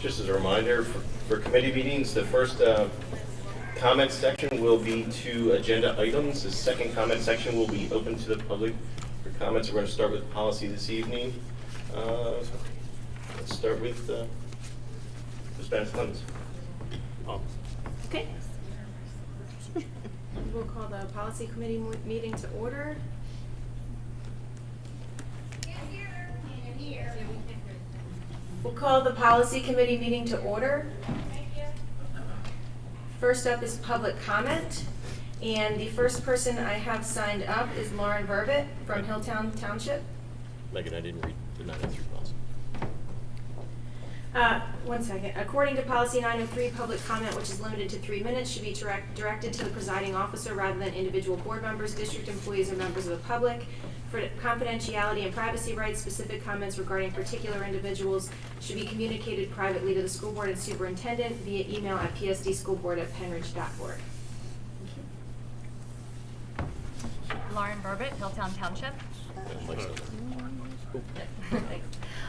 Just as a reminder, for committee meetings, the first comment section will be to agenda items. The second comment section will be open to the public for comments. We're going to start with policy this evening. Let's start with Ms. Bennett-Clemens. Okay. We'll call the policy committee meeting to order. We'll call the policy committee meeting to order. First up is public comment, and the first person I have signed up is Lauren Verbit from Hilltown Township. Megan, I didn't read the 903 policy. 1 second. According to policy 903, public comment, which is limited to 3 minutes, should be directed to the presiding officer rather than individual board members, district employees, or members of the public. For confidentiality and privacy rights, specific comments regarding particular individuals should be communicated privately to the school board and superintendent via email at psdschoolboard@penridge.org. Lauren Verbit, Hilltown Township.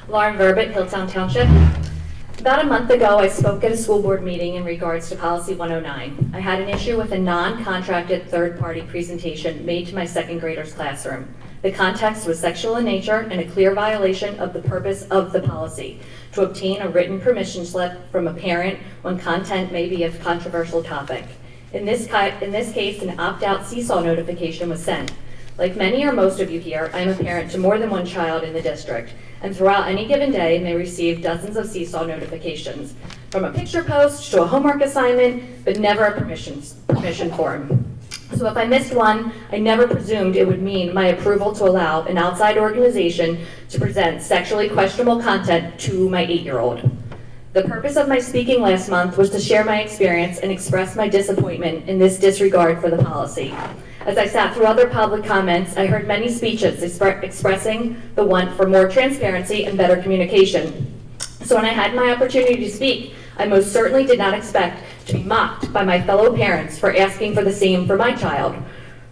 Lauren Verbit, Hilltown Township. About a month ago, I spoke at a school board meeting in regards to Policy 109. I had an issue with a non-contracted third-party presentation made to my second graders' classroom. The context was sexual in nature and a clear violation of the purpose of the policy, to obtain a written permission slip from a parent when content may be a controversial topic. In this case, an opt-out seesaw notification was sent. Like many or most of you here, I am a parent to more than one child in the district, and throughout any given day may receive dozens of seesaw notifications, from a picture post to a homework assignment, but never a permission form. So if I missed one, I never presumed it would mean my approval to allow an outside organization to present sexually questionable content to my 8-year-old. The purpose of my speaking last month was to share my experience and express my disappointment in this disregard for the policy. As I sat through other public comments, I heard many speeches expressing the want for more transparency and better communication. So when I had my opportunity to speak, I most certainly did not expect to be mocked by my fellow parents for asking for the same for my child.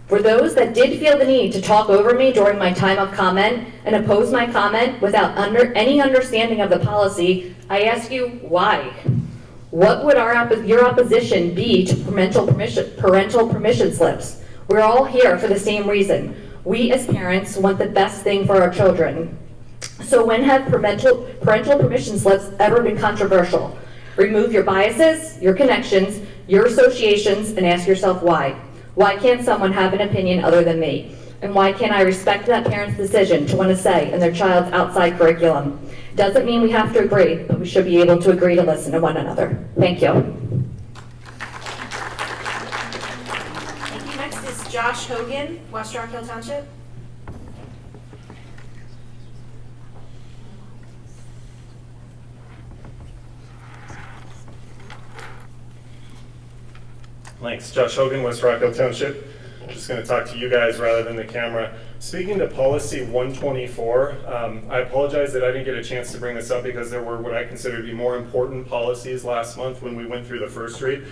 For those that did feel the need to talk over me during my time of comment and oppose my comment without any understanding of the policy, I ask you, why? What would your opposition be to parental permission slips? We're all here for the same reason. We as parents want the best thing for our children. So when have parental permission slips ever been controversial? Remove your biases, your connections, your associations, and ask yourself why. Why can't someone have an opinion other than me? And why can't I respect that parent's decision to want to say in their child's outside curriculum? Doesn't mean we have to agree, but we should be able to agree to listen to one another. Thank you. Thank you. Next is Josh Hogan, West Rock Hill Township. Thanks. Josh Hogan, West Rockville Township. I'm just going to talk to you guys rather than the camera. Speaking to policy 124, I apologize that I didn't get a chance to bring this up because there were what I consider to be more important policies last month when we went through the first read.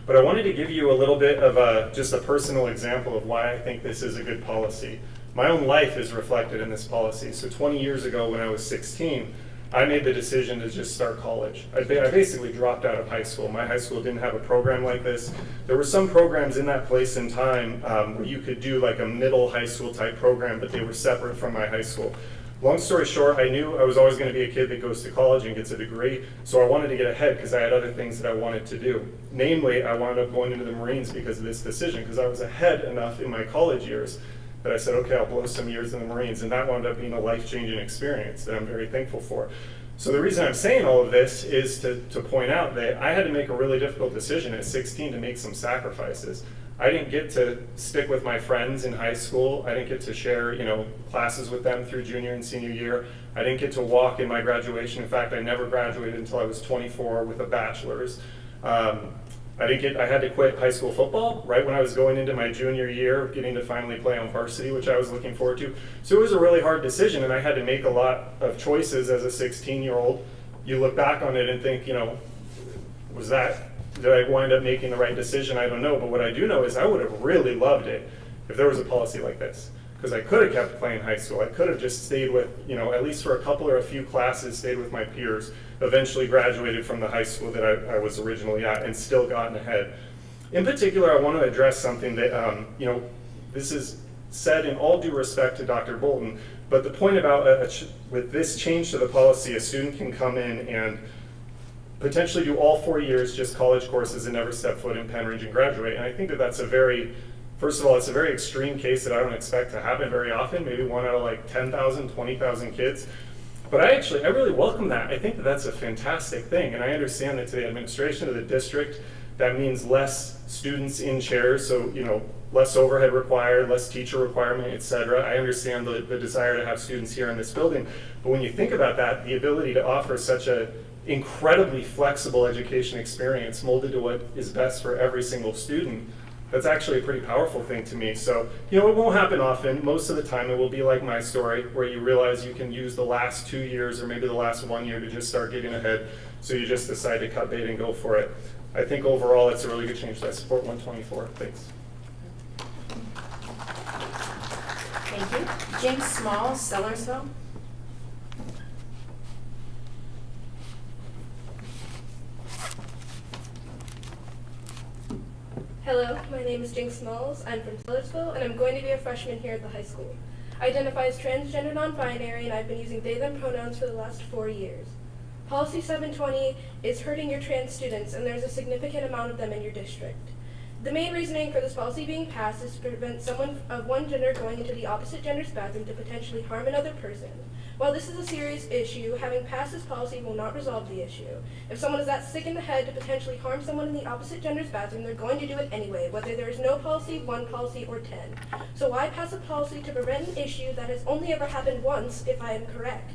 But I wanted to give you a little bit of just a personal example of why I think this is a good policy. My own life is reflected in this policy. So 20 years ago when I was 16, I made the decision to just start college. I basically dropped out of high school. My high school didn't have a program like this. There were some programs in that place in time where you could do like a middle high school type program, but they were separate from my high school. Long story short, I knew I was always going to be a kid that goes to college and gets a degree, so I wanted to get ahead because I had other things that I wanted to do. Namely, I wound up going into the Marines because of this decision, because I was ahead enough in my college years that I said, okay, I'll blow some years in the Marines, and that wound up being a life-changing experience that I'm very thankful for. So the reason I'm saying all of this is to point out that I had to make a really difficult decision at 16 to make some sacrifices. I didn't get to stick with my friends in high school. I didn't get to share, classes with them through junior and senior year. I didn't get to walk in my graduation. In fact, I never graduated until I was 24 with a bachelor's. I had to quit high school football right when I was going into my junior year, getting to finally play on varsity, which I was looking forward to. So it was a really hard decision, and I had to make a lot of choices as a 16-year-old. You look back on it and think, did I wind up making the right decision? I don't know, but what I do know is I would have really loved it if there was a policy like this. because I could have kept playing high school. I could have just stayed with, at least for a couple or a few classes, stayed with my peers, eventually graduated from the high school that I was originally at, and still gotten ahead. In particular, I want to address something that, this is said in all due respect to Dr. Bolton, but the point about with this change to the policy, a student can come in and potentially do all 4 years just college courses and never step foot in Penn Ridge and graduate. And I think that that's first of all, it's a very extreme case that I don't expect to happen very often, maybe 1 out of like 10,000, 20,000 kids. But I really welcome that. I think that that's a fantastic thing. And I understand that to the administration of the district, that means less students in chairs, so less overhead required, less teacher requirement, et cetera. I understand the desire to have students here in this building. But when you think about that, the ability to offer such a incredibly flexible education experience molded to what is best for every single student, that's actually a pretty powerful thing to me. So, it won't happen often. Most of the time it will be like my story, where you realize you can use the last 2 years or maybe the last 1 year to just start getting ahead. So you just decide to cut bait and go for it. I think overall it's a really good change. So I support 124. Thanks. Thank you. Jinx Small, Sellersville. Hello, my name is Jinx Smalls. I'm from Sellersville, and I'm going to be a freshman here at the high school. I identify as transgender non-binary, and I've been using they/them pronouns for the last 4 years. Policy 720 is hurting your trans students, and there's a significant amount of them in your district. The main reasoning for this policy being passed is to prevent someone of one gender going into the opposite gender's bathroom to potentially harm another person. While this is a serious issue, having passed this policy will not resolve the issue. If someone is that sick in the head to potentially harm someone in the opposite gender's bathroom, they're going to do it anyway, whether there is no policy, 1 policy, or 10. So why pass a policy to prevent an issue that has only ever happened once, if I am correct?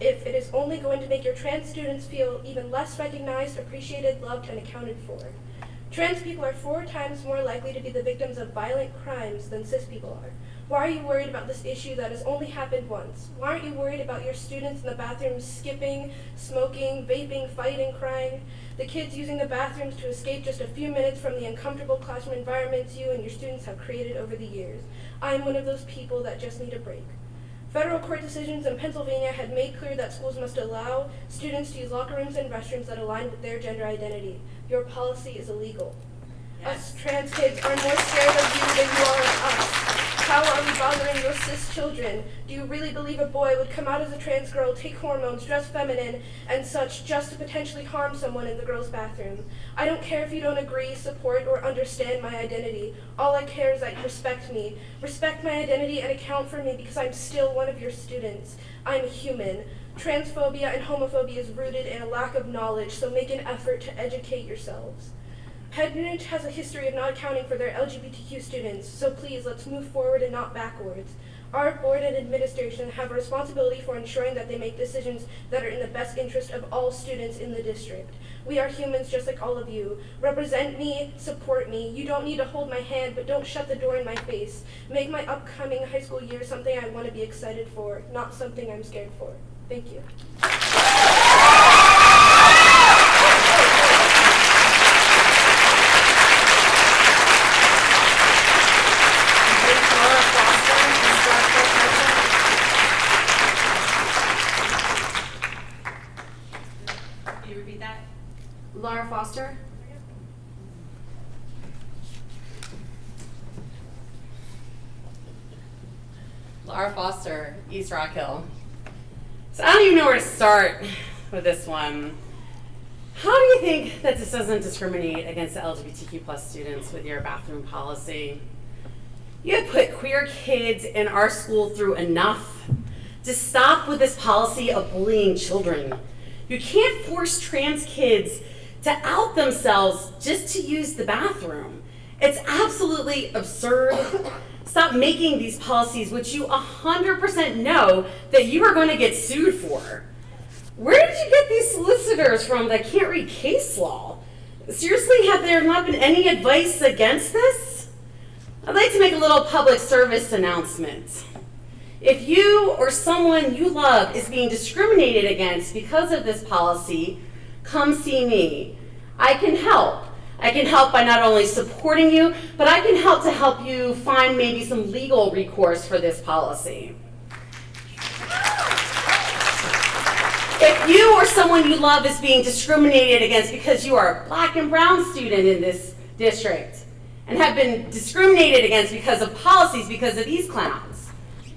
If it is only going to make your trans students feel even less recognized, appreciated, loved, and accounted for. Trans people are 4 times more likely to be the victims of violent crimes than cis people are. Why are you worried about this issue that has only happened once? Why aren't you worried about your students in the bathrooms skipping, smoking, vaping, fighting, crying? The kids using the bathrooms to escape just a few minutes from the uncomfortable classroom environments you and your students have created over the years. I'm one of those people that just need a break. Federal court decisions in Pennsylvania had made clear that schools must allow students to use locker rooms and restrooms that align with their gender identity. Your policy is illegal. Us trans kids are more scared of you than you are of us. How are we bothering your cis children? Do you really believe a boy would come out as a trans girl, take hormones, dress feminine, and such just to potentially harm someone in the girls' bathroom? I don't care if you don't agree, support, or understand my identity. All I care is that you respect me. Respect my identity and account for me because I'm still one of your students. I'm human. Transphobia and homophobia is rooted in a lack of knowledge, so make an effort to educate yourselves. Penn Ridge has a history of not accounting for their LGBTQ students, so please let's move forward and not backwards. Our board and administration have a responsibility for ensuring that they make decisions that are in the best interest of all students in the district. We are humans just like all of you. Represent me, support me. You don't need to hold my hand, but don't shut the door in my face. Make my upcoming high school year something I want to be excited for, not something I'm scared for. Thank you. Laura Foster. Laura Foster, East Rock Hill. So I don't even know where to start with this one. How do you think that this doesn't discriminate against the LGBTQ plus students with your bathroom policy? You have put queer kids in our school through enough to stop with this policy of bullying children. You can't force trans kids to out themselves just to use the bathroom. It's absolutely absurd. Stop making these policies which you 100% know that you are going to get sued for. Where did you get these solicitors from that can't read case law? Seriously, have there not been any advice against this? I'd like to make a little public service announcement. If you or someone you love is being discriminated against because of this policy, come see me. I can help. I can help by not only supporting you, but I can help you find maybe some legal recourse for this policy. If you or someone you love is being discriminated against because you are a black and brown student in this district and have been discriminated against because of policies, because of these clowns,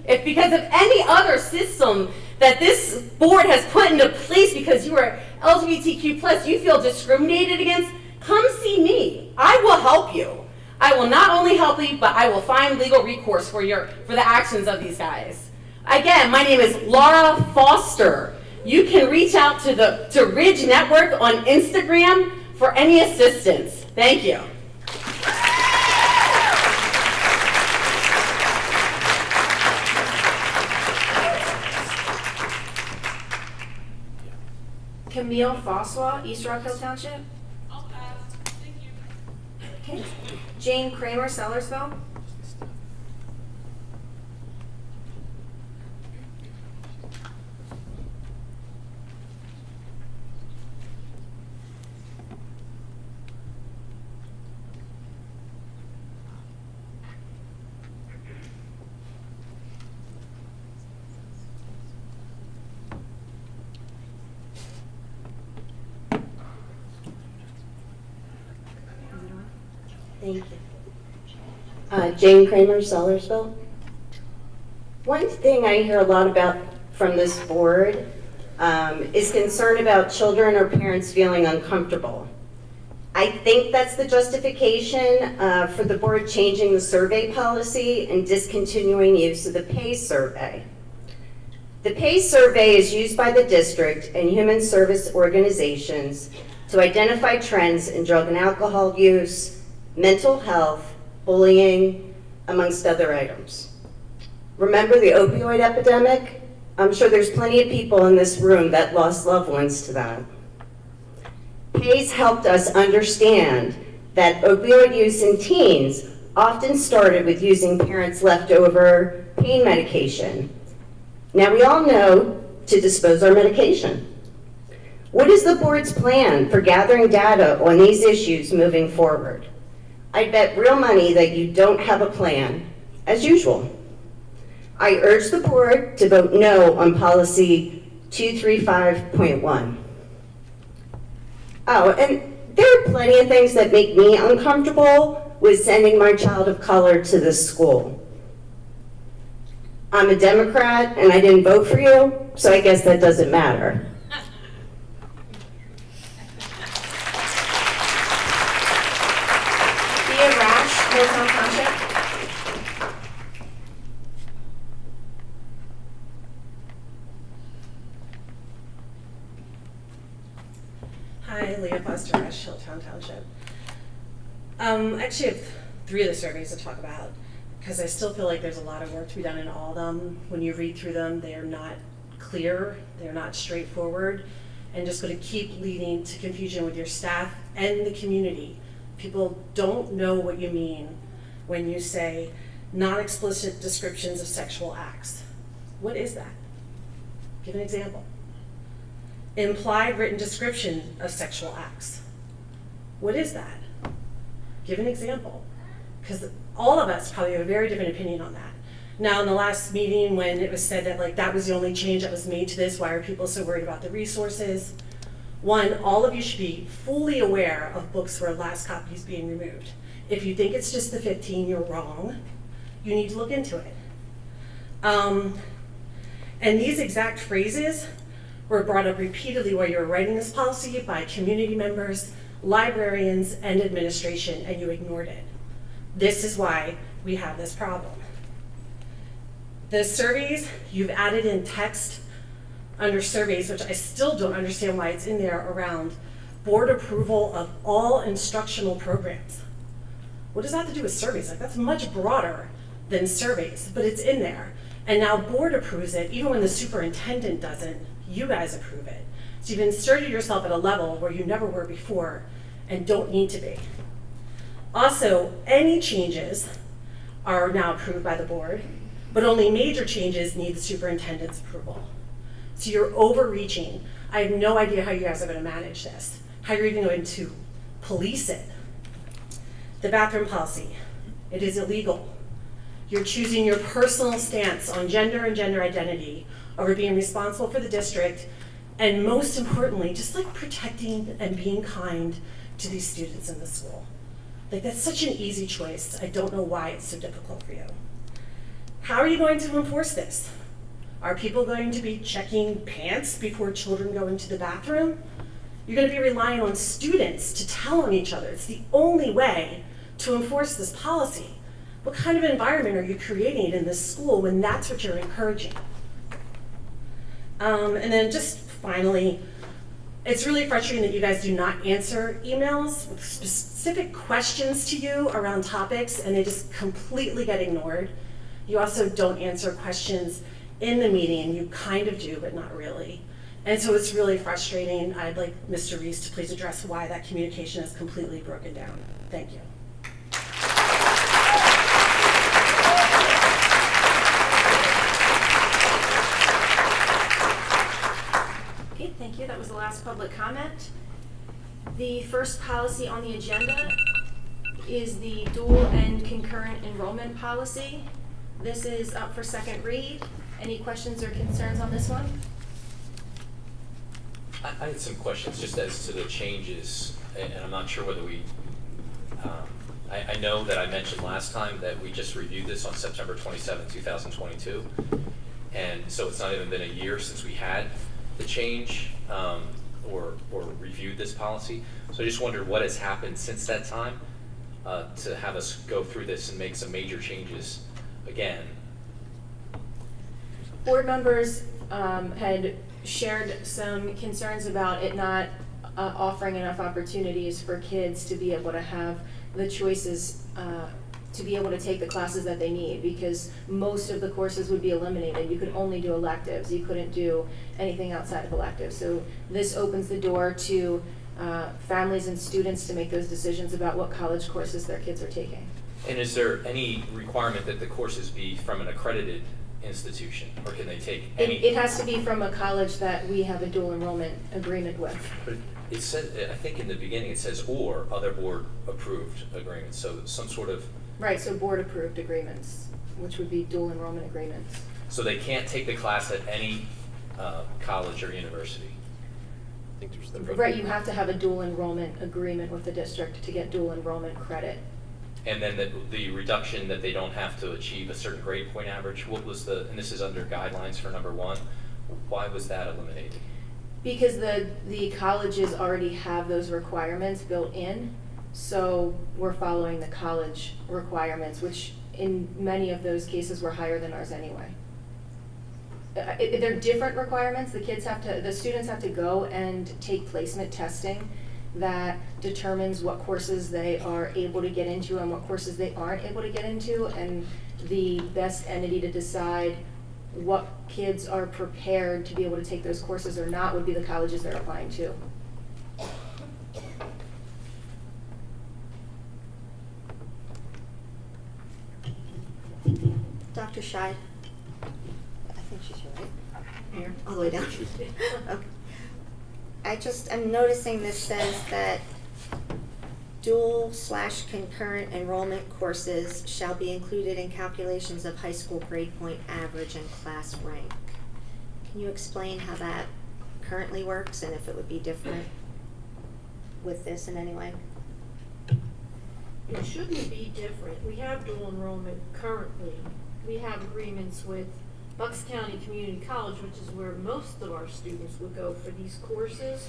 if because of any other system that this board has put into place because you are LGBTQ+, you feel discriminated against, come see me. I will help you. I will not only help you, but I will find legal recourse for the actions of these guys. Again, my name is Laura Foster. You can reach out to Ridge Network on Instagram for any assistance. Thank you. Camille Foswa, East Rock Hill Township. Okay. Jane Kramer, Sellersville. Thank you. Jane Kramer, Sellersville. One thing I hear a lot about from this board is concern about children or parents feeling uncomfortable. I think that's the justification for the board changing the survey policy and discontinuing use of the PACE survey. The PACE survey is used by the district and human service organizations to identify trends in drug and alcohol use, mental health, bullying, amongst other items. Remember the opioid epidemic? I'm sure there's plenty of people in this room that lost loved ones to that. PACE helped us understand that opioid use in teens often started with using parents' leftover pain medication. Now we all know to dispose our medication. What is the board's plan for gathering data on these issues moving forward? I bet real money that you don't have a plan, as usual. I urge the board to vote no on policy 235.1. Oh, and there are plenty of things that make me uncomfortable with sending my child of color to this school. I'm a Democrat and I didn't vote for you, so I guess that doesn't matter. Hilltown Township. Hi, Leah Foster, Hilltown Township. I actually have 3 of the surveys to talk about because I still feel like there's a lot of work to be done in all of them. When you read through them, they are not clear, they're not straightforward, and just going to keep leading to confusion with your staff and the community. People don't know what you mean when you say non-explicit descriptions of sexual acts. What is that? Give an example. Implied written description of sexual acts. What is that? Give an example. Because all of us probably have a very different opinion on that. Now, in the last meeting when it was said that that was the only change that was made to this, why are people so worried about the resources? One, all of you should be fully aware of books where last copy is being removed. If you think it's just the 15, you're wrong. You need to look into it. And these exact phrases were brought up repeatedly while you were writing this policy by community members, librarians, and administration, and you ignored it. This is why we have this problem. The surveys, you've added in text under surveys, which I still don't understand why it's in there, around board approval of all instructional programs. What does that have to do with surveys? That's much broader than surveys, but it's in there. And now board approves it, even when the superintendent doesn't, you guys approve it. So you've inserted yourself at a level where you never were before and don't need to be. Also, any changes are now approved by the board, but only major changes need the superintendent's approval. So you're overreaching. I have no idea how you guys are going to manage this, how you're even going to police it. The bathroom policy. It is illegal. You're choosing your personal stance on gender and gender identity over being responsible for the district, and most importantly, just like protecting and being kind to these students in the school. Like, that's such an easy choice. I don't know why it's so difficult for you. How are you going to enforce this? Are people going to be checking pants before children go into the bathroom? You're going to be relying on students to tell on each other. It's the only way to enforce this policy. What kind of environment are you creating in this school when that's what you're encouraging? And then just finally, it's really frustrating that you guys do not answer emails with specific questions to you around topics, and they just completely get ignored. You also don't answer questions in the meeting. You kind of do, but not really. And so it's really frustrating. I'd like Mr. Reese to please address why that communication is completely broken down. Thank you. Okay, thank you. That was the last public comment. The first policy on the agenda is the dual and concurrent enrollment policy. This is up for second read. Any questions or concerns on this one? I had some questions just as to the changes, and I'm not sure whether we, I know that I mentioned last time that we just reviewed this on September 27, 2022, and so it's not even been a year since we had the change or reviewed this policy. So I just wondered what has happened since that time to have us go through this and make some major changes again. Board members had shared some concerns about it not offering enough opportunities for kids to be able to have the choices to be able to take the classes that they need, because most of the courses would be eliminated. You could only do electives. You couldn't do anything outside of electives. So this opens the door to families and students to make those decisions about what college courses their kids are taking. And is there any requirement that the courses be from an accredited institution, or can they take any? It has to be from a college that we have a dual enrollment agreement with. But it said, I think in the beginning it says or other board approved agreements, so some sort of. Right, so board approved agreements, which would be dual enrollment agreements. So they can't take the class at any college or university? I think there's the. Right, you have to have a dual enrollment agreement with the district to get dual enrollment credit. And then the reduction that they don't have to achieve a certain grade point average, what was the, and this is under guidelines for number 1, why was that eliminated? Because the colleges already have those requirements built in, so we're following the college requirements, which in many of those cases were higher than ours anyway. They're different requirements. The students have to go and take placement testing that determines what courses they are able to get into and what courses they aren't able to get into, and the best entity to decide what kids are prepared to be able to take those courses or not would be the colleges they're applying to. Dr. Scheid, I think she's here, right? Here, all the way down. Okay. I'm noticing this says that dual/concurrent enrollment courses shall be included in calculations of high school grade point average and class rank. Can you explain how that currently works and if it would be different with this in any way? It shouldn't be different. We have dual enrollment currently. We have agreements with Bucks County Community College, which is where most of our students would go for these courses.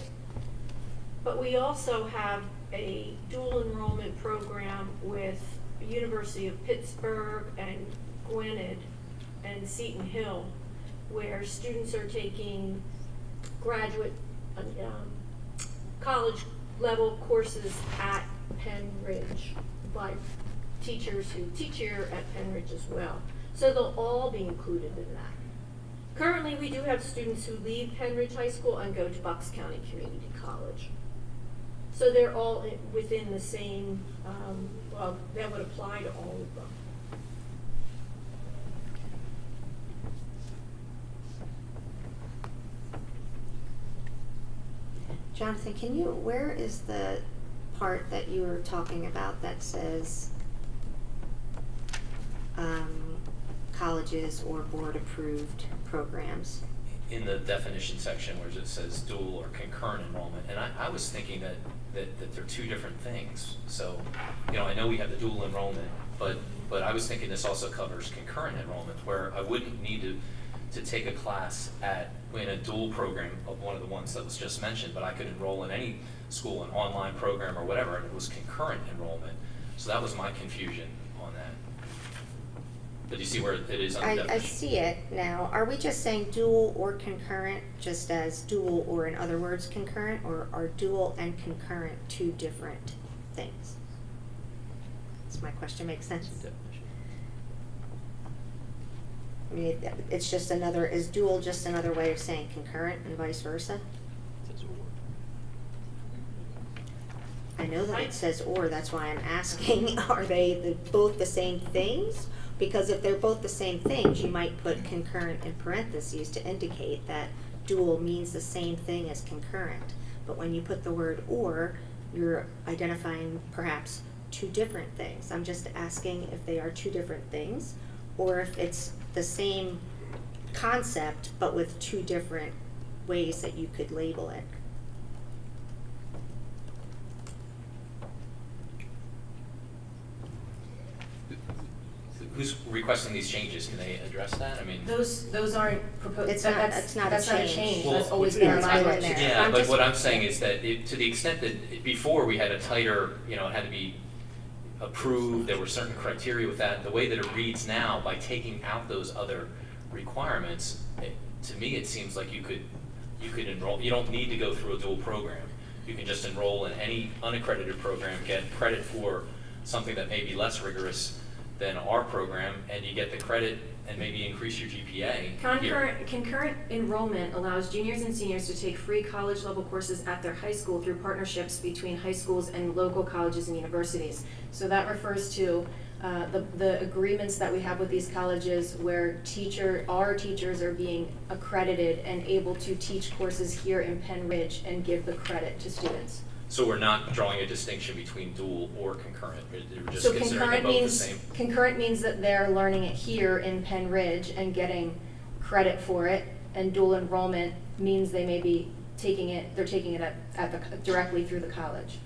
But we also have a dual enrollment program with University of Pittsburgh and Gwinnett and Seton Hill, where students are taking graduate college level courses at Penn Ridge by teachers who teach here at Penn Ridge as well. So they'll all be included in that. Currently, we do have students who leave Penn Ridge High School and go to Bucks County Community College. So they're all within the same, well, that would apply to all of them. Jonathan, where is the part that you were talking about that says colleges or board-approved programs? In the definition section where it says dual or concurrent enrollment, and I was thinking that they're two different things. So, I know we have the dual enrollment, but I was thinking this also covers concurrent enrollment, where I wouldn't need to take a class in a dual program of one of the ones that was just mentioned, but I could enroll in any school, an online program or whatever, and it was concurrent enrollment. So that was my confusion on that. But you see where it is on the definition? I see it now. Are we just saying dual or concurrent, just as dual or in other words concurrent, or are dual and concurrent two different things? Does my question make sense? I mean, it's just another, is dual just another way of saying concurrent and vice versa? I know that it says or, that's why I'm asking, are they both the same things? Because if they're both the same things, you might put concurrent in parentheses to indicate that dual means the same thing as concurrent. But when you put the word or, you're identifying perhaps two different things. I'm just asking if they are two different things, or if it's the same concept, but with two different ways that you could label it. Who's requesting these changes? Can they address that? I mean, Those aren't proposed, It's not a change. Well, That's always been our that's language. in there. yeah, I'm but just- what I'm saying is that to the extent that before we had a tighter, it had to be approved, there were certain criteria with that. The way that it reads now, by taking out those other requirements, to me it seems like you could enroll. You don't need to go through a dual program. You can just enroll in any unaccredited program, get credit for something that may be less rigorous than our program, and you get the credit and maybe increase your GPA. Concurrent enrollment allows juniors and seniors to take free college level courses at their high school through partnerships between high schools and local colleges and universities. So that refers to the agreements that we have with these colleges where our teachers are being accredited and able to teach courses here in Penn Ridge and give the credit to students. So we're not drawing a distinction between dual or concurrent. We're just So considering them both the same. concurrent means that they're learning it here in Penn Ridge and getting credit for it, and dual enrollment means they may be taking it directly through the college.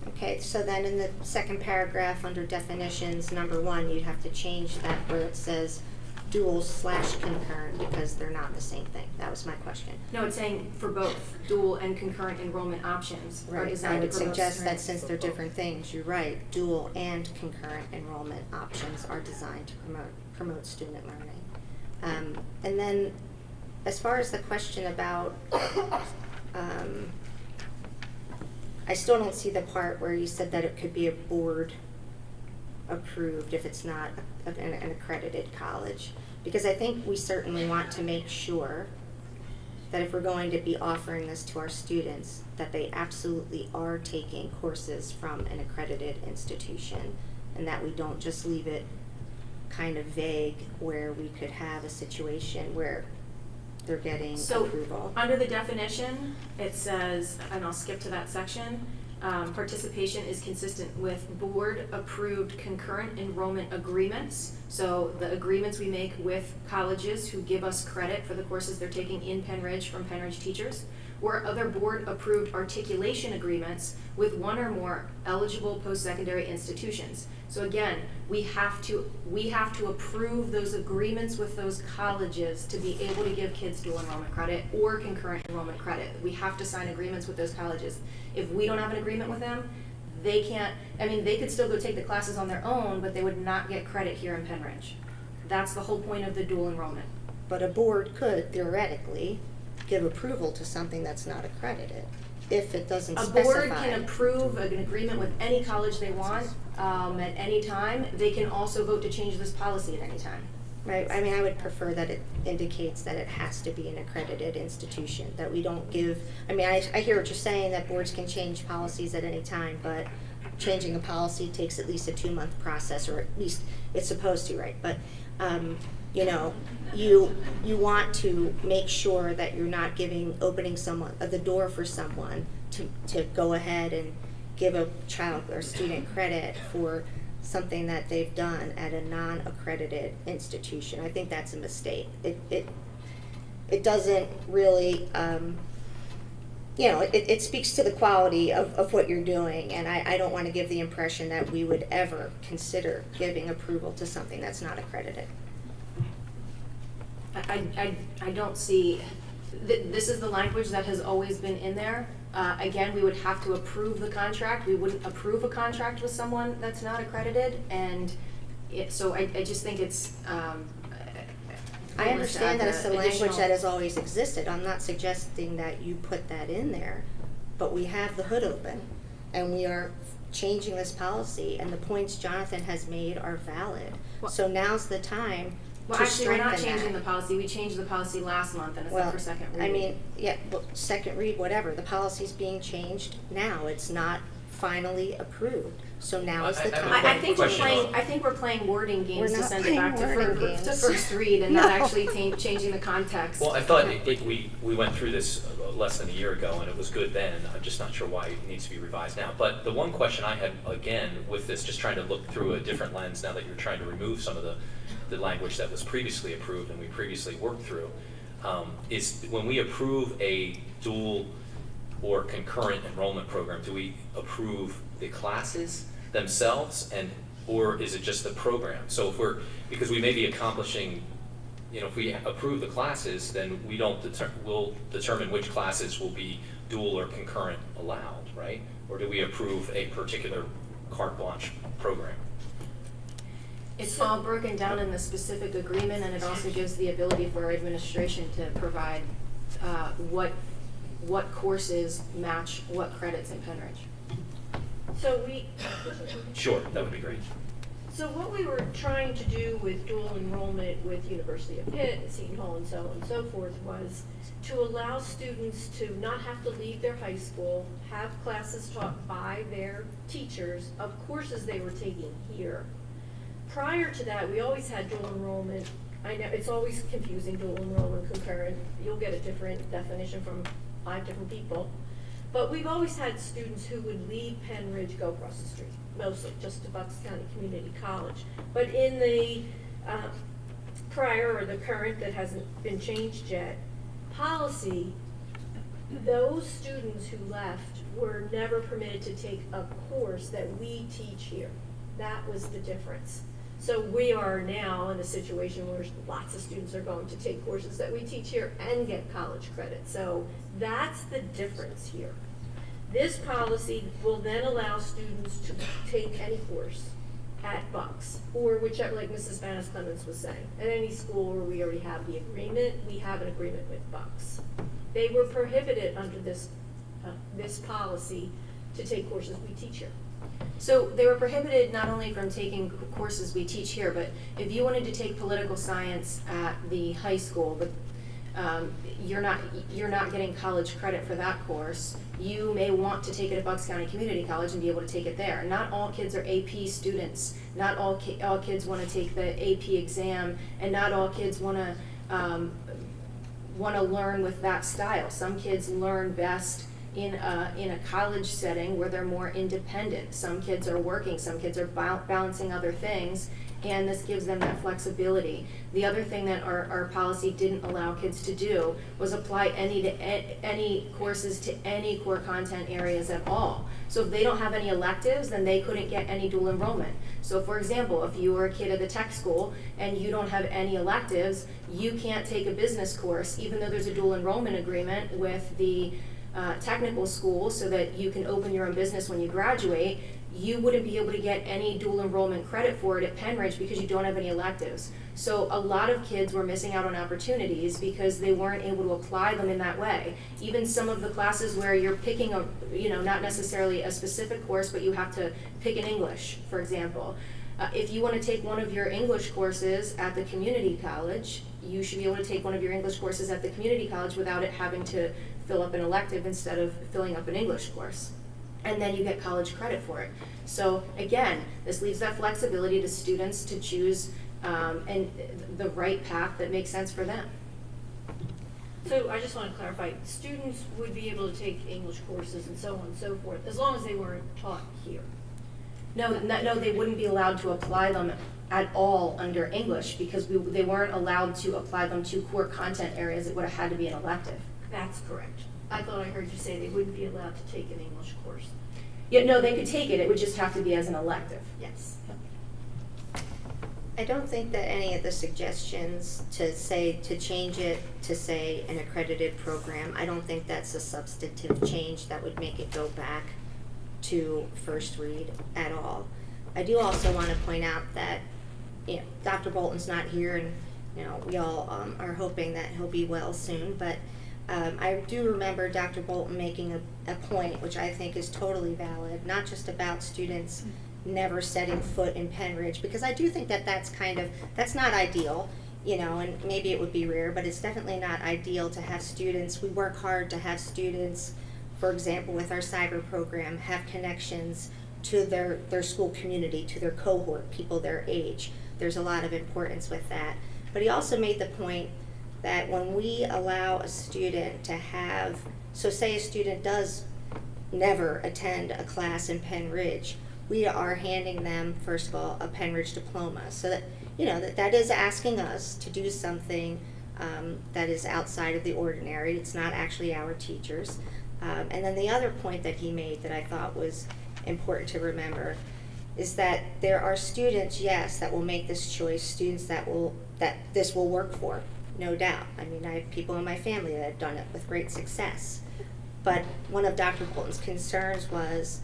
Okay, so then in the second paragraph under definitions, number 1, you'd have to change that where it says dual/concurrent, because they're not the same thing. That was my question. No, it's saying for both dual and concurrent enrollment options are Right, I designed to would promote suggest that students. since they're different things, you're right, dual and concurrent enrollment options are designed to promote student learning. And then, as far as the question about, I still don't see the part where you said that it could be a board approved if it's not an accredited college. Because I think we certainly want to make sure that if we're going to be offering this to our students, that they absolutely are taking courses from an accredited institution, and that we don't just leave it kind of vague where we could have a situation where they're getting approval. So, under the definition, it says, and I'll skip to that section, participation is consistent with board-approved concurrent enrollment agreements. So the agreements we make with colleges who give us credit for the courses they're taking in Penn Ridge from Penn Ridge teachers, or other board-approved articulation agreements with one or more eligible post-secondary institutions. So again, we have to approve those agreements with those colleges to be able to give kids dual enrollment credit or concurrent enrollment credit. We have to sign agreements with those colleges. If we don't have an agreement with them, they can't, they could still go take the classes on their own, but they would not get credit here in Penn Ridge. That's the whole point of the dual enrollment. But a board could theoretically give approval to something that's not accredited, if it doesn't A specify. board can approve an agreement with any college they want at any time. They can also vote to change this policy at any time. Right, I would prefer that it indicates that it has to be an accredited institution, that we don't give, I hear what you're saying, that boards can change policies at any time, but changing a policy takes at least a 2-month process, or at least it's supposed to, right? But You know, you want to make sure that you're not opening someone the door for someone to go ahead and give a child or student credit for something that they've done at a non-accredited institution. I think that's a mistake. It doesn't really, it speaks to the quality of what you're doing, and I don't want to give the impression that we would ever consider giving approval to something that's not accredited. I don't see, this is the language that has always been in there. Again, we would have to approve the contract. We wouldn't approve a contract with someone that's not accredited, and so I just think it's, I understand that it's the language that has always existed. I'm not suggesting that you put that in there, but we have the hood open, and we are changing this policy, and the points Jonathan has made are valid. So now's the time Well, to actually, we're not strengthen changing that. the policy. We changed the policy last month, and it's Well, up for second reading. I mean, yeah, well, second read, whatever. The policy's being changed now. It's not finally approved. So now is the I- time. I think we're Question playing. on- I think we're playing wording games We're to not send it back playing to, wording to games. first read and not No. actually changing the context. Well, I thought we went through this less than a year ago, and it was good then. I'm just not sure why it needs to be revised now. But the one question I had, again, with this, just trying to look through a different lens now that you're trying to remove some of the language that was previously approved and we previously worked through, is when we approve a dual or concurrent enrollment program, do we approve the classes themselves, or is it just the program? So because we may be accomplishing, if we approve the classes, then we'll determine which classes will be dual or concurrent allowed, right? Or do we approve a particular carte blanche program? It's all broken down in the specific agreement, and it also gives the ability for our administration to provide what courses match what credits in Penridge. Sure, that would be great. So what we were trying to do with dual enrollment with University of Pitt and Seton Hall and so on and so forth was to allow students to not have to leave their high school, have classes taught by their teachers of courses they were taking here. Prior to that, we always had dual enrollment. I know it's always confusing, dual enrollment, concurrent. You'll get a different definition from 5 different people. But we've always had students who would leave Penridge, go across the street, mostly just to Bucks County Community College. But in the prior or the current that hasn't been changed yet, policy, those students who left were never permitted to take a course that we teach here. That was the difference. So we are now in a situation where lots of students are going to take courses that we teach here and get college credit. So that's the difference here. This policy will then allow students to take any course at Bucks, or whichever, like Mrs. Vanis Clemens was saying, at any school where we already have the agreement. We have an agreement with Bucks. They were prohibited under this policy to take courses we teach here. So they were prohibited not only from taking courses we teach here, but if you wanted to take political science at the high school, but you're not getting college credit for that course, you may want to take it at Bucks County Community College and be able to take it there. Not all kids are AP students. Not all kids want to take the AP exam, and not all kids want to learn with that style. Some kids learn best in a college setting where they're more independent. Some kids are working, some kids are balancing other things, and this gives them that flexibility. The other thing that our policy didn't allow kids to do was apply any courses to any core content areas at all. So if they don't have any electives, then they couldn't get any dual enrollment. So for example, if you were a kid at the tech school and you don't have any electives, you can't take a business course, even though there's a dual enrollment agreement with the technical school so that you can open your own business when you graduate. You wouldn't be able to get any dual enrollment credit for it at Penridge because you don't have any electives. So a lot of kids were missing out on opportunities because they weren't able to apply them in that way. Even some of the classes where you're picking not necessarily a specific course, but you have to pick an English, for example. If you want to take one of your English courses at the community college, you should be able to take one of your English courses at the community college without it having to fill up an elective instead of filling up an English course. And then you get college credit for it. So again, this leaves that flexibility to students to choose and the right path that makes sense for them. So I just want to clarify, students would be able to take English courses and so on and so forth, as long as they weren't taught here. No, they wouldn't be allowed to apply them at all under English because they weren't allowed to apply them to core content areas. It would have had to be an elective. That's correct. I thought I heard you say they wouldn't be allowed to take an English course. Yeah, no, they could take it. It would just have to be as an elective. Yes. I don't think that any of the suggestions to change it to say an accredited program, I don't think that's a substantive change that would make it go back to first read at all. I do also want to point out that, you know, Dr. Bolton's not here, and you know, we all are hoping that he'll be well soon, but I do remember Dr. Bolton making a point, which I think is totally valid, not just about students never setting foot in Penn Ridge, because I do think that that's not ideal, you know, and maybe it would be rare, but it's definitely not ideal to have students. We work hard to have students, for example, with our cyber program, have connections to their school community, to their cohort, people their age. There's a lot of importance with that. But he also made the point that when we allow a student to have, so say a student does never attend a class in Penn Ridge, we are handing them, first of all, a Penn Ridge diploma. So that, you know, that is asking us to do something that is outside of the ordinary. It's not actually our teachers. And then the other point that he made that I thought was important to remember is that there are students, yes, that will make this choice, students that this will work for, no doubt. I mean, I have people in my family that have done it with great success. But one of Dr. Bolton's concerns was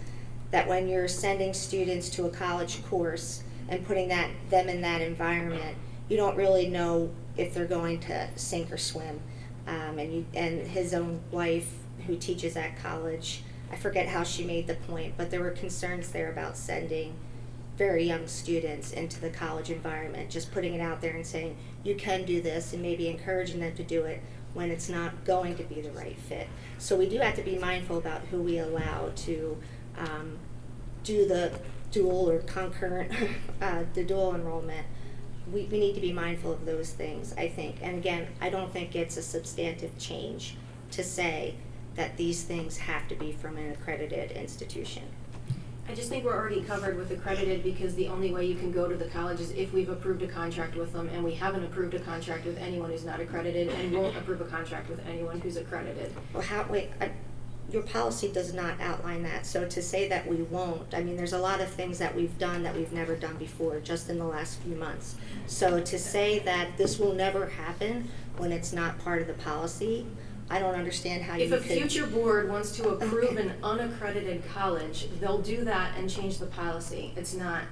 that when you're sending students to a college course and putting them in that environment, you don't really know if they're going to sink or swim. And his own wife, who teaches at college, I forget how she made the point, but there were concerns there about sending very young students into the college environment, just putting it out there and saying, you can do this, and maybe encouraging them to do it when it's not going to be the right fit. So we do have to be mindful about who we allow to do the dual or concurrent, the dual enrollment. We need to be mindful of those things, I think. And again, I don't think it's a substantive change to say that these things have to be from an accredited institution. I just think we're already covered with accredited because the only way you can go to the college is if we've approved a contract with them, and we haven't approved a contract with anyone who's not accredited and won't approve a contract with anyone who's accredited. Well, your policy does not outline that, so to say that we won't, I mean, there's a lot of things that we've done that we've never done before, just in the last few months. So to say that this will never happen when it's not part of the policy, I don't understand how you could. If a future board wants to approve an unaccredited college, they'll do that and change the policy. It's not,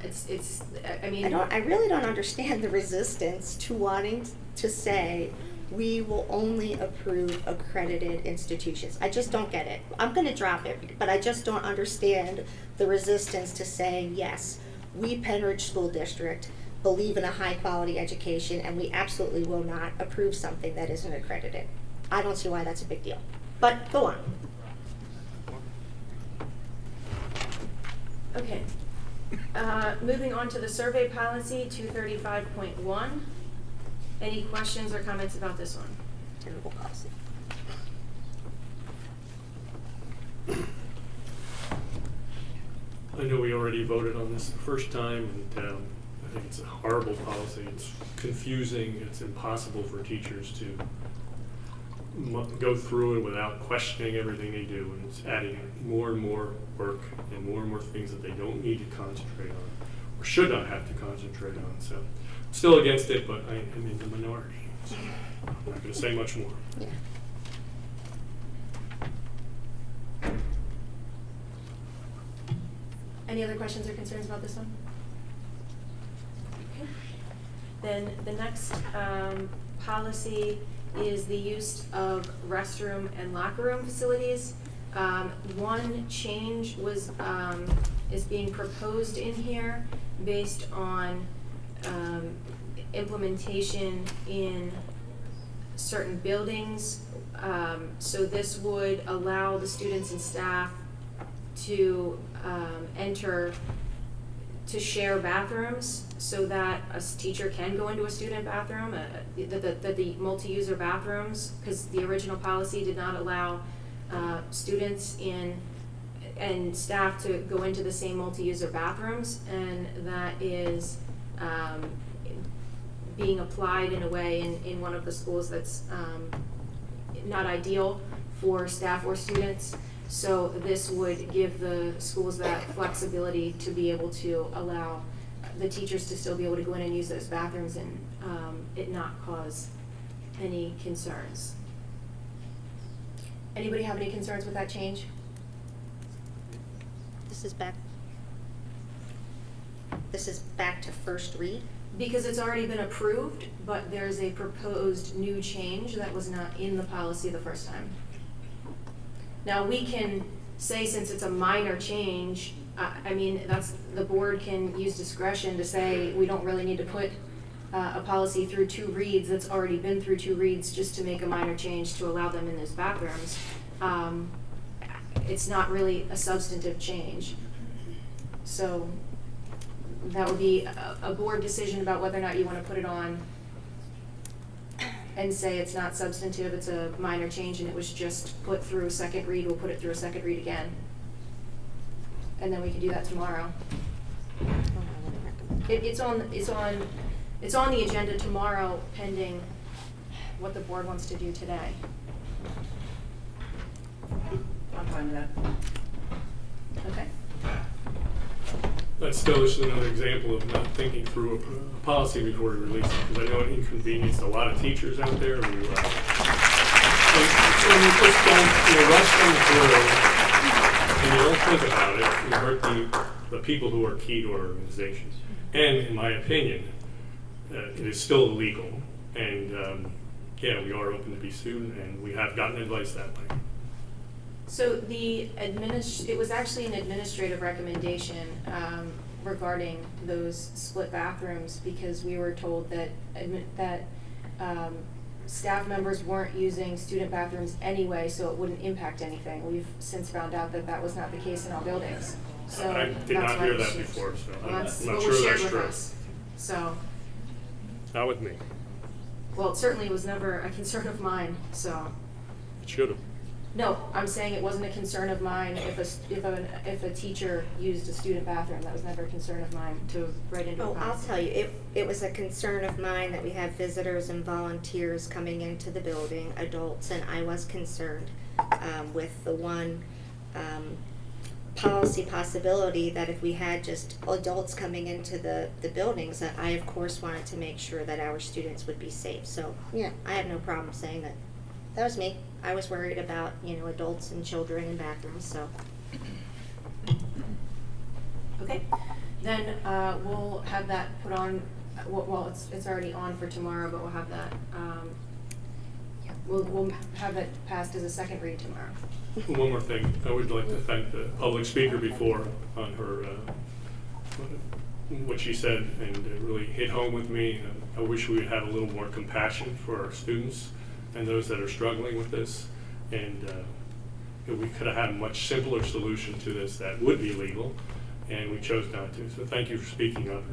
I mean. I really don't understand the resistance to wanting to say we will only approve accredited institutions. I just don't get it. I'm going to drop it, but I just don't understand the resistance to saying, yes, we, Penn Ridge School District, believe in a high quality education, and we absolutely will not approve something that isn't accredited. I don't see why that's a big deal. But go on. Okay. Moving on to the survey policy, 235.1. Any questions or comments about this one? Terrible policy. I know we already voted on this the first time, and I think it's a horrible policy. It's confusing. It's impossible for teachers to go through it without questioning everything they do, and it's adding more and more work and more things that they don't need to concentrate on or should not have to concentrate on. So I'm still against it, but I am in the minority. So I'm not going to say much more. Yeah. Any other questions or concerns about this one? Okay. Then the next policy is the use of restroom and locker room facilities. One change is being proposed in here based on implementation in certain buildings. So this would allow the students and staff to enter to share bathrooms so that a teacher can go into a student bathroom, that the multi-user bathrooms, because the original policy did not allow students and staff to go into the same multi-user bathrooms, and that is being applied in a way in one of the schools that's not ideal for staff or students. So this would give the schools that flexibility to be able to allow the teachers to still be able to go in and use those bathrooms and it not cause any concerns. Anybody have any concerns with that change? This is back to first read. Because it's already been approved, but there's a proposed new change that was not in the policy the first time. Now, we can say, since it's a minor change, I mean, the board can use discretion to say we don't really need to put a policy through 2 reads that's already been through 2 reads just to make a minor change to allow them in those bathrooms. It's not really a substantive change. So that would be a board decision about whether or not you want to put it on and say it's not substantive, it's a minor change and it was just put through a second read, we'll put it through a second read again. And then we can do that tomorrow. It's on the agenda tomorrow pending what the board wants to do today. I'm fine with that. Okay. That's still just another example of not thinking through a policy before we release it, because I know it inconvenienced a lot of teachers out there who just don't, rush them through, and you don't think about it, you hurt the people who are key to our organizations. And in my opinion, it is still illegal, and yeah, we are open to be sued, and we have gotten advice that way. So it was actually an administrative recommendation regarding those split bathrooms, because we were told that staff members weren't using student bathrooms anyway, so it wouldn't impact anything. We've since found out that that was not the case in all buildings. So I did not hear that before, so I'm not that's sure what was shared that's with true. us. So, Not with me. well, it certainly was never a concern of mine, so. It should have. No, I'm saying it wasn't a concern of mine if a teacher used a student bathroom. That was never a concern of mine to write into a Oh, I'll policy. tell you, it was a concern of mine that we have visitors and volunteers coming into the building, adults, and I was concerned with the one policy possibility that if we had just adults coming into the buildings, that I of course wanted to make sure that our students would be safe. So yeah, I have no problem saying that. That was me. I was worried about, adults and children in bathrooms, so. Okay, then we'll have that put on, well, it's already on for tomorrow, but we'll have that, we'll have it passed as a second read tomorrow. One more thing, I would like to thank the public speaker before on her, what she said, and it really hit home with me. I wish we would have a little more compassion for our students and those that are struggling with this, and we could have had a much simpler solution to this that would be legal, and we chose not to. So thank you for speaking up. It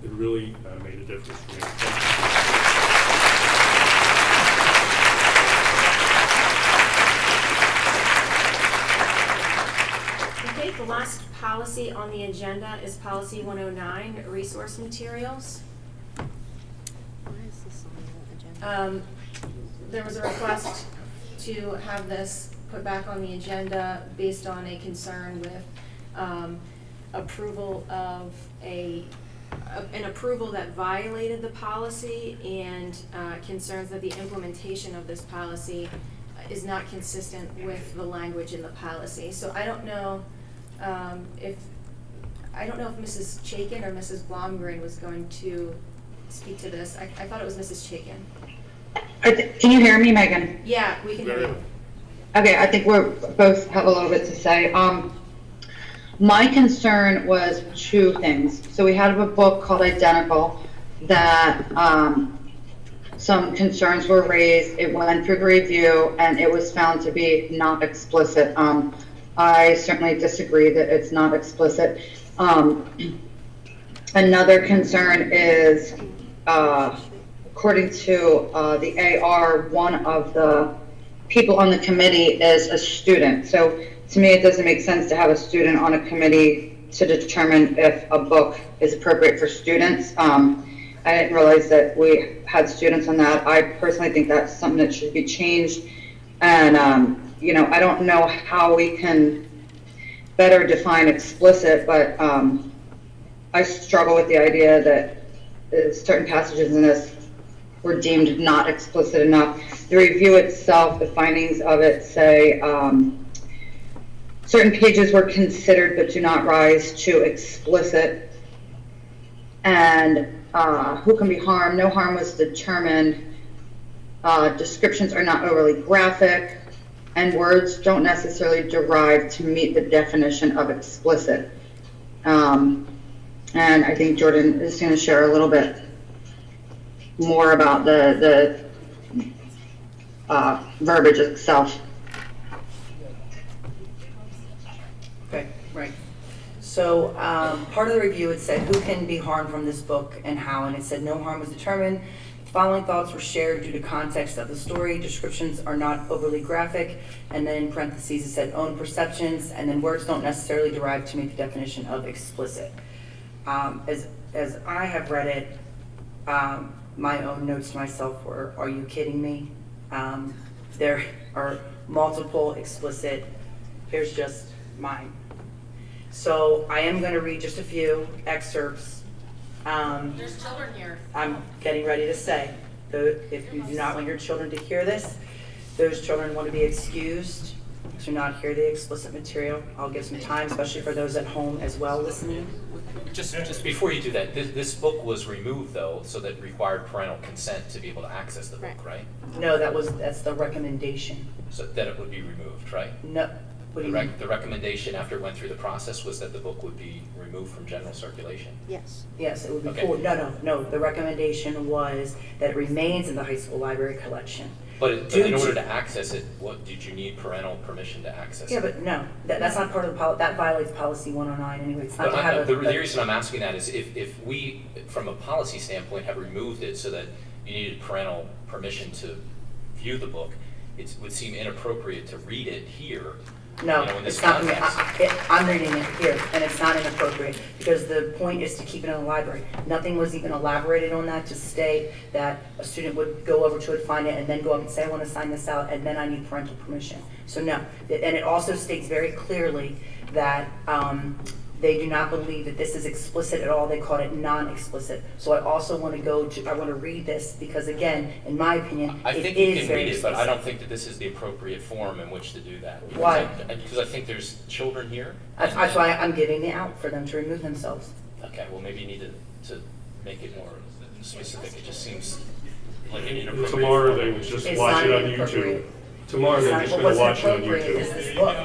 really made a difference for me. Thank Okay, you. the last policy on the agenda is policy 109, resource materials. Why is this on the agenda? There was a request to have this put back on the agenda based on a concern with approval of an approval that violated the policy, and concerns that the implementation of this policy is not consistent with the language in the policy. So I don't know if Mrs. Chaikin or Mrs. Blomgren was going to speak to this. I thought it was Mrs. Chaikin. Can you hear me, Megan? Yeah, we can hear you. Okay, I think we both have a little bit to say. My concern was 2 things. So we had a book called Identical that some concerns were raised. It went through the review and it was found to be not explicit. I certainly disagree that it's not explicit. Another concern is, according to the AR, one of the people on the committee is a student. So to me, it doesn't make sense to have a student on a committee to determine if a book is appropriate for students. I didn't realize that we had students on that. I personally think that's something that should be changed. And, you know, I don't know how we can better define explicit, but I struggle with the idea that certain passages in this were deemed not explicit enough. The review itself, the findings of it say certain pages were considered but do not rise to explicit. And who can be harmed? No harm was determined. Descriptions are not overly graphic, and words don't necessarily derive to meet the definition of explicit. And I think Jordan is going to share a little bit more about the verbiage itself. Okay, right. So part of the review, it said who can be harmed from this book and how, and it said no harm was determined. The following thoughts were shared due to context of the story. Descriptions are not overly graphic, and then in parentheses it said own perceptions, and then words don't necessarily derive to meet the definition of explicit. As I have read it, my own notes to myself were, are you kidding me? There are multiple explicit, here's just mine. So I am going to read just a few excerpts. There's children here. I'm getting ready to say, if you do not want your children to hear this, those children want to be excused to not hear the explicit material. I'll give some time, especially for those at home as well listening. Just before you do that, this book was removed though, so that required parental consent to be able to access the book, right? No, that's the recommendation. So that it would be removed, right? No. What do you mean? The recommendation after it went through the process was that the book would be removed from general circulation? Yes. Yes, it would be Okay. pulled. No. The recommendation was that it remains in the high school library collection. But in order to access it, what did you need parental permission to access Yeah, it? but no, that's not part of the policy. That violates policy 109 anyway. It's not But to have the reason I'm asking that is if we, from a policy standpoint, have removed it so that you needed parental permission to view the book, it would seem inappropriate to read it here. No, in this it's not. context. I'm reading it here, and it's not inappropriate because the point is to keep it in the library. Nothing was even elaborated on that to state that a student would go over to it, find it, and then go up and say, I want to sign this out, and then I need parental permission. So no, and it also states very clearly that they do not believe that this is explicit at all. They called it non-explicit. So I also want to read this because again, in my opinion, I think you can read it, but I don't think that this is the appropriate forum in which to do that. Why? Because I think there's children here. That's why I'm giving the out for them to remove themselves. Okay, well, maybe you need to make it more specific. It just seems like an inappropriate. Tomorrow they would just It's watch not it on inappropriate. YouTube. Tomorrow they're just going to watch it on What's inappropriate is YouTube. this book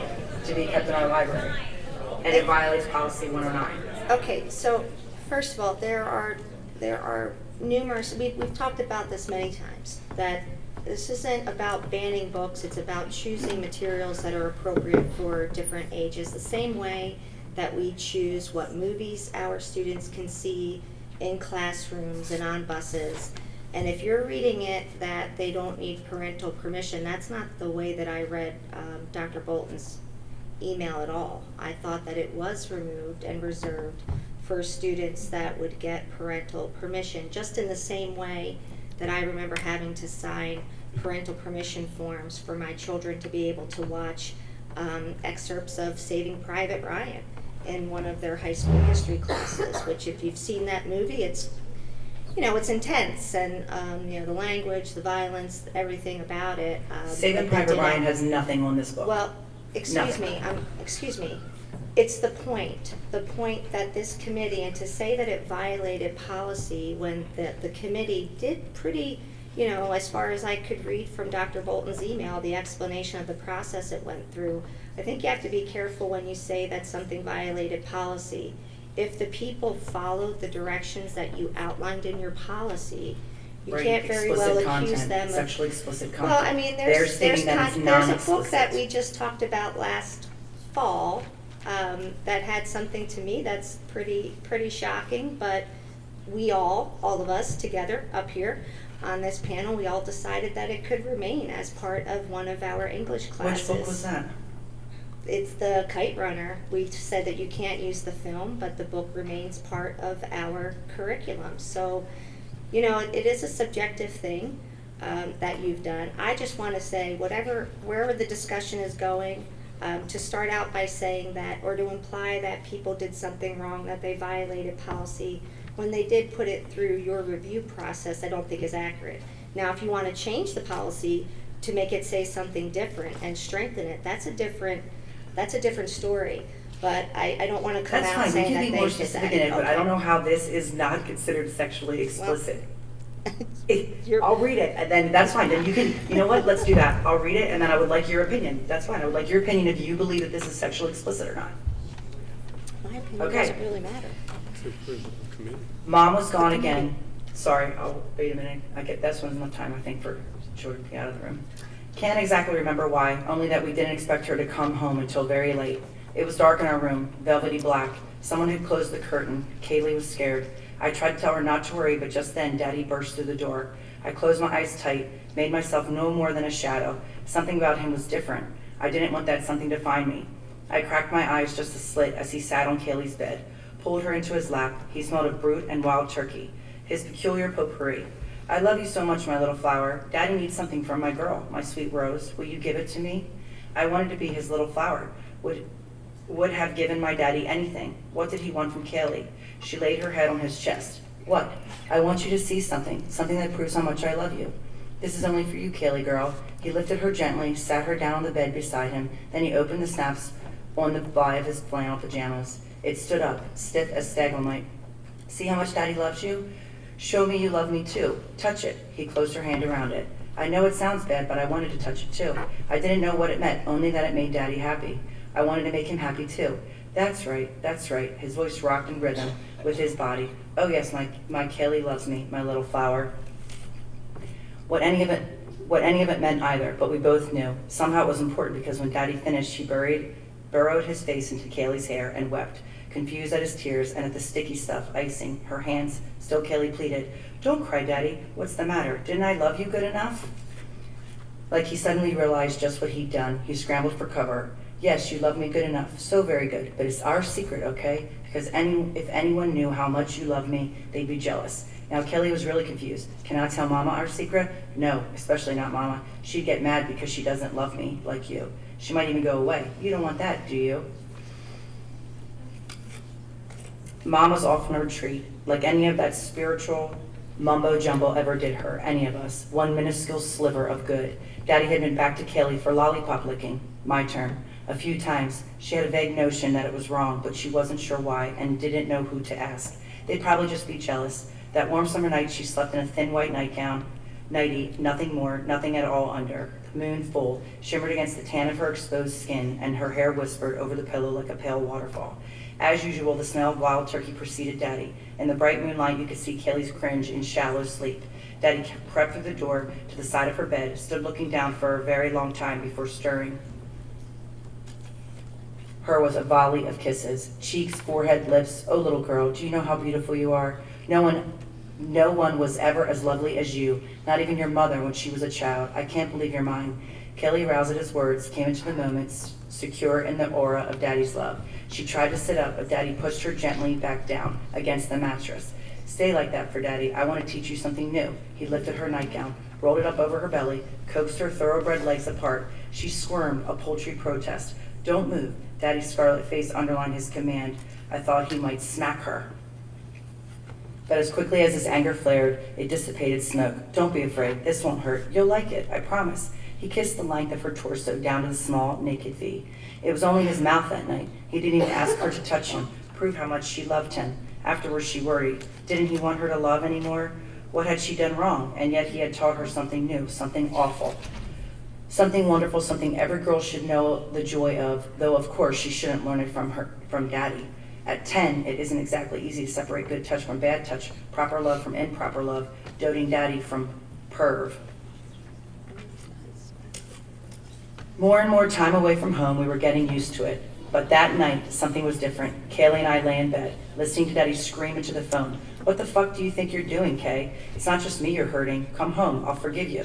to be kept in our library, and it violates policy 109. Okay, so first of all, there are numerous, we've talked about this many times, that this isn't about banning books, it's about choosing materials that are appropriate for different ages, the same way that we choose what movies our students can see in classrooms and on buses. And if you're reading it that they don't need parental permission, that's not the way that I read Dr. Bolton's email at all. I thought that it was removed and reserved for students that would get parental permission, just in the same way that I remember having to sign parental permission forms for my children to be able to watch excerpts of Saving Private Ryan in one of their high school history classes, which if you've seen that movie, it's intense, and the language, the violence, everything about it. Saving but Private they Ryan didn't- has nothing on this book. Well, excuse Nothing. me. It's the point that this committee, and to say that it violated policy when the committee did pretty, as far as I could read from Dr. Bolton's email, the explanation of the process it went through, I think you have to be careful when you say that something violated policy. If the people followed the directions that you outlined in your policy, you Right, can't very well explicit accuse content, them of... sexually explicit content. Well, I mean, They're there's stating that it's a book that non-explicit. we just talked about last fall that had something to me that's pretty shocking, but we all of us together up here on this panel, we all decided that it could remain as part of one of our English classes. Which book was that? It's the Kite Runner. We've said that you can't use the film, but the book remains part of our curriculum. So, you know, it is a subjective thing that you've done. I just want to say, wherever the discussion is going, to start out by saying that, or to imply that people did something wrong, that they violated policy, when they did put it through your review process, I don't think is accurate. Now, if you want to change the policy to make it say something different and strengthen it, that's a different story. But I don't want to come That's out fine, saying you that can be they more did specific that. in it, but I Okay. don't know how this is not considered sexually explicit. You're- I'll read it, and then that's fine, then you can, you know what, let's do that. I'll read it, and then I would like your opinion. That's fine, I would like your opinion if you believe that this is sexually explicit or not. My opinion Okay. doesn't really matter. Mom was gone again. Sorry, wait a minute. This one's enough time, I think, for children to be out of the room. Can't exactly remember why, only that we didn't expect her to come home until very late. It was dark in our room, velvety black. Someone had closed the curtain. Kaylee was scared. I tried to tell her not to worry, but just then Daddy burst through the door. I closed my eyes tight, made myself no more than a shadow. Something about him was different. I didn't want that something to find me. I cracked my eyes just a slit as he sat on Kaylee's bed, pulled her into his lap. He smelled of brute and wild turkey, his peculiar potpourri. I love you so much, my little flower. Daddy needs something from my girl, my sweet rose. Will you give it to me? I wanted to be his little flower. Would have given my daddy anything. What did he want from Kaylee? She laid her head on his chest. What? I want you to see something that proves how much I love you. This is only for you, Kaylee girl. He lifted her gently, sat her down on the bed beside him, then he opened the snaps on the thigh of his flannel pajamas. It stood up, stiff as stalagmite. See how much Daddy loves you? Show me you love me too. Touch it. He closed her hand around it. I know it sounds bad, but I wanted to touch it too. I didn't know what it meant, only that it made Daddy happy. I wanted to make him happy too. That's right, that's right. His voice rocked in rhythm with his body. Oh yes, my Kaylee loves me, my little flower. What any of it meant either, but we both knew. Somehow it was important because when Daddy finished, he burrowed his face into Kaylee's hair and wept, confused at his tears and at the sticky stuff icing her hands. Still Kaylee pleaded, Don't cry, Daddy. What's the matter? Didn't I love you good enough? Like he suddenly realized just what he'd done. He scrambled for cover. Yes, you love me good enough, so very good, but it's our secret, okay? Because if anyone knew how much you love me, they'd be jealous. Now, Kelly was really confused. Can I tell Mama our secret? No, especially not Mama. She'd get mad because she doesn't love me like you. She might even go away. You don't want that, do you? Mom was off on a retreat, like any of that spiritual mumbo-jumbo ever did her, any of us. One minuscule sliver of good. Daddy had been back to Kelly for lollipop licking. My turn. A few times. She had a vague notion that it was wrong, but she wasn't sure why and didn't know who to ask. They'd probably just be jealous. That warm summer night she slept in a thin white nightgown, nightie, nothing more, nothing at all under. The moon full, shimmered against the tan of her exposed skin, and her hair whispered over the pillow like a pale waterfall. As usual, the smell of wild turkey preceded Daddy. In the bright moonlight, you could see Kelly's cringe in shallow sleep. Daddy crept through the door to the side of her bed, stood looking down for a very long time before stirring her with a volley of kisses. Cheeks, forehead, lips. Oh, little girl, do you know how beautiful you are? No one was ever as lovely as you, not even your mother when she was a child. I can't believe you're mine. Kelly roused at his words, came into the moment, secure in the aura of Daddy's love. She tried to sit up, but Daddy pushed her gently back down against the mattress. Stay like that for Daddy. I want to teach you something new. He lifted her nightgown, rolled it up over her belly, coaxed her thoroughbred legs apart. She squirmed, a paltry protest. Don't move. Daddy's scarlet face underlined his command. I thought he might smack her. But as quickly as his anger flared, it dissipated smoke. Don't be afraid. This won't hurt. You'll like it. I promise. He kissed the length of her torso down to the small, naked V. It was only his mouth that night. He didn't even ask her to touch him, prove how much she loved him. Afterwards, she worried. Didn't he want her to love anymore? What had she done wrong? And yet he had taught her something new, something awful. Something wonderful, something every girl should know the joy of, though of course she shouldn't learn it from Daddy. At 10, it isn't exactly easy to separate good touch from bad touch, proper love from improper love, doting Daddy from perv. More and more time away from home, we were getting used to it. But that night, something was different. Kaylee and I lay in bed, listening to Daddy scream into the phone. What the fuck do you think you're doing, Kay? It's not just me you're hurting. Come home, I'll forgive you.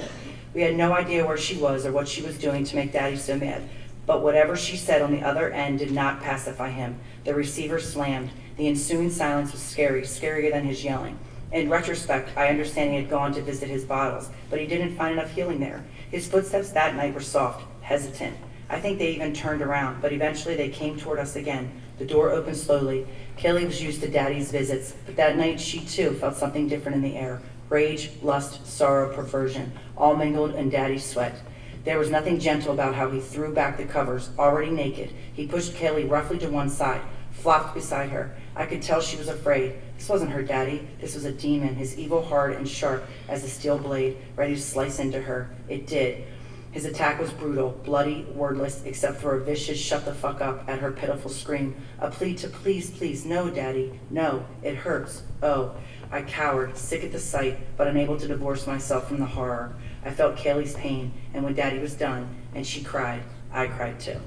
We had no idea where she was or what she was doing to make Daddy so mad. But whatever she said on the other end did not pacify him. The receiver slammed. The ensuing silence was scary, scarier than his yelling. In retrospect, I understand he had gone to visit his bottles, but he didn't find enough healing there. His footsteps that night were soft, hesitant. I think they even turned around, but eventually they came toward us again. The door opened slowly. Kaylee was used to Daddy's visits, but that night she too felt something different in the air. Rage, lust, sorrow, perversion, all mingled in Daddy's sweat. There was nothing gentle about how he threw back the covers, already naked. He pushed Kaylee roughly to one side, flopped beside her. I could tell she was afraid. This wasn't her daddy. This was a demon, his evil hard and sharp as a steel blade, ready to slice into her. It did. His attack was brutal, bloody, wordless, except for a vicious shut the fuck up at her pitiful scream. A plea to please, please, no, Daddy, no, it hurts. Oh, I cowered, sick at the sight, but unable to divorce myself from the horror. I felt Kaylee's pain, and when Daddy was done, and she cried, I cried too.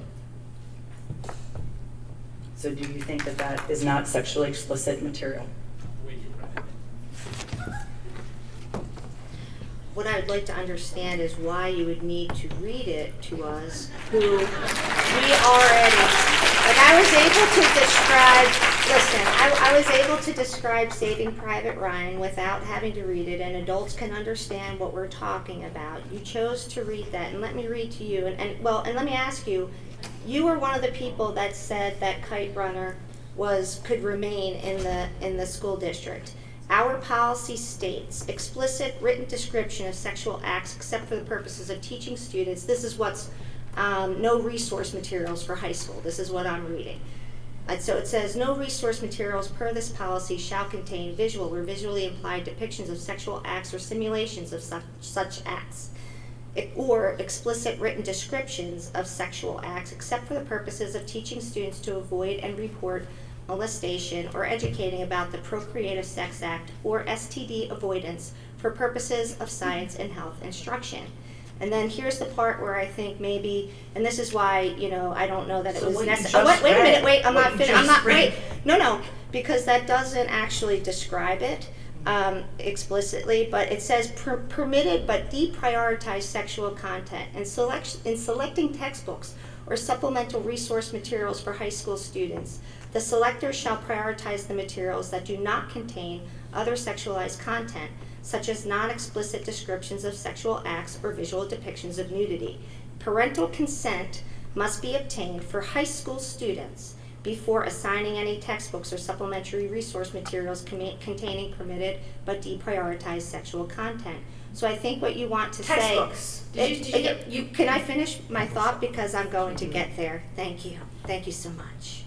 So do you think that that is not sexually explicit material? What I would like to understand is why you would need to read it to us, who we already, like I was able to describe Saving Private Ryan without having to read it, and adults can understand what we're talking about. You chose to read that, and let me read to you, and let me ask you, you were one of the people that said that Kite Runner could remain in the school district. Our policy states explicit written description of sexual acts except for the purposes of teaching students. This is what's no resource materials for high school. This is what I'm reading. So it says no resource materials per this policy shall contain visual or visually implied depictions of sexual acts or simulations of such acts, or explicit written descriptions of sexual acts except for the purposes of teaching students to avoid and report molestation or educating about the procreative sex act or STD avoidance for purposes of science and health instruction. And then here's the part where I think maybe, and this is why, I don't know that it was necessary. Oh, wait a minute, wait, I'm not finished. Wait, no, because that doesn't actually describe it explicitly, but it says permitted but deprioritized sexual content in selecting textbooks or supplemental resource materials for high school students. The selector shall prioritize the materials that do not contain other sexualized content, such as non-explicit descriptions of sexual acts or visual depictions of nudity. Parental consent must be obtained for high school students before assigning any textbooks or supplementary resource materials containing permitted but deprioritized sexual content. So I think what you want to Textbooks. say... Can I finish my thought? Because I'm going to get there. Thank you. Thank you so much.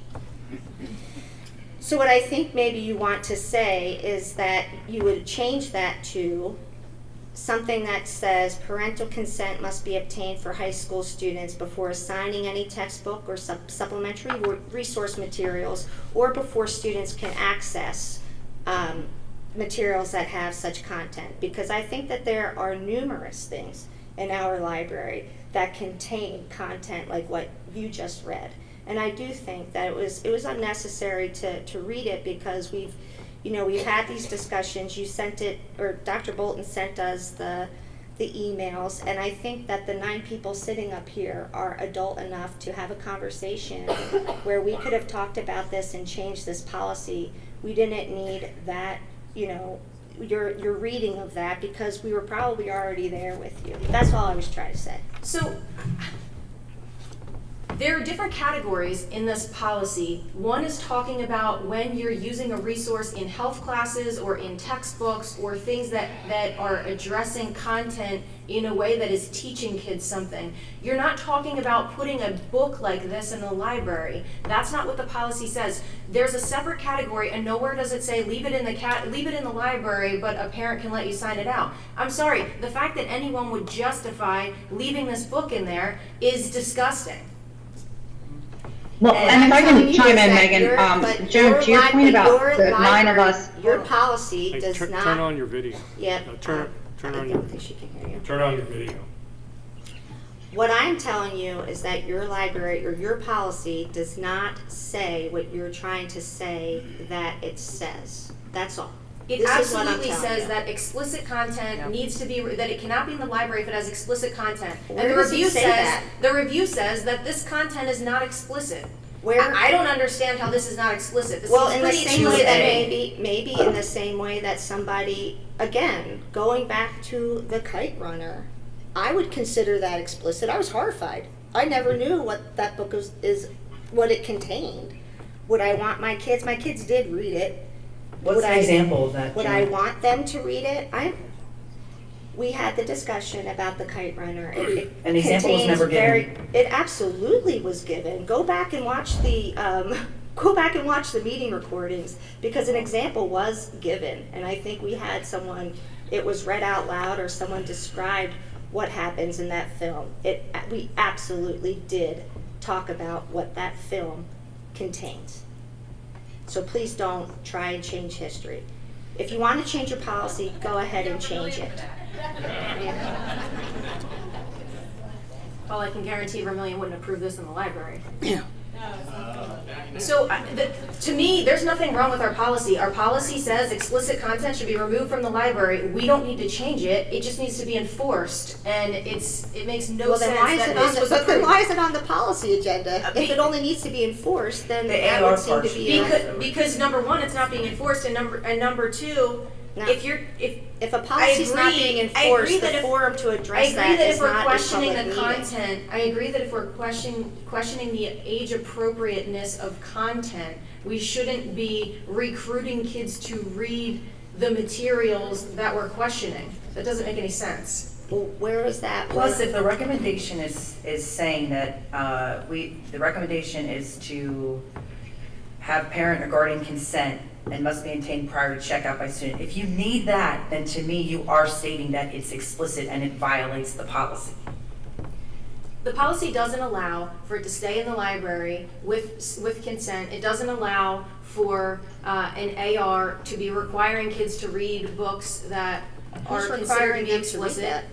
So what I think maybe you want to say is that you would change that to something that says parental consent must be obtained for high school students before assigning any textbook or supplementary resource materials, or before students can access materials that have such content. Because I think that there are numerous things in our library that contain content like what you just read. And I do think that it was unnecessary to read it, because we've had these discussions. You sent it, or Dr. Bolton sent us the emails, and I think that the 9 people sitting up here are adult enough to have a conversation where we could have talked about this and changed this policy. We didn't need that, your reading of that, because we were probably already there with you. That's all I was trying to say. So there are different categories in this policy. One is talking about when you're using a resource in health classes or in textbooks or things that are addressing content in a way that is teaching kids something. You're not talking about putting a book like this in the library. That's not what the policy says. There's a separate category, and nowhere does it say leave it in the library, but a parent can let you sign it out. I'm sorry, the fact that anyone would justify leaving this book in there is disgusting. Well, and if I can chime in, Megan, Joan, to your point about the 9 of us. Your policy Hey, does not. Turn on your video. Yeah. Turn I on don't think she can hear you. Turn on your video. What I'm telling you is that your library or your policy does not say what you're trying to say that it says. That's all. It This is what I'm absolutely telling says you. that explicit content needs to be, that it cannot be in the library if it has explicit content. Where And the does it review say says, that? the review says that this content is not explicit. Where? I don't understand how this is not explicit. This Well, seems in the pretty same way that explicit. maybe in the same way that somebody, again, going back to the kite runner, I would consider that explicit. I was horrified. I never knew what that book is what it contained. Would I want my kids did read it. What's Would an I- example of that, Would Jen? I want them to read it? We had the discussion about the kite runner. It An example was contains never given. It absolutely was given. Go back and watch the meeting recordings because an example was given, and I think we had someone. It was read out loud, or someone described what happens in that film. We absolutely did talk about what that film contains. So please don't try and change history. If you want to change your policy, go ahead and change it. Well, I can guarantee Vermillion wouldn't approve this in the library. So, to me, there's nothing wrong with our policy. Our policy says explicit content should be removed from the library. We don't need to change it. It just needs to be enforced, and it makes no Well, sense then why is that it this was then approved. why is it on the policy agenda? If it only needs to be enforced, then The that AR would seem to part be Because number one, it's not being enforced, and number two, No. if a policy's not being enforced, the forum to address that is not in questioning public the meeting. content, I agree that if we're questioning the age appropriateness of content, we shouldn't be recruiting kids to read the materials that we're questioning. That doesn't make any sense. Well, where is that? Plus, if the recommendation is saying that the recommendation is to have parent or guardian consent and must be obtained prior to checkout by student. If you need that, then to me, you are stating that it's explicit and it violates the policy. The policy doesn't allow for it to stay in the library with consent. It doesn't allow for an AR to be requiring kids to read books that are Who's considered to requiring be them to read explicit. that?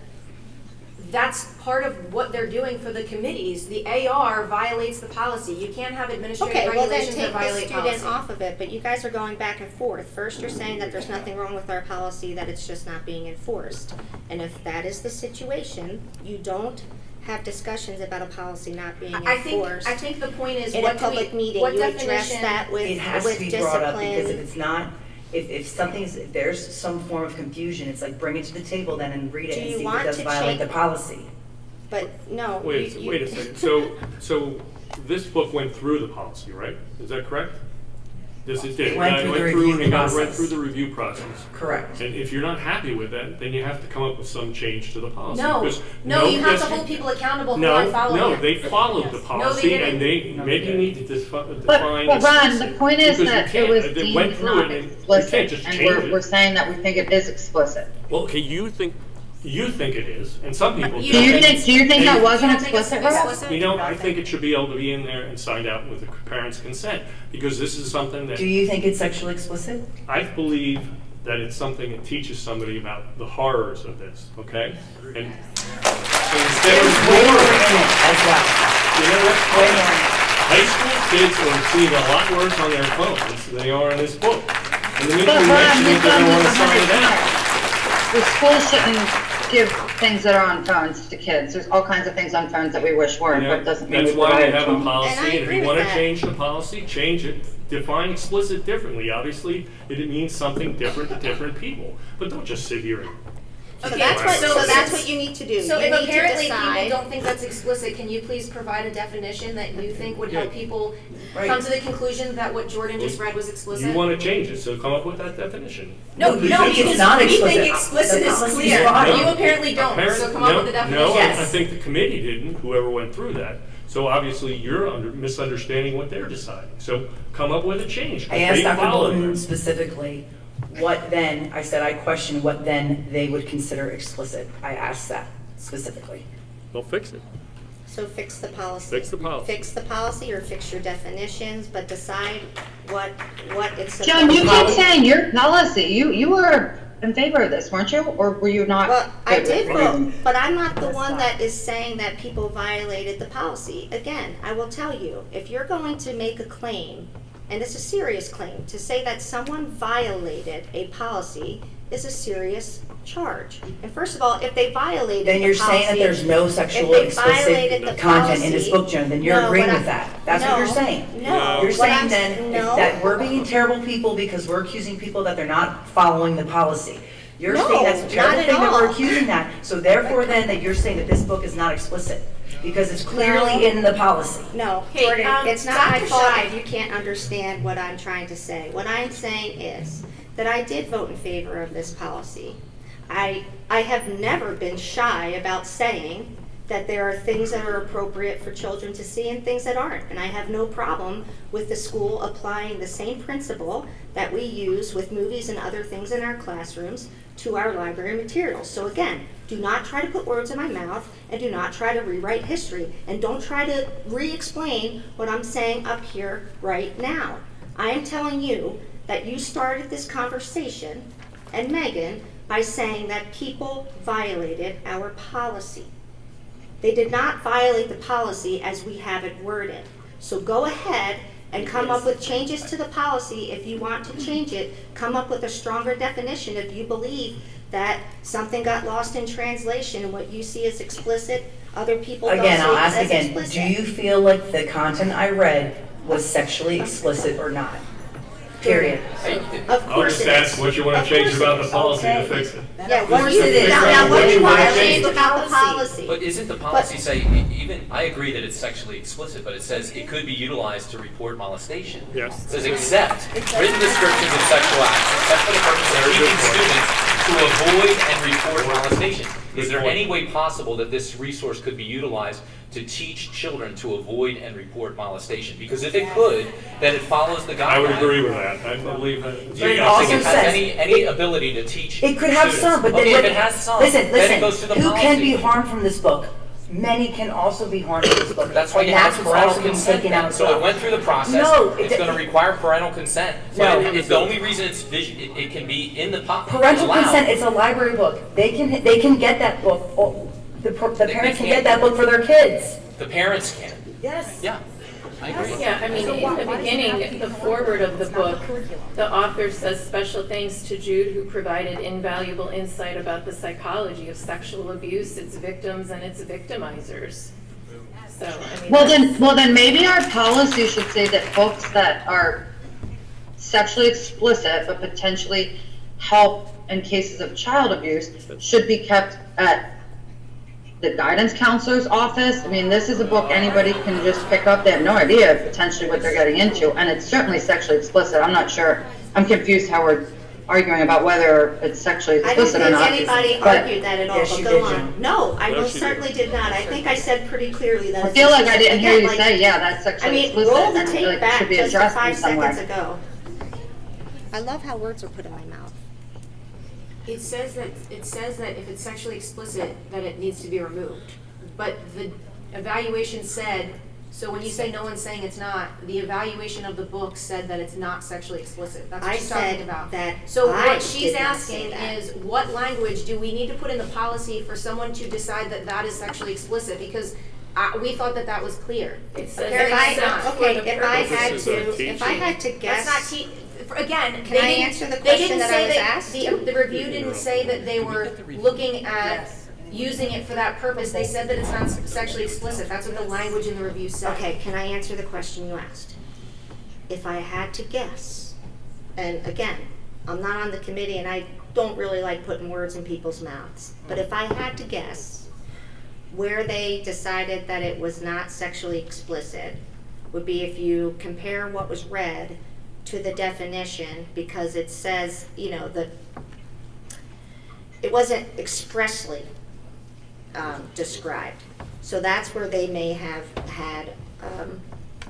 That's part of what they're doing for the committees. The AR violates the policy. You can't have administrative Okay, well then regulations that take the violate student policy. off of it, but you guys are going back and forth. First you're saying that there's nothing wrong with our policy, that it's just not being enforced. And if that is the situation, you don't have discussions about a policy not being enforced. I think the point is, In a public meeting, what you address definition? that with It has with to be brought up discipline. because if it's not, if there's some form of confusion, it's like bring it to the table then and read it Do and you see if want it does to violate the change- policy. But no. Wait a second. So this book went through the policy, right? Is that correct? This is It went through the review and got read process. through the review process. Correct. And if you're not happy with that, then you have to come up with some change to the policy. No, because you have yes, to hold people accountable who aren't following No, it. they followed the policy didn't. and they No, maybe they need to define But Ron, the explicit, point is because you that it can't- was they went deemed through not it and you can't explicit, just and change we're it. saying that we think it is explicit. Well, okay, you think it is, and some people You Do you don't think, do you think And- that You wasn't don't think it's explicit, Rob? explicit? You know, I think it should be able to be in there and signed out with the parent's consent, because this is something that Do you think it's sexually explicit? I believe that it's something that teaches somebody about the horrors of this, okay? And instead of There's way more in it as well. you know what? Way more in it. High school kids are seeing a lot worse on their phones than they are in this book. And the minute But you Ron, mention it, you've they're done gonna this wanna sign 100 it out. times. The school shouldn't give things that are on phones to kids. There's all kinds of things on phones that we wish weren't, You but know, it doesn't mean we that's why provide we it have to a them. policy, And I and if agree you with wanna that. change the policy, change it. Define explicit differently. Obviously, it means something different to different people. But don't just sit here and So Okay, that's what you need to do. So You if need to apparently decide- people don't think that's explicit, can you please provide a definition that you think would help people Right. come to the conclusion that what Jordan just read was explicit? you wanna change it, so come up with that definition. No, You no, think it's because not we think explicit. explicit The is policy clear. is fine. You apparently don't, so come up with the definition. No, Yes. I think the committee didn't, whoever went through that. So obviously, you're misunderstanding what they're deciding. So come up with a change. I asked They Dr. followed Bolton it. specifically, what then, I said I question what then they would consider explicit. I asked that specifically. They'll fix it. So fix the policy. Fix the policy. Fix the policy or fix your definitions, but decide what it's. John, you supposed keep to be. saying your policy, you are in favor of this, weren't you? Or were you not? Well, I did Were you- vote, but I'm not the one that is saying that people violated the policy. Again, I will tell you, if you're going to make a claim, and it's a serious claim, to say that someone violated a policy is a serious charge. And first of all, if they violated the Then policy. you're saying that there's no sexual if they violated explicit the content in this policy- book, Joan, then you're No, agreeing what with I- that. That's what you're no, saying. No. You're What saying I'm- then no. that we're being terrible people because we're accusing people that they're not following the policy. You're No, saying that's a terrible not at thing that we're all. accusing that. So therefore then that you're saying that this book is not explicit because it's clearly No. in the policy. No, Okay, Jordan, it's not my Dr. fault Scheid. if you can't understand what I'm trying to say. What I'm saying is that I did vote in favor of this policy. I have never been shy about saying that there are things that are appropriate for children to see and things that aren't. And I have no problem with the school applying the same principle that we use with movies and other things in our classrooms to our library materials. So again, do not try to put words in my mouth and do not try to rewrite history. And don't try to re-explain what I'm saying up here right now. I am telling you that you started this conversation, and Megan, by saying that people violated our policy. They did not violate the policy as we have it worded. So go ahead and come up with changes to the policy if you want to change it. Come up with a stronger definition if you believe that something got lost in translation and what you see as explicit, other people don't see Again, I'll it ask as again, explicit. do you feel like the content I read was sexually explicit or not? Period. Of I'll course just it ask is. what you want Of to change course about it the is. policy to Okay. fix it. Yeah, what Of do you, course it is. now what do you want to change But about the policy? But isn't the policy say, even, I agree that it's sexually explicit, but it says it could be utilized to report molestation. Yes. It says except written descriptions of sexual acts, except for the purpose of teaching students to avoid and report molestation. Is there any way possible that this resource could be utilized to teach children to avoid and report molestation? Because if it could, then it follows the guideline. I would agree with that. I believe that. You But it don't think also it has says- any ability to teach It could have students? some, but then Okay, what- if it has some, listen, then it goes to the who policy. can be harmed from this book? Many can also be harmed from this book. That's why you And have that's what's parental also been consent taken out then. as So well. it went through the process. No, It's gonna require parental consent. No. But it's the only reason it's it can be in the Parental allowed. consent, it's a library book. They can get that book, the parents can get that book for their kids. The parents can. Yes. Yeah, I agree. Yeah, I mean, in the beginning, the foreword of the book, the author says special thanks to Jude who provided invaluable insight about the psychology of sexual abuse, its victims, and its victimizers. So, I mean. Well then maybe our policy should say that books that are sexually explicit but potentially help in cases of child abuse should be kept at the guidance counselor's office. I mean, this is a book anybody can just pick up. They have no idea potentially what they're getting into, and it's certainly sexually explicit. I'm not sure, I'm confused how we're arguing about whether it's sexually I don't explicit or think not. anybody but argued that at all, Yes, but you go did, on. Jen. No, I No, most she did. certainly did not. I think I said pretty clearly that I it's feel like just- I didn't hear again, you like- say, yeah, that's I sexually mean, explicit, roll the and tape like, it back should be just addressed in 5 somewhere. seconds ago. I love how words are put in my mouth. It says that if it's sexually explicit, that it needs to be removed. But the evaluation said, so when you say no one's saying it's not, the evaluation of the book said that it's not sexually explicit. That's what I she's talking said about. that So I what she's did not say asking that. is, what language do we need to put in the policy for someone to decide that that is sexually explicit? Because we thought that that was clear. It says Apparently If it's I, not. okay, For the if I had purposes of to, if I had to That's guess. not again, Can they I didn't, answer the they question didn't that I say was that, asked? the review didn't say that they were looking at using it for that purpose. They said that it's not sexually explicit. That's what the language in the review said. Okay, can I answer the question you asked? If I had to guess, and again, I'm not on the committee and I don't really like putting words in people's mouths, but if I had to guess, where they decided that it was not sexually explicit would be if you compare what was read to the definition, because it says, you know, that it wasn't expressly described. So that's where they may have had,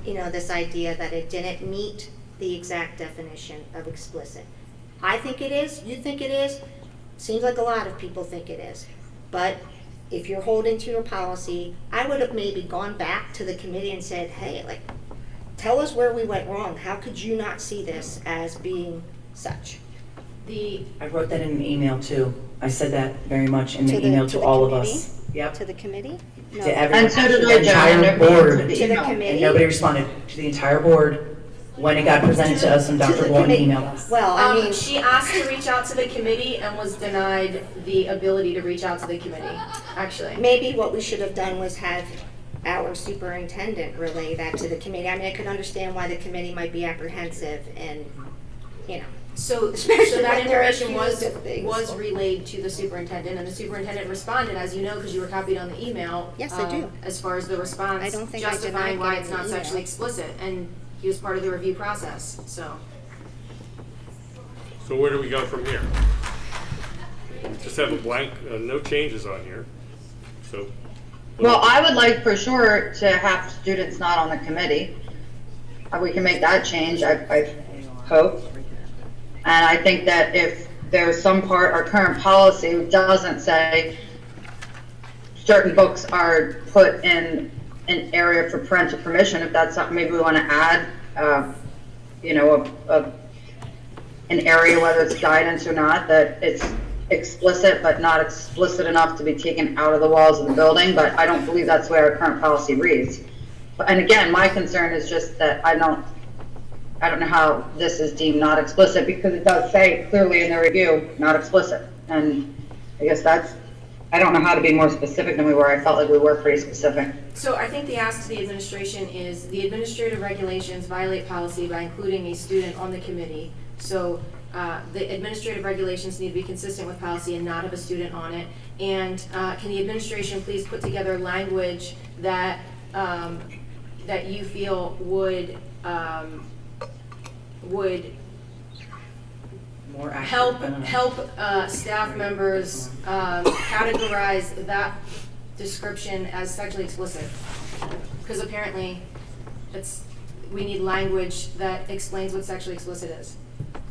you know, this idea that it didn't meet the exact definition of explicit. I think it is, you think it is, seems like a lot of people think it is. But if you're holding to your policy, I would have maybe gone back to the committee and said, hey, like, tell us where we went wrong. How could you not see this as being such? I wrote that in an email too. I said that very much in the To the- email to to the all of committee? us. Yep. To the committee? No. To everyone, And so did the I, Jen, entire and board. to the To the email. committee? And nobody responded to the entire board when it got presented to us and To Dr. the Gordon committee. emailed us. Well, I mean, She asked to reach out to the committee and was denied the ability to reach out to the committee, actually. maybe what we should have done was have our superintendent relay that to the committee. I mean, I could understand why the committee might be apprehensive and, you know. So Especially that when they're information was accused of things. relayed to the superintendent, and the superintendent responded, as you know, because you were copied on the email. Yes, I do. As far as the response, I don't think I justifying denied why getting it's the not email. sexually explicit, and he was part of the review process, so. So where do we go from here? Just have a blank, no changes on here, so. Well, I would like for sure to have students not on the committee. We can make that change, I hope. And I think that if there's some part, our current policy doesn't say certain books are put in an area for parental permission, if that's something maybe we want to add, you know, an area, whether it's guidance or not, that it's explicit but not explicit enough to be taken out of the walls of the building, but I don't believe that's where our current policy reads. And again, my concern is just that I don't know how this is deemed not explicit, because it does say clearly in the review, not explicit. And I guess I don't know how to be more specific than we were. I felt like we were pretty specific. So I think the ask to the administration is, the administrative regulations violate policy by including a student on the committee. So the administrative regulations need to be consistent with policy and not have a student on it. And can the administration please put together language that that you feel would More accurate, help I don't know. staff members categorize that description as sexually explicit? Because apparently we need language that explains what sexually explicit is.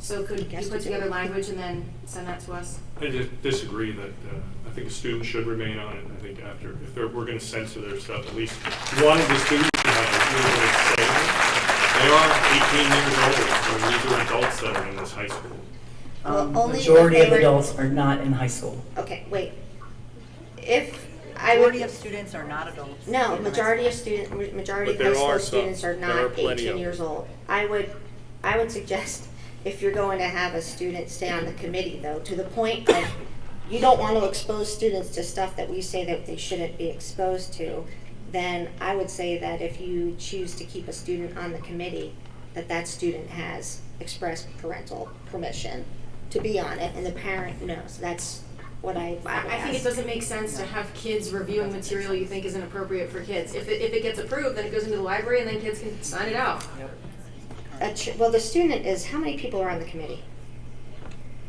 So could you put together language and then send that to us? I just disagree that, I think a student should remain on it. I think if we're gonna censor their stuff, at least wanting the students to have a little bit of say. They are 18 years old, I mean, these are adults that are in this high school. Well, only if Majority they of were- adults are not in high school. Okay, wait. If I would. Majority of students are not adults. No, in the majority high of student, majority of But high there school are some. students are There are not plenty 18 of years them. old. I would suggest, if you're going to have a student stay on the committee though, to the point of, you don't want to expose students to stuff that we say that they shouldn't be exposed to, then I would say that if you choose to keep a student on the committee, that student has expressed parental permission to be on it, and the parent knows. That's what I would I think it ask. doesn't make sense to have kids reviewing material you think is inappropriate for kids. If it gets approved, then it goes into the library and then kids can sign it out. Well, the student is, how many people are on the committee?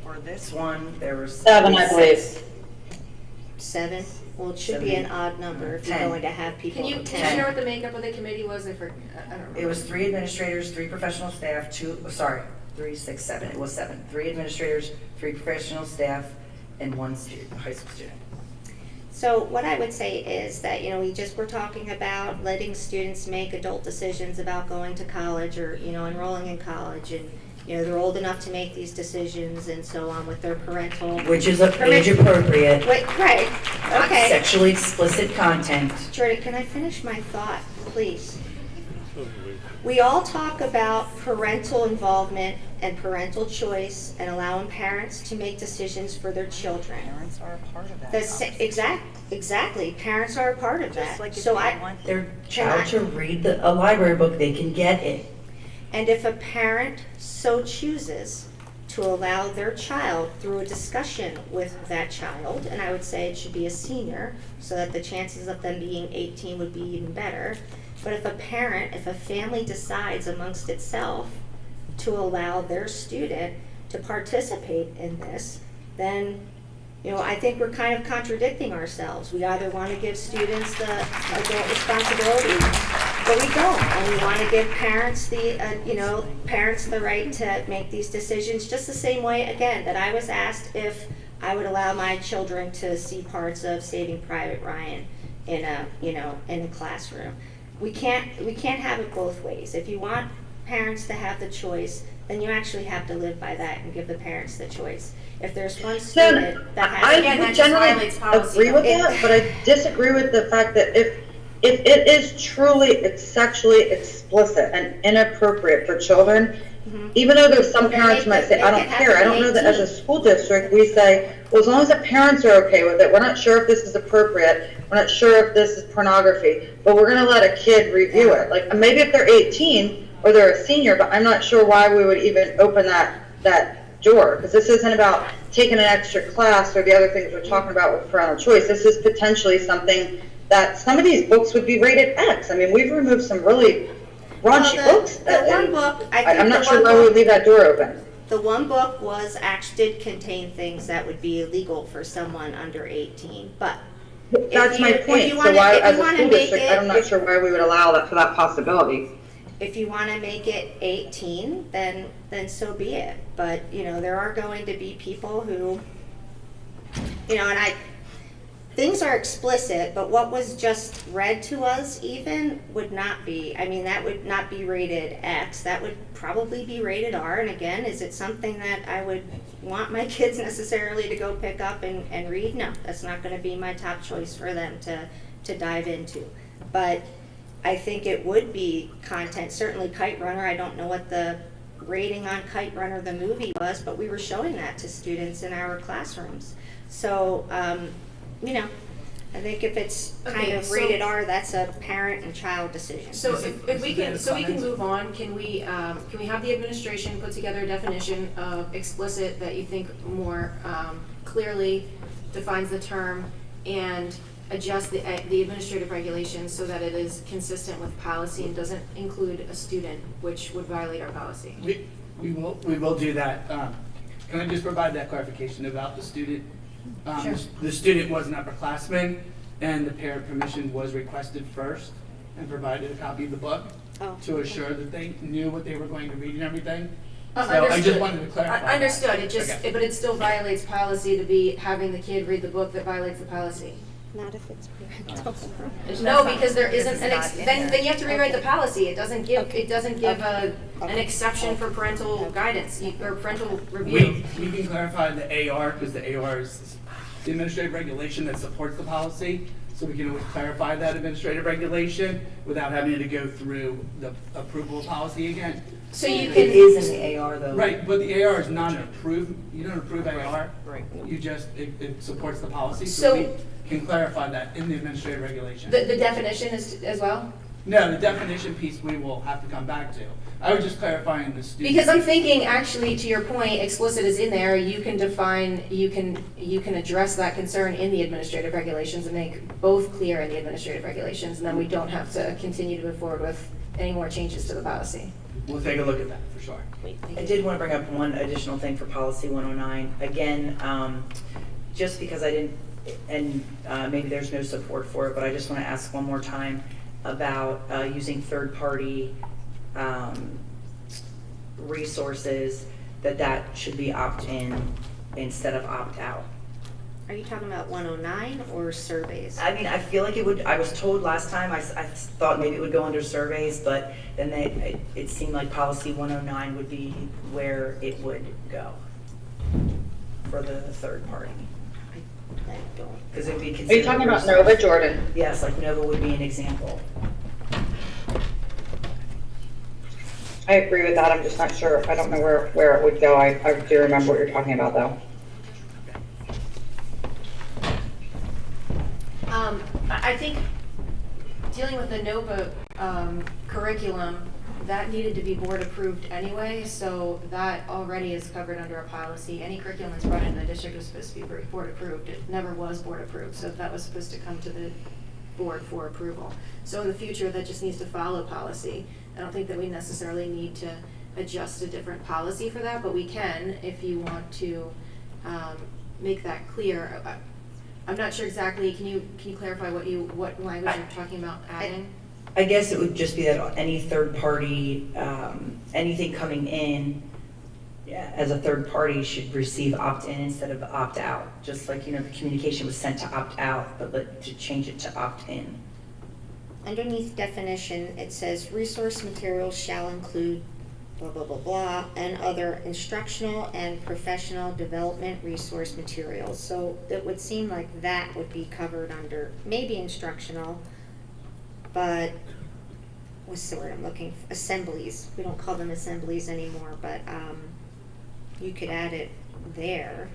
For this one, there were 7, I believe. 7? Well, it should be an odd number if you're 10. going to have people Can you of share 10. what the makeup of the committee was? I don't remember. It was 3 administrators, 3 professional staff, 3, 6, 7, it was 7. 3 administrators, 3 professional staff, and 1 student, a high school student. So what I would say is that, we're talking about letting students make adult decisions about going to college or, enrolling in college, and, they're old enough to make these decisions and so on with their parental. Which is age appropriate, Wait, right, okay. sexually explicit content. Jordan, can I finish my thought, please? We all talk about parental involvement and parental choice and allowing parents to make decisions for their children. Parents are a part of that. Exactly. Parents are a part of that. Just like if So they want Their child to read a library book, they can get it. And if a parent so chooses to allow their child through a discussion with that child, and I would say it should be a senior, so that the chances of them being 18 would be even better. But if a family decides amongst itself to allow their student to participate in this, then, I think we're kind of contradicting ourselves. We either want to give students the adult responsibility, but we don't. And we want to give parents the right to make these decisions, just the same way, again, that I was asked if I would allow my children to see parts of Saving Private Ryan in a classroom. We can't have it both ways. If you want parents to have the choice, then you actually have to live by that and give the parents the choice. If there's one student that has, I would generally agree with that, but I disagree with the fact that if it is truly sexually explicit and inappropriate for children, even though there's some parents who might say, I don't care, I don't know that as a school district, we say, well, as long as the parents are okay with it, we're not sure if this is appropriate, we're not sure if this is pornography, but we're gonna let a kid review it. Like, maybe if they're 18 or they're a senior, but I'm not sure why we would even open that door, because this isn't about taking an extra class or the other things we're talking about with parental choice. This is potentially something that some of these books would be rated X. I mean, we've removed some really raunchy books. The one book, I'm not sure why we would leave that door open. The one book did contain things that would be illegal for someone under 18, but That's my point. So why, as a school district, I'm not sure why we would allow that for that possibility. If you want to make it 18, then so be it. But, there are going to be people who, things are explicit, but what was just read to us even would not be. I mean, that would not be rated X. That would probably be rated R. And again, is it something that I would want my kids necessarily to go pick up and read? No, that's not going to be my top choice for them to dive into. But I think it would be content. Certainly Kite Runner, I don't know what the rating on Kite Runner the movie was, but we were showing that to students in our classrooms. So, I think if it's kind of rated R, that's a parent and child decision. So if we can move on, can we have the administration put together a definition of explicit that you think more clearly defines the term, and adjust the administrative regulations so that it is consistent with policy and doesn't include a student, which would violate our policy? We will do that. Can I just provide that clarification about the student? Sure. The student was an upperclassman, and the parent permission was requested first and provided a copy of the book to assure that they knew what they were going to read and everything. So I just wanted to clarify. Understood. that. But it still violates policy to be having the kid read the book that violates the policy. Not if it's parental. No, because there isn't then you have to rewrite the policy. It doesn't give an exception for parental guidance or parental review. We can clarify the AR, because the AR is the administrative regulation that supports the policy. So we can always clarify that administrative regulation without having to go through the approval of policy again. So you can. It is in the AR though. Right, but the AR is not an approved, you don't approve AR. Right. You just, it supports the policy, so we can clarify that in the administrative regulation. The definition is as well? No, the definition piece we will have to come back to. I was just clarifying the student. Because I'm thinking, actually, to your point, explicit is in there. You can define, you can address that concern in the administrative regulations and make both clear in the administrative regulations, and then we don't have to continue to move forward with any more changes to the policy. We'll take a look at that for sure. I did want to bring up one additional thing for policy 109. Again, just because I didn't, and maybe there's no support for it, but I just want to ask one more time about using third-party resources, that should be opt-in instead of opt-out. Are you talking about 109 or surveys? I mean, I feel like it would, I was told last time, I thought maybe it would go under surveys, but then it seemed like policy 109 would be where it would go for the third party. I don't. Because it would be Are you talking about Nova, Jordan? Yes, like Nova would be an example. I agree with that. I'm just not sure. I don't know where it would go. I do remember what you're talking about, though. I think dealing with the NOVA curriculum, that needed to be board approved anyway, so that already is covered under a policy. Any curriculum that's brought into the district was supposed to be board approved. It never was board approved, so that was supposed to come to the board for approval. So in the future, that just needs to follow policy. I don't think that we necessarily need to adjust a different policy for that, but we can if you want to make that clear. I'm not sure exactly. Can you clarify what language you're talking about adding? I guess it would just be that any third party, anything coming in as a third party should receive opt-in instead of opt-out. Just like, the communication was sent to opt-out, but to change it to opt-in. underneath definition, it says resource materials shall include blah, blah, blah, blah, and other instructional and professional development resource materials. So it would seem like that would be covered under maybe instructional, but what's the word I'm looking for? Assemblies. We don't call them assemblies anymore, but you could add it there.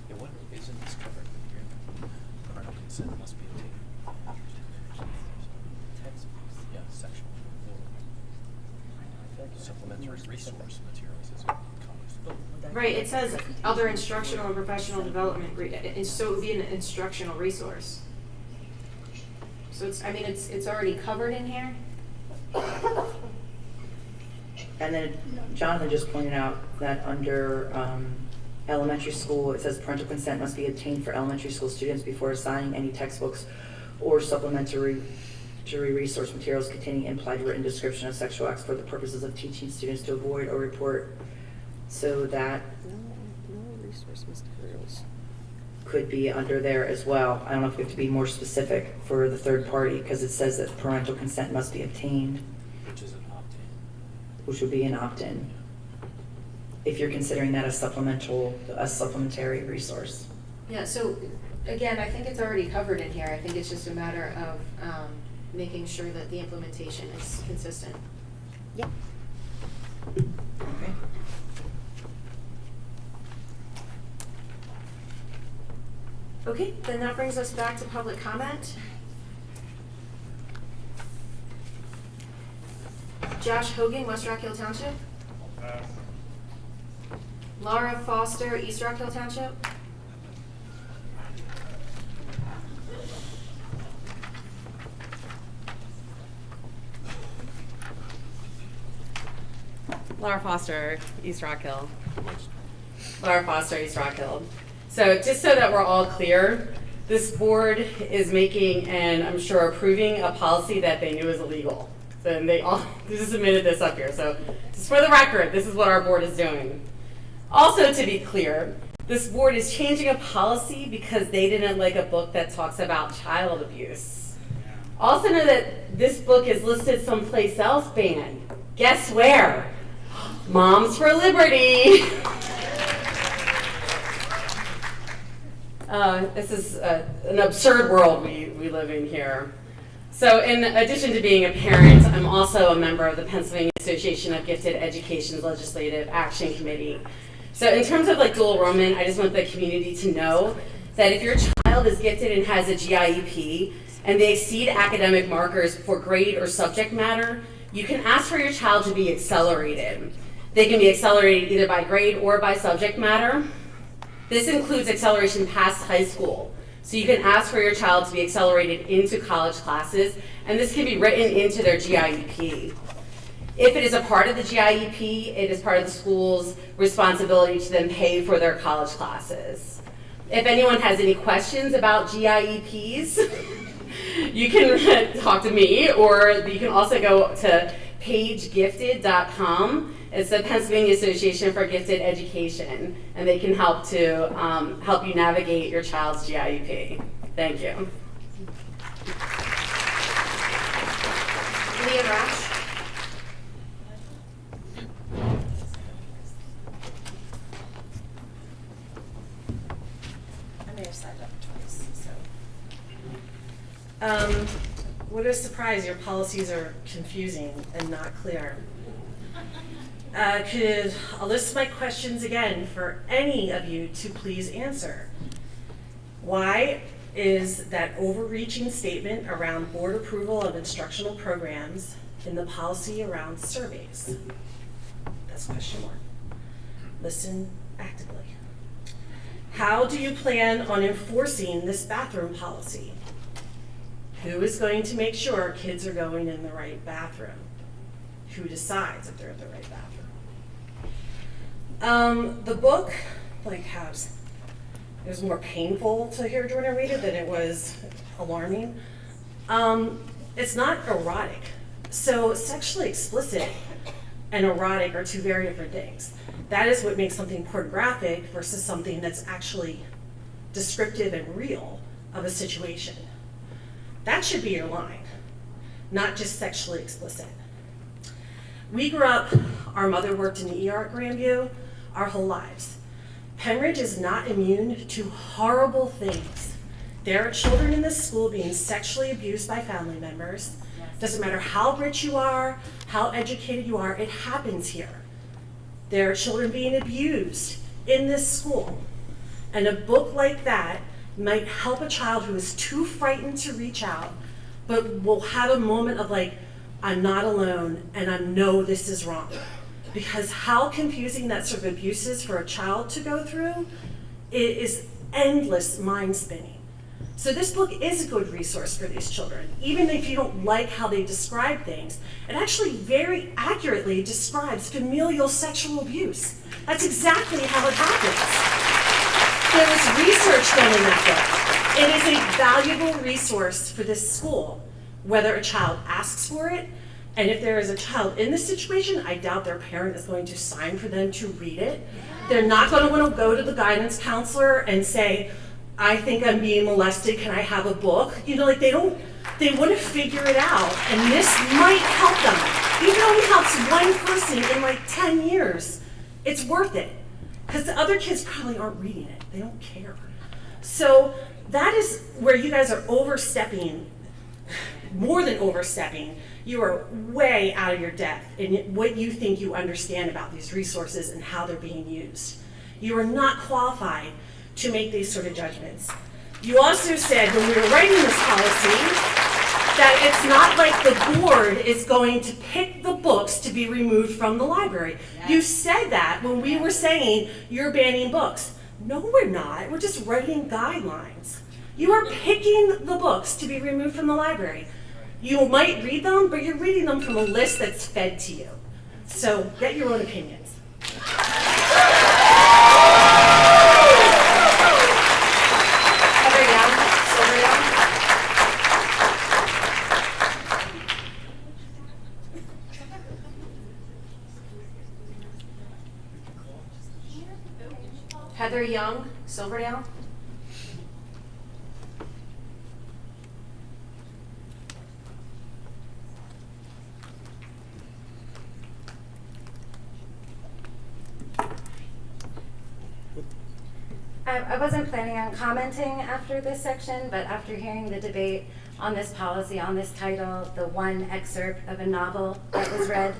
Yeah, what isn't this covered here? Parental consent must be obtained. Textbooks, yeah, sexual. Supplementary resource materials is covers. Right, it says other instructional and professional development, and so it would be an instructional resource. So it's, I mean, it's already covered in here. And then Jonathan just pointed out that under elementary school, it says parental consent must be obtained for elementary school students before assigning any textbooks or supplementary resource materials containing implied written description of sexual acts for the purposes of teaching students to avoid or report. So that No resource materials. could be under there as well. I don't know if we have to be more specific for the third party, because it says that parental consent must be obtained, Which is an opt-in. which would be an opt-in, if you're considering that a supplementary resource. Yeah, so again, I think it's already covered in here. I think it's just a matter of making sure that the implementation is consistent. Yep. Okay. Okay, then that brings us back to public comment. Josh Hogan, West Rock Hill Township. Laura Foster, East Rock Hill Township. Laura Foster, East Rock Hill. Laura Foster, East Rock Hill. So just so that we're all clear, this board is making and I'm sure approving a policy that they knew was illegal. So and they all just submitted this up here. So just for the record, this is what our board is doing. Also, to be clear, this board is changing a policy because they didn't like a book that talks about child abuse. Also know that this book is listed someplace else banned. Guess where? Moms for Liberty. This is an absurd world we live in here. So in addition to being a parent, I'm also a member of the Pennsylvania Association of Gifted Education's Legislative Action Committee. So in terms of like dual enrollment, I just want the community to know that if your child is gifted and has a GIEP and they exceed academic markers for grade or subject matter, you can ask for your child to be accelerated. They can be accelerated either by grade or by subject matter. This includes acceleration past high school. So you can ask for your child to be accelerated into college classes, and this can be written into their GIEP. If it is a part of the GIEP, it is part of the school's responsibility to then pay for their college classes. If anyone has any questions about GIEPs, you can talk to me, or you can also go to pagegifted.com. It's the Pennsylvania Association for Gifted Education, and they can help to help you navigate your child's GIEP. Thank you. Leah Rash. I may have signed up twice, so. What a surprise, your policies are confusing and not clear. I'll list my questions again for any of you to please answer. Why is that overreaching statement around board approval of instructional programs in the policy around surveys? That's question one. Listen actively. How do you plan on enforcing this bathroom policy? Who is going to make sure kids are going in the right bathroom? Who decides if they're in the right bathroom? The book, it was more painful to hear Jordan read it than it was alarming. It's not erotic. So sexually explicit and erotic are two very different things. That is what makes something pornographic versus something that's actually descriptive and real of a situation. That should be your line, not just sexually explicit. We grew up, our mother worked in the ER at Grandview our whole lives. Penridge is not immune to horrible things. There are children in this school being sexually abused by family members. Doesn't matter how rich you are, how educated you are, it happens here. There are children being abused in this school. And a book like that might help a child who is too frightened to reach out, but will have a moment of like, I'm not alone and I know this is wrong. Because how confusing that sort of abuse is for a child to go through, it is endless mind spinning. So this book is a good resource for these children. Even if you don't like how they describe things, it actually very accurately describes familial sexual abuse. That's exactly how it happens. There was research done in that book. It is a valuable resource for this school, whether a child asks for it, and if there is a child in this situation, I doubt their parent is going to sign for them to read it. They're not going to want to go to the guidance counselor and say, I think I'm being molested, can I have a book? You know, like they want to figure it out, and this might help them. Even though it helps one person in like 10 years, it's worth it. Because the other kids probably aren't reading it, they don't care. So that is where you guys are overstepping, more than overstepping. You are way out of your depth in what you think you understand about these resources and how they're being used. You are not qualified to make these sort of judgments. You also said when we were writing this policy that it's not like the board is going to pick the books to be removed from the library. Yes. You said that when we were saying you're banning books. No, we're not. We're just writing guidelines. You are picking the books to be removed from the library. You might read them, but you're reading them from a list that's fed to you. So get your own opinions. Heather Young, Silverdale. I wasn't planning on commenting after this section, but after hearing the debate on this policy, on this title, the one excerpt of a novel that was read,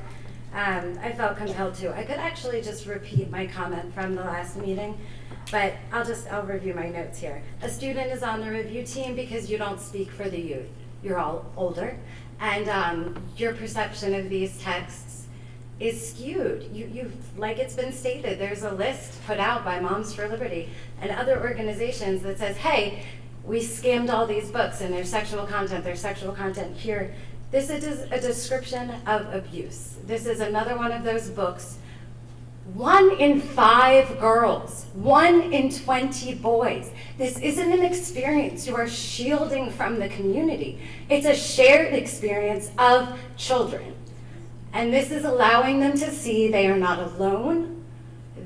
I felt compelled to. I could actually just repeat my comment from the last meeting, but I'll review my notes here. A student is on the review team because you don't speak for the youth. You're all older, and your perception of these texts is skewed. You, like it's been stated, there's a list put out by Moms for Liberty and other organizations that says, hey, we skimmed all these books and there's sexual content here. This is a description of abuse. This is another one of those books. 1 in 5 girls, 1 in 20 boys. This isn't an experience you are shielding from the community. It's a shared experience of children. And this is allowing them to see they are not alone.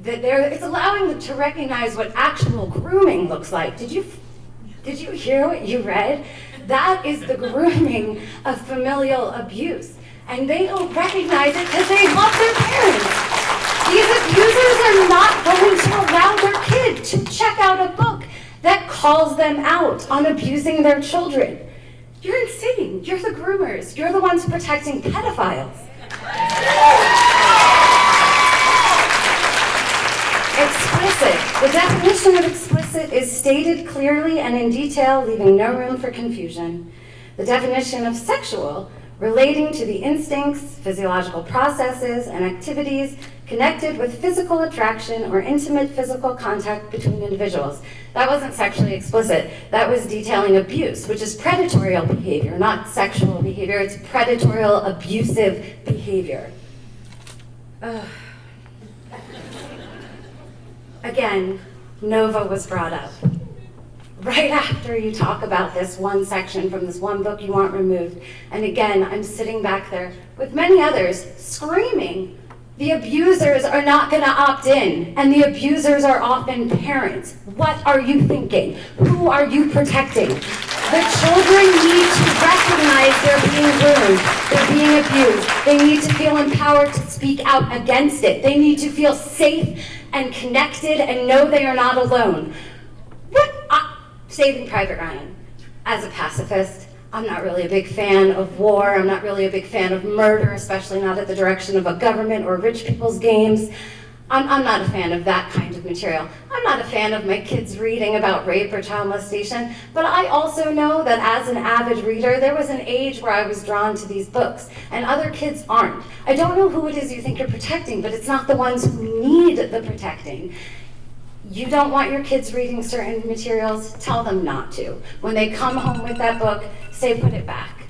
It's allowing them to recognize what actual grooming looks like. Did you hear what you read? That is the grooming of familial abuse. And they don't recognize it because they love their parents. These abusers are not going to allow their kid to check out a book that calls them out on abusing their children. You're insane. You're the groomers. You're the ones protecting pedophiles. Explicit. The definition of explicit is stated clearly and in detail, leaving no room for confusion. The definition of sexual, relating to the instincts, physiological processes, and activities connected with physical attraction or intimate physical contact between individuals. That wasn't sexually explicit. That was detailing abuse, which is predatory behavior, not sexual behavior. It's predatory, abusive behavior. Again, Nova was brought up. Right after you talk about this one section from this one book you want removed, and again, I'm sitting back there with many others screaming, The abusers are not going to opt in, and the abusers are often parents. What are you thinking? Who are you protecting? The children need to recognize they're being ruined, they're being abused. They need to feel empowered to speak out against it. They need to feel safe and connected and know they are not alone. Saving Private Ryan, as a pacifist, I'm not really a big fan of war. I'm not really a big fan of murder, especially not at the direction of a government or rich people's games. I'm not a fan of that kind of material. I'm not a fan of my kids reading about rape or child molestation, but I also know that as an avid reader, there was an age where I was drawn to these books, and other kids aren't. I don't know who it is you think you're protecting, but it's not the ones who need the protecting. You don't want your kids reading certain materials, tell them not to. When they come home with that book, say put it back.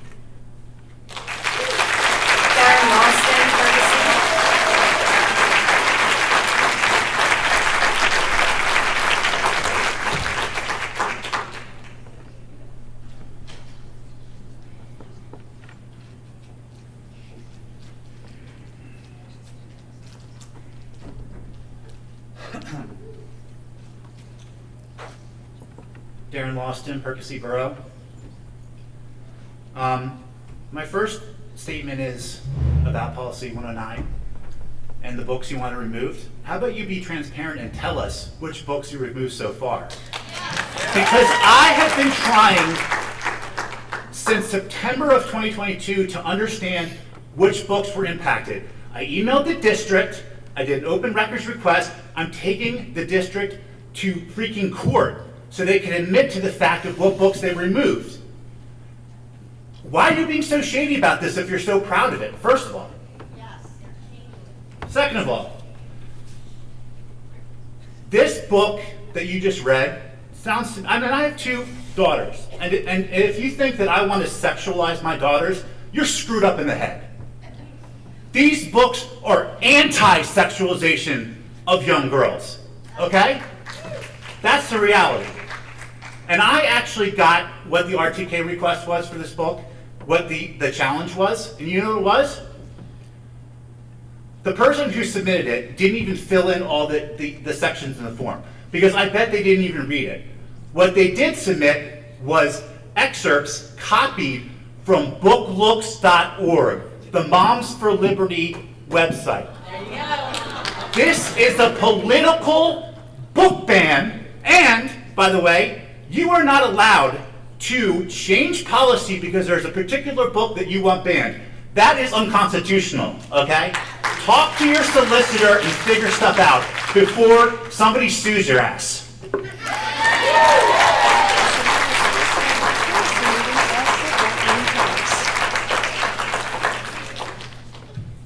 Darren Lawston, Percy Borough. My first statement is about Policy 109 and the books you want removed. How about you be transparent and tell us which books you removed so far? Because I have been trying since September of 2022 to understand which books were impacted. I emailed the district, I did an open records request, I'm taking the district to freaking court so they can admit to the fact of what books they removed. Why are you being so shady about this if you're so proud of it, first of all? Second of all, this book that you just read sounds, I mean, I have two daughters, and if you think that I want to sexualize my daughters, you're screwed up in the head. These books are anti-sexualization of young girls, okay? That's the reality. And I actually got what the RTK request was for this book, what the challenge was, and you know what it was? The person who submitted it didn't even fill in all the sections in the form, because I bet they didn't even read it. What they did submit was excerpts copied from booklooks.org, the Moms for Liberty website. This is a political book ban, and, by the way, you are not allowed to change policy because there's a particular book that you want banned. That is unconstitutional, okay? Talk to your solicitor and figure stuff out before somebody sues your ass.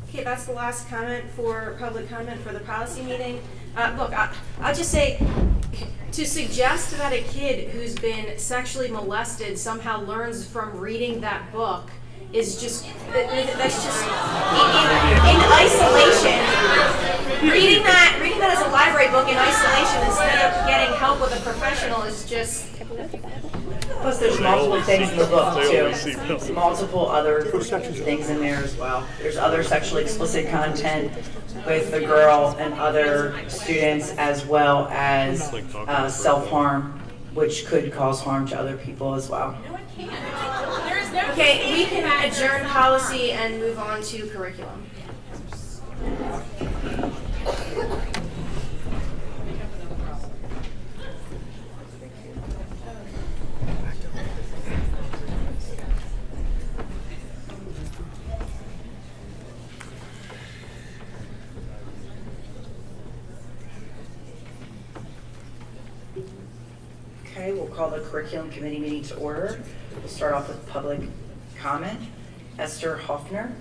Okay, that's the last comment for public comment for the policy meeting. Look, I'll just say, to suggest that a kid who's been sexually molested somehow learns from reading that book is just, that's just, in isolation, reading that as a library book in isolation instead of getting help with a professional is just. Plus, there's multiple things in the book too. Multiple other things in there as well. There's other sexually explicit content with the girl and other students, as well as self-harm, which could cause harm to other people as well. Okay, we can adjourn policy and move on to curriculum. Okay, we'll call the curriculum committee meeting to order. We'll start off with public comment. Esther Hoffner.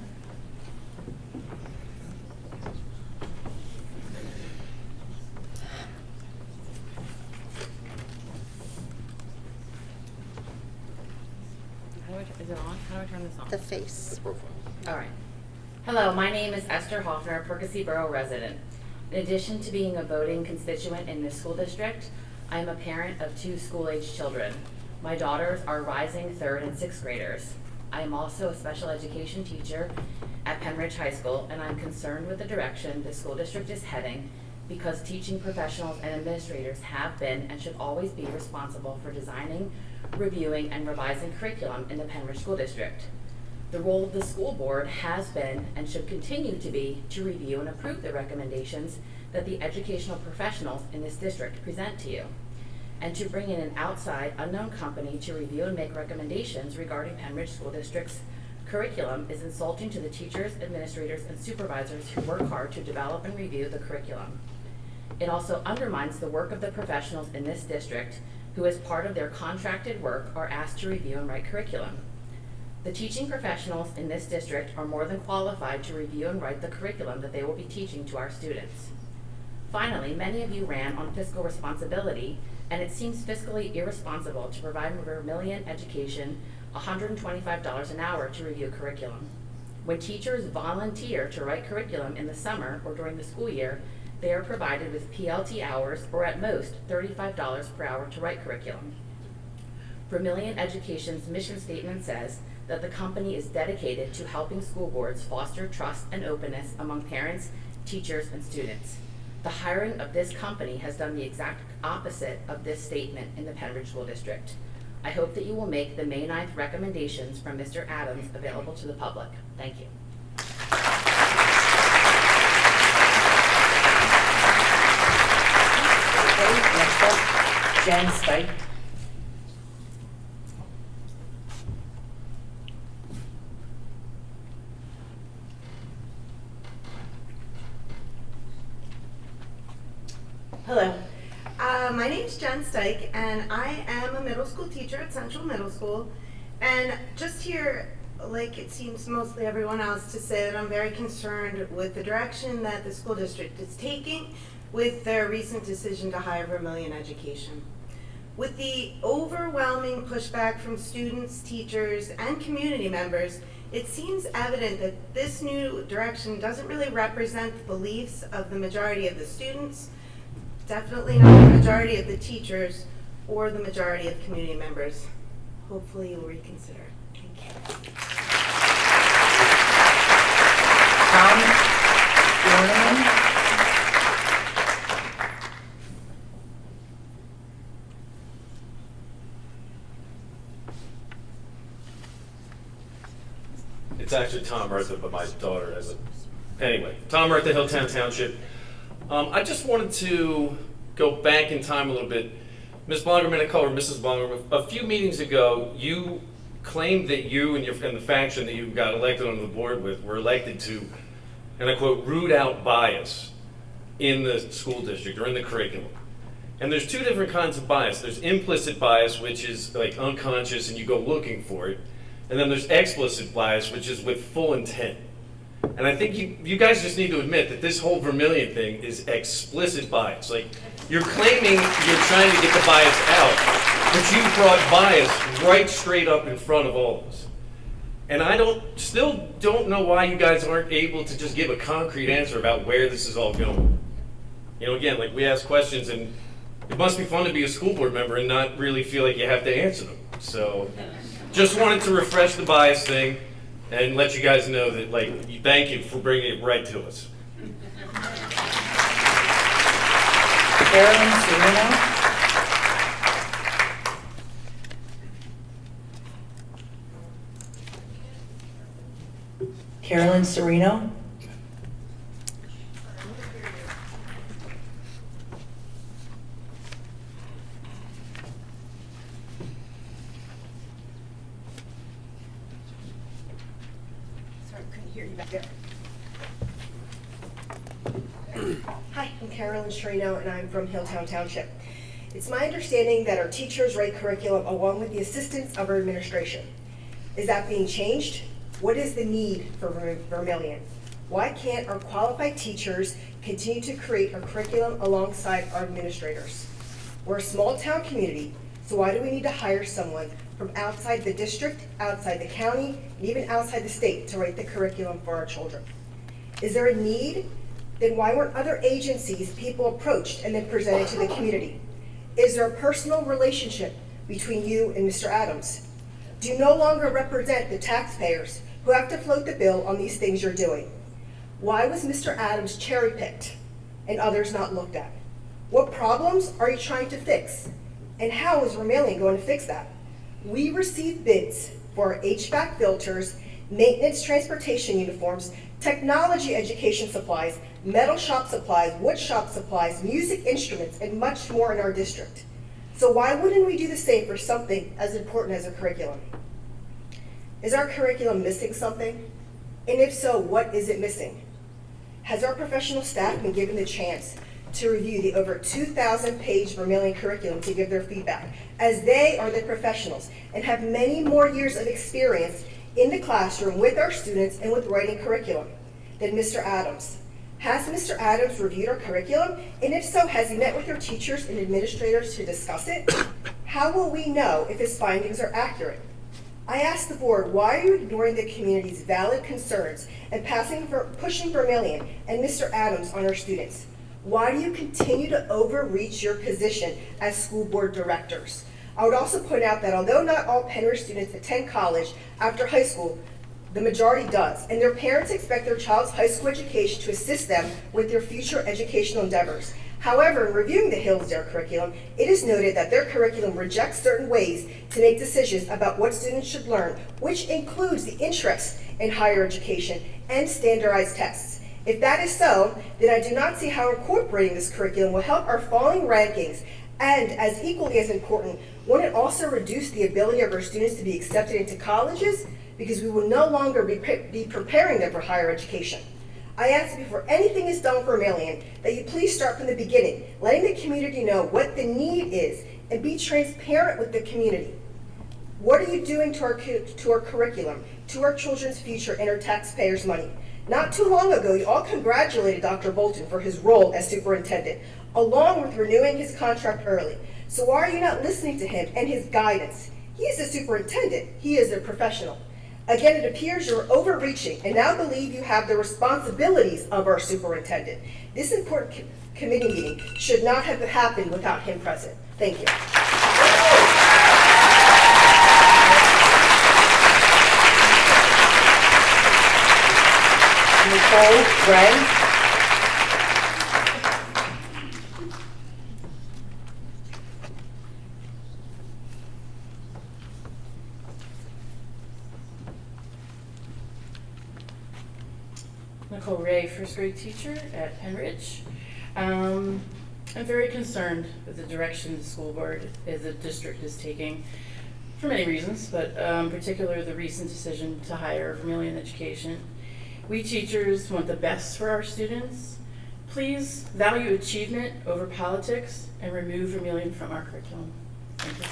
Is it on? How do I turn this on? The face. All right. Hello, my name is Esther Hoffner, Percy Borough resident. In addition to being a voting constituent in this school district, I am a parent of 2 school-age children. My daughters are rising 3rd and 6th graders. I am also a special education teacher at Penridge High School, and I'm concerned with the direction the school district is heading because teaching professionals and administrators have been and should always be responsible for designing, reviewing, and revising curriculum in the Penridge School District. The role of the school board has been and should continue to be to review and approve the recommendations that the educational professionals in this district present to you, and to bring in an outside, unknown company to review and make recommendations regarding Penridge School District's curriculum is insulting to the teachers, administrators, and supervisors who work hard to develop and review the curriculum. It also undermines the work of the professionals in this district who, as part of their contracted work, are asked to review and write curriculum. The teaching professionals in this district are more than qualified to review and write the curriculum that they will be teaching to our students. Finally, many of you ran on fiscal responsibility, and it seems fiscally irresponsible to provide Vermillion Education $125 an hour to review curriculum. When teachers volunteer to write curriculum in the summer or during the school year, they are provided with PLT hours, or at most $35 per hour to write curriculum. Vermillion Education's mission statement says that the company is dedicated to helping school boards foster trust and openness among parents, teachers, and students. The hiring of this company has done the exact opposite of this statement in the Penridge School District. I hope that you will make the May 9th recommendations from Mr. Adams available to the public. Thank you. Okay, next up, Jen Stike. Hello. My name's Jen Stike, and I am a middle school teacher at Central Middle School. And just here, like it seems mostly everyone else, to say that I'm very concerned with the direction that the school district is taking with their recent decision to hire Vermillion Education. With the overwhelming pushback from students, teachers, and community members, it seems evident that this new direction doesn't really represent the beliefs of the majority of the students, definitely not the majority of the teachers, or the majority of community members. Hopefully you'll reconsider. Thank you. Tom Dornan. It's actually Tom Murtha, but my daughter has it. Anyway, Tom Murtha, Hilltown Township. I just wanted to go back in time a little bit. Ms. Bongerman, I call her Mrs. Bongerman. A few meetings ago, you claimed that you and the faction that you got elected onto the board with were elected to, and I quote, root out bias in the school district or in the curriculum. And there's two different kinds of bias. There's implicit bias, which is like unconscious and you go looking for it. And then there's explicit bias, which is with full intent. And I think you guys just need to admit that this whole Vermillion thing is explicit bias. Like, you're claiming you're trying to get the bias out, but you brought bias right straight up in front of all of us. And I still don't know why you guys aren't able to just give a concrete answer about where this is all going. You know, again, like we ask questions and it must be fun to be a school board member and not really feel like you have to answer them. So just wanted to refresh the bias thing and let you guys know that, like, thank you for bringing it right to us. Carolyn Serino. Carolyn Serino. Sorry, I couldn't hear you back there. Hi, I'm Carolyn Shrino, and I'm from Hilltown Township. It's my understanding that our teachers write curriculum along with the assistance of our administration. Is that being changed? What is the need for Vermillion? Why can't our qualified teachers continue to create a curriculum alongside our administrators? We're a small town community, so why do we need to hire someone from outside the district, outside the county, and even outside the state to write the curriculum for our children? Is there a need? Then why weren't other agencies people approached and then presented to the community? Is there a personal relationship between you and Mr. Adams? do no longer represent the taxpayers who have to float the bill on these things you're doing. Why was Mr. Adams cherry-picked and others not looked at? What problems are you trying to fix? And how is Vermillion going to fix that? We received bids for HVAC filters, maintenance transportation uniforms, technology education supplies, metal shop supplies, wood shop supplies, music instruments, and much more in our district. So why wouldn't we do the same for something as important as a curriculum? Is our curriculum missing something? And if so, what is it missing? Has our professional staff been given the chance to review the over 2,000-page Vermillion curriculum to give their feedback, as they are the professionals and have many more years of experience in the classroom with our students and with writing curriculum than Mr. Adams? Has Mr. Adams reviewed our curriculum? And if so, has he met with your teachers and administrators to discuss it? How will we know if his findings are accurate? I asked the board, why are you ignoring the community's valid concerns and pushing Vermillion and Mr. Adams on our students? Why do you continue to overreach your position as school board directors? I would also point out that although not all Penridge students attend college after high school, the majority does, and their parents expect their child's high school education to assist them with their future educational endeavors. However, in reviewing the Hillsdale curriculum, it is noted that their curriculum rejects certain ways to make decisions about what students should learn, which includes the interest in higher education and standardized tests. If that is so, then I do not see how incorporating this curriculum will help our falling rankings, and as equally as important, won't it also reduce the ability of our students to be accepted into colleges, because we will no longer be preparing them for higher education. I ask before anything is done for Vermillion that you please start from the beginning, letting the community know what the need is and be transparent with the community. What are you doing to our curriculum, to our children's future and our taxpayers' money? Not too long ago, you all congratulated Dr. Bolton for his role as superintendent, along with renewing his contract early. So why are you not listening to him and his guidance? He is a superintendent. He is a professional. Again, it appears you're overreaching and now believe you have the responsibilities of our superintendent. This important committee meeting should not have happened without him present. Thank you. Nicole Gray. Nicole Ray, first grade teacher at Penridge. I'm very concerned with the direction the school board as a district is taking for many reasons, but particularly the recent decision to hire Vermillion Education. We teachers want the best for our students. Please value achievement over politics and remove Vermillion from our curriculum. Thank you.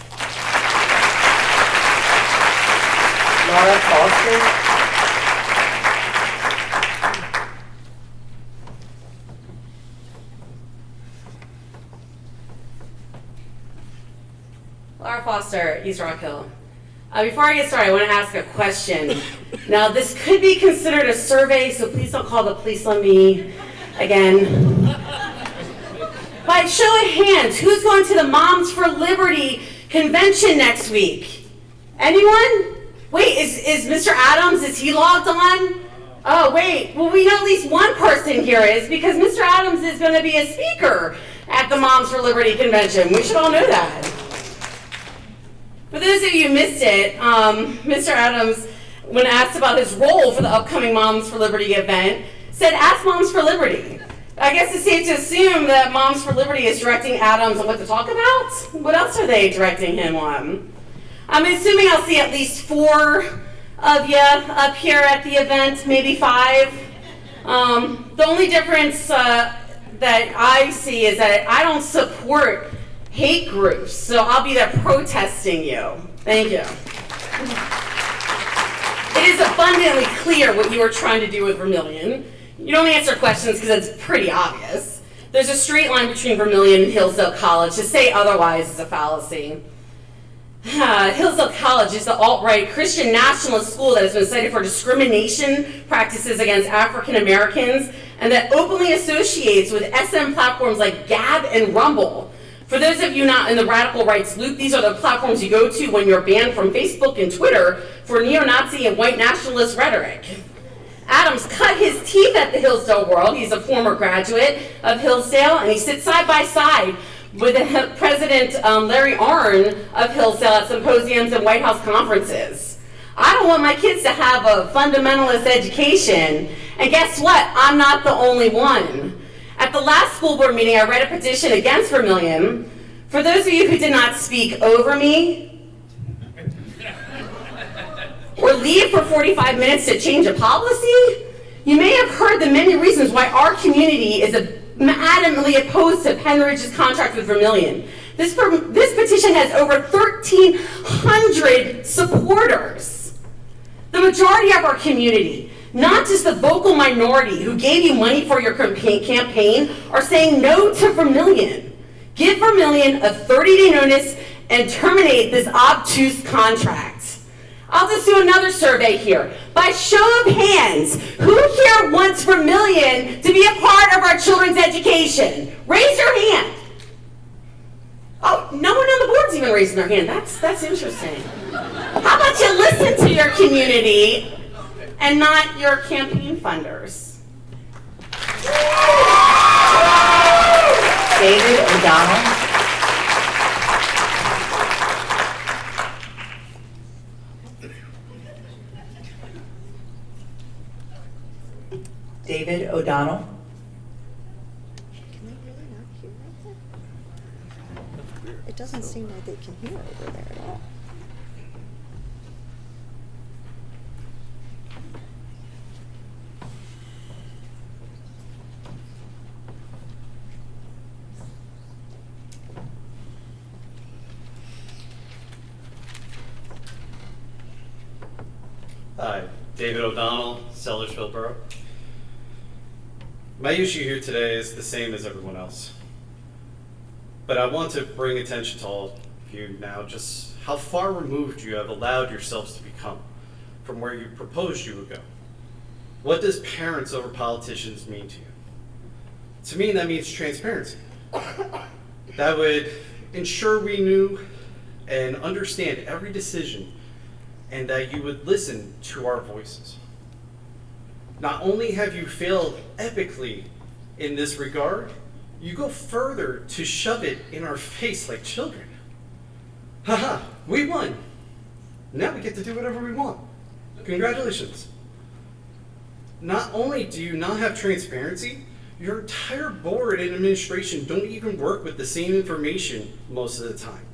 Laura Foster. Laura Foster, East Rock Hill. Before I get started, I want to ask a question. Now, this could be considered a survey, so please don't call the police on me again. By show of hands, who's going to the Moms for Liberty convention next week? Anyone? Wait, is Mr. Adams, is he logged on? Oh, wait, well, we know at least one person here is, because Mr. Adams is going to be a speaker at the Moms for Liberty convention. We should all know that. For those of you who missed it, Mr. Adams, when asked about his role for the upcoming Moms for Liberty event, said, ask Moms for Liberty. I guess it's safe to assume that Moms for Liberty is directing Adams on what to talk about. What else are they directing him on? I'm assuming I'll see at least 4 of you up here at the event, maybe 5. The only difference that I see is that I don't support hate groups, so I'll be there protesting you. Thank you. It is abundantly clear what you are trying to do with Vermillion. You don't answer questions because it's pretty obvious. There's a straight line between Vermillion and Hillsdale College. To say otherwise is a fallacy. Hillsdale College is the alt-right Christian nationalist school that has been cited for discrimination practices against African Americans and that openly associates with SM platforms like Gab and Rumble. For those of you not in the radical rights loop, these are the platforms you go to when you're banned from Facebook and Twitter for neo-Nazi and white nationalist rhetoric. Adams cut his teeth at the Hillsdale world. He's a former graduate of Hillsdale, and he sits side by side with President Larry Arnn of Hillsdale at symposiums and White House conferences. I don't want my kids to have a fundamentalist education, and guess what? I'm not the only one. At the last school board meeting, I read a petition against Vermillion. For those of you who did not speak over me, or leave for 45 minutes to change a policy, you may have heard the many reasons why our community is adamantly opposed to Penridge's contract with Vermillion. This petition has over 1,300 supporters. The majority of our community, not just the vocal minority who gave you money for your campaign, are saying no to Vermillion. Give Vermillion a 30-day notice and terminate this obtuse contract. I'll just do another survey here. By show of hands, who here wants Vermillion to be a part of our children's education? Raise your hand. Oh, no one on the board's even raising their hand. That's interesting. How about you listen to your community and not your campaign funders? David O'Donnell. David O'Donnell. Can they really not hear that? It doesn't seem like they can hear over there at all. Hi, David O'Donnell, Sellersville Borough. My issue here today is the same as everyone else. But I want to bring attention to all of you now just how far removed you have allowed yourselves to become from where you proposed you would go. What does parents over politicians mean to you? To me, that means transparency. That would ensure we knew and understand every decision and that you would listen to our voices. Not only have you failed epically in this regard, you go further to shove it in our face like children. Haha, we won. Now we get to do whatever we want. Congratulations. Not only do you not have transparency, your entire board and administration don't even work with the same information most of the time.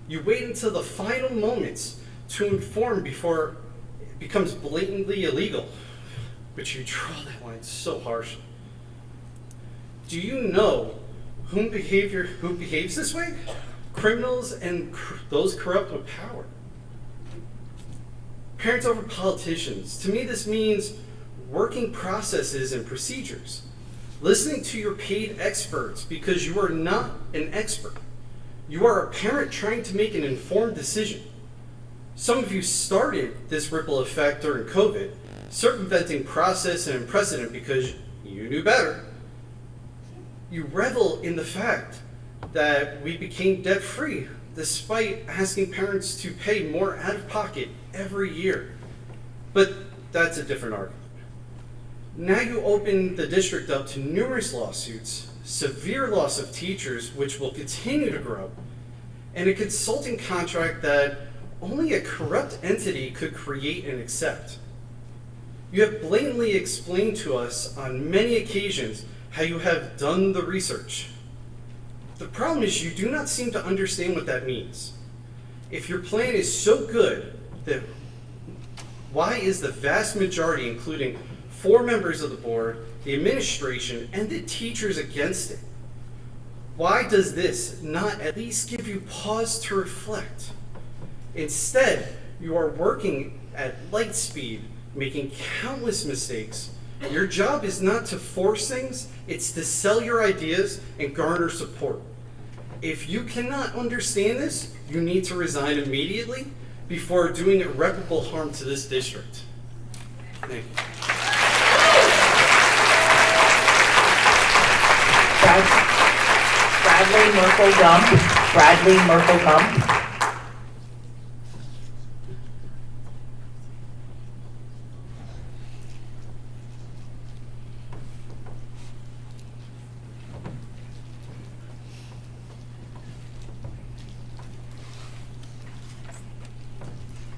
You wait until the final moments to inform before it becomes blatantly illegal. But you draw that line so harshly. Do you know who behaves this way? Criminals and those corrupt with power. Parents over politicians. To me, this means working processes and procedures. Listening to your paid experts because you are not an expert. You are a parent trying to make an informed decision. Some of you started this ripple effect during COVID, circumventing process and precedent because you knew better. You revel in the fact that we became debt-free despite asking parents to pay more out of pocket every year. But that's a different argument. Now you open the district up to numerous lawsuits, severe loss of teachers, which will continue to grow, and a consulting contract that only a corrupt entity could create and accept. You have blatantly explained to us on many occasions how you have done the research. The problem is you do not seem to understand what that means. If your plan is so good, then why is the vast majority, including 4 members of the board, the administration, and the teachers against it? Why does this not at least give you pause to reflect? Instead, you are working at light speed, making countless mistakes. Your job is not to force things, it's to sell your ideas and garner support. If you cannot understand this, you need to resign immediately before doing irreparable harm to this district. Thank you. Brad Bradley Merkel Gump. Bradley Merkel Gump.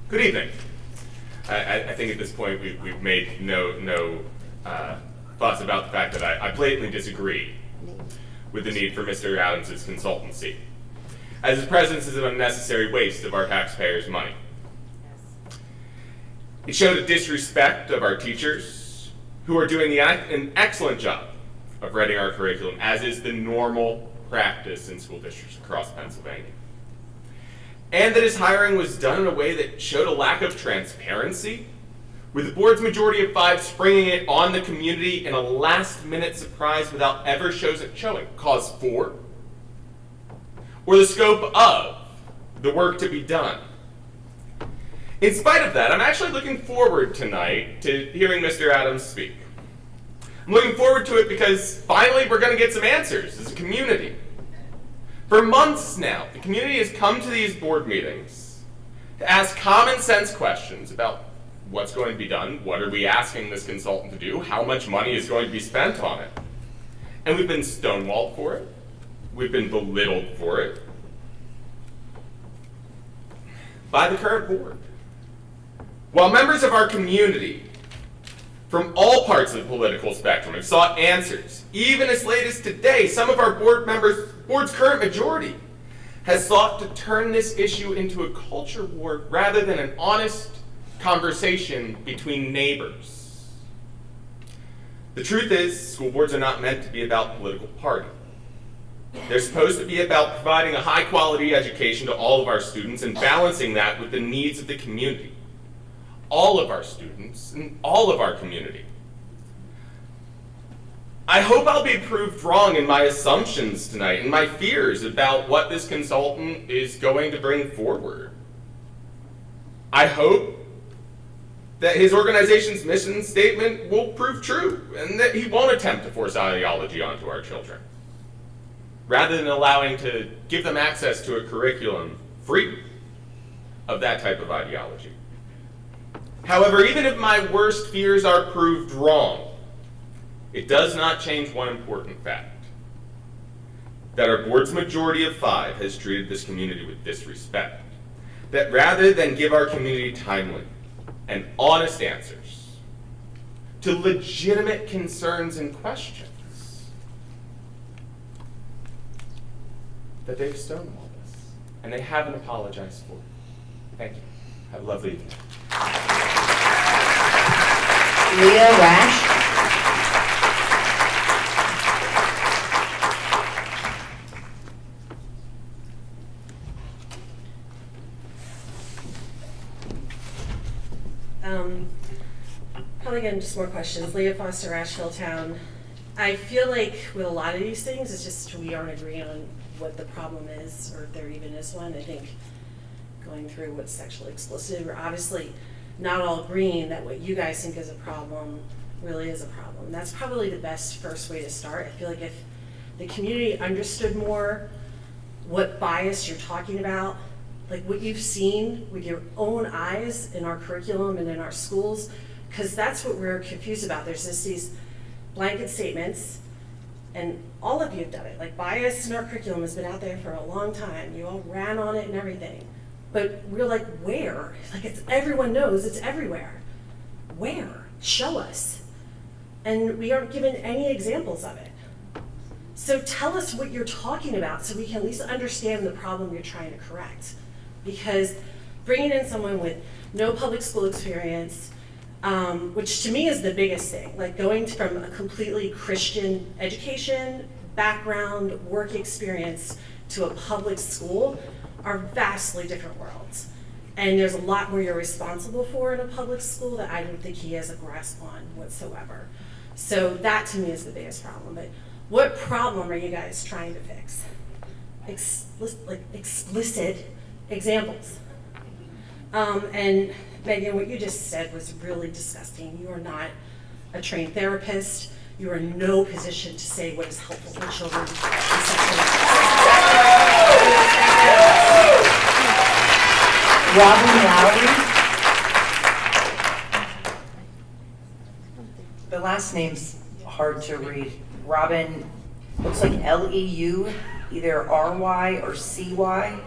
Good evening. I think at this point we've made no thoughts about the fact that I blatantly disagree with the need for Mr. Adams' consultancy, as his presence is an unnecessary waste of our taxpayers' money. It showed a disrespect of our teachers, who are doing an excellent job of writing our curriculum, as is the normal practice in school districts across Pennsylvania. And that his hiring was done in a way that showed a lack of transparency, with the board's majority of 5 springing it on the community in a last-minute surprise without ever showing cause for, or the scope of, the work to be done. In spite of that, I'm actually looking forward tonight to hearing Mr. Adams speak. I'm looking forward to it because finally we're going to get some answers as a community. For months now, the community has come to these board meetings to ask common sense questions about what's going to be done, what are we asking this consultant to do, how much money is going to be spent on it. And we've been stonewalled for it. We've been belittled for it by the current board. While members of our community from all parts of the political spectrum have sought answers, even as late as today, some of our board's current majority has sought to turn this issue into a culture war rather than an honest conversation between neighbors. The truth is, school boards are not meant to be about political party. They're supposed to be about providing a high-quality education to all of our students and balancing that with the needs of the community, all of our students and all of our community. I hope I'll be proved wrong in my assumptions tonight and my fears about what this consultant is going to bring forward. I hope that his organization's mission statement will prove true and that he won't attempt to force ideology onto our children, rather than allowing to give them access to a curriculum free of that type of ideology. However, even if my worst fears are proved wrong, it does not change one important fact: that our board's majority of 5 has treated this community with disrespect. That rather than give our community timely and honest answers to legitimate concerns and questions, that they've stonewalled us, and they haven't apologized for it. Thank you. Have a lovely evening. Leah Rash. Probably again, just more questions. Leah Foster, Asheville Town. I feel like with a lot of these things, it's just we aren't agreeing on what the problem is, or if there even is one. I think going through what's sexually explicit, we're obviously not all agreeing that what you guys think is a problem really is a problem. That's probably the best first way to start. I feel like if the community understood more what bias you're talking about, like what you've seen with your own eyes in our curriculum and in our schools, because that's what we're confused about. There's just these blanket statements, and all of you have done it. Like, bias in our curriculum has been out there for a long time. You all ran on it and everything. But we're like, where? Like, it's everyone knows it's everywhere. Where? Show us. And we aren't given any examples of it. So tell us what you're talking about so we can at least understand the problem you're trying to correct. Because bringing in someone with no public school experience, which to me is the biggest thing, like going from a completely Christian education, background, work experience to a public school are vastly different worlds. And there's a lot more you're responsible for in a public school that I don't think he has a grasp on whatsoever. So that to me is the biggest problem. But what problem are you guys trying to fix? Explicit examples. And Megan, what you just said was really disgusting. You are not a trained therapist. you're in no position to say what is helpful for children. Robin Lowry. The last name's hard to read. Robin, looks like Leu, either RY or CY.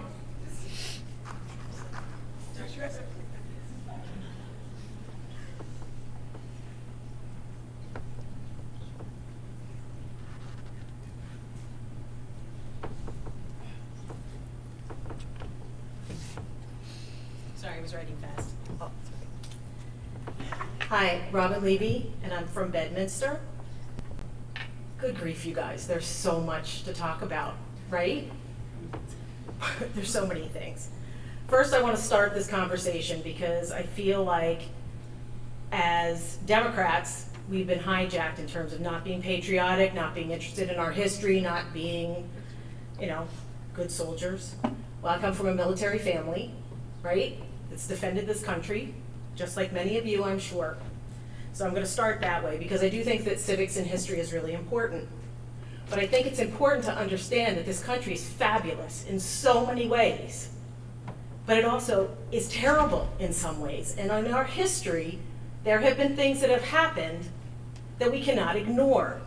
Sorry, I was writing fast. Oh, hi, Robin Levy, and I'm from Bedminster. Good grief, you guys, there's so much to talk about, right? There's so many things. First, I want to start this conversation because I feel like as Democrats, we've been hijacked in terms of not being patriotic, not being interested in our history, not being, good soldiers. Well, I come from a military family, right? That's defended this country, just like many of you, I'm sure. So I'm going to start that way because I do think that civics and history is really important. But I think it's important to understand that this country is fabulous in so many ways. But it also is terrible in some ways. And in our history, there have been things that have happened that we cannot ignore.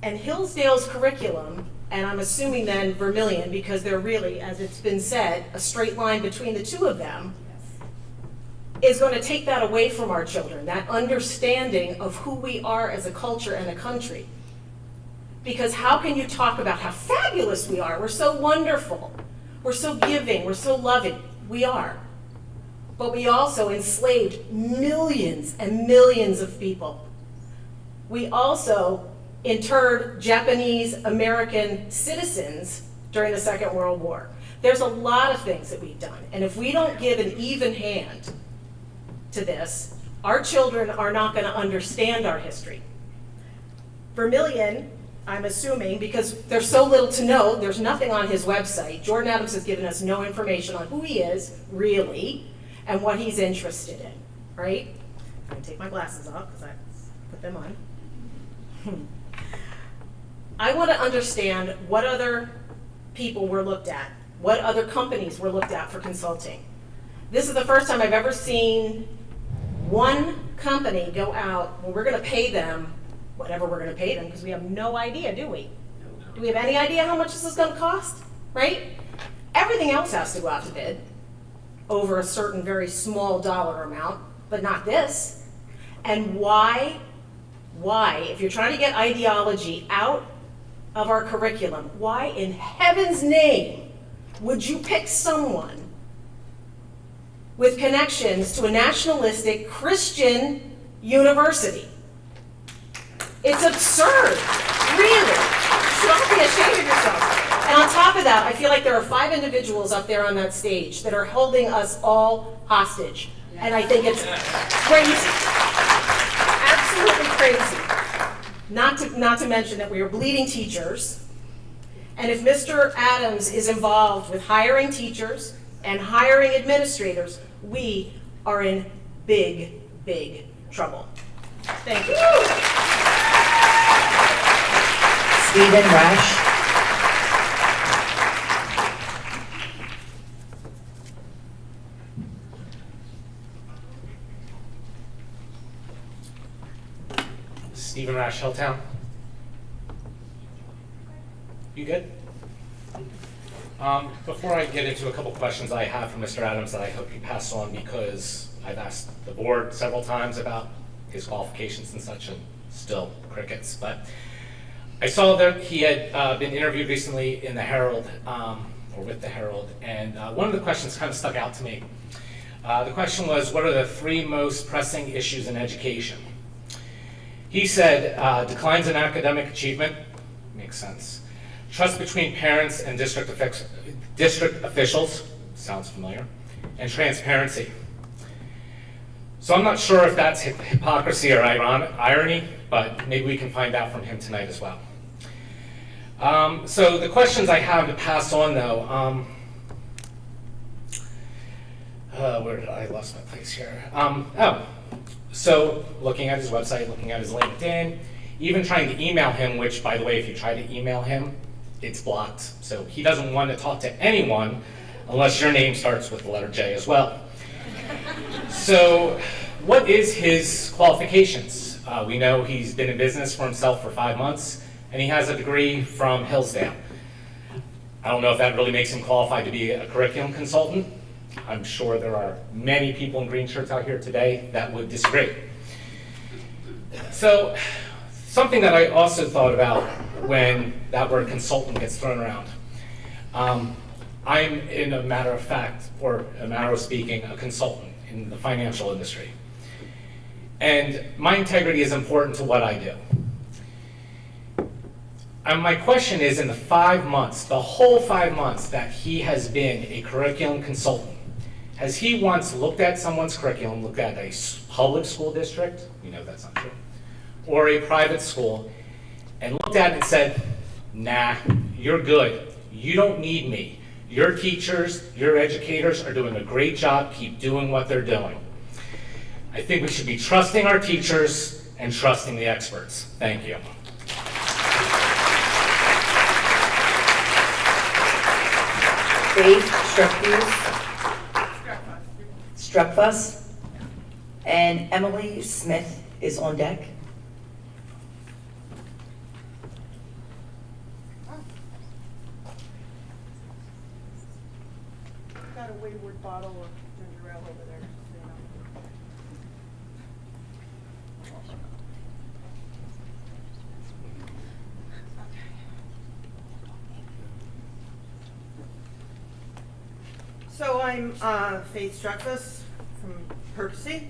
And Hillsdale's curriculum, and I'm assuming then Vermillion, because they're really, as it's been said, a straight line between the two of them, is going to take that away from our children, that understanding of who we are as a culture and a country. Because how can you talk about how fabulous we are? We're so wonderful. We're so giving. We're so loving. We are. But we also enslaved millions and millions of people. We also interred Japanese American citizens during the Second World War. There's a lot of things that we've done. And if we don't give an even hand to this, our children are not going to understand our history. Vermillion, I'm assuming, because there's so little to know, there's nothing on his website. Jordan Adams has given us no information on who he is, really, and what he's interested in, right? I'm going to take my glasses off because I put them on. I want to understand what other people were looked at, what other companies were looked at for consulting. This is the first time I've ever seen one company go out, well, we're going to pay them whatever we're going to pay them, because we have no idea, do we? Do we have any idea how much this is going to cost, right? Everything else has to go out to bid over a certain very small dollar amount, but not this. And why, if you're trying to get ideology out of our curriculum, why in heaven's name would you pick someone with connections to a nationalistic Christian university? It's absurd, really. You should all be ashamed of yourselves. And on top of that, I feel like there are 5 individuals up there on that stage that are holding us all hostage. And I think it's crazy, absolutely crazy. Not to mention that we are bleeding teachers. And if Mr. Adams is involved with hiring teachers and hiring administrators, we are in big, big trouble. Thank you. Stephen Rash. Stephen Rash, Hilltown. You good? Before I get into a couple questions I have for Mr. Adams that I hope you pass on, because I've asked the board several times about his qualifications and such, and still crickets. But I saw that he had been interviewed recently in the Herald, or with the Herald, and one of the questions kind of stuck out to me. The question was, what are the 3 most pressing issues in education? He said, declines in academic achievement, makes sense. Trust between parents and district officials, sounds familiar, and transparency. So I'm not sure if that's hypocrisy or irony, but maybe we can find out from him tonight as well. So the questions I have to pass on, though, where did I lost my place here? So looking at his website, looking at his LinkedIn, even trying to email him, which, by the way, if you try to email him, it's blocked. So he doesn't want to talk to anyone unless your name starts with the letter J as well. So what is his qualifications? We know he's been in business for himself for 5 months, and he has a degree from Hillsdale. I don't know if that really makes him qualified to be a curriculum consultant. I'm sure there are many people in green shirts out here today that would disagree. So something that I also thought about when that word consultant gets thrown around. I'm, in a matter of fact, or a matter of speaking, a consultant in the financial industry. And my integrity is important to what I do. And my question is, in the 5 months, the whole 5 months that he has been a curriculum consultant, has he once looked at someone's curriculum, looked at a public school district, we know that's not true, or a private school, and looked at it and said, nah, you're good, you don't need me. Your teachers, your educators are doing a great job, keep doing what they're doing. I think we should be trusting our teachers and trusting the experts. Thank you. Faith Struckfuss. And Emily Smith is on deck. Got a wayward bottle of ginger ale over there. So I'm Faith Struckfuss from Courtesy,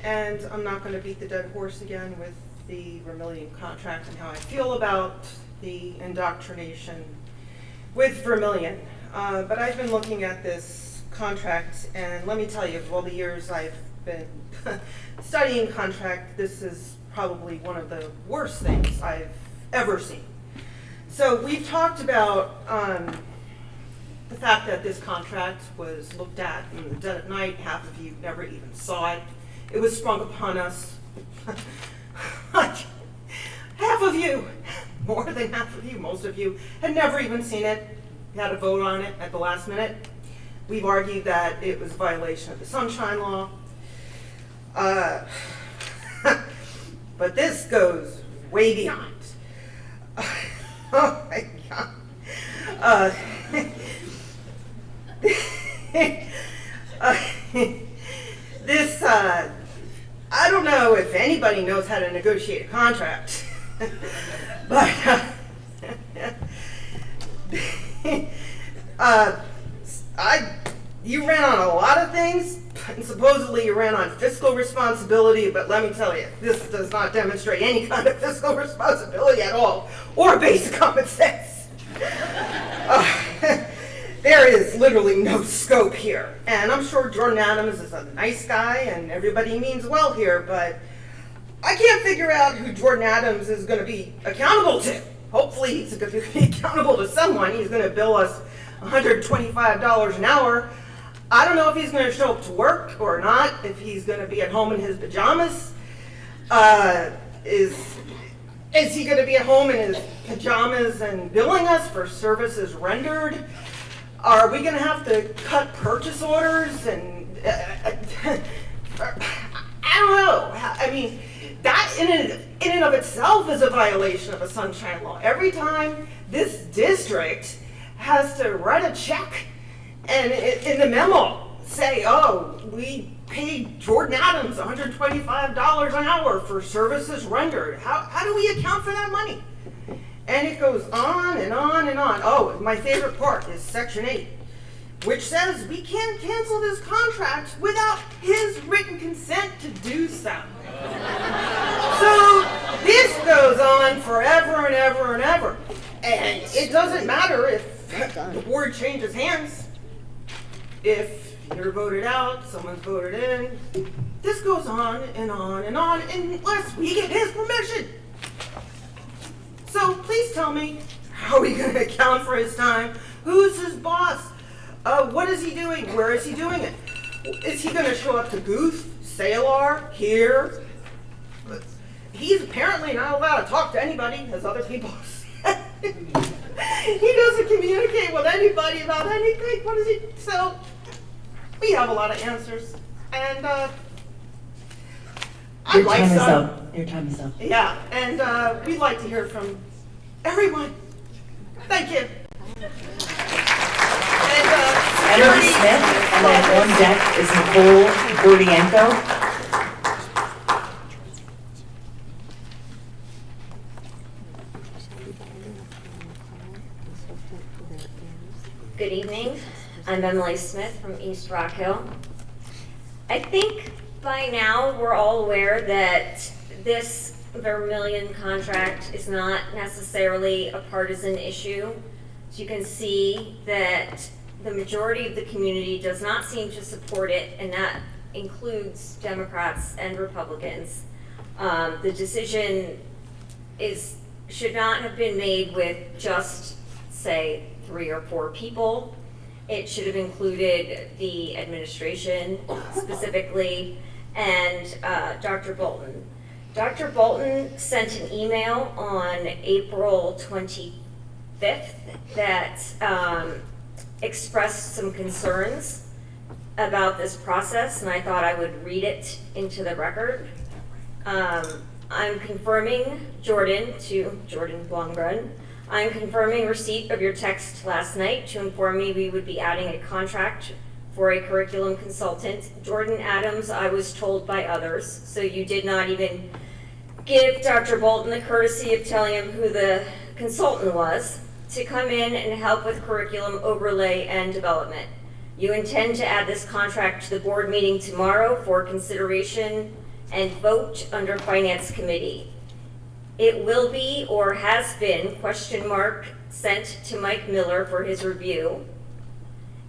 and I'm not going to beat the dead horse again with the Vermillion contract and how I feel about the indoctrination with Vermillion. But I've been looking at this contract, and let me tell you, of all the years I've been studying contract, this is probably one of the worst things I've ever seen. So we've talked about the fact that this contract was looked at in the dead of night. Half of you never even saw it. It was sprung upon us. Half of you, more than half of you, most of you, had never even seen it. We had a vote on it at the last minute. We've argued that it was a violation of the Sunshine Law. But this goes way beyond. Oh my God. This, I don't know if anybody knows how to negotiate a contract, but you ran on a lot of things, and supposedly you ran on fiscal responsibility, but let me tell you, this does not demonstrate any kind of fiscal responsibility at all, or basic common sense. There is literally no scope here, and I'm sure Jordan Adams is a nice guy, and everybody means well here, but I can't figure out who Jordan Adams is going to be accountable to. Hopefully he's going to be accountable to someone. He's going to bill us $125 an hour. I don't know if he's going to show up to work or not, if he's going to be at home in his pajamas. Is he going to be at home in his pajamas and billing us for services rendered? Are we going to have to cut purchase orders? And I don't know. I mean, that in and of itself is a violation of the Sunshine Law. Every time this district has to write a check and in the memo say, oh, we paid Jordan Adams $125 an hour for services rendered. How do we account for that money? And it goes on and on and on. Oh, my favorite part is Section 8, which says we can't cancel this contract without his written consent to do so. So this goes on forever and ever and ever. And it doesn't matter if the board changes hands. If you're voted out, someone's voted in. This goes on and on and on unless we get his permission. So please tell me, how are we going to account for his time? Who's his boss? What is he doing? Where is he doing it? Is he going to show up to booth Salar here. But he's apparently not allowed to talk to anybody, as other people have said. He doesn't communicate with anybody about anything. What is he? So we have a lot of answers, and I'd like some. Your time is up. Yeah, and we'd like to hear from everyone. Thank you. Emily Smith, and then on deck is Nicole Gordienko. Good evening. I'm Emily Smith from East Rock Hill. I think by now we're all aware that this Vermillion contract is not necessarily a partisan issue. So you can see that the majority of the community does not seem to support it, and that includes Democrats and Republicans. The decision should not have been made with just, say, 3 or 4 people. It should have included the administration specifically and Dr. Bolton. Dr. Bolton sent an email on April 25th that expressed some concerns about this process, and I thought I would read it into the record. I'm confirming, Jordan Blomgren, I'm confirming receipt of your text last night to inform me we would be adding a contract for a curriculum consultant. Jordan Adams, I was told by others, so you did not even give Dr. Bolton the courtesy of telling him who the consultant was, to come in and help with curriculum overlay and development. You intend to add this contract to the board meeting tomorrow for consideration and vote under Finance Committee. It will be, or has been, ? Sent to Mike Miller for his review.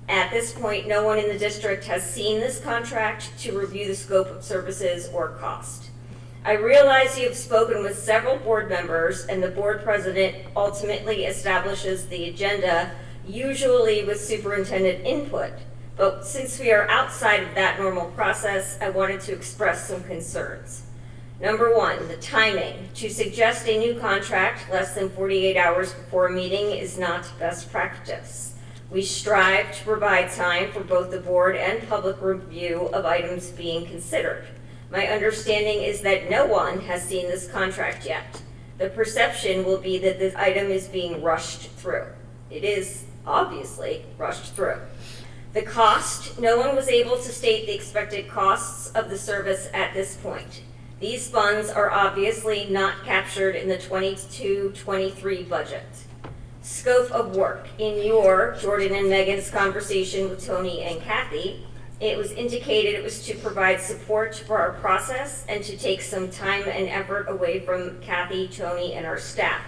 At this point, no one in the district has seen this contract to review the scope of services or cost. I realize you have spoken with several board members, and the board president ultimately establishes the agenda, usually with superintendent input. But since we are outside of that normal process, I wanted to express some concerns. Number 1, the timing. To suggest a new contract less than 48 hours before a meeting is not best practice. We strive to provide time for both the board and public review of items being considered. My understanding is that no one has seen this contract yet. The perception will be that this item is being rushed through. It is obviously rushed through. The cost, no one was able to state the expected costs of the service at this point. These funds are obviously not captured in the 22-23 budget. Scope of work. In your, Jordan and Megan's conversation with Tony and Kathy, it was indicated it was to provide support for our process and to take some time and effort away from Kathy, Tony, and our staff.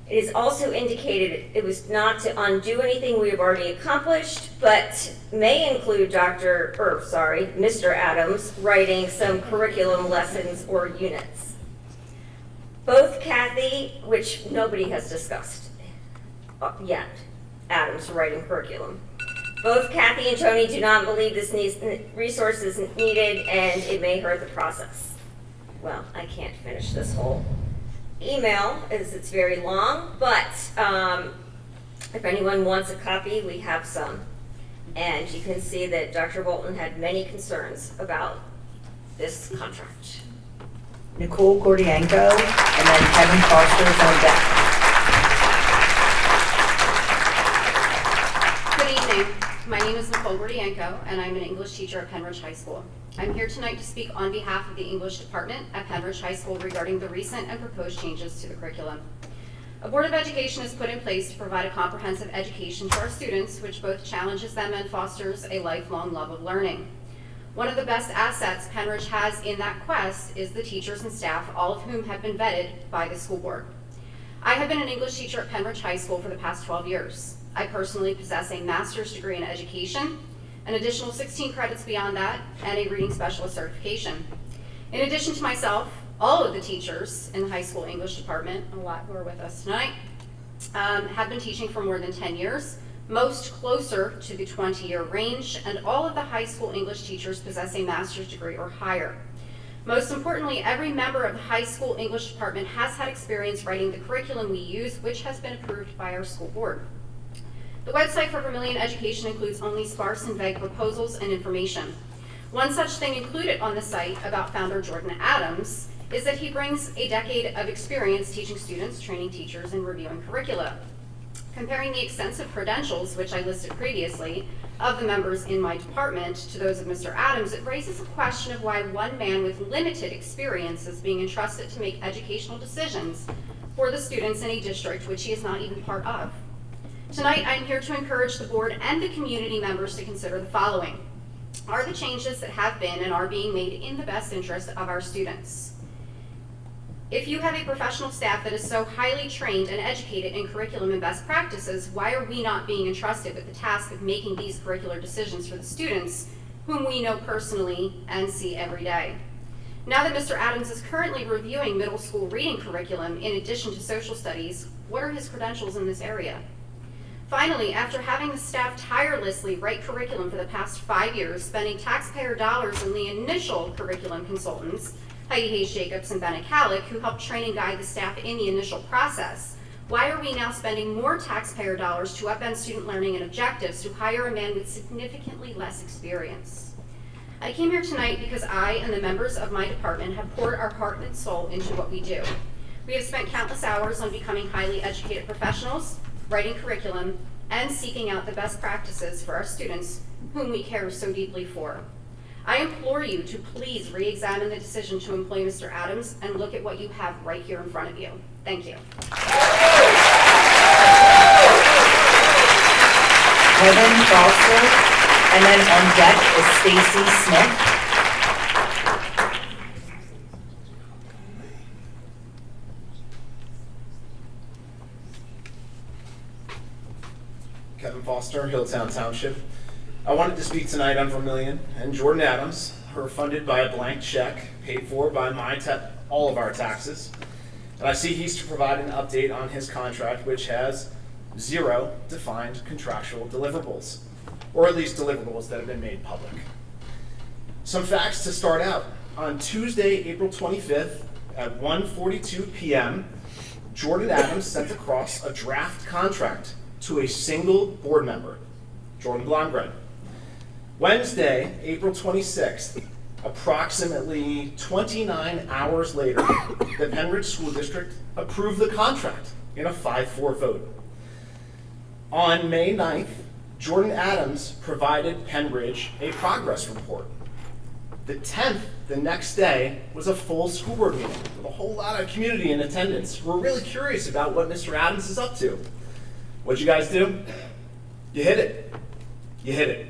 It is also indicated it was not to undo anything we have already accomplished, but may include Mr. Adams writing some curriculum lessons or units. Both Kathy, which nobody has discussed yet, Adams writing curriculum. Both Kathy and Tony do not believe this resource is needed, and it may hurt the process. Well, I can't finish this whole email as it's very long, but if anyone wants a copy, we have some. And you can see that Dr. Bolton had many concerns about this contract. Nicole Gordienko, and then Kevin Foster is on deck. Good evening. My name is Nicole Gordienko, and I'm an English teacher at Penridge High School. I'm here tonight to speak on behalf of the English department at Penridge High School regarding the recent and proposed changes to the curriculum. A Board of Education is put in place to provide a comprehensive education to our students, which both challenges them and fosters a lifelong love of learning. One of the best assets Penridge has in that quest is the teachers and staff, all of whom have been vetted by the school board. I have been an English teacher at Penridge High School for the past 12 years. I personally possess a master's degree in education, an additional 16 credits beyond that, and a reading specialist certification. In addition to myself, all of the teachers in the high school English department, a lot who are with us tonight, have been teaching for more than 10 years, most closer to the 20-year range, and all of the high school English teachers possess a master's degree or higher. Most importantly, every member of the high school English department has had experience writing the curriculum we use, which has been approved by our school board. The website for Vermillion Education includes only sparse and vague proposals and information. One such thing included on the site about founder Jordan Adams is that he brings a decade of experience teaching students, training teachers, and reviewing curricula. Comparing the extensive credentials, which I listed previously, of the members in my department to those of Mr. Adams, it raises a question of why one man with limited experience is being entrusted to make educational decisions for the students in a district which he is not even part of. Tonight, I'm here to encourage the board and the community members to consider the following. Are the changes that have been and are being made in the best interest of our students? If you have a professional staff that is so highly trained and educated in curriculum and best practices, why are we not being entrusted with the task of making these curricular decisions for the students whom we know personally and see every day? Now that Mr. Adams is currently reviewing middle school reading curriculum in addition to social studies, what are his credentials in this area? Finally, after having the staff tirelessly write curriculum for the past 5 years, spending taxpayer dollars on the initial curriculum consultants, Heidi Hayes-Jacobs and Bennett Halleck, who helped train and guide the staff in the initial process, why are we now spending more taxpayer dollars to upend student learning and objectives to hire a man with significantly less experience? I came here tonight because I and the members of my department have poured our heart and soul into what we do. We have spent countless hours on becoming highly educated professionals, writing curriculum, and seeking out the best practices for our students whom we care so deeply for. I implore you to please re-examine the decision to employ Mr. Adams and look at what you have right here in front of you. Thank you. Kevin Foster, and then on deck is Stacy Smith. Kevin Foster, Hilltown Township. I wanted to speak tonight on Vermillion and Jordan Adams, who are funded by a blank check paid for by all of our taxes. And I see he's to provide an update on his contract, which has 0 defined contractual deliverables, or at least deliverables that have been made public. Some facts to start out. On Tuesday, April 25th at 1:42 p.m., Jordan Adams sent across a draft contract to a single board member, Jordan Blomgren. Wednesday, April 26th, approximately 29 hours later, the Penridge School District approved the contract in a 5-4 vote. On May 9th, Jordan Adams provided Penridge a progress report. The 10th, the next day, was a full school board meeting with a whole lot of community in attendance. We're really curious about what Mr. Adams is up to. What'd you guys do? You hid it. You hid it.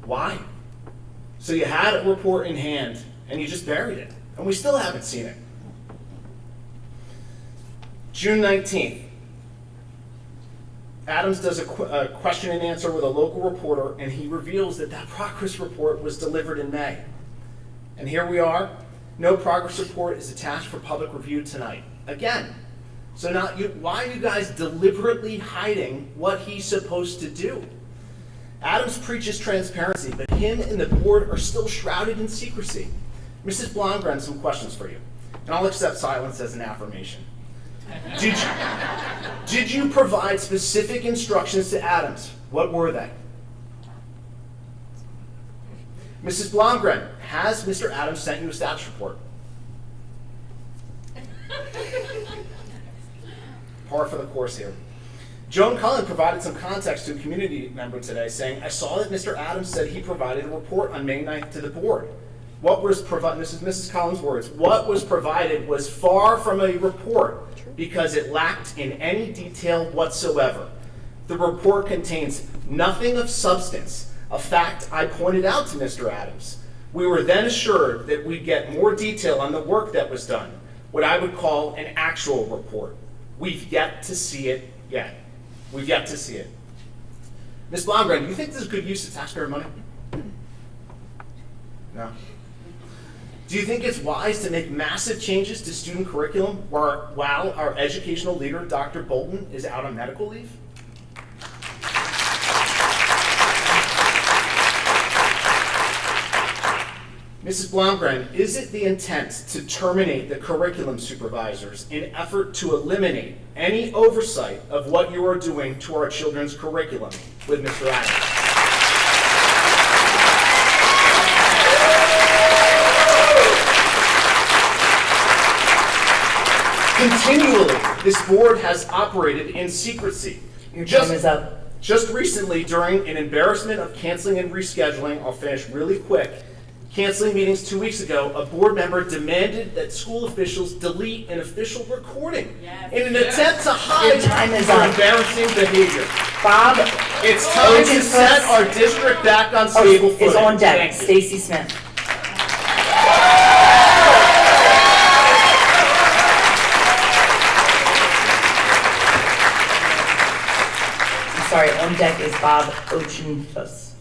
Why? So you had a report in hand and you just buried it, and we still haven't seen it. June 19th, Adams does a question and answer with a local reporter, and he reveals that that progress report was delivered in May. And here we are. No progress report is attached for public review tonight. Again. So now, why are you guys deliberately hiding what he's supposed to do? Adams preaches transparency, but him and the board are still shrouded in secrecy. Mrs. Blomgren, some questions for you. And I'll accept silence as an affirmation. Did you provide specific instructions to Adams? What were they? Mrs. Blomgren, has Mr. Adams sent you a status report? Par for the course here. Joan Cullen provided some context to a community member today, saying, I saw that Mr. Adams said he provided a report on May 9th to the board. What was provided, this is Mrs. Cullen's words, what was provided was far from a report because it lacked in any detail whatsoever. The report contains nothing of substance, a fact I pointed out to Mr. Adams. We were then assured that we'd get more detail on the work that was done, what I would call an actual report. We've yet to see it yet. We've yet to see it. Ms. Blomgren, do you think this is good use of taxpayer money? No. Do you think it's wise to make massive changes to student curriculum while our educational leader, Dr. Bolton, is out on medical leave? Mrs. Blomgren, is it the intent to terminate the curriculum supervisors in effort to eliminate any oversight of what you are doing to our children's curriculum with Mr. Adams? Continually, this board has operated in secrecy. Your time is up. Just recently, during an embarrassment of canceling and rescheduling, I'll finish really quick, canceling meetings 2 weeks ago, a board member demanded that school officials delete an official recording in an attempt to hide Your time is their up. embarrassing behavior. Bob, It's time to set our district back on stable footing. is on deck. Thank you. Stacy Smith. I'm sorry, on deck is Bob Oceanfuss.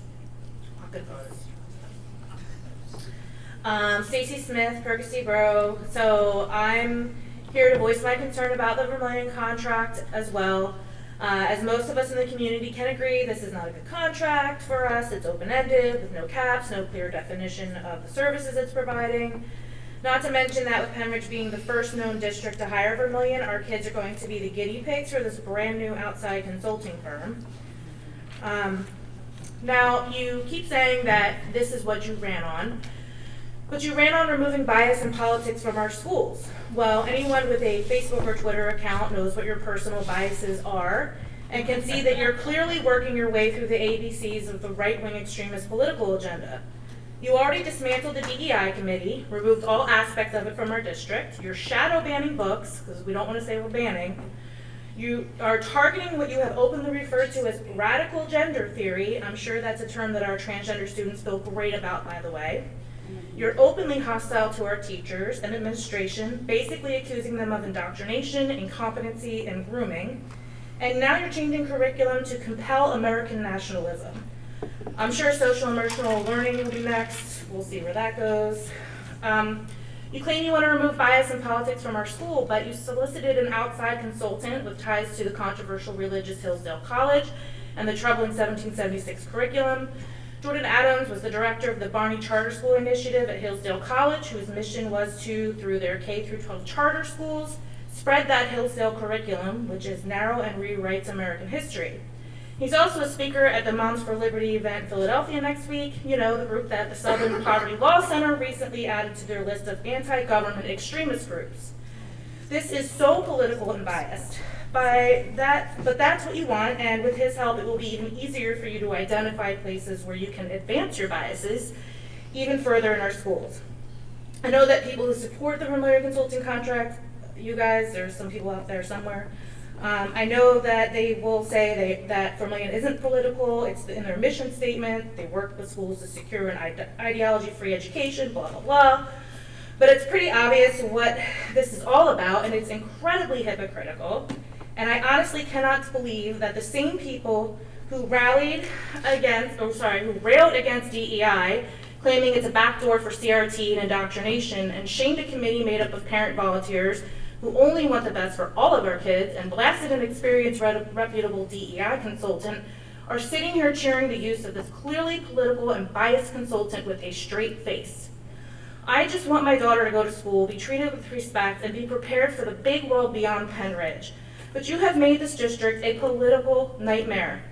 Stacy Smith, Percy Borough. So I'm here to voice my concern about the Vermillion contract as well. As most of us in the community can agree, this is not a good contract for us. It's open-ended with no caps, no clear definition of the services it's providing. Not to mention that with Pembridge being the first known district to hire Vermillion, our kids are going to be the guinea pigs for this brand new outside consulting firm. Now, you keep saying that this is what you ran on, but you ran on removing bias and politics from our schools. Well, anyone with a Facebook or Twitter account knows what your personal biases are and can see that you're clearly working your way through the ABCs of the right-wing extremist political agenda. You already dismantled the DEI committee, removed all aspects of it from our district. You're shadow banning books, because we don't want to say we're banning. You are targeting what you have openly referred to as radical gender theory. I'm sure that's a term that our transgender students feel great about, by the way. You're openly hostile to our teachers and administration, basically accusing them of indoctrination, incompetency, and grooming. And now you're changing curriculum to compel American nationalism. I'm sure social emotional learning will be next. We'll see where that goes. You claim you want to remove bias and politics from our school, but you solicited an outside consultant with ties to the controversial religious Hillsdale College and the troubling 1776 curriculum. Jordan Adams was the director of the Barney Charter School Initiative at Hillsdale College, whose mission was to, through their K-12 charter schools, spread that Hillsdale curriculum, which is narrow and rewrites American history. He's also a speaker at the Moms for Liberty event in Philadelphia next week, you know, the group that the Southern Poverty Law Center recently added to their list of anti-government extremist groups. This is so political and biased. But that's what you want, and with his help, it will be even easier for you to identify places where you can advance your biases even further in our schools. I know that people who support the Vermillion Consulting contract, you guys, there's some people out there somewhere, I know that they will say that Vermillion isn't political, it's in their mission statement, they work with schools to secure an ideology-free education, blah, blah, blah. But it's pretty obvious what this is all about, and it's incredibly hypocritical. And I honestly cannot believe that the same people who railed against DEI, claiming it's a backdoor for CRT and indoctrination, and shamed a committee made up of parent volunteers who only want the best for all of our kids, and blasted an experienced, reputable DEI consultant, are sitting here cheering the use of this clearly political and biased consultant with a straight face. I just want my daughter to go to school, be treated with respect, and be prepared for the big world beyond Penridge. But you have made this district a political nightmare.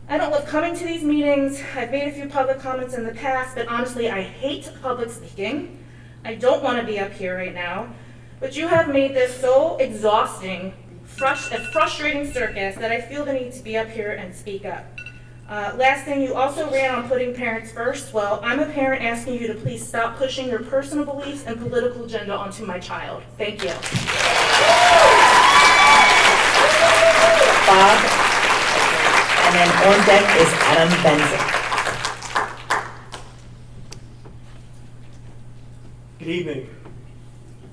I don't love coming to these meetings. I've made a few public comments in the past, but honestly, I hate public speaking. I don't want to be up here right now. But you have made this so exhausting, a frustrating circus that I feel the need to be up here and speak up. Last thing, you also ran on putting parents first. Well, I'm a parent asking you to please stop pushing your personal beliefs and political agenda onto my child. Thank you. Bob, and then on deck is Adam Benson. Good evening.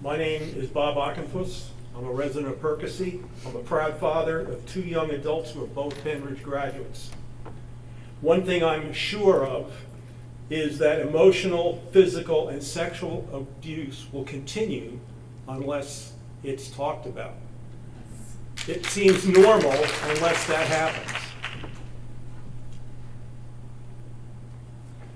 My name is Bob Ockenfuss. I'm a resident of Percy. I'm a proud father of 2 young adults who are both Penridge graduates. One thing I'm sure of is that emotional, physical, and sexual abuse will continue unless it's talked about. It seems normal unless that happens.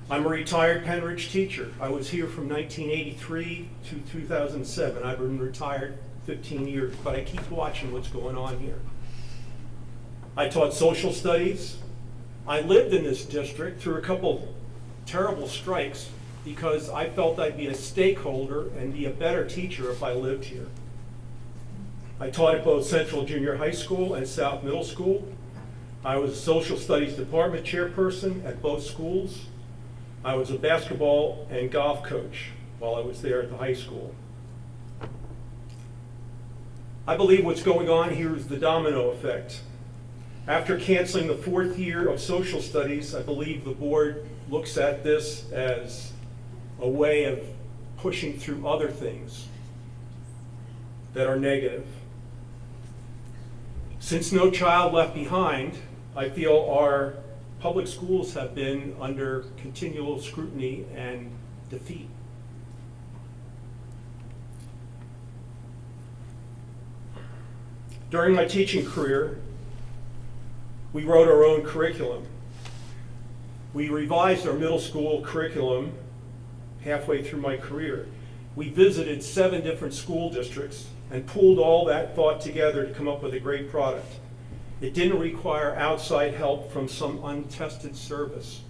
I'm a retired Penridge teacher. I was here from 1983 to 2007. I've been retired 15 years, but I keep watching what's going on here. I taught social studies. I lived in this district through a couple terrible strikes because I felt I'd be a stakeholder and be a better teacher if I lived here. I taught at both Central Junior High School and South Middle School. I was a social studies department chairperson at both schools. I was a basketball and golf coach while I was there at the high school. I believe what's going on here is the domino effect. After canceling the 4th year of social studies, I believe the board looks at this as a way of pushing through other things that are negative. Since No Child Left Behind, I feel our public schools have been under continual scrutiny and defeat. During my teaching career, we wrote our own curriculum. We revised our middle school curriculum halfway through my career. We visited 7 different school districts and pooled all that thought together to come up with a great product. It didn't require outside help from some untested service.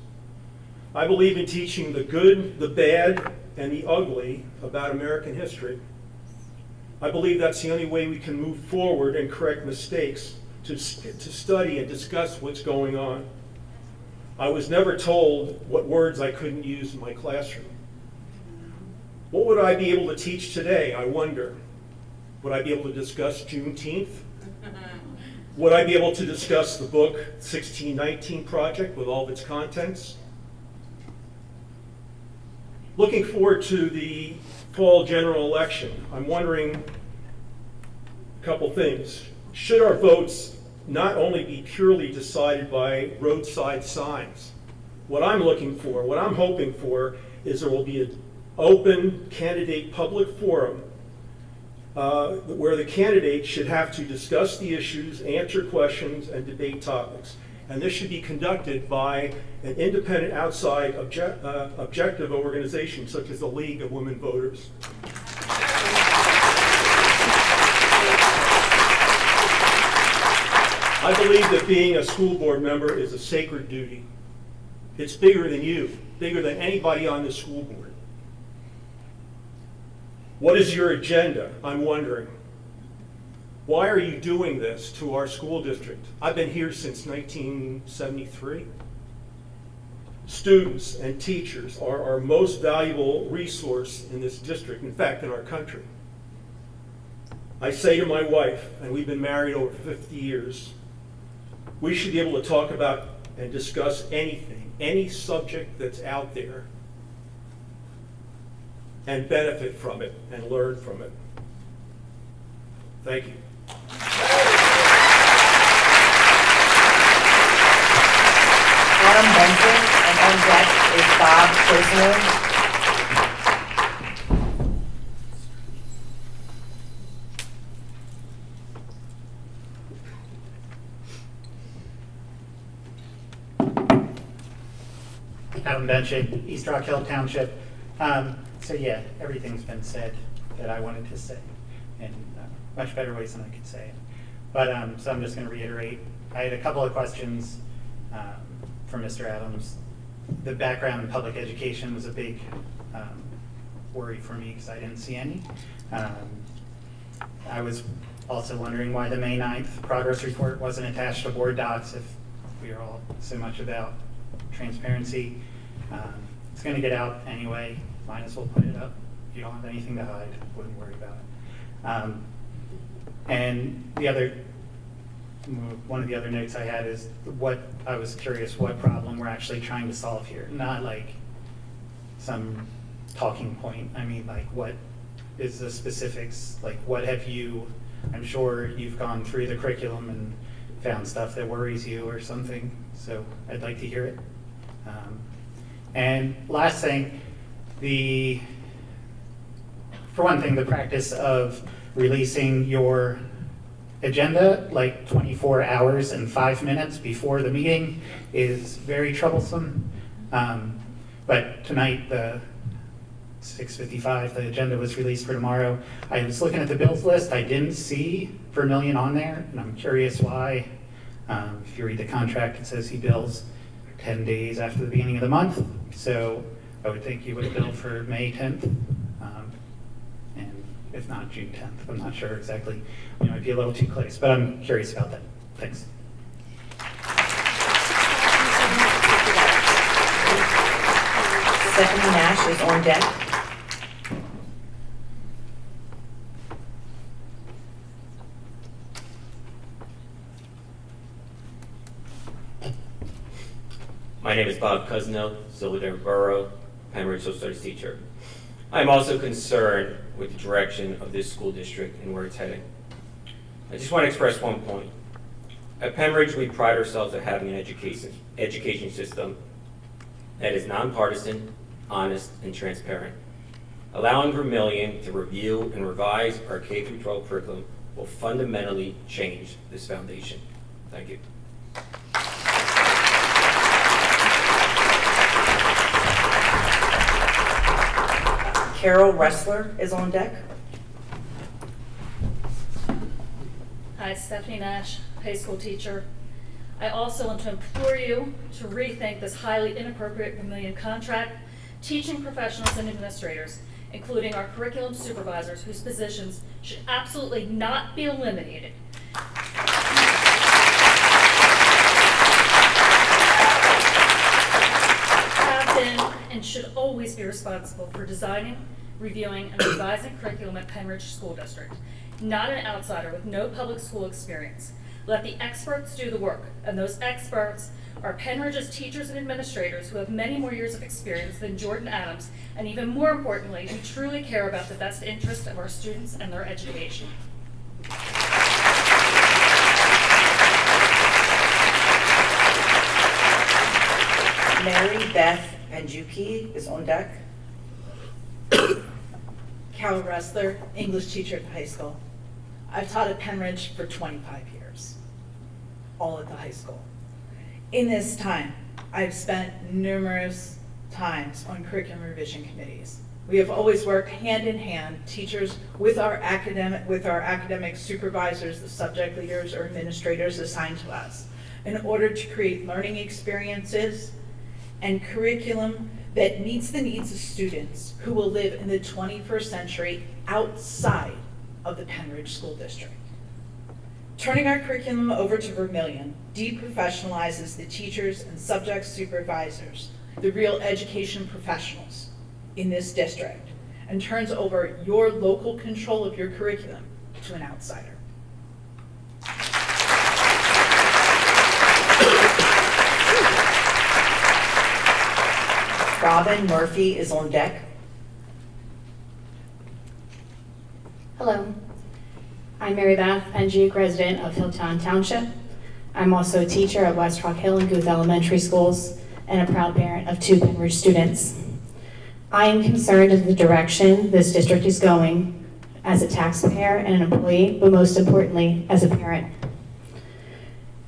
I believe in teaching the good, the bad, and the ugly about American history. I believe that's the only way we can move forward and correct mistakes, to study and discuss what's going on. I was never told what words I couldn't use in my classroom. What would I be able to teach today, I wonder? Would I be able to discuss Juneteenth? Would I be able to discuss the book 1619 Project with all of its contents? Looking forward to the fall general election, I'm wondering a couple things. Should our votes not only be purely decided by roadside signs? What I'm looking for, what I'm hoping for, is there will be an open candidate public forum where the candidates should have to discuss the issues, answer questions, and debate topics. And this should be conducted by an independent, outside, objective organization such as the League of Women Voters. I believe that being a school board member is a sacred duty. It's bigger than you, bigger than anybody on this school board. What is your agenda? I'm wondering. Why are you doing this to our school district? I've been here since 1973. Students and teachers are our most valuable resource in this district, in fact, in our country. I say to my wife, and we've been married over 50 years, we should be able to talk about and discuss anything, any subject that's out there, and benefit from it and learn from it. Thank you. Adam Benson, and on deck is Bob Chesner. Adam Benchik, East Rock Hill Township. So yeah, everything's been said that I wanted to say in much better ways than I could say it. But so I'm just going to reiterate. I had a couple of questions from Mr. Adams. The background in public education was a big worry for me because I didn't see any. I was also wondering why the May 9th progress report wasn't attached to board docs if we are all so much about transparency. It's going to get out anyway. Might as well put it up. If you don't have anything to hide, wouldn't worry about it. And the other, one of the other notes I had is what I was curious what problem we're actually trying to solve here. Not like some talking point. I mean, like what is the specifics? Like what have you? I'm sure you've gone through the curriculum and found stuff that worries you or something. So I'd like to hear it. And last thing, for one thing, the practice of releasing your agenda like 24 hours and 5 minutes before the meeting is very troublesome. But tonight, the 6:55, the agenda was released for tomorrow. I was looking at the bills list. I didn't see Vermillion on there, and I'm curious why. If you read the contract, it says he bills 10 days after the beginning of the month. So I would think you would have billed for May 10th, and if not June 10th. I'm not sure exactly. You might be a little too close, but I'm curious about that. Thanks. Stephanie Nash is on deck. My name is Bob Cusno, Silverdale Borough, Pembroke Social Studies teacher. I'm also concerned with the direction of this school district and where it's heading. I just want to express one point. At Pembroke, we pride ourselves at having an education system that is nonpartisan, honest, and transparent. Allowing Vermillion to review and revise our K-12 curriculum will fundamentally change this foundation. Thank you. Carol Ressler is on deck. Hi, Stephanie Nash, high school teacher. I also want to implore you to rethink this highly inappropriate Vermillion contract. Teaching professionals and administrators, including our curriculum supervisors, whose positions should absolutely not be eliminated. Have been and should always be responsible for designing, reviewing, and revising curriculum at Pennridge School District. Not an outsider with no public school experience. Let the experts do the work, and those experts are Pennridge's teachers and administrators who have many more years of experience than Jordan Adams, and even more importantly, who truly care about the best interest of our students and their education. Mary Beth Panjuki is on deck. Carol Ressler, English teacher at the high school. I've taught at Pennridge for 25 years, all at the high school. In this time, I've spent numerous times on curriculum revision committees. We have always worked hand in hand, teachers with our academic supervisors, the subject leaders or administrators assigned to us, in order to create learning experiences and curriculum that meets the needs of students who will live in the 21st century outside of the Pennridge School District. Turning our curriculum over to Vermillion deprofessionalizes the teachers and subject supervisors, the real education professionals in this district, and turns over your local control of your curriculum to an outsider. Robin Murphy is on deck. Hello, I'm Mary Beth Penjuke, resident of Hilltown Township. I'm also a teacher at West Rock Hill and Guth Elementary Schools and a proud parent of 2 Pembroke students. I am concerned of the direction this district is going as a taxpayer and an employee, but most importantly, as a parent.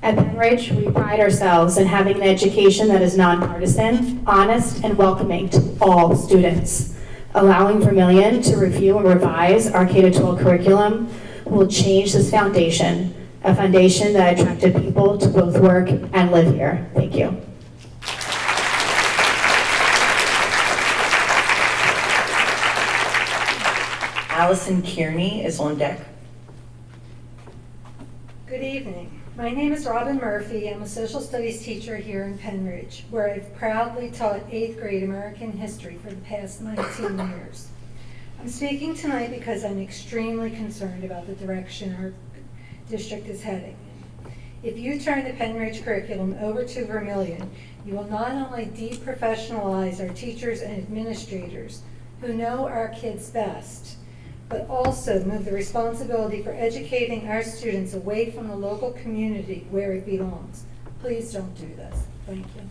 At Pembroke, we pride ourselves in having an education that is nonpartisan, honest, and welcoming to all students. Allowing Vermillion to review and revise our K-12 curriculum will change this foundation, a foundation that attracted people to both work and live here. Thank you. Allison Kearney is on deck. Good evening. My name is Robin Murphy. I'm a social studies teacher here in Pennridge, where I've proudly taught 8th grade American history for the past 19 years. I'm speaking tonight because I'm extremely concerned about the direction our district is heading. If you turn the Pennridge curriculum over to Vermillion, you will not only deprofessionalize our teachers and administrators who know our kids best, but also move the responsibility for educating our students away from the local community where it belongs. Please don't do this. Thank you.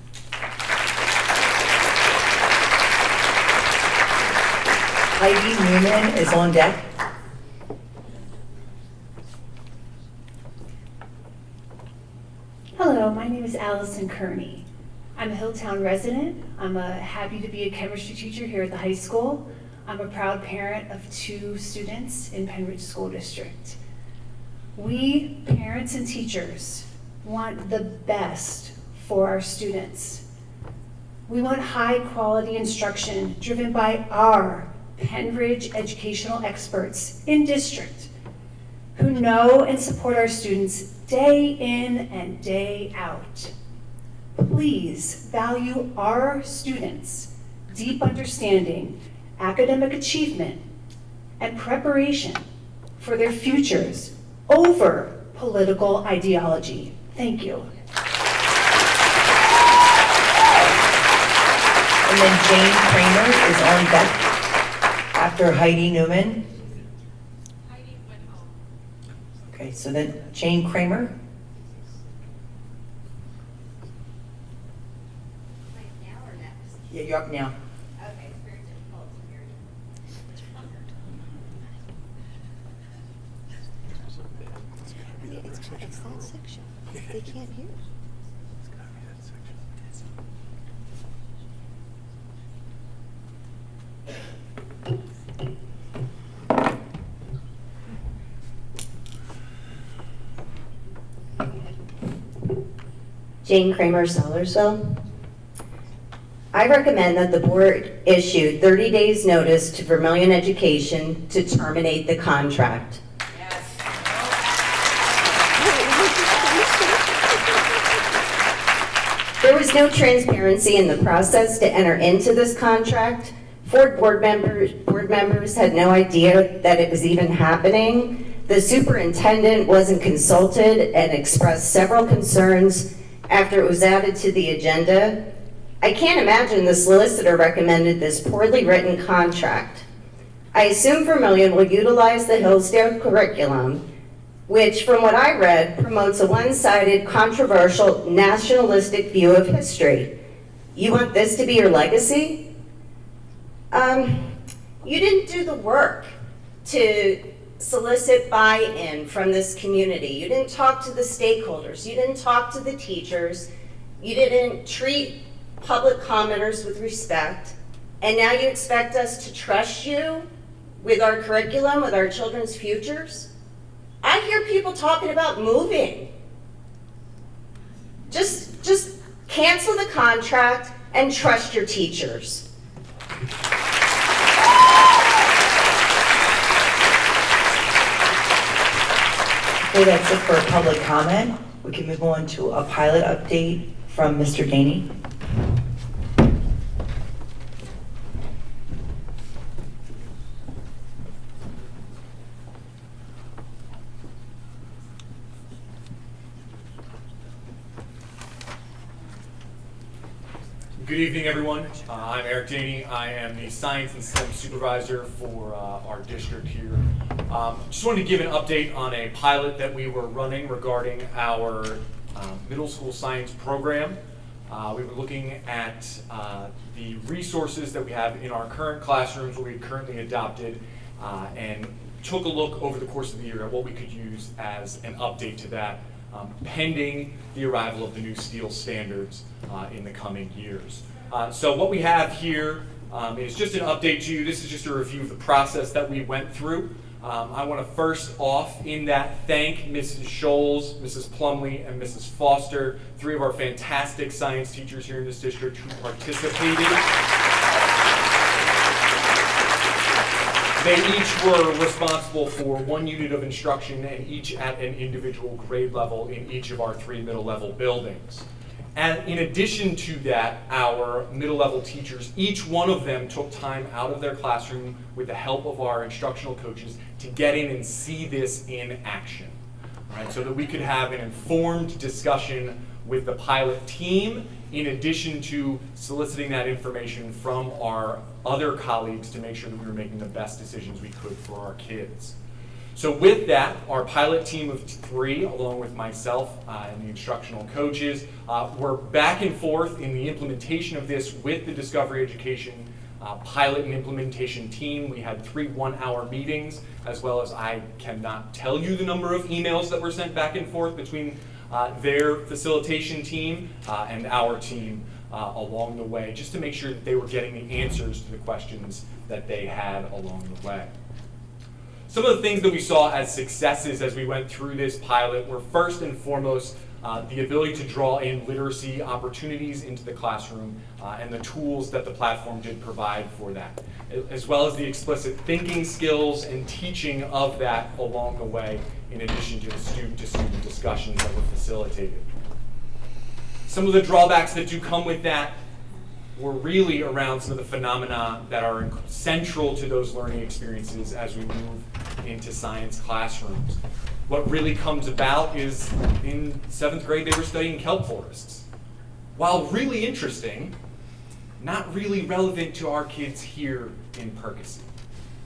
Heidi Newman is on deck. Hello, my name is Allison Kearney. I'm a Hilltown resident. I'm happy to be a chemistry teacher here at the high school. I'm a proud parent of 2 students in Penridge School District. We, parents and teachers, want the best for our students. We want high quality instruction driven by our Penridge educational experts in district who know and support our students day in and day out. Please value our students' deep understanding, academic achievement, and preparation for their futures over political ideology. Thank you. And then Jane Kramer is on deck after Heidi Newman. Okay, so then Jane Kramer. Yeah, you're up now. Okay, it's very difficult to hear you. I mean, it's that section. They can't hear. Jane Kramer, Sellersville. I recommend that the board issue 30 days notice to Vermillion Education to terminate the contract. There was no transparency in the process to enter into this contract. 4 board members had no idea that it was even happening. The superintendent wasn't consulted and expressed several concerns after it was added to the agenda. I can't imagine the solicitor recommended this poorly written contract. I assume Vermillion will utilize the Hillsdale curriculum, which, from what I read, promotes a one-sided, controversial, nationalistic view of history. You want this to be your legacy? You didn't do the work to solicit buy-in from this community. You didn't talk to the stakeholders. You didn't talk to the teachers. You didn't treat public commenters with respect. And now you expect us to trust you with our curriculum, with our children's futures? I hear people talking about moving. Just cancel the contract and trust your teachers. Okay, that's it for public comment. We can move on to a pilot update from Mr. Daney. Good evening, everyone. I'm Eric Daney. I am the Science and STEM Supervisor for our district here. Just wanted to give an update on a pilot that we were running regarding our middle school science program. We were looking at the resources that we have in our current classrooms, what we currently adopted, and took a look over the course of the year at what we could use as an update to that, pending the arrival of the new steel standards in the coming years. So what we have here is just an update to you. This is just a review of the process that we went through. I want to first off in that thank Mrs. Scholes, Mrs. Plumley, and Mrs. Foster, 3 of our fantastic science teachers here in this district who participated. They each were responsible for 1 unit of instruction and each at an individual grade level in each of our 3 middle level buildings. And in addition to that, our middle level teachers, each one of them took time out of their classroom with the help of our instructional coaches to get in and see this in action, right? So that we could have an informed discussion with the pilot team, in addition to soliciting that information from our other colleagues to make sure that we were making the best decisions we could for our kids. So with that, our pilot team of 3, along with myself and the instructional coaches, were back and forth in the implementation of this with the Discovery Education pilot and implementation team. We had 3 one-hour meetings, as well as I cannot tell you the number of emails that were sent back and forth between their facilitation team and our team along the way, just to make sure that they were getting the answers to the questions that they had along the way. Some of the things that we saw as successes as we went through this pilot were first and foremost the ability to draw in literacy opportunities into the classroom and the tools that the platform did provide for that, as well as the explicit thinking skills and teaching of that along the way, in addition to the student-to-student discussions that were facilitated. Some of the drawbacks that do come with that were really around some of the phenomena that are central to those learning experiences as we move into science classrooms. What really comes about is in 7th grade they were studying kelp forests. While really interesting, not really relevant to our kids here in Percy.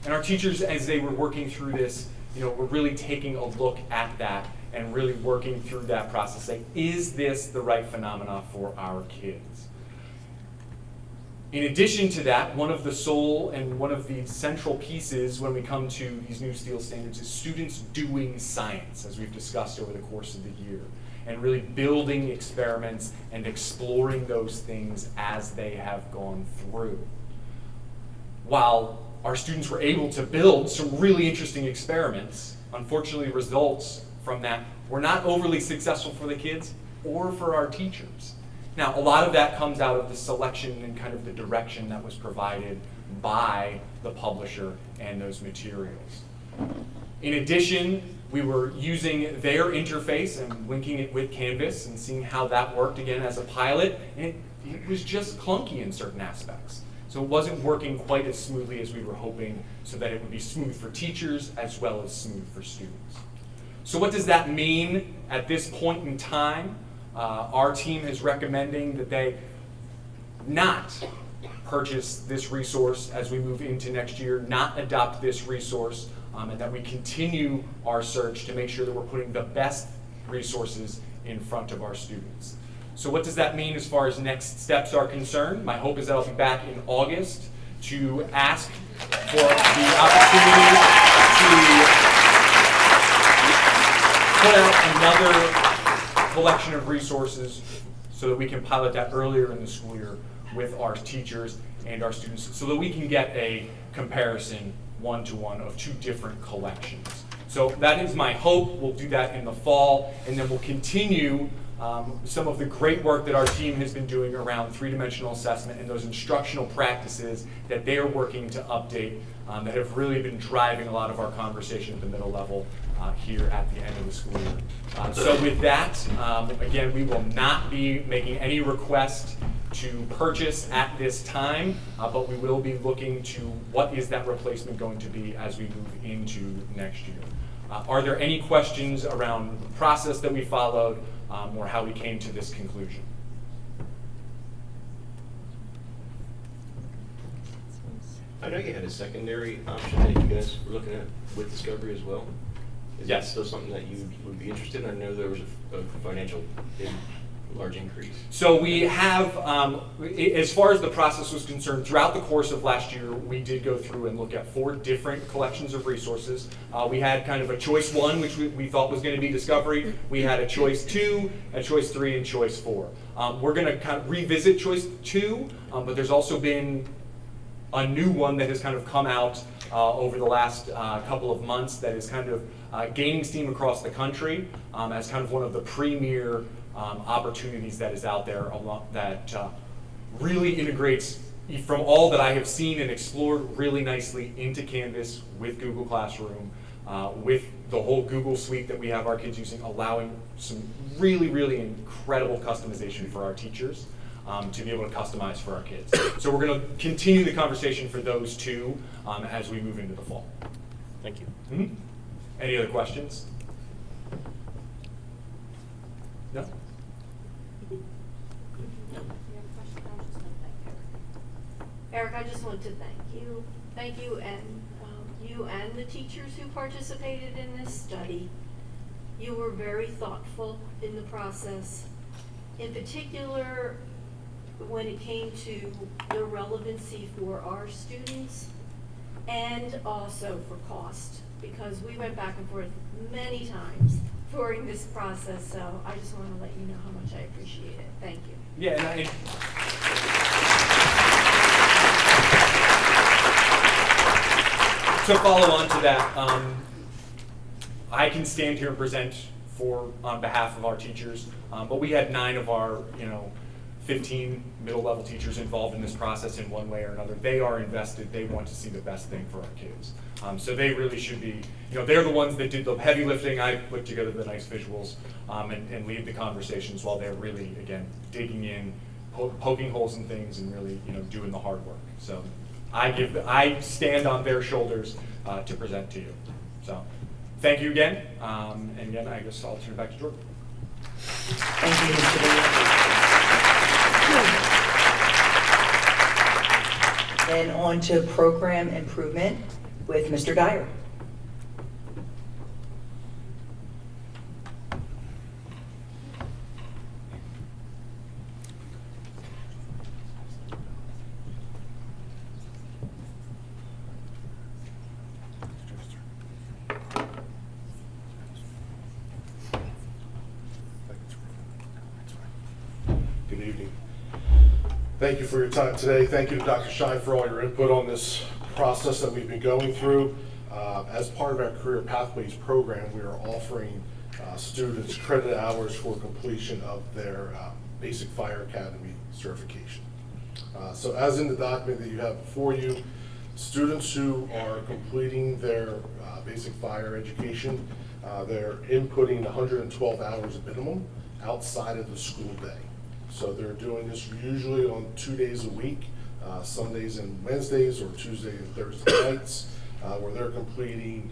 And our teachers, as they were working through this, were really taking a look at that and really working through that process, saying, is this the right phenomena for our kids? In addition to that, one of the sole and one of the central pieces when we come to these new STEEL standards is students doing science, as we've discussed over the course of the year, and really building experiments and exploring those things as they have gone through. While our students were able to build some really interesting experiments, unfortunately results from that were not overly successful for the kids or for our teachers. Now, a lot of that comes out of the selection and kind of the direction that was provided by the publisher and those materials. In addition, we were using their interface and linking it with Canvas and seeing how that worked again as a pilot, and it was just clunky in certain aspects. So it wasn't working quite as smoothly as we were hoping, so that it would be smooth for teachers as well as smooth for students. So what does that mean at this point in time? Our team is recommending that they not purchase this resource as we move into next year, not adopt this resource, and that we continue our search to make sure that we're putting the best resources in front of our students. So what does that mean as far as next steps are concerned? My hope is that I'll be back in August to ask for the opportunity to put out another collection of resources so that we can pilot that earlier in the school year with our teachers and our students so that we can get a comparison one-to-one of two different collections. So that is my hope. We'll do that in the fall, and then we'll continue some of the great work that our team has been doing around three-dimensional assessment and those instructional practices that they are working to update that have really been driving a lot of our conversation at the middle level here at the end of the school year. So with that, again, we will not be making any request to purchase at this time, but we will be looking to what is that replacement going to be as we move into next year. Are there any questions around the process that we followed or how we came to this conclusion? I know you had a secondary option that you guys were looking at with Discovery as well. Is that still something that you would be interested in? I know there was a financial large increase. So we have, as far as the process was concerned, throughout the course of last year, we did go through and look at 4 different collections of resources. We had kind of a choice 1, which we thought was going to be Discovery. We had a choice 2, a choice 3, and choice 4. We're going to kind of revisit choice 2, but there's also been a new one that has kind of come out over the last couple of months that is kind of gaining steam across the country as kind of one of the premier opportunities that is out there that really integrates from all that I have seen and explored really nicely into Canvas with Google Classroom, with the whole Google suite that we have our kids using, allowing some really, really incredible customization for our teachers to be able to customize for our kids. So we're going to continue the conversation for those 2 as we move into the fall. Thank you. Mm-hmm. Any other questions? No? Eric, I just want to thank you and you and the teachers who participated in this study. You were very thoughtful in the process. In particular, when it came to the relevancy for our students and also for cost, because we went back and forth many times during this process, so I just want to let you know how much I appreciate it. Thank you. Yeah, and to follow on to that, I can stand here and present on behalf of our teachers, but we had 9 of our 15 middle level teachers involved in this process in one way or another. They are invested. They want to see the best thing for our kids. So they really should be, they're the ones that did the heavy lifting. I put together the nice visuals and lead the conversations while they're really, again, digging in, poking holes in things and really, doing the hard work. So I stand on their shoulders to present to you. So thank you again. And again, I guess I'll turn it back to Jordan. Thank you, Mr. Bailey. Then on to program improvement with Mr. Dyer. Good evening. Thank you for your time today. Thank you to Dr. Shine for all your input on this process that we've been going through. As part of our Career Pathways program, we are offering students credit hours for completion of their Basic Fire Academy certification. So as in the document that you have before you, students who are completing their basic fire education, they're inputting 112 hours minimum outside of the school day. So they're doing this usually on 2 days a week, Sundays and Wednesdays, or Tuesday and Thursday nights, where they're completing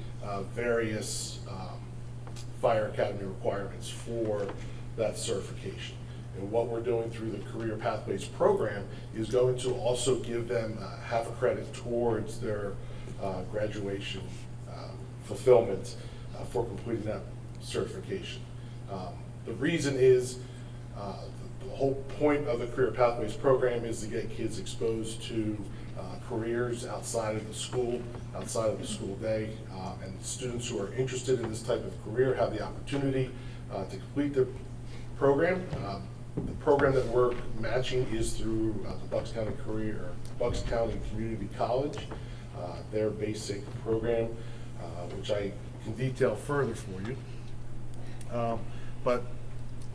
various Fire Academy requirements for that certification. And what we're doing through the Career Pathways program is going to also give them half a credit towards their graduation fulfillment for completing that certification. The reason is the whole point of the Career Pathways program is to get kids exposed to careers outside of the school day, and students who are interested in this type of career have the opportunity to complete the program. The program that we're matching is through the Bucks County Community College, their basic program, which I can detail further for you. But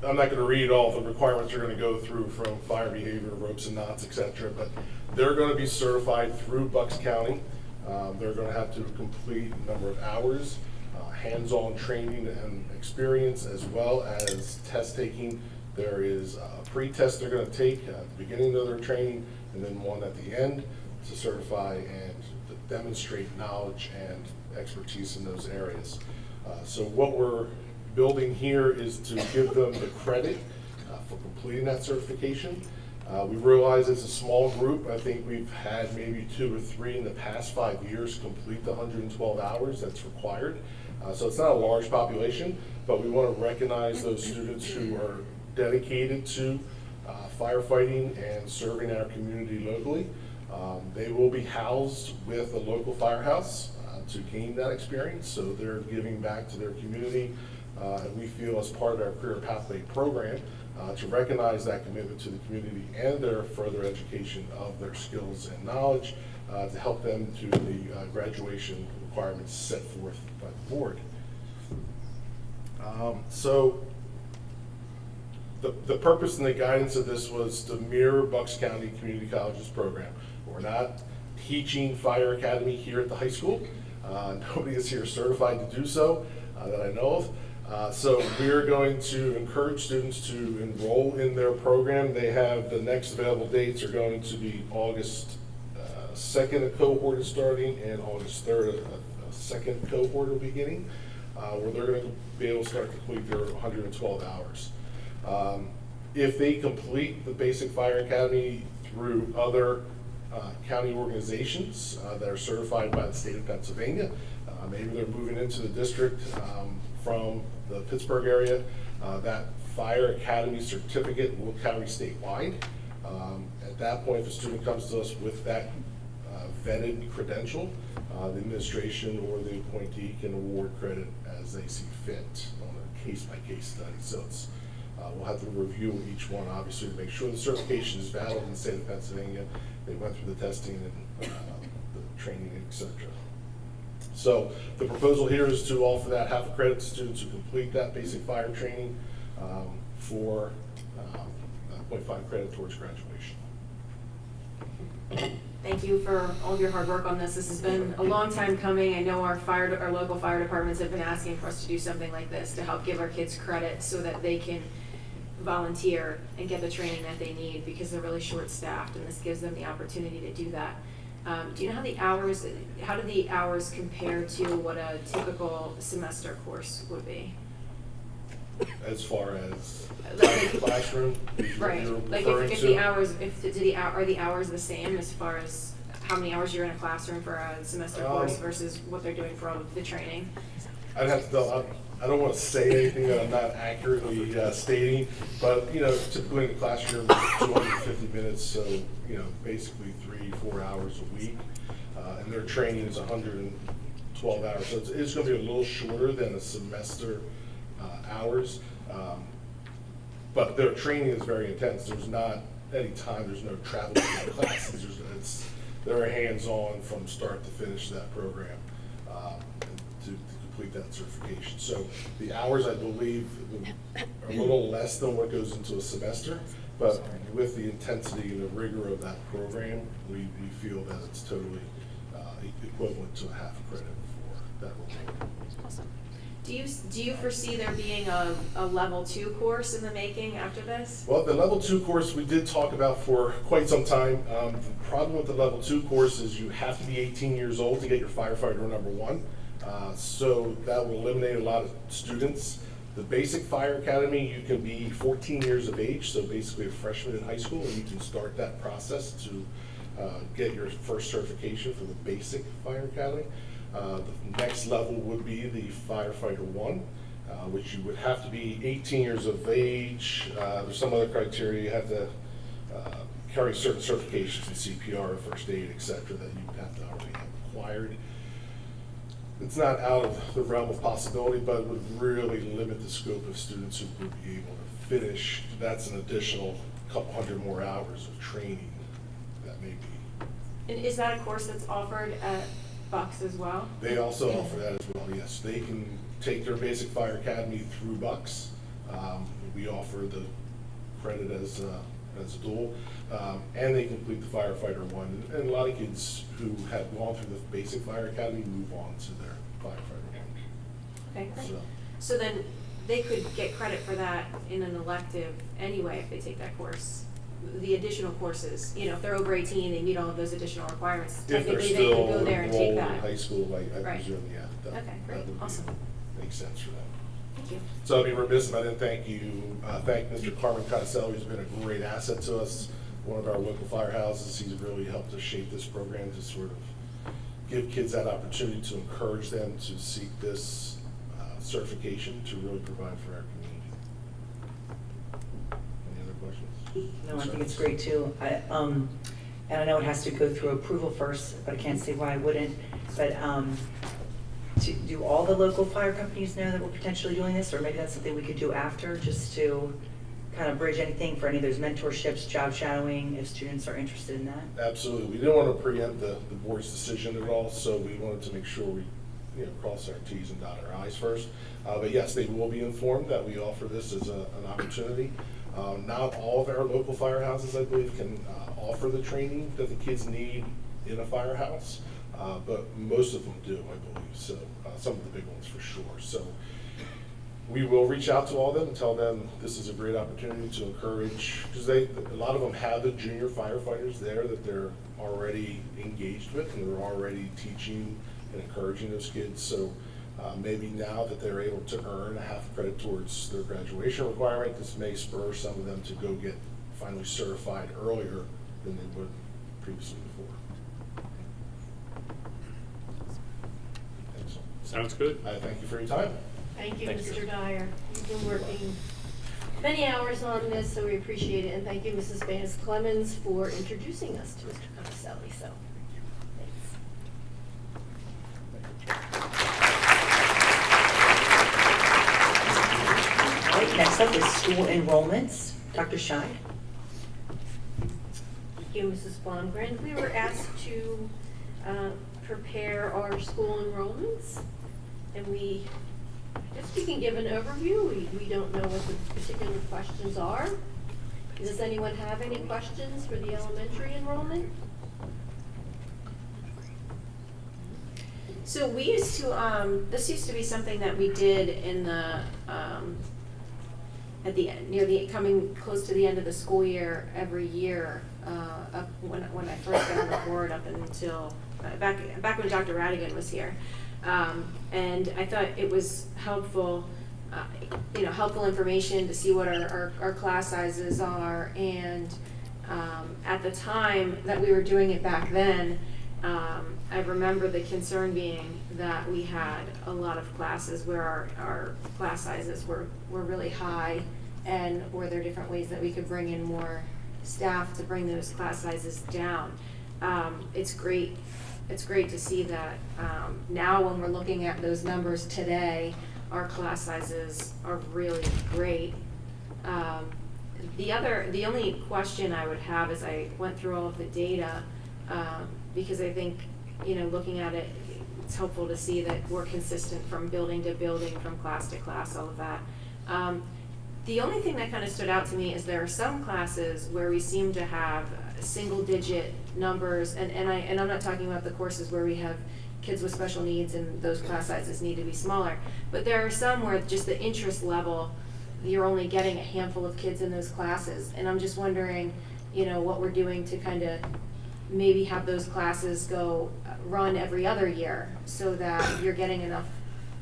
I'm not going to read all the requirements they're going to go through, from fire behavior, ropes and knots, etc. But they're going to be certified through Bucks County. They're going to have to complete a number of hours, hands-on training and experience, as well as test taking. There is a pre-test they're going to take at the beginning of their training, and then one at the end to certify and to demonstrate knowledge and expertise in those areas. So what we're building here is to give them the credit for completing that certification. We realize it's a small group. I think we've had maybe 2 or 3 in the past 5 years complete the 112 hours that's required. So it's not a large population, but we want to recognize those students who are dedicated to firefighting and serving our community locally. They will be housed with a local firehouse to gain that experience, so they're giving back to their community. And we feel, as part of our Career Pathway program, to recognize that commitment to the community and their further education of their skills and knowledge, to help them to the graduation requirements set forth by the board. So the purpose and the guidance of this was to mirror Bucks County Community College's program. We're not teaching Fire Academy here at the high school. Nobody is here certified to do so that I know of. So we're going to encourage students to enroll in their program. They have, the next available dates are going to be August 2nd, a cohort is starting, and August 3rd, a second cohort will be beginning, where they're going to be able to start to complete their 112 hours. If they complete the Basic Fire Academy through other county organizations that are certified by the state of Pennsylvania, maybe they're moving into the district from the Pittsburgh area, that Fire Academy certificate will carry statewide. At that point, if a student comes to us with that vetted credential, the administration or the appointee can award credit as they see fit on a case-by-case study. So it's, we'll have to review each one, obviously, to make sure the certification is valid in the state of Pennsylvania. They went through the testing and the training, etc. So the proposal here is to offer that half a credit to students who complete that basic fire training for 0.5 credit towards graduation. Thank you for all of your hard work on this. This has been a long time coming. I know our local fire departments have been asking for us to do something like this to help give our kids credit so that they can volunteer and get the training that they need, because they're really short-staffed, and this gives them the opportunity to do that. Do you know how do the hours compare to what a typical semester course would be? As far as Like- classroom, Right, you're like referring if to? the hours, are the hours the same as far as how many hours you're in a classroom for a semester course versus what they're doing for all of the training? I'd have to, I don't want to say anything that I'm not accurately stating, but, typically in the classroom, 250 minutes, so, basically 3-4 hours a week. And their training is 112 hours, so it's going to be a little shorter than a semester hours. But their training is very intense. There's not any time, there's no travel to the classes. They're hands-on from start to finish that program to complete that certification. So the hours, I believe, are a little less than what goes into a semester, but with the intensity and the rigor of that program, we feel that it's totally equivalent to a half credit for that role. Awesome. Do you foresee there being a level 2 course in the making after this? Well, the level 2 course we did talk about for quite some time. The problem with the level 2 course is you have to be 18 years old to get your firefighter number 1. So that will eliminate a lot of students. The basic fire academy, you can be 14 years of age, so basically a freshman in high school, and you can start that process to get your first certification for the basic fire academy. The next level would be the firefighter 1, which you would have to be 18 years of age. There's some other criteria. You have to carry certain certifications in CPR, first aid, etc., that you would have to already have acquired. It's not out of the realm of possibility, but it would really limit the scope of students who would be able to finish. That's an additional couple hundred more hours of training that may be. And is that a course that's offered at Bucks as well? They also offer that as well, yes. They can take their basic fire academy through Bucks. We offer the credit as a dual, and they complete the firefighter 1. And a lot of kids who have gone through the basic fire academy move on to their firefighter 1. Okay, great. So then they could get credit for that in an elective anyway if they take that course. The additional courses, if they're over 18, they meet all of those additional requirements. If they're Technically, they can still go there and take enrolled in that. high school, I Right. presume, yeah. Okay, great, that would awesome. make sense for them. Thank you. So I'd be remiss if I didn't thank Mr. Carmen Cotticelli, who's been a great asset to us, one of our local firehouses. He's really helped us shape this program to sort of give kids that opportunity, to encourage them to seek this certification to really provide for our community. Any other questions? No, I think it's great too. And I know it has to go through approval first, but I can't say why I wouldn't. But do all the local fire companies know that we're potentially doing this, or maybe that's something we could do after, just to kind of bridge anything for any of those mentorships, job shadowing, if students are interested in that? Absolutely. We didn't want to preempt the board's decision at all, so we wanted to make sure we cross our T's and dot our I's first. But yes, they will be informed that we offer this as an opportunity. Not all of our local firehouses, I believe, can offer the training that the kids need in a firehouse, but most of them do, I believe. So some of the big ones for sure. So we will reach out to all of them and tell them this is a great opportunity to encourage, because a lot of them have the junior firefighters there that they're already engaged with, and they're already teaching and encouraging those kids. So maybe now that they're able to earn a half credit towards their graduation requirement, this may spur some of them to go get finally certified earlier than they would previously before. Sounds good. I thank you for your time. Thank you, Thank you. Mr. Dyer. You've been working many hours on this, so we appreciate it. And thank you, Mrs. Banis Clemens, for introducing us to Mr. Cotticelli. So, All right, next up is school enrollments. Dr. Scheid. thank you, Mrs. Blomgren. We were asked to prepare our school enrollments. And I guess we can give an overview. We don't know what the particular questions are. Does anyone have any questions for the elementary enrollment? So we used to, this used to be something that we did in the, at the end, coming close to the end of the school year every year, up when I first got on the board up until, back when Dr. Radigan was here. And I thought it was helpful, helpful information to see what our class sizes are. And at the time that we were doing it back then, I remember the concern being that we had a lot of classes where our class sizes were really high, and were there different ways that we could bring in more staff to bring those class sizes down. It's great to see that now when we're looking at those numbers today, our class sizes are really great. The only question I would have as I went through all of the data, because I think, looking at it, it's helpful to see that we're consistent from building to building, from class to class, all of that. The only thing that kind of stood out to me is there are some classes where we seem to have single-digit numbers, and I'm not talking about the courses where we have kids with special needs and those class sizes need to be smaller, but there are some where just the interest level, you're only getting a handful of kids in those classes, and I'm just wondering, what we're doing to kind of maybe have those classes run every other year so that you're getting enough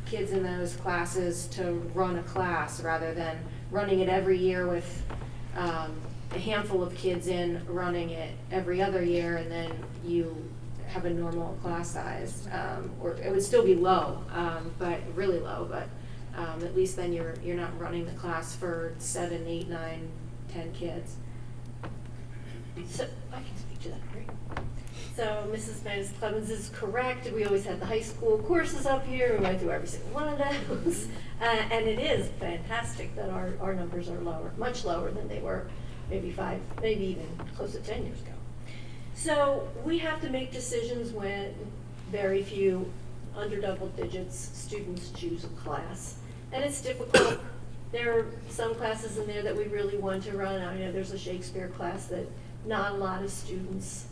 kids in those classes to run a class rather than running it every year with a handful of kids in, running it every other year, and then you have a normal class size. Or it would still be low, but really low, but at least then you're not running the class for 7, 8, 9, 10 kids. So I can speak to that, great. So Mrs. Manis Clemens is correct. We always had the high school courses up here. We went through every single one of those. And it is fantastic that our numbers are lower, much lower than they were maybe even close to 10 years ago. So we have to make decisions when very few, under double digits, students choose a class. And it's difficult. There are some classes in there that we really want to run. I know there's a Shakespeare class that not a lot of students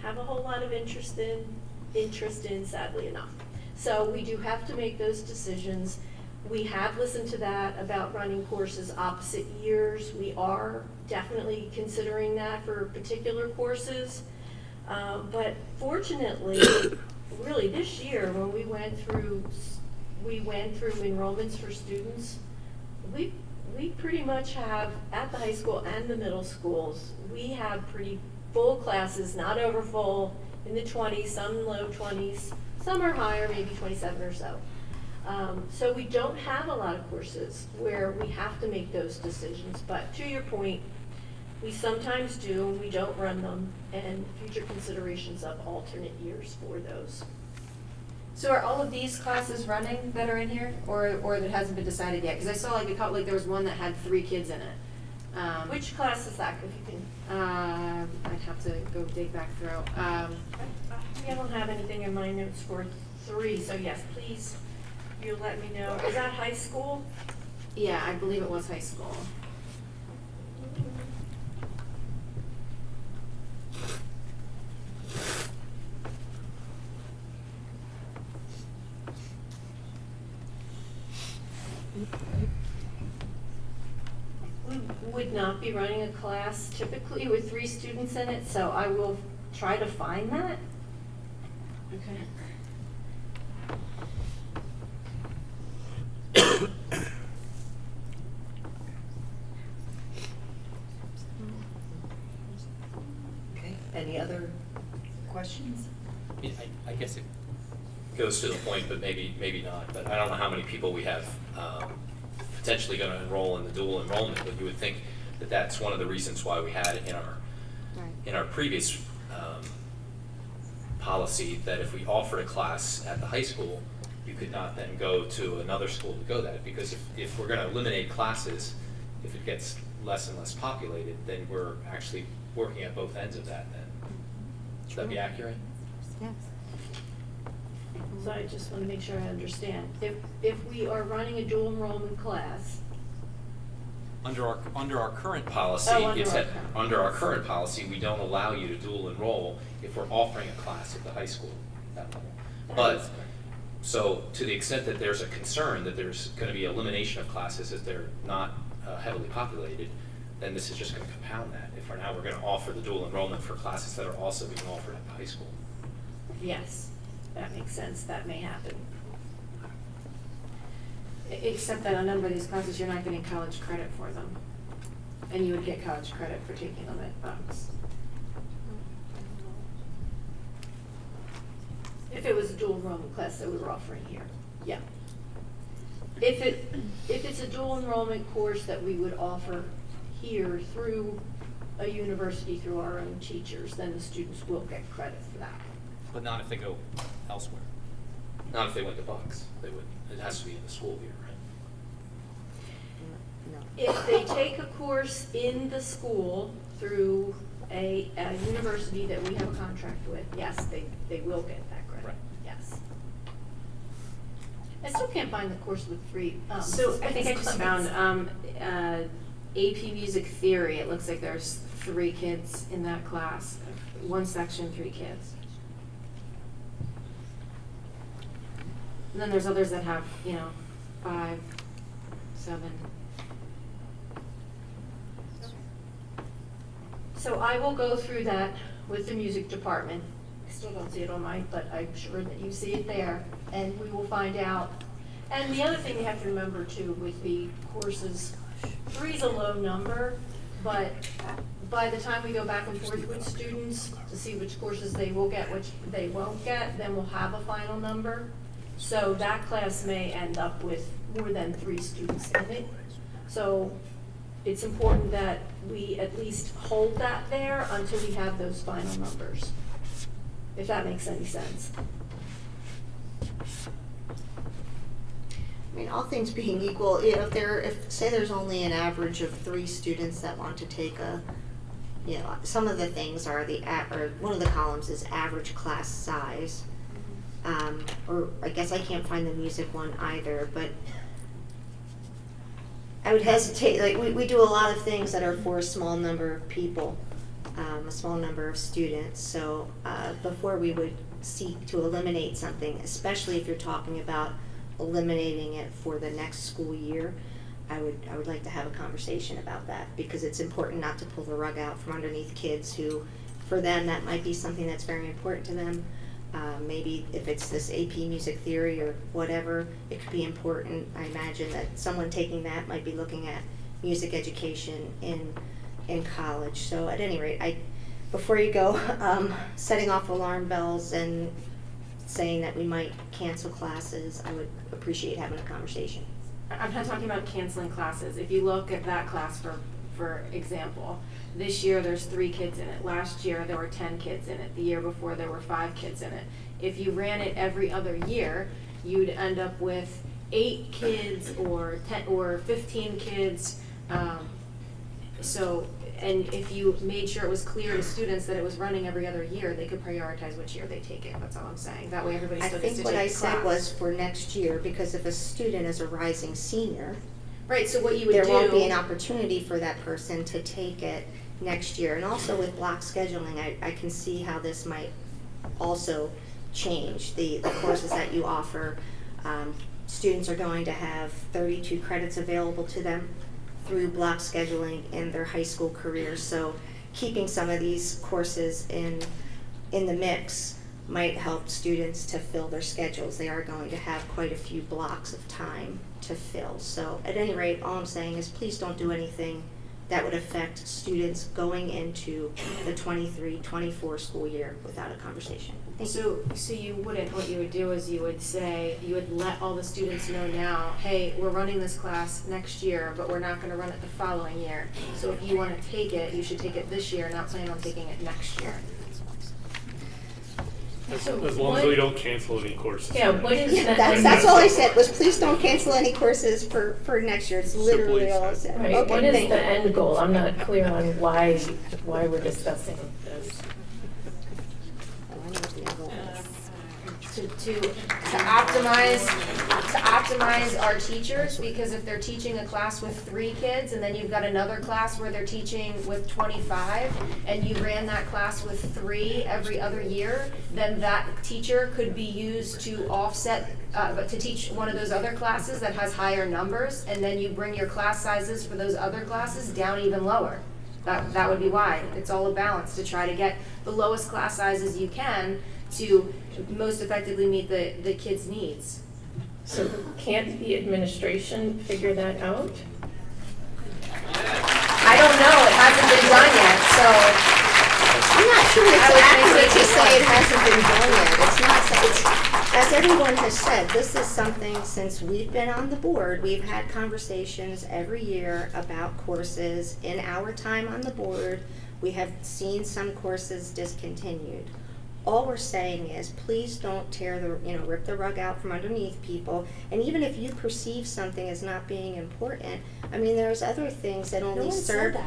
have a whole lot of interest in, sadly enough. So we do have to make those decisions. We have listened to that about running courses opposite years. We are definitely considering that for particular courses. But fortunately, really this year when we went through enrollments for students, we pretty much have, at the high school and the middle schools, we have pretty full classes, not over full, in the 20s, some low 20s, some are higher, maybe 27 or so. So we don't have a lot of courses where we have to make those decisions, but to your point, we sometimes do, and we don't run them, and future considerations of alternate years for those. So are all of these classes running that are in here, or that hasn't been decided yet? Because I saw like there was one that had 3 kids in it. Which class is that, if you can? I'd have to go dig back through. I don't have anything in my notes for 3, so yes, please, you let me know. Is that high school? Yeah, I believe it was high school. We would not be running a class typically with 3 students in it, so I will try to find that. Okay. Okay, any other questions? I guess it goes to the point, but maybe not. But I don't know how many people we have potentially going to enroll in the dual enrollment. But you would think that that's one of the reasons why we had in our previous policy that if we offered a class at the high school, you could not then go to another school to go that, because if we're going to eliminate classes, if it gets less and less populated, then we're actually working at both ends of that then. Should that be accurate? Yes. So I just want to make sure I understand. If we are running a dual enrollment class, Under our current policy, Oh, under it's our at, current under our current policy, we don't allow you to dual enroll if we're offering a class at the high school at that level. But, so to the extent that there's a concern that there's gonna be elimination of classes if they're not heavily populated, then this is just gonna compound that. If we're gonna offer the dual enrollment for classes that are also being offered at the high school. yes, that makes sense, that may happen. Except that a number of these classes, you're not getting college credit for them. And you would get college credit for taking them at Bucks. If it was a dual enrollment class that we were offering here, yeah. If it's a dual enrollment course that we would offer here through a university, through our own teachers, then the students will get credit for that. But not if they go elsewhere. Not if they went to Bucks. They would, it has to be in the school year, right? If they take a course in the school through a university that we have a contract with, yes, they will get that credit, Right. yes. I still can't find the course with three. So I think I just credits. found AP Music Theory. It looks like there's 3 kids in that class. One section, 3 kids. And then there's others that have, 5, 7. So I will go through that with the music department. I still don't see it on mine, but I'm sure that you see it there, and we will find out. And the other thing you have to remember too with the courses, 3 is a low number, but by the time we go back and forth with students to see which courses they will get, which they won't get, then we'll have a final number. So that class may end up with more than 3 students in it. So it's important that we at least hold that there until we have those final numbers, if that makes any sense. I mean, all things being equal, you know, if say there's only an average of 3 students that want to take some of the things are or one of the columns is average class size. Or I guess I can't find the music one either, but I would hesitate, like we do a lot of things that are for a small number of people, a small number of students, so before we would seek to eliminate something, especially if you're talking about eliminating it for the next school year, I would like to have a conversation about that, because it's important not to pull the rug out from underneath kids who, for them, that might be something that's very important to them. Maybe if it's this AP Music Theory or whatever, it could be important. I imagine that someone taking that might be looking at music education in college. So at any rate, before you go setting off alarm bells and saying that we might cancel classes, I would appreciate having a conversation. I'm not talking about canceling classes. If you look at that class, for example, this year there's 3 kids in it. Last year there were 10 kids in it. The year before there were 5 kids in it. If you ran it every other year, you'd end up with 8 kids or 10 or 15 kids. And if you made sure it was clear to students that it was running every other year, they could prioritize which year they take it. That's all I'm saying. That way everybody still gets to take the class. I think what I said was for next year, because if a student is a rising senior, right, so what you would there do, won't be an opportunity for that person to take it next year. And also with block scheduling, I can see how this might also change the courses that you offer. Students are going to have 32 credits available to them through block scheduling in their high school careers. So keeping some of these courses in the mix might help students to fill their schedules. They are going to have quite a few blocks of time to fill. So at any rate, all I'm saying is please don't do anything that would affect students going into the 23-24 school year without a conversation. Thank you. So you wouldn't, what you would do is you would let all the students know now, hey, we're running this class next year, but we're not gonna run it the following year. So if you wanna take it, you should take it this year, not plan on taking it next year. As long as we don't cancel any courses. Yeah, what is that's all I said was please don't cancel any courses for next year. It's literally all I said. Right. Okay, what is thank the you. end goal? I'm not clear on why we're discussing this. Oh, I know what the end goal is. optimize our teachers, because if they're teaching a class with 3 kids and then you've got another class where they're teaching with 25 and you ran that class with 3 every other year, then that teacher could be used to offset, to teach one of those other classes that has higher numbers, and then you bring your class sizes for those other classes down even lower. That would be why. It's all a balance to try to get the lowest class sizes you can to most effectively meet the kids' needs. So can't the administration figure that out? I don't know, it hasn't been done yet, so. I'm not sure I it's would accurate think to say it hasn't been done yet. It's not, as everyone has said, this is something, since we've been on the board, we've had conversations every year about courses. In our time on the board, we have seen some courses discontinued. All we're saying is, please don't rip the rug out from underneath people. And even if you perceive something as not being important, I mean, there's other things that only serve.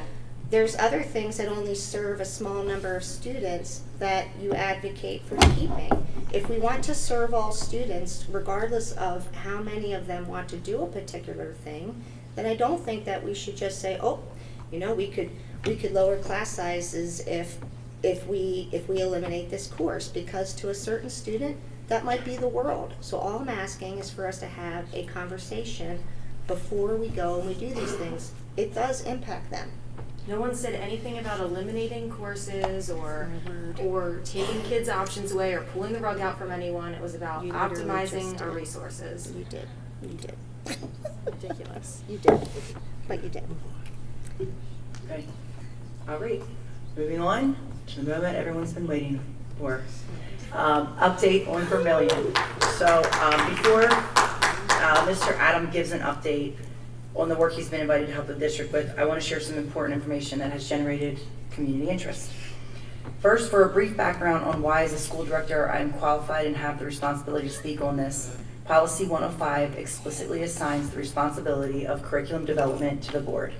There's other things that only serve a small number of students that you advocate for keeping. If we want to serve all students, regardless of how many of them want to do a particular thing, then I don't think that we should just say, oh, we could lower class sizes if we eliminate this course, because to a certain student, that might be the world. So all I'm asking is for us to have a conversation before we go and we do these things. It does impact them. No one said anything about eliminating courses or taking kids' options away or pulling the rug out from anyone. It was about optimizing our resources. You did. Ridiculous. You did. But you did. Okay. All right. Moving on to the moment everyone's been waiting for. Update on Vermillion. So before Mr. Adam gives an update on the work he's been invited to help the district with, I want to share some important information that has generated community interest. First, for a brief background on why, as a school director, I am qualified and have the responsibility to speak on this. Policy 105 explicitly assigns the responsibility of curriculum development to the board.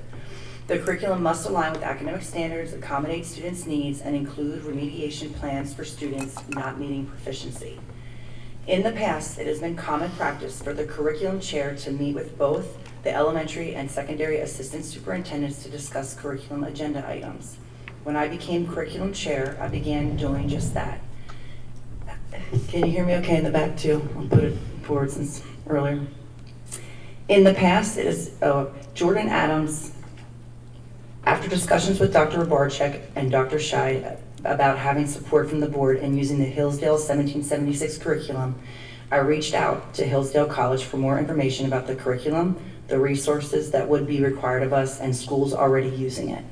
The curriculum must align with academic standards, accommodate students' needs, and include remediation plans for students not meeting proficiency. In the past, it has been common practice for the curriculum chair to meet with both the elementary and secondary assistant superintendents to discuss curriculum agenda items. When I became curriculum chair, I began doing just that. Can you hear me okay in the back too? I'll put it forward since earlier. In the past, it is Jordan Adams, after discussions with Dr. Barczyk and Dr. Scheid about having support from the board and using the Hillsdale 1776 curriculum, I reached out to Hillsdale College for more information about the curriculum, the resources that would be required of us, and schools already using it.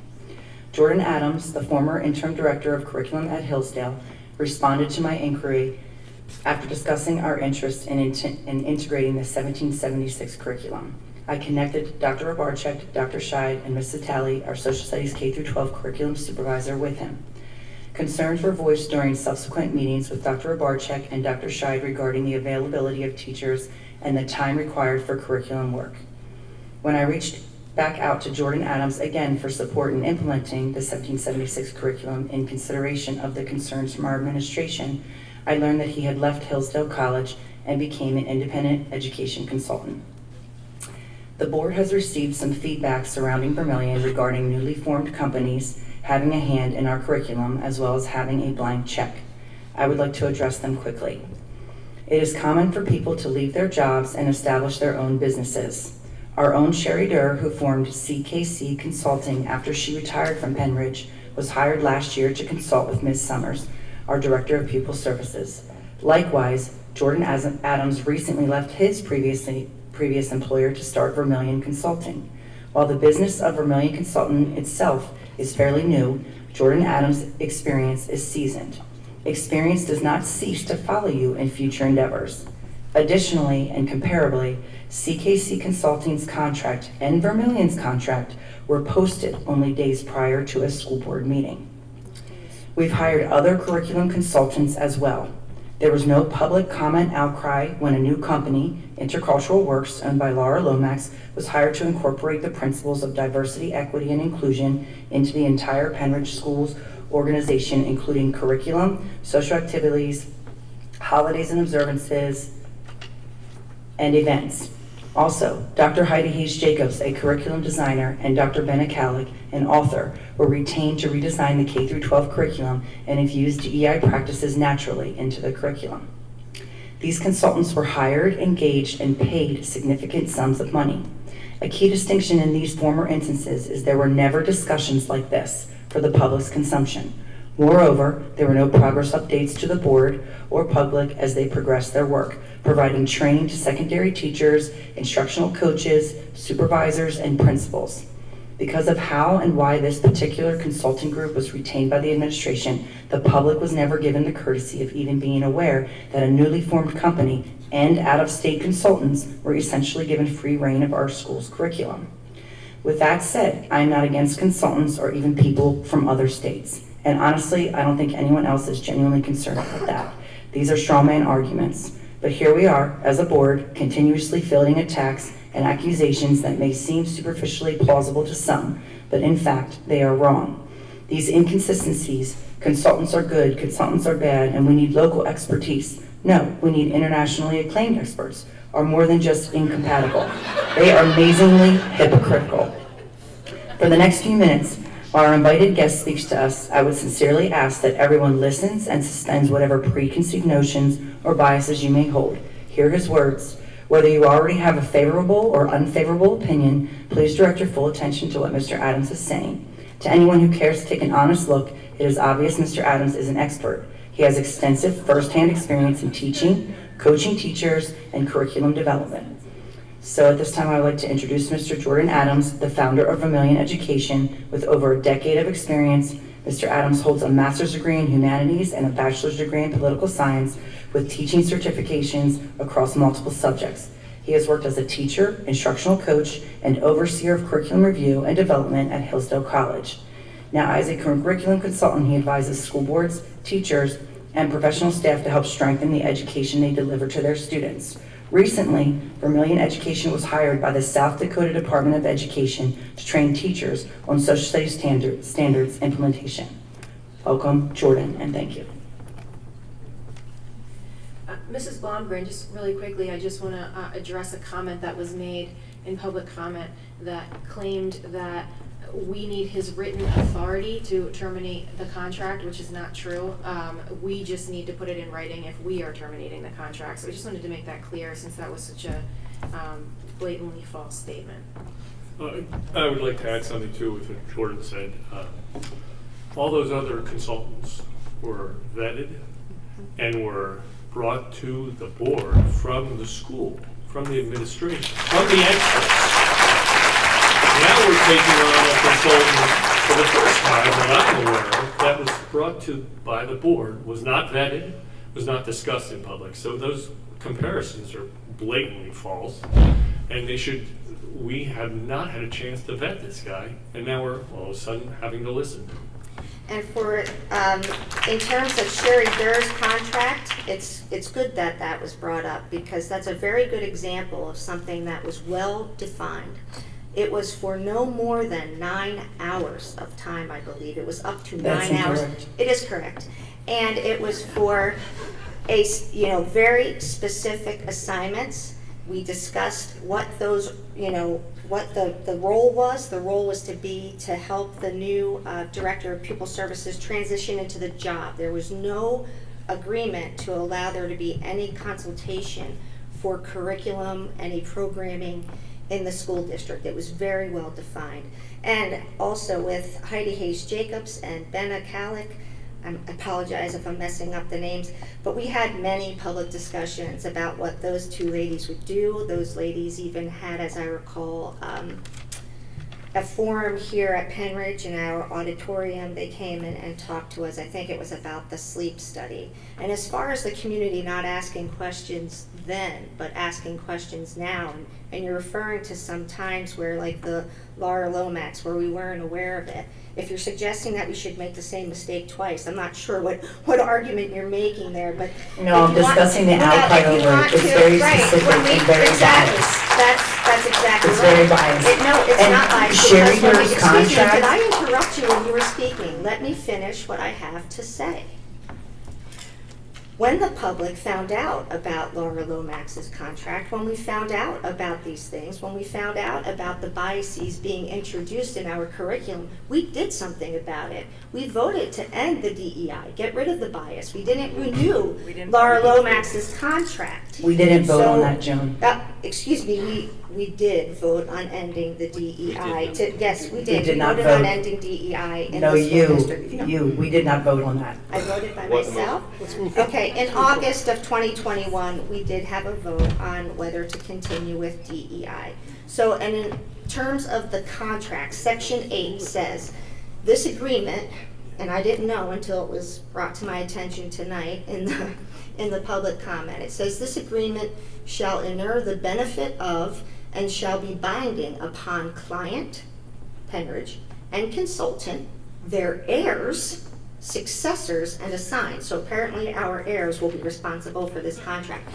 Jordan Adams, the former interim director of curriculum at Hillsdale, responded to my inquiry after discussing our interest in integrating the 1776 curriculum. I connected Dr. Barczyk, Dr. Scheid, and Ms. Satali, our social studies K-12 curriculum supervisor, with him. Concerns were voiced during subsequent meetings with Dr. Barczyk and Dr. Scheid regarding the availability of teachers and the time required for curriculum work. When I reached back out to Jordan Adams again for support in implementing the 1776 curriculum in consideration of the concerns from our administration, I learned that he had left Hillsdale College and became an independent education consultant. The board has received some feedback surrounding Vermillion regarding newly formed companies having a hand in our curriculum, as well as having a blank check. I would like to address them quickly. It is common for people to leave their jobs and establish their own businesses. Our own Sherry Durr, who formed CKC Consulting after she retired from Penridge, was hired last year to consult with Ms. Summers, our Director of Pupil Services. Likewise, Jordan Adams recently left his previous employer to start Vermillion Consulting. While the business of Vermillion Consulting itself is fairly new, Jordan Adams' experience is seasoned. Experience does not cease to follow you in future endeavors. Additionally, and comparably, CKC Consulting's contract and Vermillion's contract were posted only days prior to a school board meeting. We've hired other curriculum consultants as well. There was no public comment outcry when a new company, Intercultural Works, owned by Laura Lomax, was hired to incorporate the principles of diversity, equity, and inclusion into the entire Penridge Schools organization, including curriculum, social activities, holidays and observances, and events. Also, Dr. Heidi Hayes Jacobs, a curriculum designer, and Dr. Benna Kalik, an author, were retained to redesign the K-12 curriculum and infuse DEI practices naturally into the curriculum. These consultants were hired, engaged, and paid significant sums of money. A key distinction in these former instances is there were never discussions like this for the public's consumption. Moreover, there were no progress updates to the board or public as they progressed their work, providing training to secondary teachers, instructional coaches, supervisors, and principals. Because of how and why this particular consulting group was retained by the administration, the public was never given the courtesy of even being aware that a newly formed company and out-of-state consultants were essentially given free rein of our school's curriculum. With that said, I am not against consultants or even people from other states. And honestly, I don't think anyone else is genuinely concerned about that. These are straw man arguments. But here we are, as a board, continuously fielding attacks and accusations that may seem superficially plausible to some, but in fact, they are wrong. These inconsistencies, consultants are good, consultants are bad, and we need local expertise. No, we need internationally acclaimed experts, are more than just incompatible. They are amazingly hypocritical. For the next few minutes, while our invited guest speaks to us, I would sincerely ask that everyone listens and suspends whatever preconceived notions or biases you may hold. Hear his words. Whether you already have a favorable or unfavorable opinion, please direct your full attention to what Mr. Adams is saying. To anyone who cares to take an honest look, it is obvious Mr. Adams is an expert. He has extensive first-hand experience in teaching, coaching teachers, and curriculum development. So at this time, I would like to introduce Mr. Jordan Adams, the founder of Vermillion Education, with over a decade of experience. Mr. Adams holds a master's degree in humanities and a bachelor's degree in political science with teaching certifications across multiple subjects. He has worked as a teacher, instructional coach, and overseer of curriculum review and development at Hillsdale College. Now, as a curriculum consultant, he advises school boards, teachers, and professional staff to help strengthen the education they deliver to their students. Recently, Vermillion Education was hired by the South Dakota Department of Education to train teachers on social studies standards implementation. Welcome, Jordan, and thank you. Mrs. Blomgren, just really quickly, I just want to address a comment that was made in public comment that claimed that we need his written authority to terminate the contract, which is not true. We just need to put it in writing if we are terminating the contract. So I just wanted to make that clear since that was such a blatantly false statement. I would like to add something too with what Jordan said. All those other consultants were vetted and were brought to the board from the school, from the administration, from the experts. Now we're taking on a consultant for the first time that I'm aware of that was brought to by the board, was not vetted, was not discussed in public. So those comparisons are blatantly false, and we have not had a chance to vet this guy, and now we're all of a sudden having to listen. And for, in terms of Sherry Durr's contract, it's good that that was brought up because that's a very good example of something that was well defined. It was for no more than 9 hours of time, I believe. It was up to 9 hours. It is correct. And it was for very specific assignments. We discussed what those, what the role was. The role was to help the new director of pupil services transition into the job. There was no agreement to allow there to be any consultation for curriculum, any programming in the school district. It was very well defined. And also with Heidi Hayes Jacobs and Benna Kalik, I apologize if I'm messing up the names, but we had many public discussions about what those two ladies would do. Those ladies even had, as I recall, a forum here at Penridge in our auditorium. They came in and talked to us. I think it was about the sleep study. And as far as the community not asking questions then, but asking questions now, and you're referring to some times where, like the Laura Lomax, where we weren't aware of it. If you're suggesting that we should make the same mistake twice, I'm not sure what argument you're making there, but No, I'm discussing the outcry over it. It's very specific and very biased. That's exactly It's right. very biased. No, it's And not biased. Sherry Because when Durr's excuse me, contract- did I interrupt you when you were speaking? Let me finish what I have to say. When the public found out about Laura Lomax's contract, when we found out about these things, when we found out about the biases being introduced in our curriculum, we did something about it. We voted to end the DEI, get rid of the bias. We didn't renew Laura Lomax's contract. We didn't vote on So- that, Joan. Excuse me, we did vote on ending the DEI. Yes, we did. We did not voted on vote. ending DEI in No, the school district. we did not vote on that. I voted by What myself. motion? Okay, in August of 2021, we did have a vote on whether to continue with DEI. So, and in terms of the contract, Section 8 says, this agreement, and I didn't know until it was brought to my attention tonight in the public comment, it says, this agreement shall inure the benefit of and shall be binding upon client, Penridge, and consultant, their heirs, successors, and assigned. So apparently our heirs will be responsible for this contract.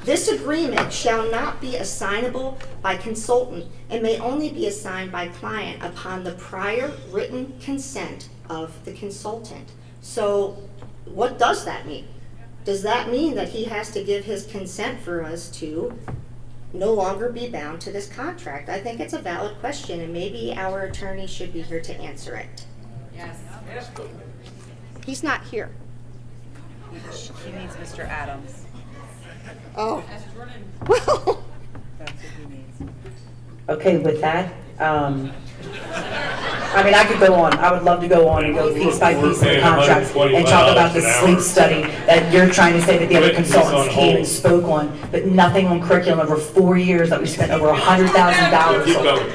This agreement shall not be assignable by consultant and may only be assigned by client upon the prior written consent of the consultant. So what does that mean? Does that mean that he has to give his consent for us to no longer be bound to this contract? I think it's a valid question, and maybe our attorney should be here to answer it. Yes. He's not here. He needs Mr. Adams. Oh. Well. That's what he needs. Okay, with that, I mean, I could go on. I would love to go on and go piece by piece of the contract and talk about the sleep study that you're trying to say that the other consultants came and spoke on, but nothing on curriculum over 4 years that we spent over $100,000 Keep on. going.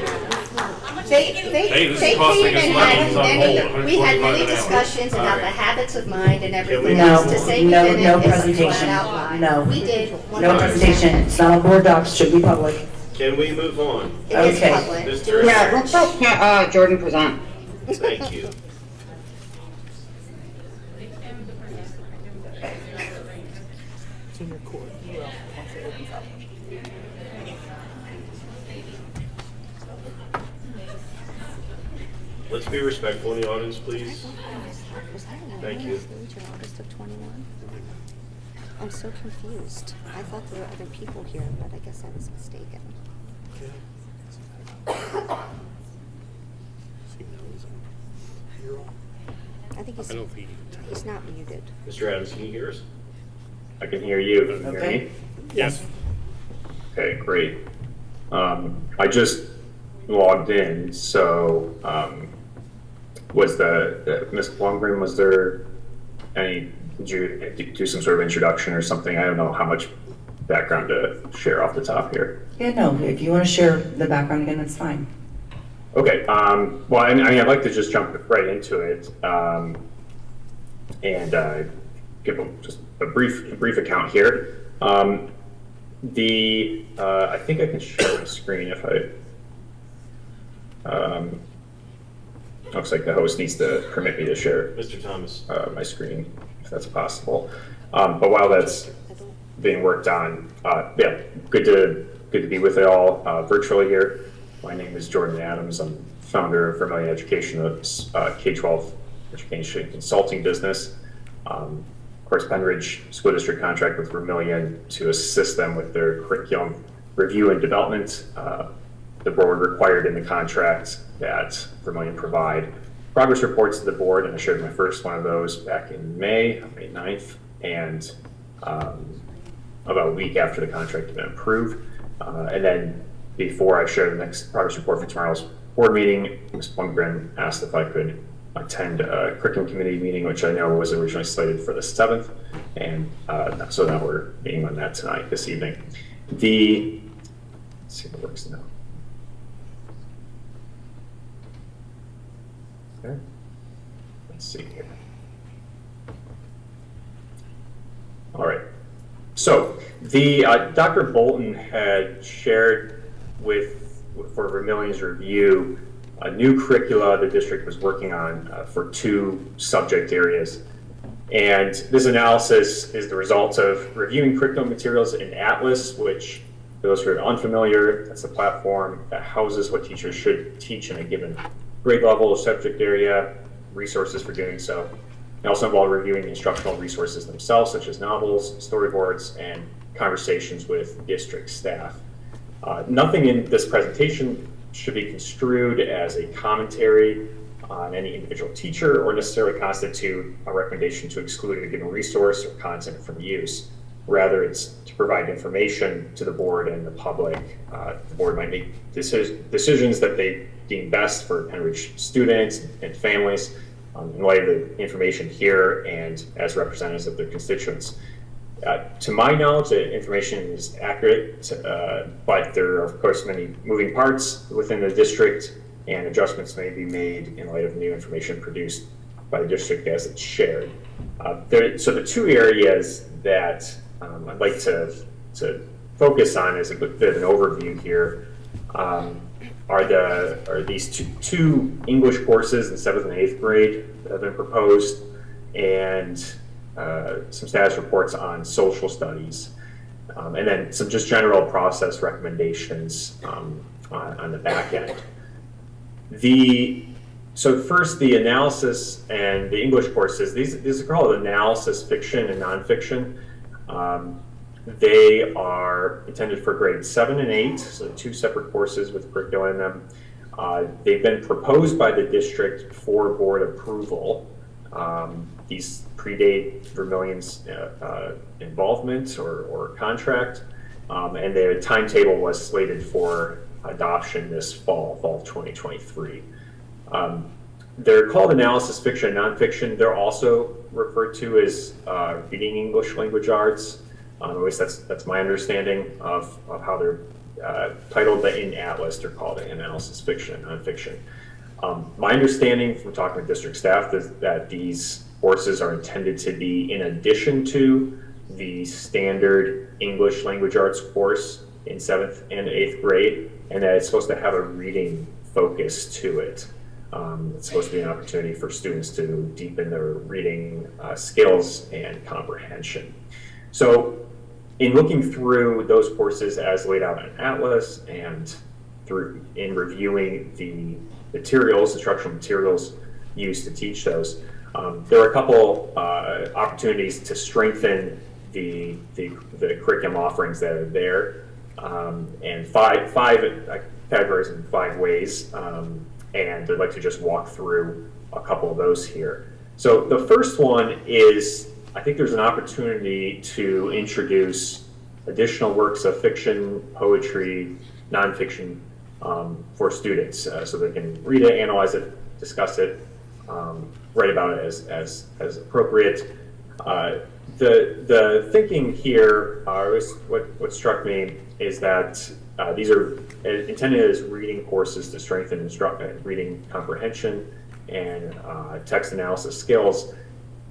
They Hey, this is came costing us and money. had It's on many, hold. we had many $145 an hour. discussions about the habits of mind and everything No, else. To say we no, didn't no is a presentation. flat out lie. No. We did. No 100%. presentation. It's not on board docs. Should be public. Can we move on? It is Okay. public. Mr. Yeah, let's let Jordan present. Thank you. Let's be respectful in the audience, please. Thank you. August of 21. I'm so confused. I thought there were other people here, but I guess I was mistaken. I think he's not muted. Mr. Adams, can you hear us? I can hear you. Can you hear Okay. me? Yes. Okay, great. I just logged in, so was Ms. Blumgren, was there any, did you do some sort of introduction or something? I don't know how much background to share off the top here. Yeah, no, if you want to share the background again, that's fine. Okay, well, I mean, I'd like to just jump right into it and give just a brief account here. I think I can share my screen if I. Looks like the host needs to permit me to share. Mr. Thomas. My screen, if that's possible. But while that's being worked on, yeah, good to be with you all virtually here. My name is Jordan Adams. I'm founder of Vermillion Education, a K-12 education consulting business. Of course, Penridge School District contract with Vermillion to assist them with their curriculum review and development. The board required in the contract that Vermillion provide progress reports to the board, and I shared my first one of those back in May 9th, and about a week after the contract had been approved. And then before I share the next progress report for tomorrow's board meeting, Ms. Blumgren asked if I could attend a curriculum committee meeting, which I know was originally slated for the 7th, and so now we're meeting on that tonight, this evening. Let's see if it works now. Okay. Let's see here. All right. So the Dr. Bolton had shared for Vermillion's review a new curricula the district was working on for 2 subject areas. And this analysis is the result of reviewing curriculum materials in Atlas, which, for those who are unfamiliar, that's the platform that houses what teachers should teach in a given grade level or subject area, resources for doing so. They also involve reviewing the instructional resources themselves, such as novels, storyboards, and conversations with district staff. Nothing in this presentation should be construed as a commentary on any individual teacher or necessarily constitute a recommendation to exclude a given resource or content from use. Rather, it's to provide information to the board and the public. The board might make decisions that they deem best for Penridge students and families in light of the information here and as representatives of their constituents. To my knowledge, the information is accurate, but there are, of course, many moving parts within the district, and adjustments may be made in light of new information produced by the district as it's shared. So the two areas that I'd like to focus on as a bit of an overview here are these two English courses in 7th and 8th grade that have been proposed, and some status reports on social studies, and then some just general process recommendations on the back end. So first, the analysis and the English courses, these are called analysis fiction and nonfiction. They are intended for grades 7 and 8, so 2 separate courses with curricula in them. They've been proposed by the district for board approval. These predate Vermillion's involvement or contract, and their timetable was slated for adoption this fall of 2023. They're called analysis fiction and nonfiction. They're also referred to as reading English language arts. At least that's my understanding of how they're titled, but in Atlas they're called analysis fiction and nonfiction. My understanding from talking with district staff is that these courses are intended to be in addition to the standard English language arts course in 7th and 8th grade, and that it's supposed to have a reading focus to it. It's supposed to be an opportunity for students to deepen their reading skills and comprehension. So in looking through those courses as laid out in Atlas and in reviewing the materials, instructional materials used to teach those, there are a couple opportunities to strengthen the curriculum offerings that are there, and five categories in 5 ways, and I'd like to just walk through a couple of those here. So the first one is, I think there's an opportunity to introduce additional works of fiction, poetry, nonfiction for students, so they can read it, analyze it, discuss it, write about it as appropriate. The thinking here, what struck me is that these are intended as reading courses to strengthen reading comprehension and text analysis skills.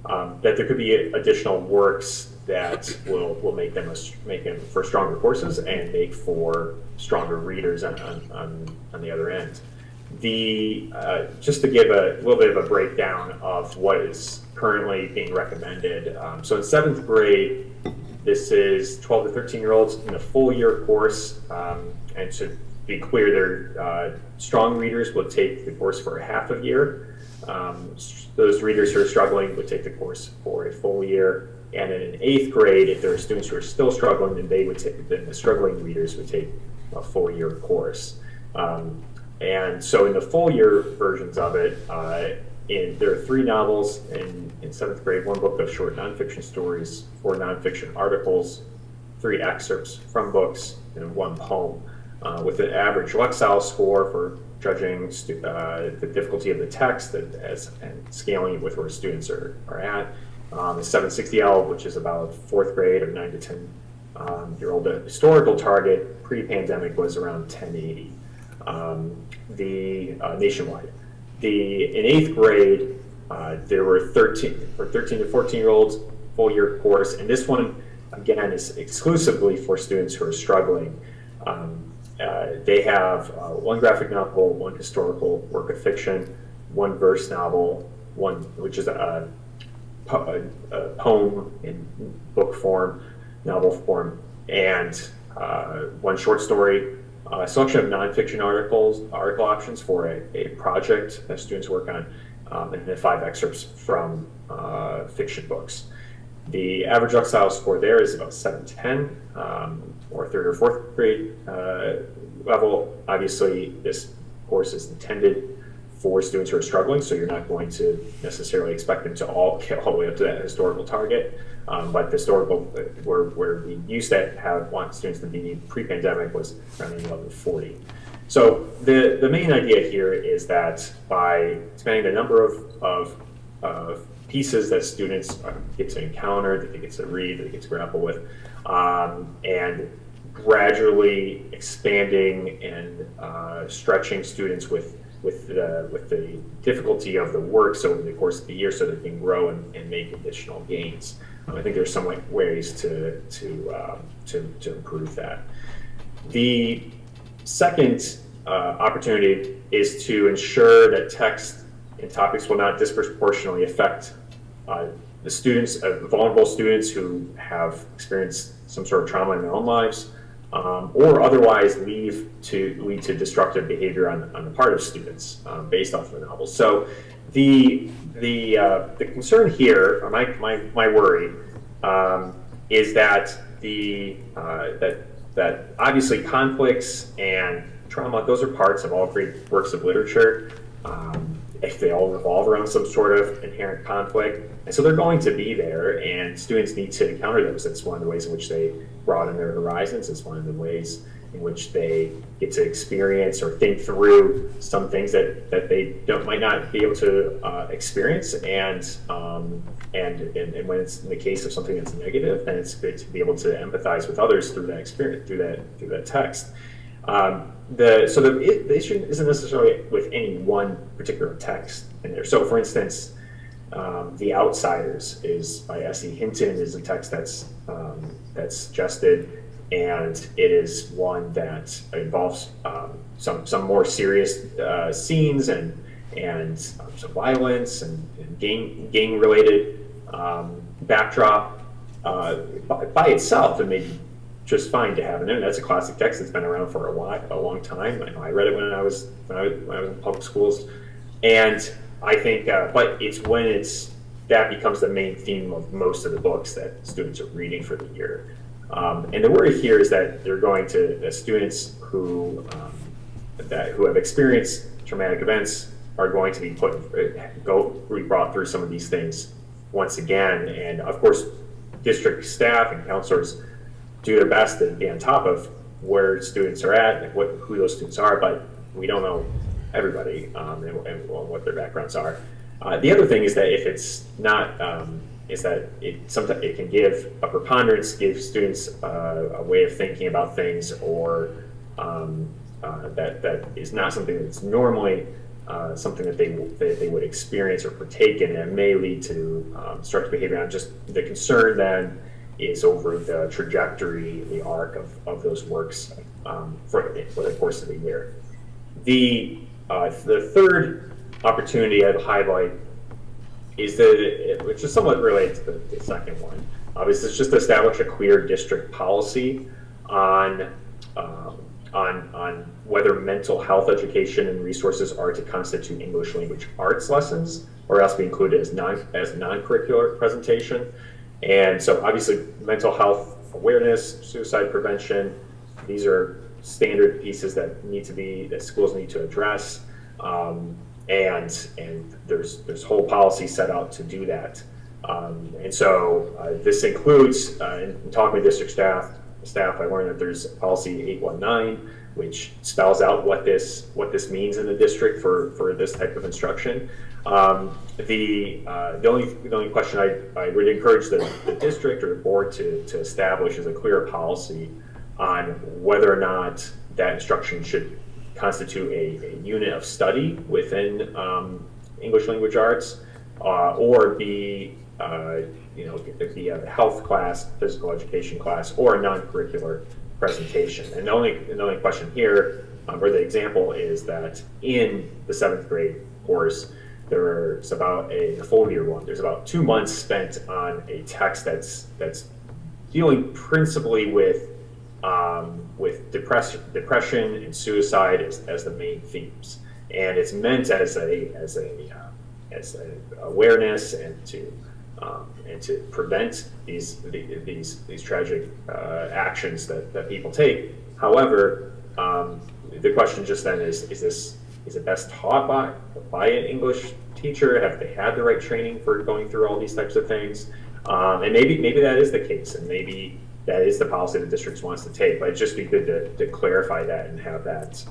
That there could be additional works that will make them for stronger courses and make for stronger readers on the other end. Just to give a little bit of a breakdown of what is currently being recommended. So in 7th grade, this is 12 to 13-year-olds in a full year course, and to be clear, their strong readers will take the course for a half a year. Those readers who are struggling would take the course for a full year. And in 8th grade, if there are students who are still struggling, then the struggling readers would take a full year course. And so in the full year versions of it, there are 3 novels in 7th grade, 1 book of short nonfiction stories, 4 nonfiction articles, 3 excerpts from books, and 1 poem, with an average Lexile score for judging the difficulty of the text and scaling it with where students are at. The 760L, which is about 4th grade or 9 to 10 year old historical target, pre-pandemic was around 1080. Nationwide. In 8th grade, there were 13 to 14 year olds full year course, and this one again is exclusively for students who are struggling. They have 1 graphic novel, 1 historical work of fiction, 1 verse novel, which is a poem in book form, novel form, and 1 short story, a selection of nonfiction article options for a project that students work on, and then 5 excerpts from fiction books. The average Lexile score there is about 710, or 3rd or 4th grade level. Obviously, this course is intended for students who are struggling, so you're not going to necessarily expect them to all get all the way up to that historical target. But the historical, where we used to want students to be pre-pandemic was around 1140. So the main idea here is that by expanding the number of pieces that students get to encounter, that they get to read, that they get to grapple with, and gradually expanding and stretching students with the difficulty of the works over the course of the year, so that they can grow and make additional gains. I think there's some ways to improve that. The second opportunity is to ensure that text and topics will not disproportionately affect the students, vulnerable students who have experienced some sort of trauma in their own lives, or otherwise lead to destructive behavior on the part of students based off of the novel. So the concern here, or my worry, is that that obviously conflicts and trauma, those are parts of all great works of literature. If they all revolve around some sort of inherent conflict. And so they're going to be there, and students need to encounter those. It's one of the ways in which they broaden their horizons. It's one of the ways in which they get to experience or think through some things that they might not be able to experience. And when it's in the case of something that's negative, then it's good to be able to empathize with others through that experience, through that text. The issue isn't necessarily with any one particular text in there. So, for instance, The Outsiders is by S.E. Hinton is a text that's suggested, and it is one that involves some more serious scenes and some violence and gang related backdrop. By itself, it may be just fine to have in there. That's a classic text that's been around for a long time. I read it when I was in public schools, and I think, but it's when that becomes the main theme of most of the books that students are reading for the year. And the worry here is that they're going to the students who have experienced traumatic events are going to be brought through some of these things once again, and of course, district staff and counselors do their best to be on top of where students are at and who those students are, but we don't know everybody and what their backgrounds are. The other thing is that if it's not, is that sometimes it can give a preponderance, give students a way of thinking about things, or that is not something that's normally something that they would experience or partake in, and may lead to destructive behavior. Just the concern then is over the trajectory, the arc of those works for the course of the year. The third opportunity I'd highlight is which is somewhat related to the second one. Obviously, it's just to establish a clear district policy on whether mental health education and resources are to constitute English language arts lessons, or else be included as non-curricular presentation. And so obviously mental health awareness, suicide prevention, these are standard pieces that schools need to address. And there's whole policy set out to do that. And so this includes, in talking with district staff, I learned that there's policy 819, which spells out what this means in the district for this type of instruction. The only question I would encourage the district or the board to establish is a clear policy on whether or not that instruction should constitute a unit of study within English language arts, or be a health class, physical education class, or a non-curricular presentation. And the only question here, or the example, is that in the 7th grade course, there's about a full year one. There's about 2 months spent on a text that's dealing principally with depression and suicide as the main themes, and it's meant as as awareness and to prevent these tragic actions that people take. However, the question just then is it best taught by an English teacher? Have they had the right training for going through all these types of things? And maybe that is the case, and maybe that is the policy the district wants to take. But it'd just be good to clarify that and have that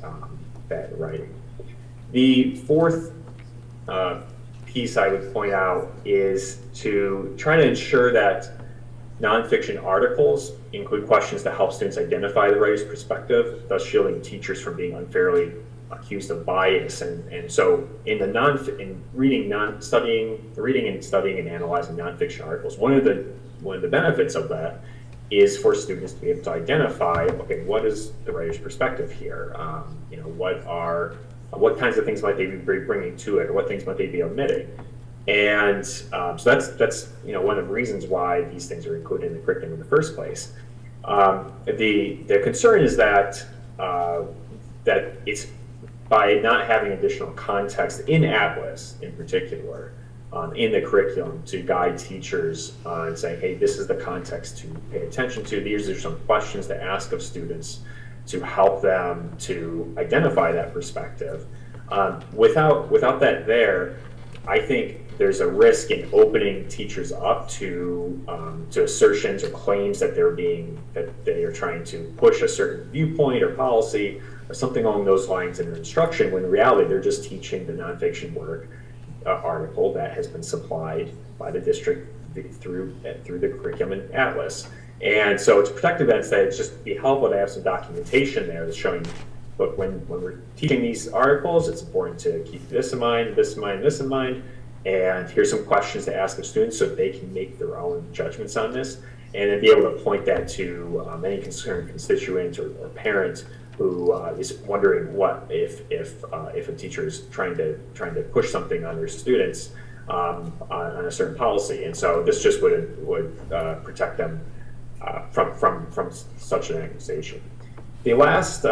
in writing. The fourth piece I would point out is to try to ensure that nonfiction articles include questions that help students identify the writer's perspective, thus shielding teachers from being unfairly accused of bias. And so in reading and studying and analyzing nonfiction articles, one of the benefits of that is for students to be able to identify, okay, what is the writer's perspective here? What kinds of things might they be bringing to it, or what things might they be omitting? And so that's one of the reasons why these things are included in the curriculum in the first place. The concern is that it's by not having additional context in Atlas in particular, in the curriculum to guide teachers and saying, hey, this is the context to pay attention to. These are some questions to ask of students to help them to identify that perspective. Without that there, I think there's a risk in opening teachers up to assertions or claims that they are trying to push a certain viewpoint or policy or something along those lines in their instruction, when in reality they're just teaching the nonfiction work article that has been supplied by the district through the curriculum in Atlas. And so to protect events, that it's just be helpful to have some documentation there that's showing, look, when we're teaching these articles, it's important to keep this in mind, this in mind, this in mind, and here's some questions to ask of students so they can make their own judgments on this, and then be able to point that to any concerned constituent or parent who is wondering what if a teacher is trying to push something on their students on a certain policy. And so this just would protect them from such an accusation. The last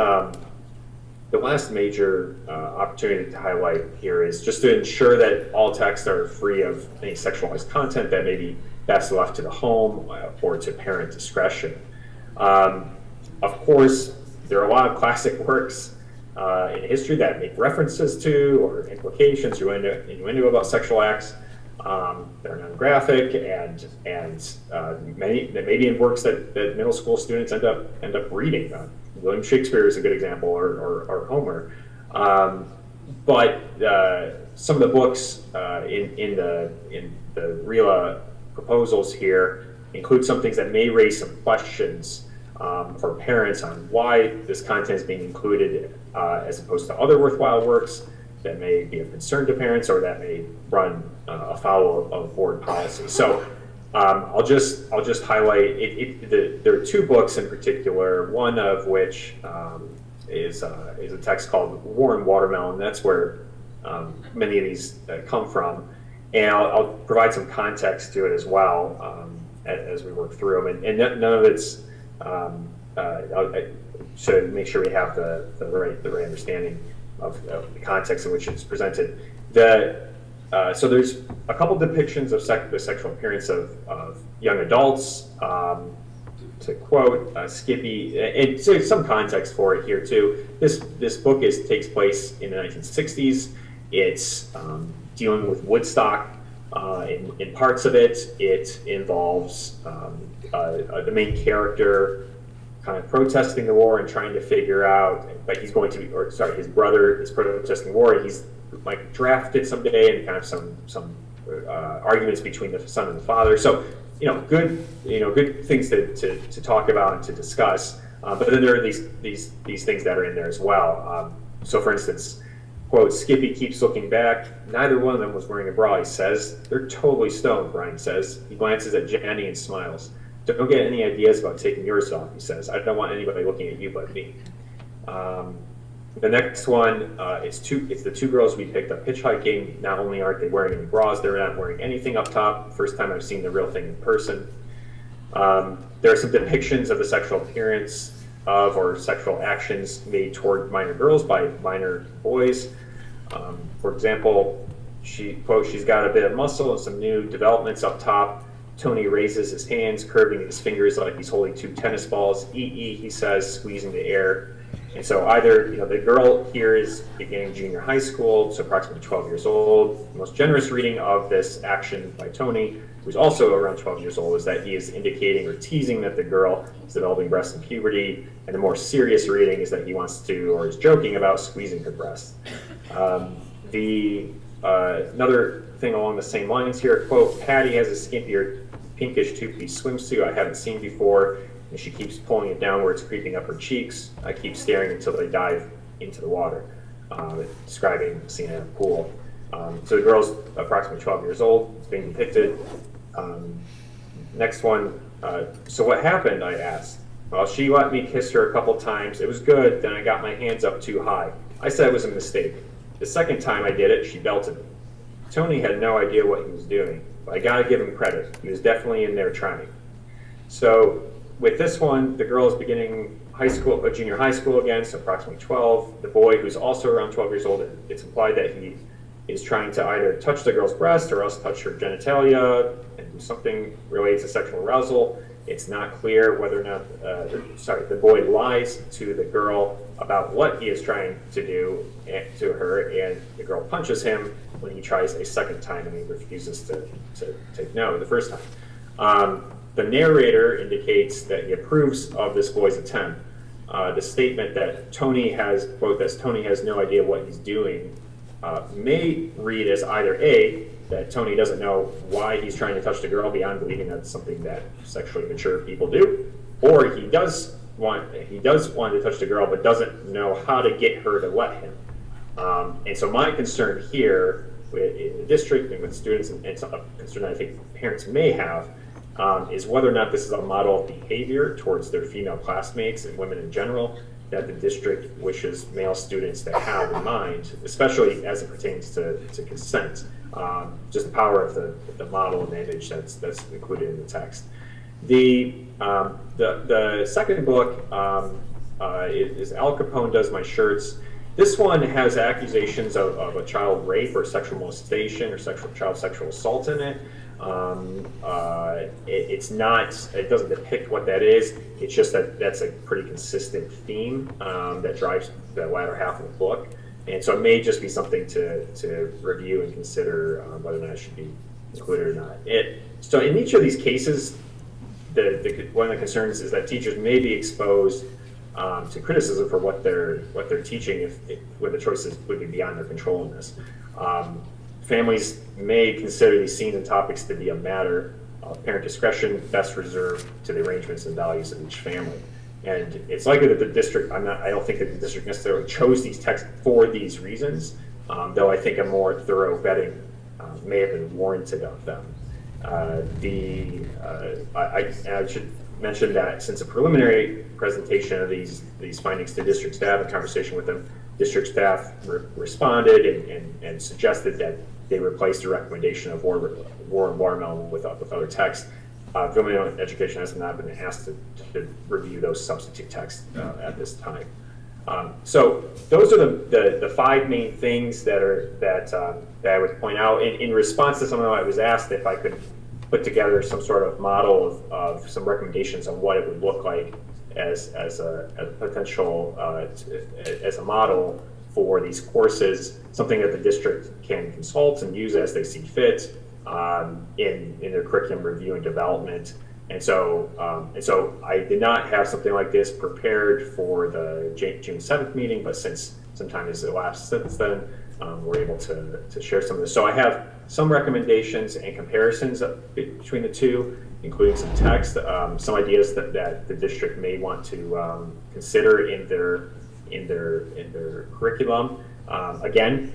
major opportunity to highlight here is just to ensure that all texts are free of any sexualized content that may be best left to the home or to parent discretion. Of course, there are a lot of classic works in history that make references to or implications or innuendo about sexual acts that are non-graphic, and many that may be in works that middle school students end up reading. William Shakespeare is a good example, or Homer. But some of the books in the RELA proposals here include some things that may raise some questions for parents on why this content is being included as opposed to other worthwhile works that may be of concern to parents or that may run afoul of board policy. So I'll just highlight there are two books in particular, one of which is a text called War and Watermelon. That's where many of these come from, and I'll provide some context to it as well as we work through them. And none of it's to make sure we have the right understanding of the context in which it's presented. So there's a couple depictions of the sexual appearance of young adults. To quote Skippy, and so some context for it here too. This book takes place in the 1960s. It's dealing with Woodstock. In parts of it, it involves the main character kind of protesting the war and trying to figure out, but his brother is protesting the war, and he's like drafted someday, and kind of some arguments between the son and the father. So good things to talk about and to discuss. But then there are these things that are in there as well. So for instance, quote, Skippy keeps looking back. Neither one of them was wearing a bra, he says. They're totally stoned, Brian says. He glances at Jenny and smiles. Don't get any ideas about taking yours off, he says. I don't want anybody looking at you but me. The next one, it's the two girls we picked up hitchhiking. Not only aren't they wearing any bras, they're not wearing anything up top. First time I've seen the real thing in person. There are some depictions of the sexual appearance of or sexual actions made toward minor girls by minor boys. For example, quote, she's got a bit of muscle and some new developments up top. Tony raises his hands, curving his fingers like he's holding 2 tennis balls. He says, squeezing the air. And so either, the girl here is beginning junior high school, so approximately 12 years old. The most generous reading of this action by Tony, who's also around 12 years old, is that he is indicating or teasing that the girl is developing breasts in puberty. And the more serious reading is that he wants to, or is joking about squeezing her breasts. Another thing along the same lines here, quote, Patty has a skimpier pinkish 2-piece swimsuit I haven't seen before, and she keeps pulling it down where it's creeping up her cheeks. I keep staring until they dive into the water, describing a scene in a pool. So the girl's approximately 12 years old. It's being depicted. Next one. So what happened, I asked. Well, she let me kiss her a couple times. It was good. Then I got my hands up too high. I said it was a mistake. The second time I did it, she belted me. Tony had no idea what he was doing, but I gotta give him credit. He was definitely in there trying. So with this one, the girl is beginning junior high school again, so approximately 12. The boy, who's also around 12 years old, it's implied that he is trying to either touch the girl's breast or else touch her genitalia and do something related to sexual arousal. It's not clear whether or not, the boy lies to the girl about what he is trying to do to her, and the girl punches him when he tries a second time and he refuses to take no the first time. The narrator indicates that he approves of this boy's attempt. The statement that Tony has, quote, that Tony has no idea what he's doing may read as either A, that Tony doesn't know why he's trying to touch the girl beyond believing that's something that sexually mature people do, or he does want to touch the girl but doesn't know how to get her to let him. And so my concern here in the district and with students, and it's a concern that I think parents may have, is whether or not this is a model of behavior towards their female classmates and women in general that the district wishes male students to have in mind, especially as it pertains to consent. Just the power of the model and the image that's included in the text. The second book is Al Capone Does My Shirts. This one has accusations of a child rape or sexual molestation or child sexual assault in it. It doesn't depict what that is. It's just that that's a pretty consistent theme that drives the latter half of the book. And so it may just be something to review and consider whether or not it should be included or not. So in each of these cases, one of the concerns is that teachers may be exposed to criticism for what they're teaching when the choices would be beyond their control in this. Families may consider these scenes and topics to be a matter of parent discretion, best reserved to the arrangements and values of each family. And it's likely that the district, I don't think that the district necessarily chose these texts for these reasons, though I think a more thorough vetting may have been warranted of them. I should mention that since a preliminary presentation of these findings to district staff and conversation with them, district staff responded and suggested that they replace the recommendation of Warren Watermelon with other texts. Film Education has not been asked to review those substitute texts at this time. So those are the 5 main things that I would point out. In response to something I was asked if I could put together some sort of model of some recommendations on what it would look like as a potential as a model for these courses, something that the district can consult and use as they see fit in their curriculum review and development. And so I did not have something like this prepared for the June 7th meeting, but since some time has elapsed since then, we're able to share some of this. So I have some recommendations and comparisons between the two, including some text, some ideas that the district may want to consider in their curriculum. Again,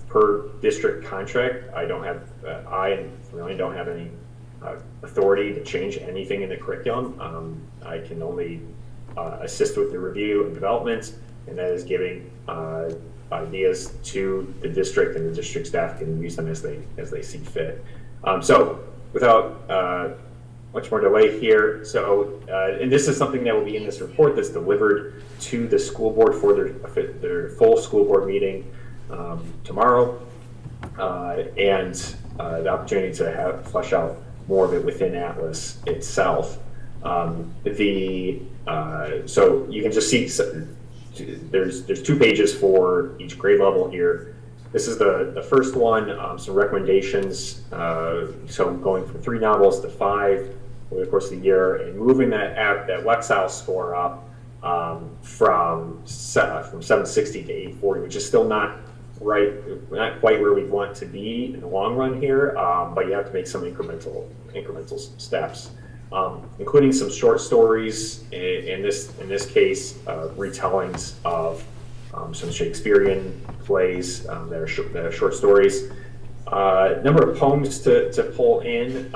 per district contract, I don't have any authority to change anything in the curriculum. I can only assist with the review and development, and that is giving ideas to the district, and the district staff can use them as they see fit. So without much more delay here, and this is something that will be in this report that's delivered to the school board for their full school board meeting tomorrow. and the opportunity to flesh out more of it within Atlas itself. So you can just see there's 2 pages for each grade level here. This is the first one, some recommendations. So going from 3 novels to 5 over the course of the year, and moving that Lexile score up from 760 to 840, which is still not quite where we want to be in the long run here, but you have to make some incremental steps, including some short stories. In this case, retellings of some Shakespearean plays that are short stories. Number of poems to pull in.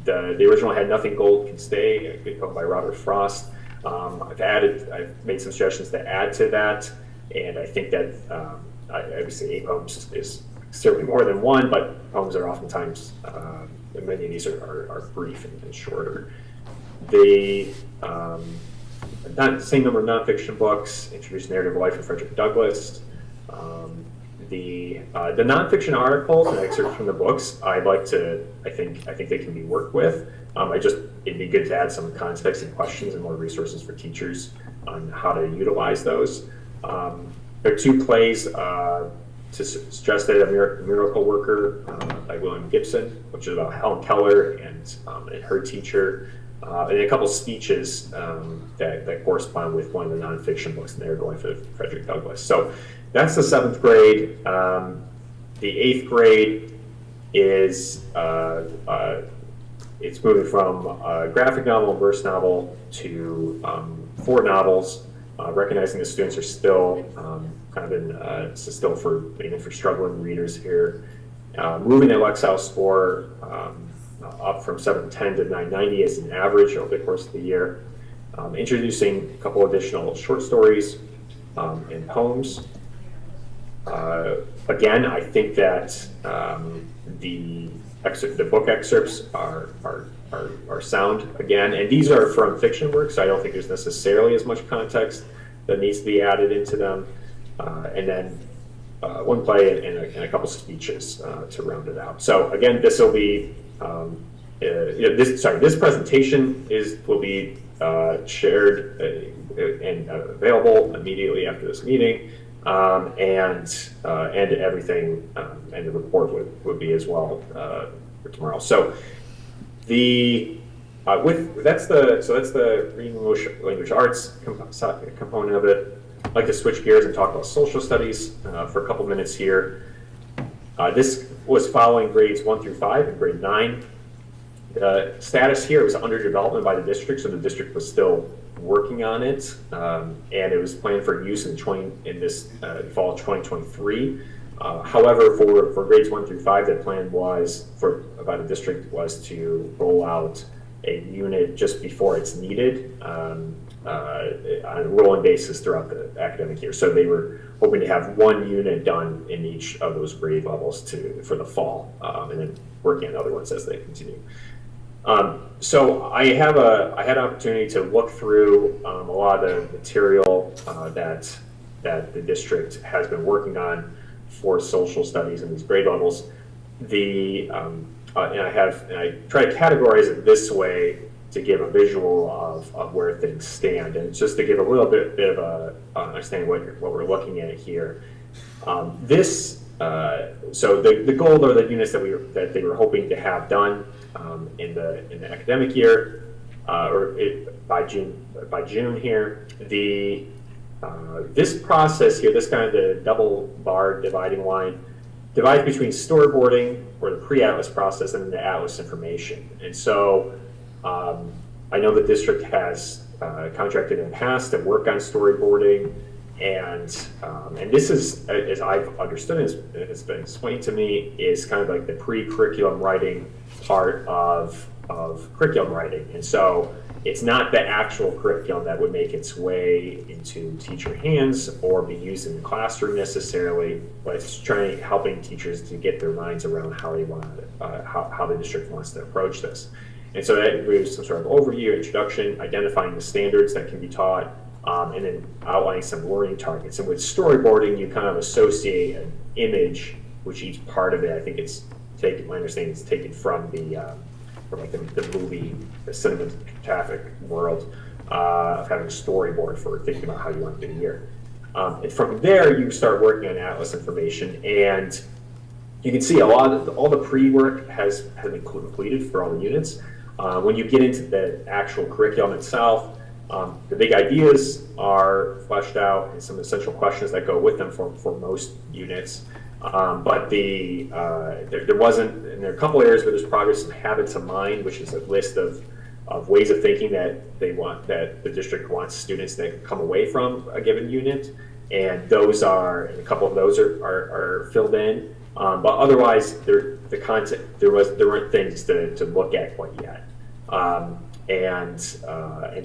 The original Had Nothing Gold Can Stay, a good poem by Robert Frost. I've made some suggestions to add to that, and I think that obviously 8 poems is certainly more than 1, but poems are oftentimes, many of these are brief and shorter. The same number of nonfiction books, introduce narrative life of Frederick Douglass. The nonfiction articles and excerpts from the books, I think they can be worked with. It'd be good to add some context and questions and more resources for teachers on how to utilize those. There are 2 plays suggested: A Miracle Worker by William Gibson, which is about Helen Keller and her teacher, and a couple speeches that correspond with one of the nonfiction books, The Narrative Life of Frederick Douglass. So that's the 7th grade. The 8th grade is it's moving from a graphic novel and verse novel to 4 novels. Recognizing the students are still still for struggling readers here. Moving the Lexile score up from 710 to 990 as an average over the course of the year. Introducing a couple additional short stories and poems. Again, I think that the book excerpts are sound again, and these are from fiction works, so I don't think there's necessarily as much context that needs to be added into them. And then 1 play and a couple speeches to round it out. So again, this will be this presentation will be shared and available immediately after this meeting, and everything and the report would be as well for tomorrow. So that's the reading language arts component of it. I'd like to switch gears and talk about social studies for a couple minutes here. This was following grades 1 through 5 and grade 9. The status here was under development by the district, so the district was still working on it, and it was planned for use in this fall of 2023. However, for grades 1 through 5, the plan by the district was to roll out a unit just before it's needed on a rolling basis throughout the academic year. So they were hoping to have 1 unit done in each of those grade levels for the fall, and then working on other ones as they continue. So I had an opportunity to look through a lot of the material that the district has been working on for social studies in these grade levels. And I try to categorize it this way to give a visual of where things stand, and just to give a little bit of a understanding what we're looking at here. So the goal are the units that they were hoping to have done in the academic year, by June here. This process here, this kind of the double bar dividing line, divides between storyboarding or the pre-Atlas process and the Atlas information. And so I know the district has contracted in the past to work on storyboarding, and this is, as I've understood it, it's been explained to me, is kind of like the pre-curriculum writing part of curriculum writing. And so it's not the actual curriculum that would make its way into teacher hands or be used in the classroom necessarily, but it's helping teachers to get their minds around how they want how the district wants to approach this. And so that includes some sort of overview, introduction, identifying the standards that can be taught, and then outlining some learning targets. And with storyboarding, you kind of associate an image which each part of it, I think it's taken, my understanding is taken from from like the movie, the cinematographic world, of having a storyboard for thinking about how you want to do the year. And from there, you start working on Atlas information, and you can see all the pre-work has been completed for all the units. When you get into the actual curriculum itself, the big ideas are fleshed out and some essential questions that go with them for most units. But there wasn't, and there are a couple areas where there's progress in habits of mind, which is a list of ways of thinking that the district wants students to come away from a given unit. And those are, and a couple of those are filled in. But otherwise, the content, there weren't things to look at quite yet. And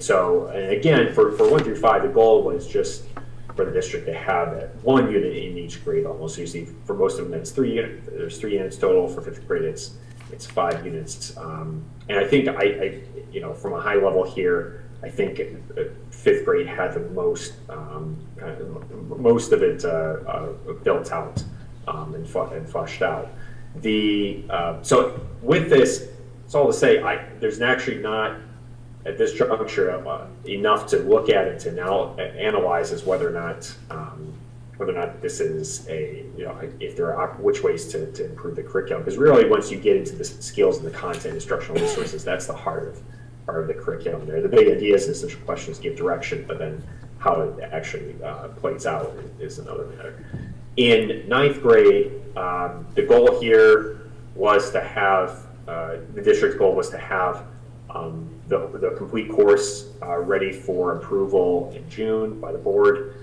so, and again, for 1 through 5, the goal was just for the district to have one unit in each grade level. So you see, for most of them, it's 3 units. There's 3 units total. For 5th grade, it's 5 units. And I think from a high level here, I think 5th grade had the most of it built out and fleshed out. So with this, it's all to say, there's actually not at this juncture enough to look at it to now analyze as whether or not this is if there are which ways to improve the curriculum. Because really, once you get into the skills and the content, instructional resources, that's the heart of the curriculum there. The big ideas and essential questions give direction, but then how it actually plays out is another matter. In 9th grade, the goal here was to have, the district's goal was to have the complete course ready for approval in June by the board.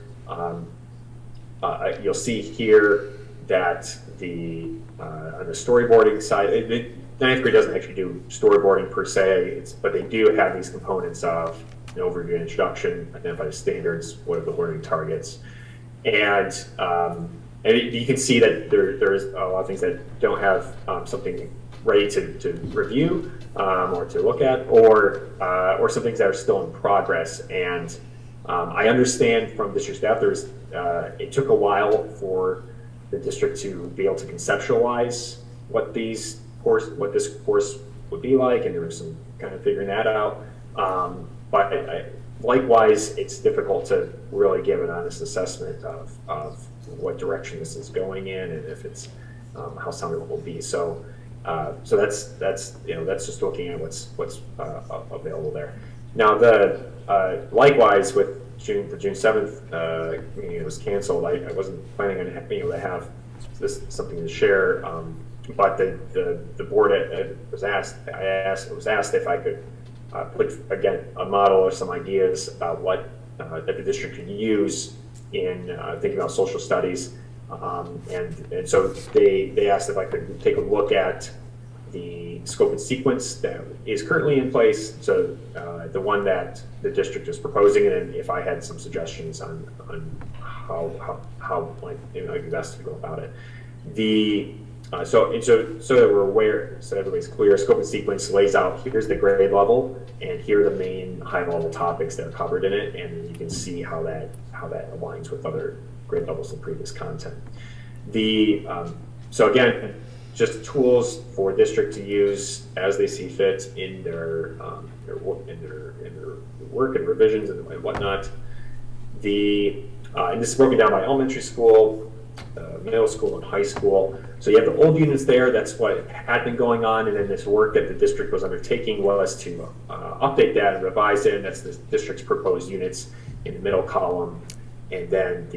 You'll see here that on the storyboarding side, 9th grade doesn't actually do storyboarding per se, but they do have these components of an overview and introduction, identify the standards, what are the learning targets, and you can see that there's a lot of things that don't have something ready to review or to look at, or some things that are still in progress. And I understand from district staff, it took a while for the district to be able to conceptualize what this course would be like, and there was some kind of figuring that out. But likewise, it's difficult to really give an honest assessment of what direction this is going in, and if it's how sound it will be. So that's just looking at what's available there. Now likewise with the June 7th meeting was canceled. I wasn't planning on being able to have something to share, but the board was asked if I could put again a model or some ideas about what that the district could use in thinking about social studies, and so they asked if I could take a look at the scope and sequence that is currently in place, so the one that the district is proposing, and if I had some suggestions on how might be best to go about it. So that we're aware, so everybody's clear, scope and sequence lays out, here's the grade level, and here are the main high-level topics that are covered in it, and you can see how that aligns with other grade levels and previous content. So again, just tools for district to use as they see fit in their work and revisions and whatnot. And this is broken down by elementary school, middle school, and high school. So you have the old units there, that's what had been going on, and then this work that the district was undertaking was to update that and revise it, and that's the district's proposed units in the middle column, and then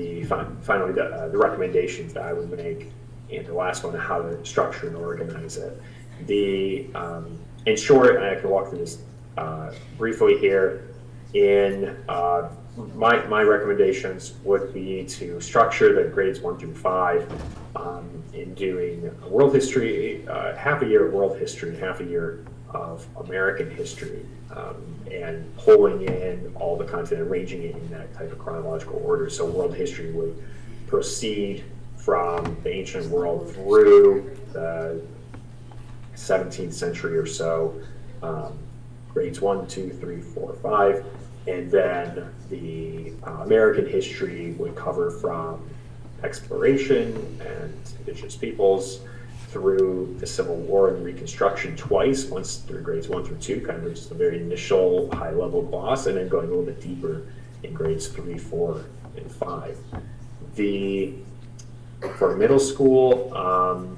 finally the recommendations that I would make, and the last one, how to structure and organize it. In short, and I can walk through this briefly here, my recommendations would be to structure the grades 1 through 5 in doing world history, half a year of world history and half a year of American history, and pulling in all the content and arranging it in that type of chronological order. So world history would proceed from the ancient world through the 17th century or so, grades 1, 2, 3, 4, 5, and then the American history would cover from exploration and indigenous peoples, through the Civil War and Reconstruction twice, once through grades 1 through 2, kind of just a very initial high-level gloss, and then going a little bit deeper in grades 3, 4, and 5. For middle school,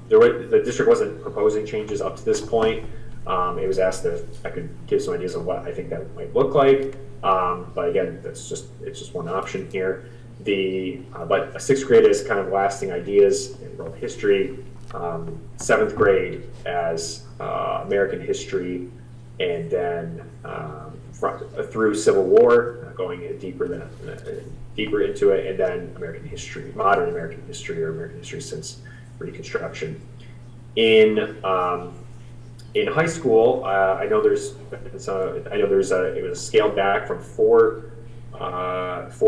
the district wasn't proposing changes up to this point. It was asked if I could give some ideas of what I think that might look like, but again, it's just one option here. But a 6th grade is kind of lasting ideas in world history. 7th grade as American history, and then through Civil War, going deeper into it, and then American history, modern American history, or American history since Reconstruction. In high school, it was scaled back from 4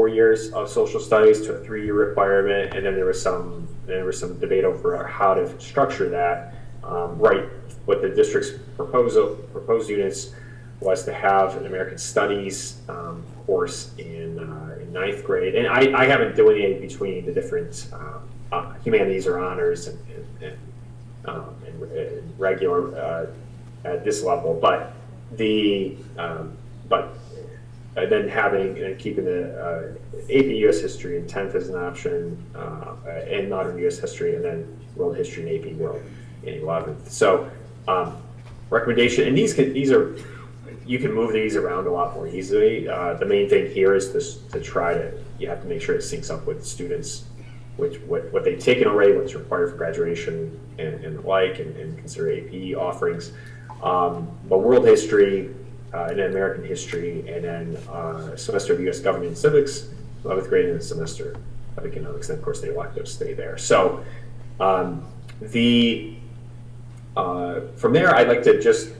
years of social studies to a 3-year requirement, and then there was some debate over how to structure that. What the district's proposed units was to have an American Studies course in 9th grade, and I haven't delineated between the different humanities or honors and regular at this level, but then having and keeping the AP US history in 10th as an option, and modern US history, and then world history and AP world in 11th. So recommendation, and these are, you can move these around a lot more easily. The main thing here is you have to make sure it syncs up with students, what they've taken already, what's required for graduation, and the like, and consider AP offerings. But world history, and then American history, and then a semester of U.S. government and civics, 11th grade, and a semester of economics, and of course the electives stay there. So from there, I'd like to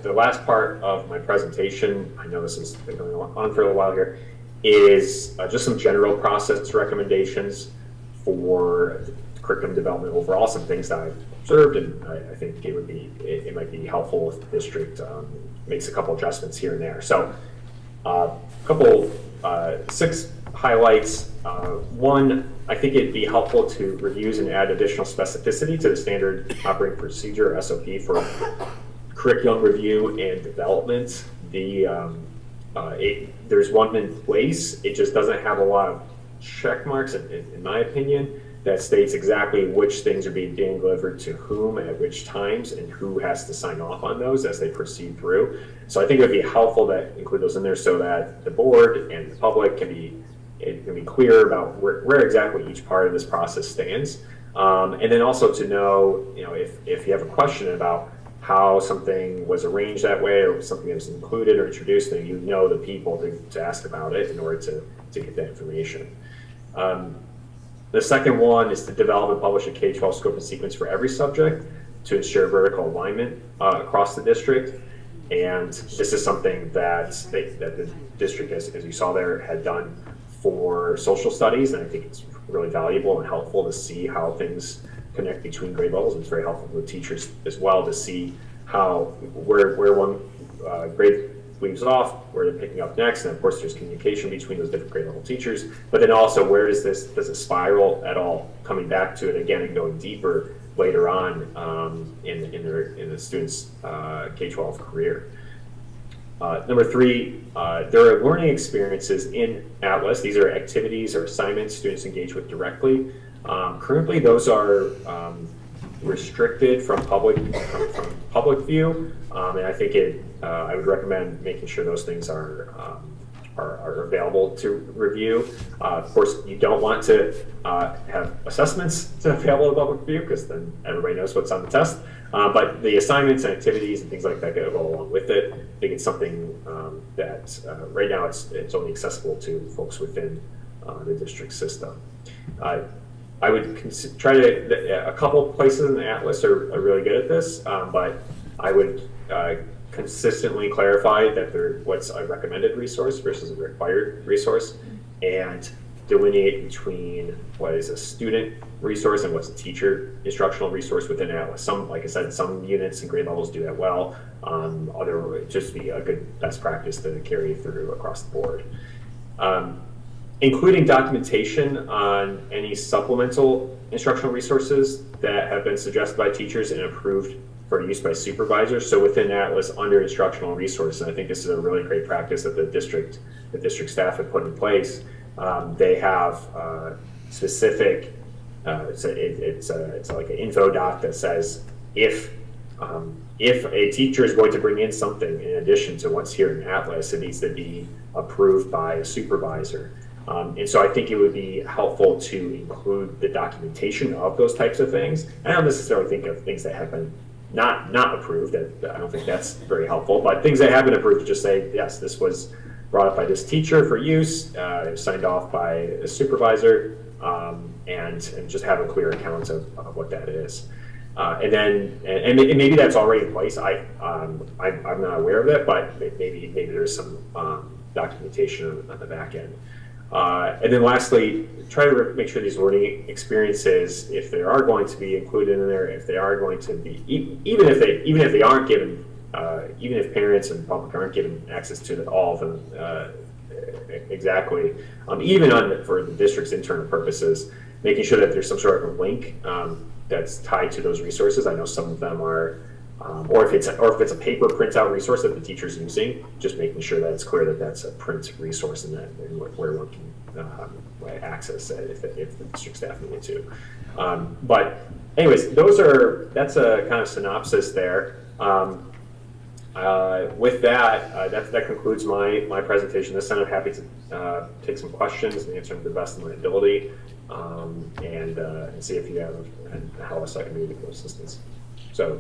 the last part of my presentation, I know this has been going on for a little while here, is just some general process recommendations for curriculum development overall, some things that I've observed, and I think it might be helpful if the district makes a couple adjustments here and there. So a couple 6 highlights. One, I think it'd be helpful to reviews and add additional specificity to the standard operating procedure, SOP, for curriculum review and development. There's one in place. It just doesn't have a lot of check marks, in my opinion, that states exactly which things are being delivered to whom at which times, and who has to sign off on those as they proceed through. So I think it would be helpful to include those in there so that the board and the public can be clear about where exactly each part of this process stands. And then also to know, if you have a question about how something was arranged that way, or something that was included or introduced, then the people to ask about it in order to get that information. The second one is to develop and publish a K-12 scope and sequence for every subject to ensure vertical alignment across the district. And this is something that the district, as you saw there, had done for social studies, and I think it's really valuable and helpful to see how things connect between grade levels. It's very helpful for teachers as well to see where one grade leaves off, where they're picking up next, and of course there's communication between those different grade level teachers, but then also where does it spiral at all, coming back to it again and going deeper later on in the student's K-12 career. Number 3, there are learning experiences in Atlas. These are activities or assignments students engage with directly. Currently those are restricted from public view, and I think I would recommend making sure those things are available to review. Of course, you don't want to have assessments available to public view, because then everybody knows what's on the test. But the assignments and activities and things like that go along with it. I think it's something that right now it's only accessible to folks within the district system. I would try a couple places in the Atlas are really good at this, but I would consistently clarify that what's a recommended resource versus a required resource, and delineate between what is a student resource and what's a teacher instructional resource within Atlas. Like I said, some units and grade levels do that well. Other just be a good best practice to carry through across the board. including documentation on any supplemental instructional resources that have been suggested by teachers and approved for use by supervisors. So within that was under instructional resource, and I think this is a really great practice that the district staff have put in place. They have specific, it's like an info doc that says if a teacher is going to bring in something in addition to what's here in Atlas, it needs to be approved by a supervisor. And so I think it would be helpful to include the documentation of those types of things. I don't necessarily think of things that have been not approved. I don't think that's very helpful, but things that have been approved, just say, yes, this was brought up by this teacher for use, signed off by a supervisor, and just have a clear account of what that is. And maybe that's already in place. I'm not aware of it, but maybe there's some documentation on the back end. And then lastly, try to make sure these learning experiences, if they are going to be included in there, if they are going to be, even if they aren't given, even if parents and public aren't given access to all of them exactly, even for the district's internal purposes, making sure that there's some sort of a link that's tied to those resources. I know some of them are, or if it's a paper printout resource that the teacher's using, just making sure that it's clear that that's a print resource and where one can access it if the district staff needed to. But anyways, that's a kind of synopsis there. With that concludes my presentation. This time I'm happy to take some questions and answer them to the best of my ability, and see if you have how else I can be of assistance. So,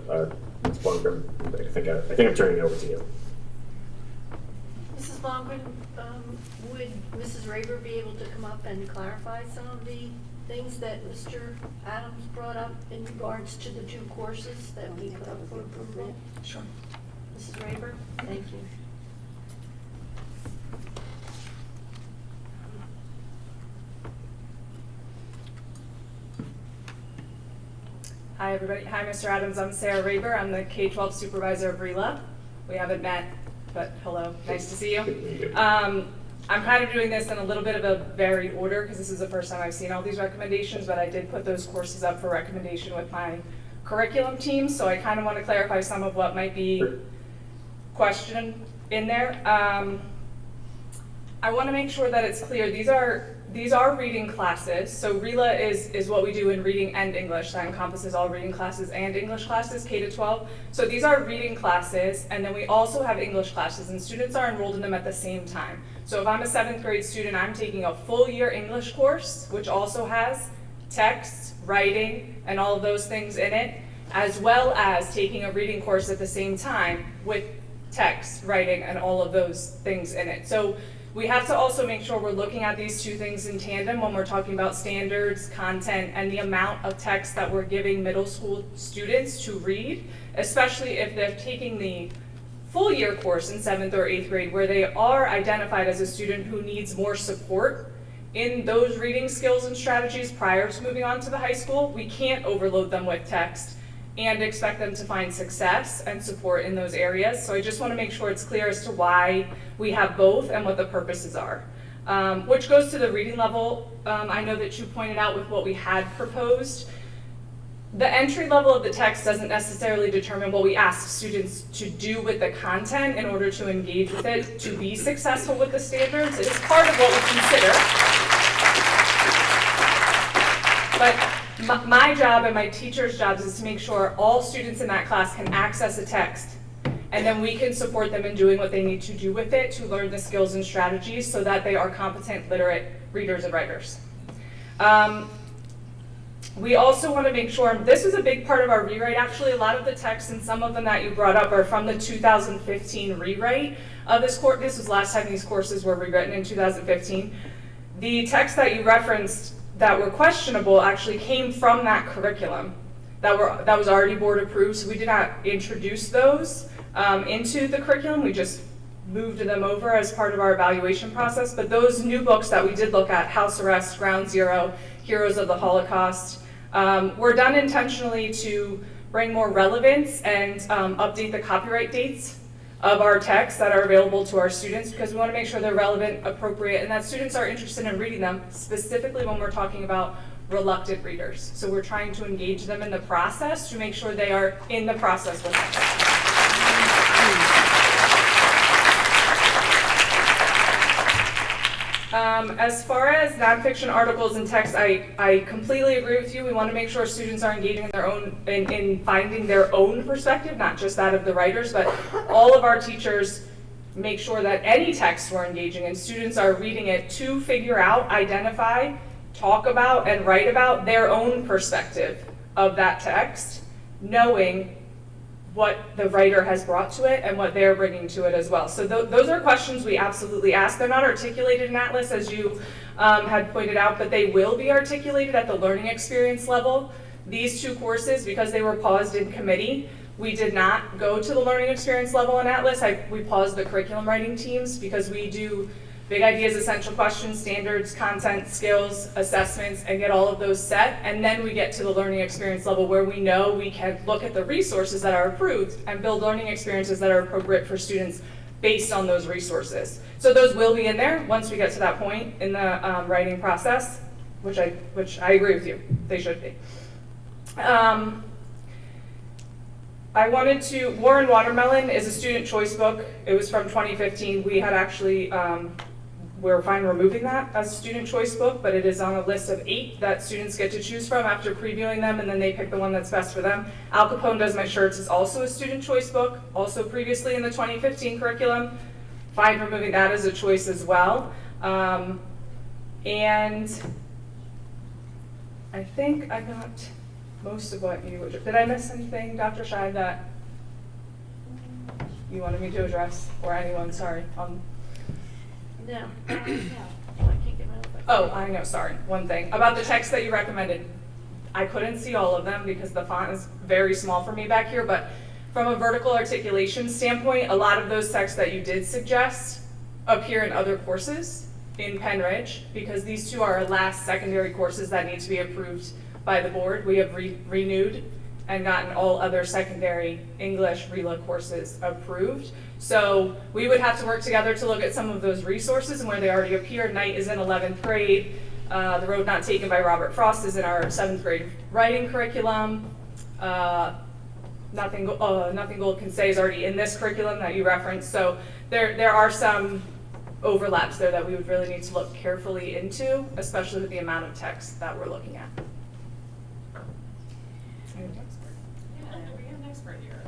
Ms. Blomgren, I think I'm turning it over to you. Mrs. Blomgren, would Mrs. Raber be able to come up and clarify some of the things that Mr. Adams brought up in regards to the 2 courses that we put up for approval? Sure. Mrs. Raber, thank you. Hi everybody. Hi Mr. Adams. I'm Sarah Raber. I'm the K-12 supervisor of RELA. We haven't met, but hello. Nice to see you. I'm kind of doing this in a little bit of a varied order because this is the first time I've seen all these recommendations, but I did put those courses up for recommendation with my curriculum team, so I kind of want to clarify some of what might be questioned in there. I want to make sure that it's clear. These are reading classes. So RELA is what we do in reading and English. That encompasses all reading classes and English classes, K to 12. So these are reading classes, and then we also have English classes, and students are enrolled in them at the same time. So if I'm a 7th grade student, I'm taking a full year English course, which also has text, writing, and all of those things in it, as well as taking a reading course at the same time with text, writing, and all of those things in it. So we have to also make sure we're looking at these 2 things in tandem when we're talking about standards, content, and the amount of text that we're giving middle school students to read, especially if they're taking the full year course in 7th or 8th grade where they are identified as a student who needs more support in those reading skills and strategies prior to moving on to the high school. We can't overload them with text and expect them to find success and support in those areas. So I just want to make sure it's clear as to why we have both and what the purposes are. Which goes to the reading level. I know that you pointed out with what we had proposed. The entry level of the text doesn't necessarily determine what we ask students to do with the content in order to engage with it, to be successful with the standards. It is part of what we consider. But my job and my teacher's jobs is to make sure all students in that class can access a text, and then we can support them in doing what they need to do with it to learn the skills and strategies so that they are competent, literate readers and writers. We also want to make sure, this is a big part of our rewrite actually, a lot of the texts and some of them that you brought up are from the 2015 rewrite of this course. This was last time these courses were rewritten in 2015. The text that you referenced that were questionable actually came from that curriculum that was already board approved, so we did not introduce those into the curriculum. We just moved them over as part of our evaluation process. But those new books that we did look at, House Arrest, Ground Zero, Heroes of the Holocaust, were done intentionally to bring more relevance and update the copyright dates of our texts that are available to our students because we want to make sure they're relevant, appropriate, and that students are interested in reading them, specifically when we're talking about reluctant readers. So we're trying to engage them in the process to make sure they are in the process with us. As far as nonfiction articles and text, I completely agree with you. We want to make sure students are engaging in their own, in finding their own perspective, not just that of the writers, but all of our teachers make sure that any text we're engaging in, students are reading it to figure out, identify, talk about, and write about their own perspective of that text, knowing what the writer has brought to it and what they're bringing to it as well. So those are questions we absolutely ask. They're not articulated in Atlas, as you had pointed out, but they will be articulated at the learning experience level. These two courses, because they were paused in committee, we did not go to the learning experience level in Atlas. We paused the curriculum writing teams because we do big ideas, essential questions, standards, content, skills, assessments, and get all of those set. And then we get to the learning experience level where we know we can look at the resources that are approved and build learning experiences that are appropriate for students based on those resources. So those will be in there once we get to that point in the writing process, which I agree with you, they should be. I wanted to, War and Watermelon is a student choice book. It was from 2015. We had actually, we're fine removing that as a student choice book, but it is on a list of 8 that students get to choose from after previewing them, and then they pick the one that's best for them. Al Capone Does My Shirts is also a student choice book, also previously in the 2015 curriculum. Fine removing that as a choice as well. And I think I got most of what you, did I miss anything, Dr. Shai, that you wanted me to address, or anyone, sorry? No. I can't get my other. Oh, I know, sorry, one thing. About the text that you recommended, I couldn't see all of them because the font is very small for me back here, but from a vertical articulation standpoint, a lot of those texts that you did suggest appear in other courses in Penridge, because these two are our last secondary courses that need to be approved by the board. We have renewed and gotten all other secondary English RELA courses approved. So we would have to work together to look at some of those resources and where they already appear. Night is in 11th grade. The Road Not Taken by Robert Frost is in our 7th grade writing curriculum. Nothing Gold Can Say is already in this curriculum that you referenced. So there are some overlaps there that we would really need to look carefully into, especially with the amount of text that we're looking at. We have an expert here.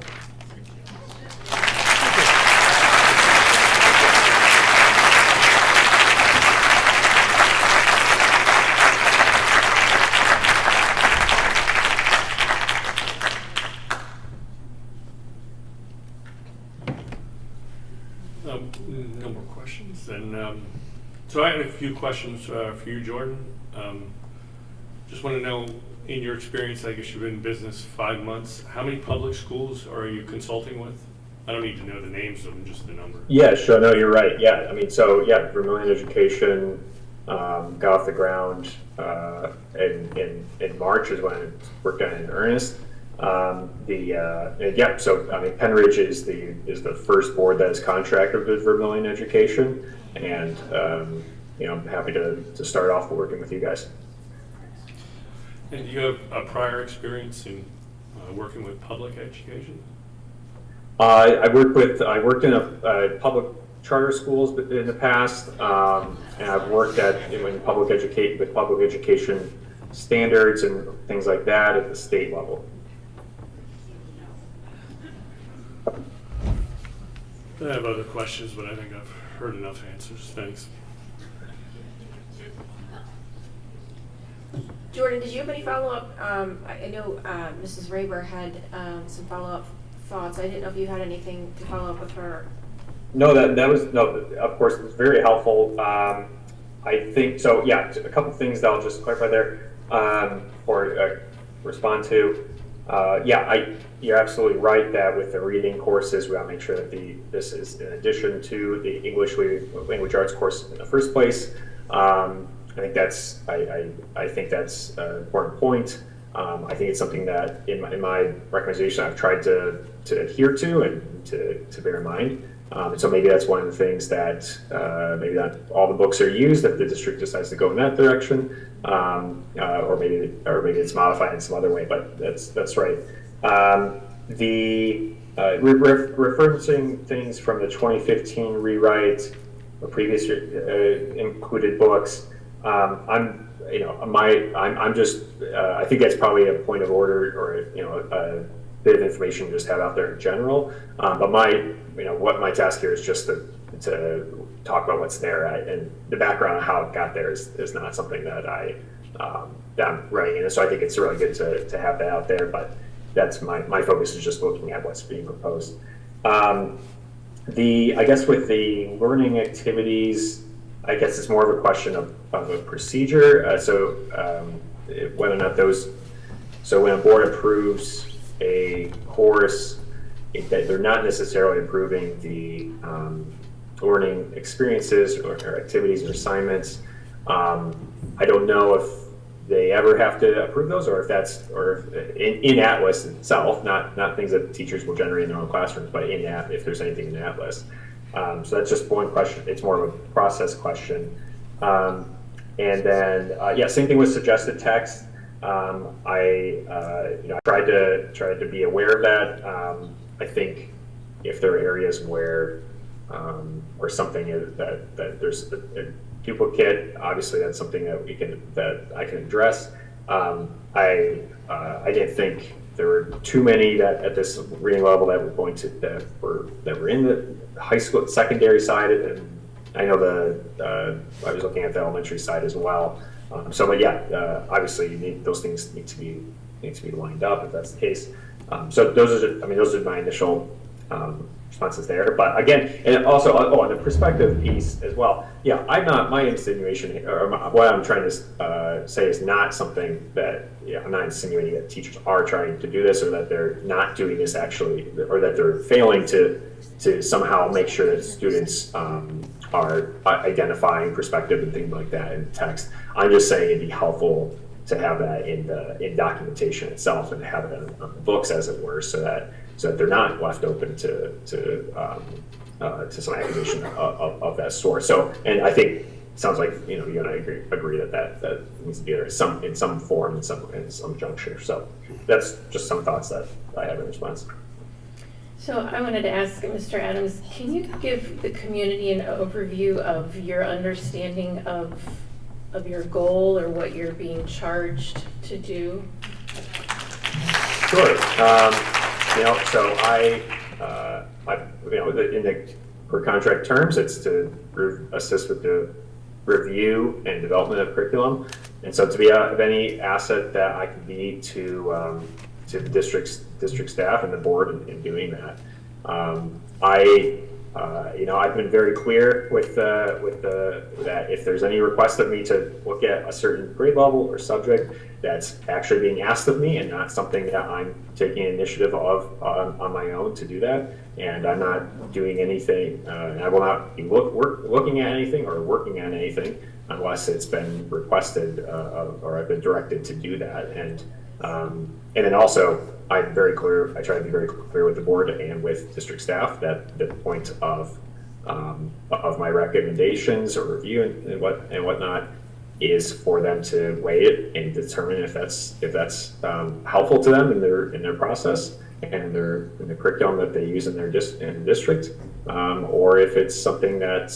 No more questions. And so I had a few questions for you, Jordan. Just want to know, in your experience, I guess you've been in business 5 months, how many public schools are you consulting with? I don't need to know the names of them, just the number. Yeah, sure. No, you're right. Yeah, I mean, so yeah, Vermillion Education got off the ground in March is when it worked on in earnest. Yeah, so I mean, Penridge is the first board that is contracted with Vermillion Education, and I'm happy to start off working with you guys. And do you have a prior experience in working with public education? I worked in a public charter schools in the past, and I've worked in public education standards and things like that at the state level. I have other questions, but I think I've heard enough answers. Thanks. Jordan, did you have any follow-up? I know Mrs. Raber had some follow-up thoughts. I didn't know if you had anything to follow up with her. No, that was, no, of course, it was very helpful. I think, so yeah, a couple things that I'll just clarify there or respond to. You're absolutely right that with the reading courses, we want to make sure that this is in addition to the English language arts course in the first place. I think that's an important point. I think it's something that in my recommendation I've tried to adhere to and to bear in mind. And so maybe that's one of the things that maybe not all the books are used if the district decides to go in that direction, or maybe it's modified in some other way. But that's right. Referencing things from the 2015 rewrite or previous included books. I'm just. I think that's probably a point of order, or a bit of information to just have out there in general. But what my task here is just to talk about what's there, and the background of how it got there is not something that I'm writing in. So I think it's really good to have that out there. But that's my focus is just looking at what's being proposed. I guess with the learning activities, I guess it's more of a question of a procedure. Whether or not when a board approves a course, that they're not necessarily approving the learning experiences or activities or assignments. I don't know if they ever have to approve those, or if in Atlas itself, not things that teachers will generate in their own classrooms, but if there's anything in Atlas. So that's just one question. It's more of a process question. And then, same thing with suggested text. I tried to be aware of that. I think if there are areas where something is that there's a duplicate, obviously that's something that I can address. I didn't think there were too many that at this reading level that were in the high school secondary side, and I know I was looking at the elementary side as well. Obviously those things need to be lined up if that's the case. So those are my initial responses there. But again, and also on the perspective piece as well. Yeah, my insinuation, or what I'm trying to say is not something that, I'm not insinuating that teachers are trying to do this, or that they're not doing this actually, or that they're failing to somehow make sure that students are identifying perspective and things like that in text. I'm just saying it'd be helpful to have that in documentation itself, and to have it on the books, as it were, so that they're not left open to some accusation of that sort. So, and I think it sounds like you and I agree that needs to be there in some form, in some juncture. So that's just some thoughts that I have in response. So I wanted to ask Mr. Adams, can you give the community an overview of your understanding of your goal, or what you're being charged to do? Sure. So for contract terms, it's to assist with the review and development of curriculum, and so to be of any asset that I can be to the district staff and the board in doing that. I've been very clear with that if there's any request of me to look at a certain grade level or subject, that's actually being asked of me, and not something that I'm taking initiative of on my own to do that. And I'm not doing anything, and I will not be looking at anything or working on anything unless it's been requested or I've been directed to do that. And then also, I'm very clear. I try to be very clear with the board and with district staff that the point of my recommendations or review and whatnot is for them to weigh it and determine if that's helpful to them in their process and in the curriculum that they use in their district, or if it's something that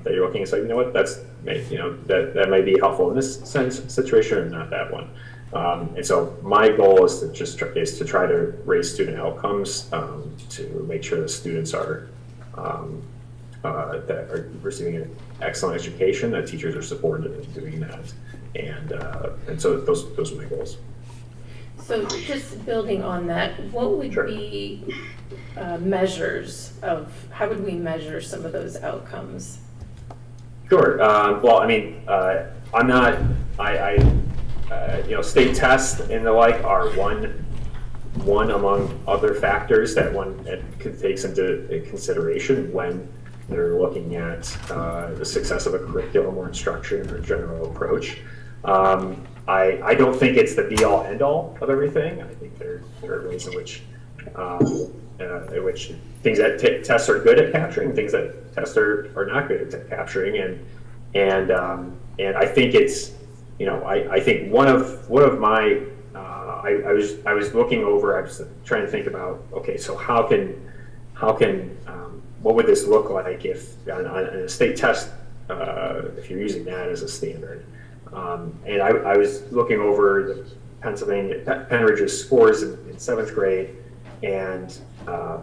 you're looking at, say, that may be helpful in this situation or not that one. And so my goal is to try to raise student outcomes, to make sure the students are that are receiving an excellent education, that teachers are supported in doing that, and so those are my goals. So just building on that, what would be measures of, how would we measure some of those outcomes? Sure. Well, I'm not. State tests and the like are one among other factors that one takes into consideration when they're looking at the success of a curriculum or instruction or general approach. I don't think it's the be-all, end-all of everything. I think there are ways in which things that tests are good at capturing, things that tests are not good at capturing, and I think it's, you know, I think one of my I was looking over, I was trying to think about, okay, so how can what would this look like if on a state test, if you're using that as a standard. And I was looking over the Penridge's scores in 7th grade, and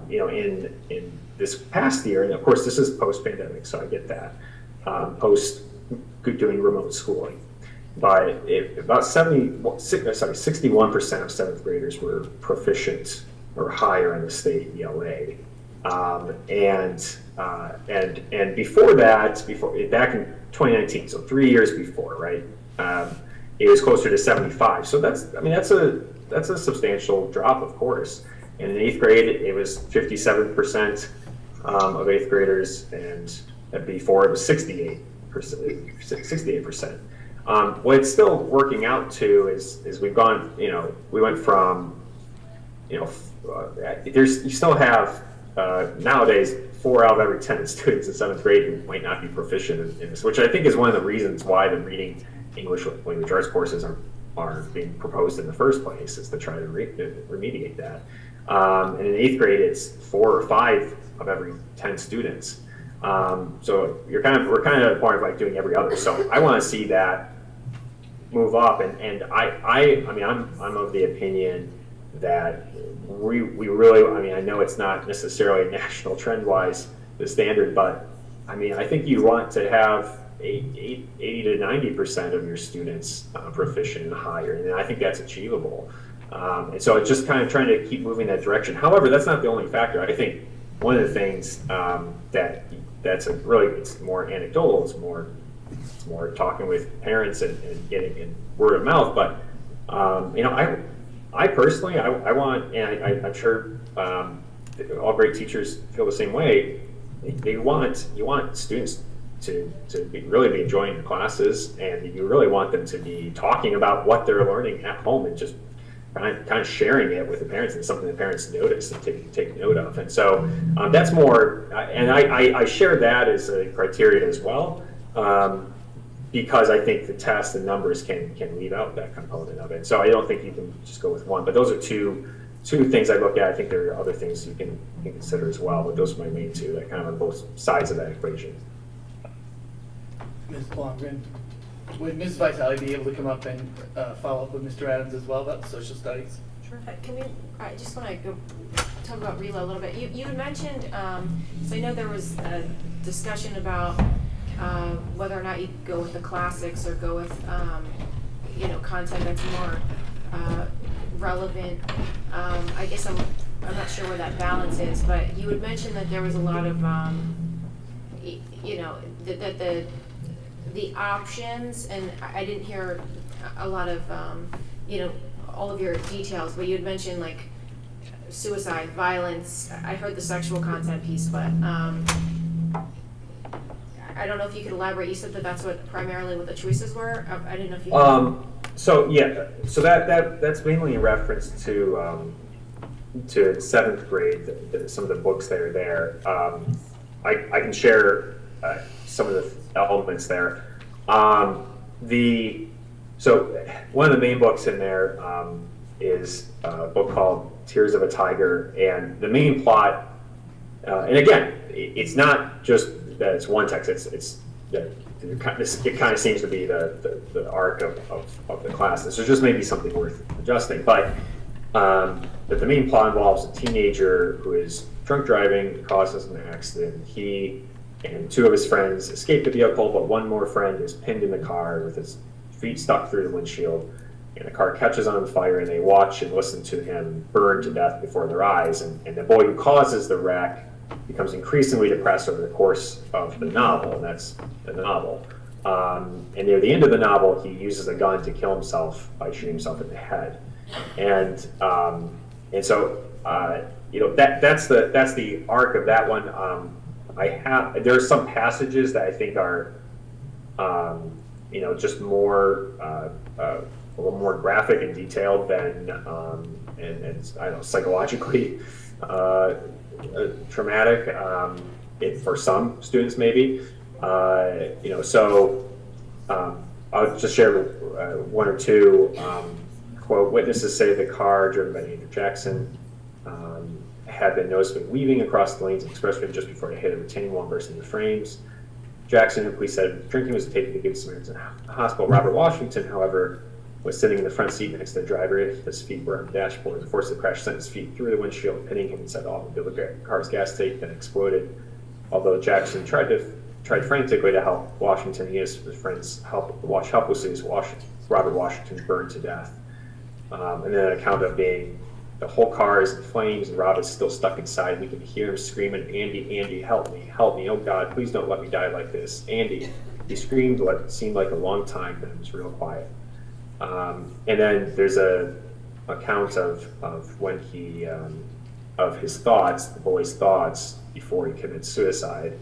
you know, in this past year, and of course this is post-pandemic, so I get that, post doing remote schooling, but about 61% of 7th graders were proficient or higher in the state ELA. And before that, back in 2019, so 3 years before, right? It was closer to 75. So that's a substantial drop, of course. And in 8th grade, it was 57% of 8th graders, and before it was 68%. What it's still working out to is we've gone, you know, we went from, you know, you still have nowadays 4 out of every 10 students in 7th grade who might not be proficient in this, which I think is one of the reasons why the reading English language arts courses are being proposed in the first place, is to try to remediate that. And in 8th grade, it's 4 or 5 of every 10 students. So we're kind of at a point of like doing every other. So I want to see that move up, and I mean I'm of the opinion that we really, I mean, I know it's not necessarily national trend-wise the standard, but I mean, I think you want to have 80 to 90% of your students proficient and higher, and I think that's achievable. And so it's just kind of trying to keep moving that direction. However, that's not the only factor. I think one of the things that's it's more anecdotal, it's more talking with parents and getting in word of mouth. But you know, I personally, I want, and I'm sure all great teachers feel the same way. You want students to really be enjoying the classes, and you really want them to be talking about what they're learning at home and just kind of sharing it with the parents, and something the parents notice and take note of. And so that's more, and I share that as a criteria as well, because I think the test and numbers can leave out that component of it. So I don't think you can just go with one, but those are two things I look at. I think there are other things you can consider as well, but those are my main two, that kind of on both sides of that equation. Ms. Blomgren, would Ms. Vitale be able to come up and follow up with Mr. Adams as well about social studies? Sure. I just want to go talk about RELA a little bit. You had mentioned, so I know there was a discussion about whether or not you go with the classics or go with, you know, content that's more relevant. I guess I'm not sure where that balance is, but you had mentioned that there was a lot of, you know, that the options, and I didn't hear a lot of, you know, all of your details, but you had mentioned like suicide, violence. I heard the sexual content piece, but I don't know if you could elaborate. You said that that's primarily what the choices were. I didn't know if you So yeah, so that's mainly in reference to 7th grade, some of the books that are there. I can share some of the elements there. So one of the main books in there is a book called Tears of a Tiger, and the main plot, and again, it's not just that it's one text, it kind of seems to be the arc of the class. So just maybe something worth adjusting, but the main plot involves a teenager who is drunk driving, causes an accident. He and 2 of his friends escape the vehicle, but one more friend is pinned in the car with his feet stuck through the windshield, and the car catches on fire, and they watch and listen to him burn to death before their eyes. And the boy who causes the wreck becomes increasingly depressed over the course of the novel, and that's the novel. And near the end of the novel, he uses a gun to kill himself by shooting himself in the head. And so you know, that's the arc of that one. There are some passages that I think are you know, just more little more graphic and detailed than, and I don't know, psychologically traumatic for some students maybe. So I'll just share one or two. Quote, witnesses say the car driven by Andrew Jackson had been noticeably weaving across the lanes of expressway just before it hit a retaining wall and burst into frames. Jackson, who police said drinking was taken to Good Samaritan Hospital. Robert Washington, however, was sitting in the front seat next to the driver. His feet were on the dashboard. The force of the crash sent his feet through the windshield, hitting him inside the automobile. The car's gas tank then exploded. Although Jackson tried frantically to help Washington, he and his friends watched helplessly as Robert Washington burned to death. And then an account of being the whole car is in flames and Rob is still stuck inside. We can hear him screaming, "Andy, Andy, help me, help me. Oh God, please don't let me die like this. Andy." He screamed what seemed like a long time, but it was real quiet. And then there's a account of when he, of his thoughts, the boy's thoughts before he committed suicide.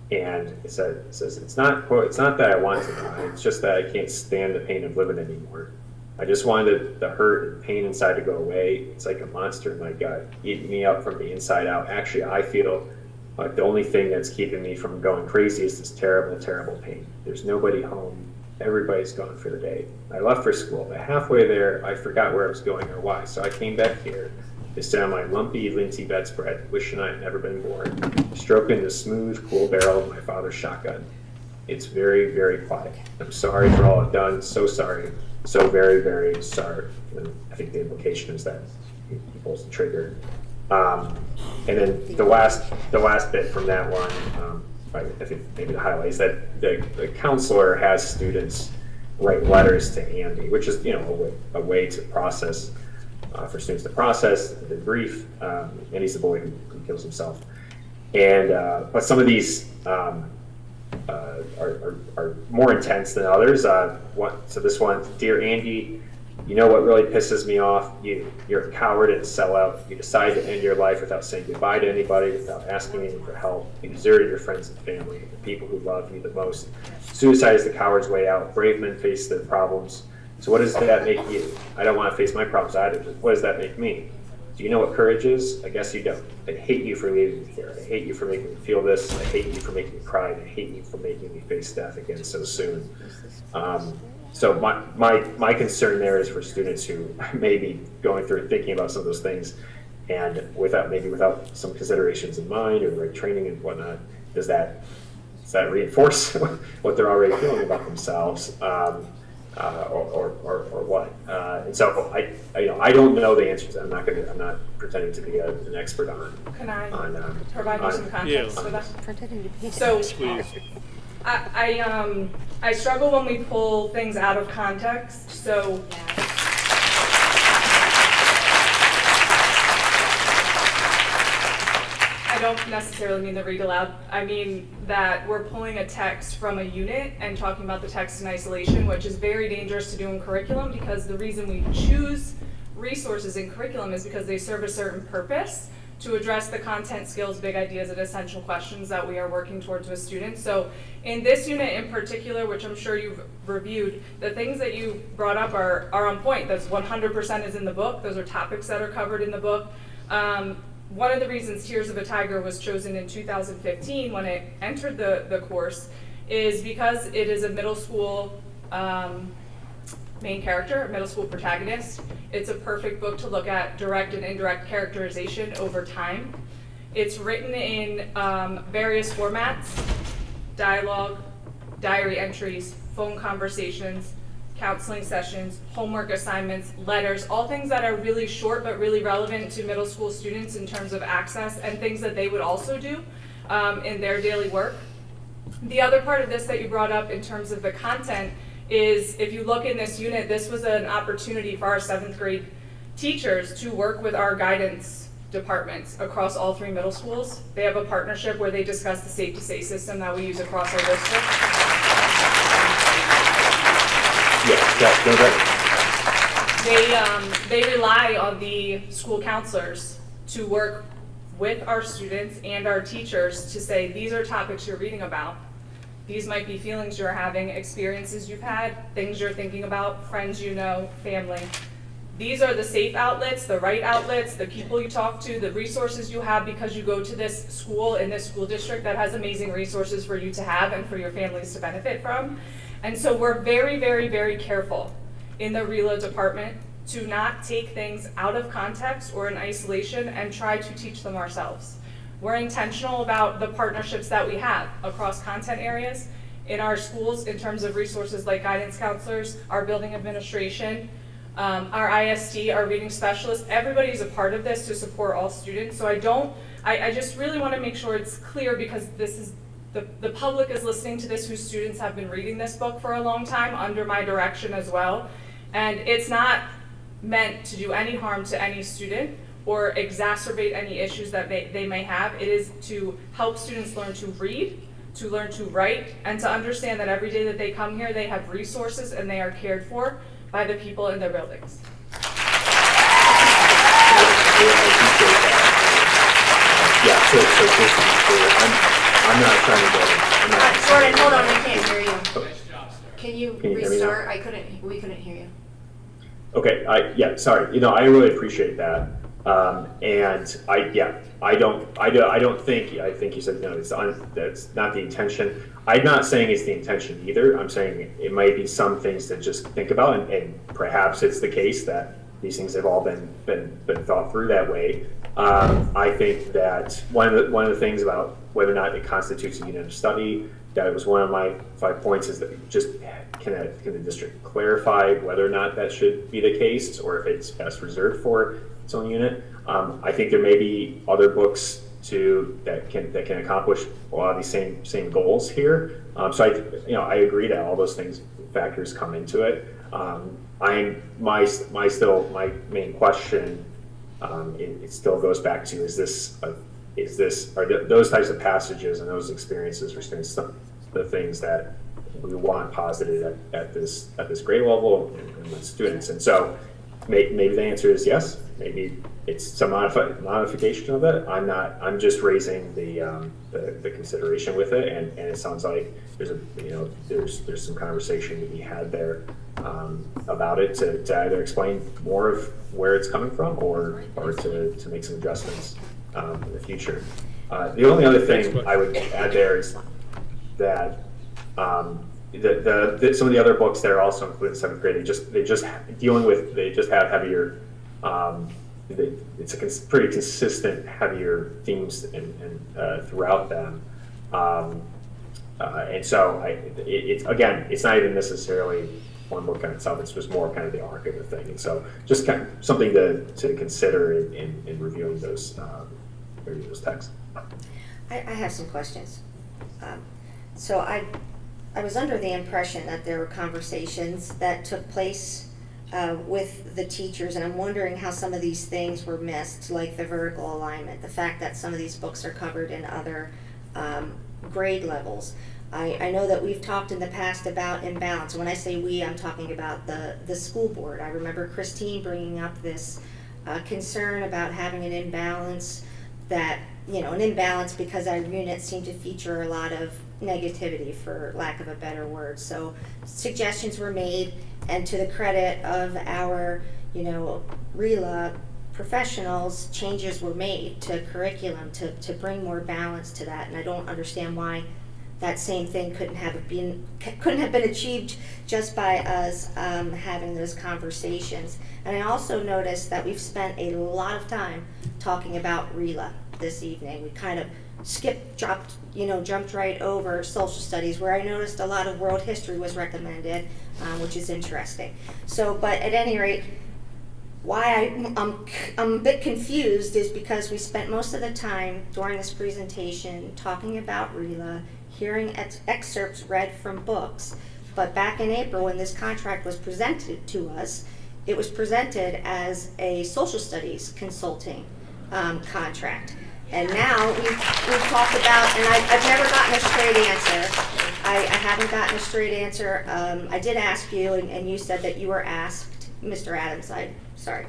And it says, it's not, quote, it's not that I want to die, it's just that I can't stand the pain of living anymore. I just wanted the hurt and pain inside to go away. It's like a monster in my gut, eating me up from the inside out. Actually, I feel like the only thing that's keeping me from going crazy is this terrible, terrible pain. There's nobody home. Everybody's gone for the day. I left for school, but halfway there, I forgot where I was going or why. So I came back here to sit on my lumpy, linty bedspread, wishing I had never been born, stroking the smooth, cool barrel of my father's shotgun. It's very, very quiet. I'm sorry for all I've done. So sorry. So very, very sorry. And I think the implication is that he pulls the trigger. And then the last bit from that one, I think maybe the highlight is that the counselor has students write letters to Andy, which is a way to process for students to process the grief. And he's the boy who kills himself. And but some of these are more intense than others. So this one, dear Andy, you know what really pisses me off? You're a coward and a sellout. You decide to end your life without saying goodbye to anybody, without asking anyone for help. You deserted your friends and family, the people who love you the most. Suicide is the coward's way out. Brave men face their problems. So what does that make you? I don't want to face my problems either. What does that make me? Do you know what courage is? I guess you don't. I hate you for leaving me here. I hate you for making me feel this. I hate you for making me cry. I hate you for making me face death again so soon. So my concern there is for students who may be going through and thinking about some of those things, and without some considerations in mind or the right training and whatnot, does that reinforce what they're already feeling about themselves? Or what? And so I don't know the answers. I'm not pretending to be an expert on. Can I provide you some context for that? So I struggle when we pull things out of context. So I don't necessarily mean to read aloud. I mean that we're pulling a text from a unit and talking about the text in isolation, which is very dangerous to do in curriculum, because the reason we choose resources in curriculum is because they serve a certain purpose to address the content, skills, big ideas, and essential questions that we are working towards with students. So in this unit in particular, which I'm sure you've reviewed, the things that you brought up are on point. That's 100% is in the book. Those are topics that are covered in the book. One of the reasons Tears of a Tiger was chosen in 2015 when it entered the course is because it is a middle school main character, a middle school protagonist. It's a perfect book to look at direct and indirect characterization over time. It's written in various formats: dialogue, diary entries, phone conversations, counseling sessions, homework assignments, letters, all things that are really short but really relevant to middle school students in terms of access and things that they would also do in their daily work. The other part of this that you brought up in terms of the content is, if you look in this unit, this was an opportunity for our 7th grade teachers to work with our guidance departments across all 3 middle schools. They have a partnership where they discuss the Safe to Say system that we use across our district. They rely on the school counselors to work with our students and our teachers to say, these are topics you're reading about. These might be feelings you're having, experiences you've had, things you're thinking about, friends you know, family. These are the safe outlets, the right outlets, the people you talk to, the resources you have because you go to this school in this school district that has amazing resources for you to have and for your families to benefit from. And so we're very, very, very careful in the RELA department to not take things out of context or in isolation and try to teach them ourselves. We're intentional about the partnerships that we have across content areas in our schools in terms of resources like guidance counselors, our building administration, our ISD, our reading specialists. Everybody's a part of this to support all students. So I just really want to make sure it's clear, because this is, the public is listening to this whose students have been reading this book for a long time under my direction as well. And it's not meant to do any harm to any student or exacerbate any issues that they may have. It is to help students learn to read, to learn to write, and to understand that every day that they come here, they have resources and they are cared for by the people in their buildings. Yeah, so just to be clear, I'm not trying to go. Jordan, hold on, I can't hear you. Okay. Can you Can you hear me now? restart? We couldn't hear you. Okay, yeah, sorry. I really appreciate that. And I don't think, I think you said, no, that's not the intention. I'm not saying it's the intention either. I'm saying it might be some things to just think about, and perhaps it's the case that these things have all been thought through that way. I think that one of the things about whether or not it constitutes a unit of study, that it was one of my 5 points, is that just can the district clarify whether or not that should be the case, or if it's best reserved for its own unit. I think there may be other books too that can accomplish a lot of these same goals here. So I agree that all those factors come into it. My main question, it still goes back to, are those types of passages and those experiences for students the things that we want posited at this grade level and with students? And so maybe the answer is yes. Maybe it's some modification of it. I'm just raising the consideration with it, and it sounds like there's some conversation to be had there about it to either explain more of where it's coming from or to make some adjustments in the future. The only other thing I would add there is that some of the other books that are also included in 7th grade, they just have heavier. It's a pretty consistent heavier themes and throughout them, and so it's not even necessarily one book on itself. It's just more kind of the arc of the thing, and so just kind of something to consider in reviewing those texts. I have some questions. So I was under the impression that there were conversations that took place with the teachers, and I'm wondering how some of these things were missed, like the vertical alignment, the fact that some of these books are covered in other grade levels. I know that we've talked in the past about imbalance. When I say we, I'm talking about the school board. I remember Christine bringing up this concern about having an imbalance because our units seem to feature a lot of negativity, for lack of a better word. So suggestions were made, and to the credit of our, RELA professionals, changes were made to curriculum to bring more balance to that. And I don't understand why that same thing couldn't have been achieved just by us having those conversations. And I also noticed that we've spent a lot of time talking about RELA this evening. We kind of jumped right over social studies, where I noticed a lot of world history was recommended, which is interesting. So, but at any rate, why I'm a bit confused is because we spent most of the time during this presentation talking about RELA, hearing excerpts read from books, but back in April when this contract was presented to us, it was presented as a social studies consulting contract. And now we've talked about, and I've never gotten a straight answer. I haven't gotten a straight answer. I did ask you, and you said that you were asked, Mr. Adams. Sorry,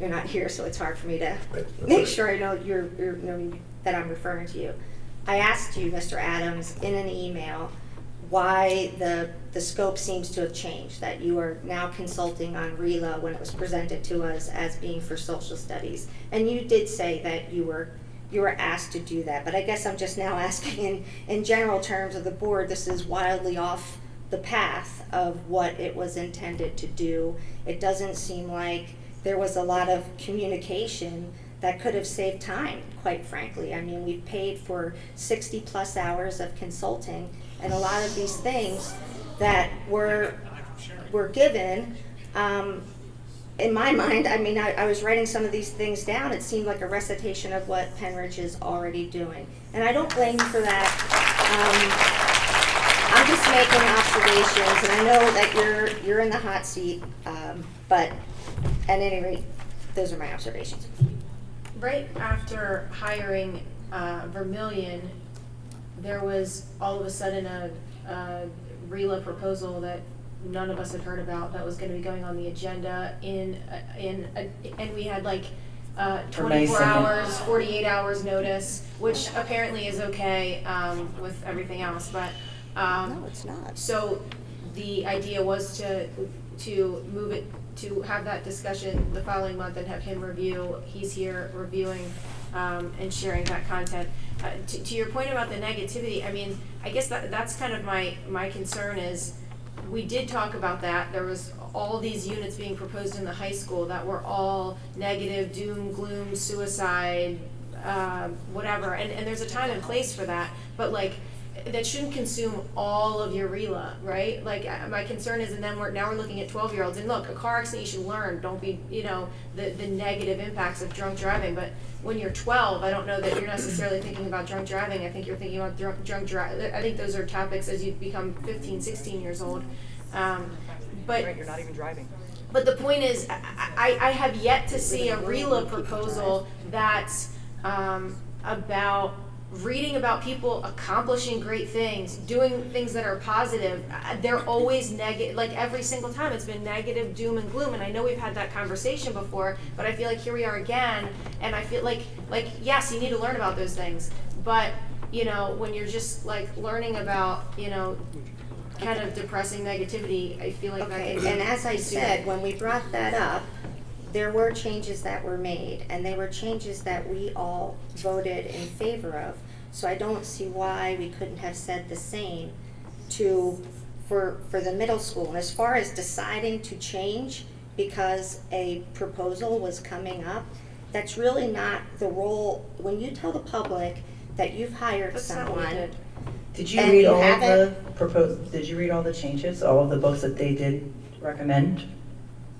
you're not here, so it's hard for me to make sure I know that I'm referring to you. I asked you, Mr. Adams, in an email, why the scope seems to have changed, that you are now consulting on RELA when it was presented to us as being for social studies. And you did say that you were asked to do that, but I guess I'm just now asking in general terms of the board, this is wildly off the path of what it was intended to do. It doesn't seem like there was a lot of communication that could have saved time, quite frankly. I mean, we've paid for 60 plus hours of consulting, and a lot of these things that were given, in my mind, I mean, I was writing some of these things down, it seemed like a recitation of what Penridge is already doing. And I don't blame you for that. I'm just making observations, and I know that you're in the hot seat, but at any rate, those are my observations. Right after hiring Vermillion, there was all of a sudden a RELA proposal that none of us had heard about that was going to be going on the agenda and we had like 24 hours, 48 hours notice, which apparently is okay with everything else, but no, it's not. So the idea was to move it, to have that discussion the following month and have him review. He's here reviewing and sharing that content. To your point about the negativity, I mean, I guess that's kind of my concern is we did talk about that. There was all these units being proposed in the high school that were all negative, doom, gloom, suicide, whatever. And there's a time and place for that, but like, that shouldn't consume all of your RELA, right? Like my concern is, and then we're looking at 12-year-olds, and look, a car accident you should learn, don't be, the negative impacts of drunk driving, but when you're 12, I don't know that you're necessarily thinking about drunk driving. I think you're thinking about drunk driving. I think those are topics as you become 15, 16 years old. But right, you're not even driving. But the point is, I have yet to see a RELA proposal that's about reading about people accomplishing great things, doing things that are positive. They're always negative, like every single time it's been negative, doom and gloom. And I know we've had that conversation before, but I feel like here we are again, and I feel like yes, you need to learn about those things, but when you're just like learning about, kind of depressing negativity, I feel like that can be and as I consuming. said, when we brought that up, there were changes that were made, and they were changes that we all voted in favor of. So I don't see why we couldn't have said the same for the middle school. And as far as deciding to change because a proposal was coming up, that's really not the role. When you tell the public that you've hired That's not what we someone, did. Did you and read you all of haven't- the proposed, did you read all the changes, all of the books that they did recommend?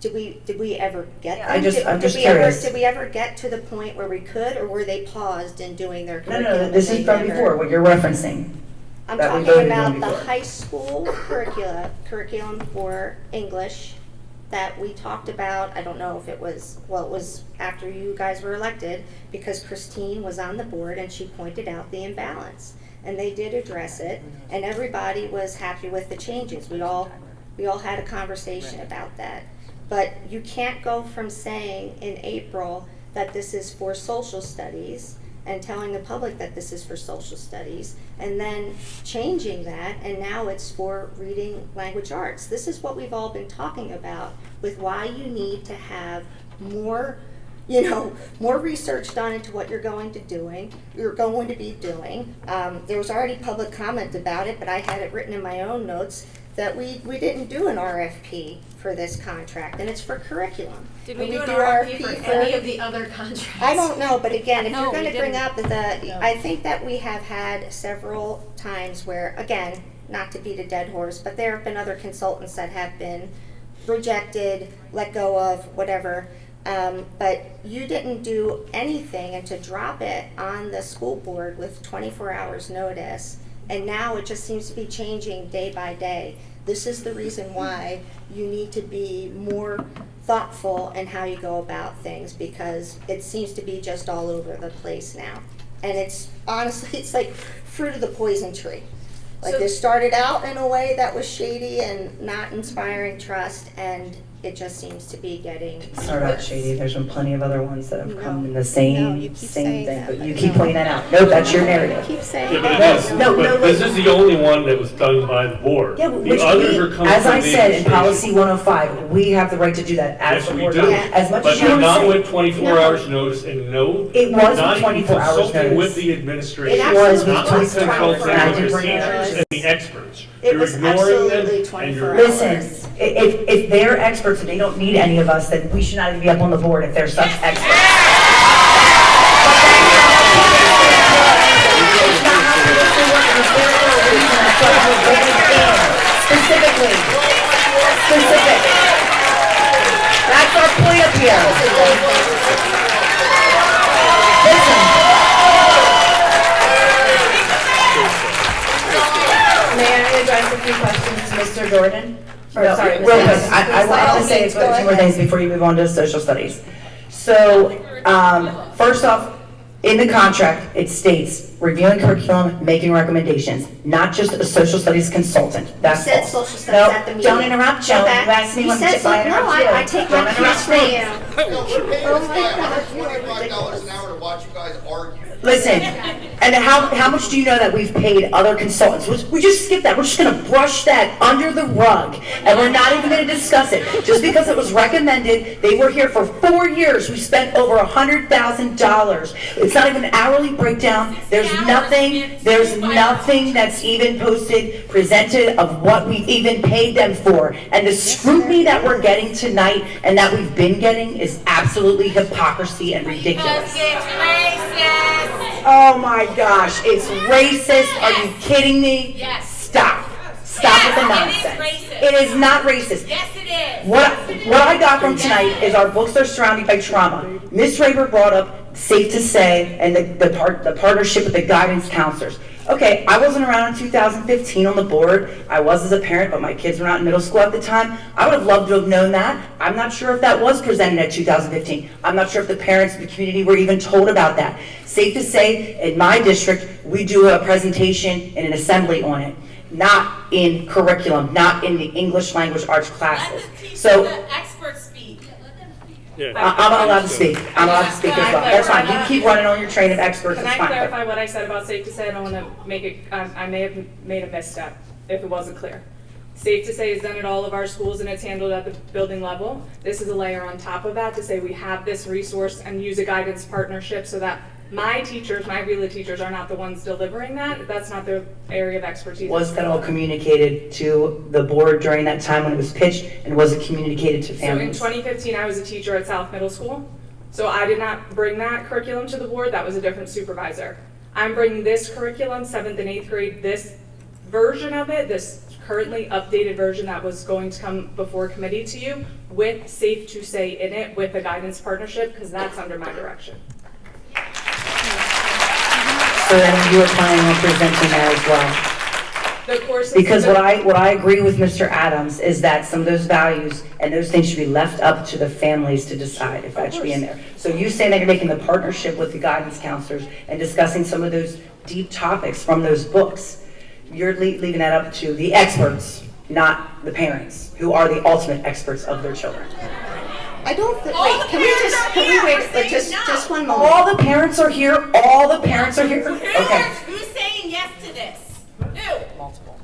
Did we ever get them? I'm just we ever, curious. did we ever get to the point where we could, or were they paused in doing their No, curriculum? no, this and is they from never- before, what you're referencing. I'm that we talking voted about on the before. high school curriculum for English that we talked about. I don't know if it was after you guys were elected, because Christine was on the board and she pointed out the imbalance. And they did address it, and everybody was happy with the changes. We all had a conversation about that. But you can't go from saying in April that this is for social studies and telling the public that this is for social studies, and then changing that, and now it's for reading language arts. This is what we've all been talking about with why you need to have more research done into what you're going to be doing. There was already public comment about it, but I had it written in my own notes that we didn't do an RFP for this contract, and it's for curriculum. Did we And do an do RFP for any of the other contracts? I don't know, but again, if No, you're we gonna bring didn't. up I think that we have had several times where, again, not to beat a dead horse, but there have been other consultants that have been rejected, let go of, whatever. But you didn't do anything, and to drop it on the school board with 24 hours notice, and now it just seems to be changing day by day. This is the reason why you need to be more thoughtful in how you go about things, because it seems to be just all over the place now. And it's honestly, it's like fruit of the poison tree. Like, So- this started out in a way that was shady and not inspiring trust, and it just seems to be getting. Sorry about Shady, there's been plenty of other ones that have come in the No, same, you keep same saying thing, that, but but you keep no. pointing that out. Nope, that's your narrative. Keep saying Yeah, but that. it is, No, no, but this is the only one that was done by the board. Yeah, The which others we, are coming as from I the said, in administration. policy 105, we have the right to do that as Yes, the we board. do. As much But as you they're want not to with say. 24 No. hours notice and no. It wasn't not even 24 hours consulting notice. with the administration. It was Not with with 24 hours. consulting And I with did the bring it up. teachers and the experts. It You're was ignoring absolutely them 24 and you're. hours. Listen, if they're experts and they don't need any of us, then we should not even be up on the board if they're such experts. Specifically. Specific. That's our point up here. Listen. May I address a few questions to Mr. Jordan? Or, No, sorry, real quick, Ms. I want to say two more things before you move on to social studies. So, first off, in the contract, it states reviewing curriculum, making recommendations, not just a social studies consultant. That's You said all. social studies No, at the meeting. don't interrupt, Joan. Go You back. asked me You when said to I so- no, interrupt you. I take my Don't interrupt cues from me. you. We're paying Oh this my guy God, $145 you're an hour to watch you guys argue. Listen, and how much do you know that we've paid other consultants? We just skipped that. We're just gonna brush that under the rug, and we're not even gonna discuss it. Just because it was recommended, they were here for 4 years. We spent over $100,000. It's not even an hourly breakdown. There's nothing that's even posted, presented of what we've even paid them for. And the scrutiny that we're getting tonight and that we've been getting is absolutely hypocrisy and ridiculous. Oh my gosh, it's racist. Are you kidding me? Yes. Stop. Stop with the nonsense. It is not racist. Yes, it is. What I got from tonight is our books are surrounded by trauma. Ms. Raber brought up Safe to Say and the partnership with the guidance counselors. Okay, I wasn't around in 2015 on the board. I was as a parent, but my kids were not in middle school at the time. I would have loved to have known that. I'm not sure if that was presented at 2015. I'm not sure if the parents of the community were even told about that. Safe to say, in my district, we do a presentation and an assembly on it, not in curriculum, not in the English language arts classes. So Experts speak. I'm allowed to speak. I'm allowed to speak as well. That's fine. You keep running on your train of experts. Can It's I fine. clarify what I said about Safe to Say? I don't want to make it, I may have made a misstep if it wasn't clear. Safe to Say is done at all of our schools and it's handled at the building level. This is a layer on top of that to say we have this resource and use a guidance partnership so that my teachers, my RELA teachers are not the ones delivering that. That's not their area of expertise. Was that all communicated to the board during that time when it was pitched, and was it communicated to So in families? 2015, I was a teacher at South Middle School. So I did not bring that curriculum to the board. That was a different supervisor. I'm bringing this curriculum, 7th and 8th grade, this version of it, this currently updated version that was going to come before committee to you with Safe to Say in it with a guidance partnership because that's under my direction. So then you were planning on presenting that as well? The courses. Because what I agree with Mr. Adams is that some of those values and those things should be left up to the families to decide if that should be in there. So you saying that you're making the partnership with the guidance counselors and discussing some of those deep topics from those books, you're leaving that up to the experts, not the parents, who are the ultimate experts of their children. I don't think, wait, can we wait for just one moment? All the parents are here, all the parents are here. Okay. Who's saying yes to this? Who? Multiple.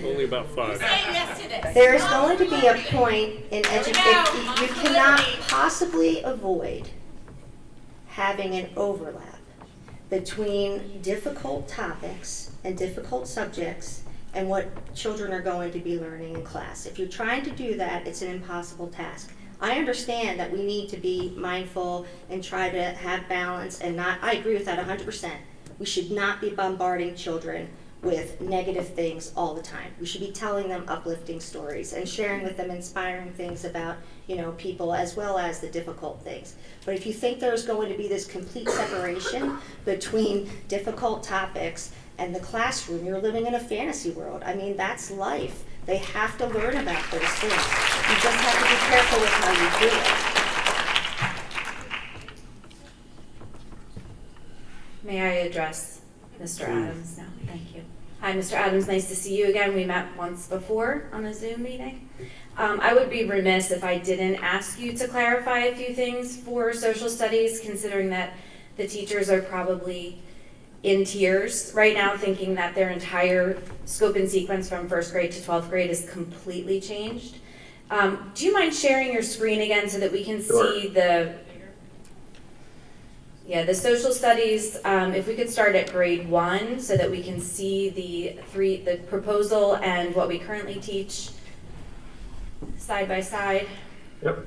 Only about 5. Who's saying yes to this? There's going to be a point in education, you cannot possibly avoid having an overlap between difficult topics and difficult subjects and what children are going to be learning in class. If you're trying to do that, it's an impossible task. I understand that we need to be mindful and try to have balance and not, I agree with that 100%. We should not be bombarding children with negative things all the time. We should be telling them uplifting stories and sharing with them inspiring things about, people as well as the difficult things. But if you think there's going to be this complete separation between difficult topics and the classroom, you're living in a fantasy world. I mean, that's life. They have to learn about those things. You just have to be careful with how you do it. May I address Mr. Adams now? Thank you. Hi, Mr. Adams, nice to see you again. We met once before on a Zoom meeting. I would be remiss if I didn't ask you to clarify a few things for social studies, considering that the teachers are probably in tears right now, thinking that their entire scope and sequence from 1st grade to 12th grade is completely changed. Do you mind sharing your screen again so that we can see the social studies? If we could start at grade 1 so that we can see the proposal and what we currently teach side by side. Yep.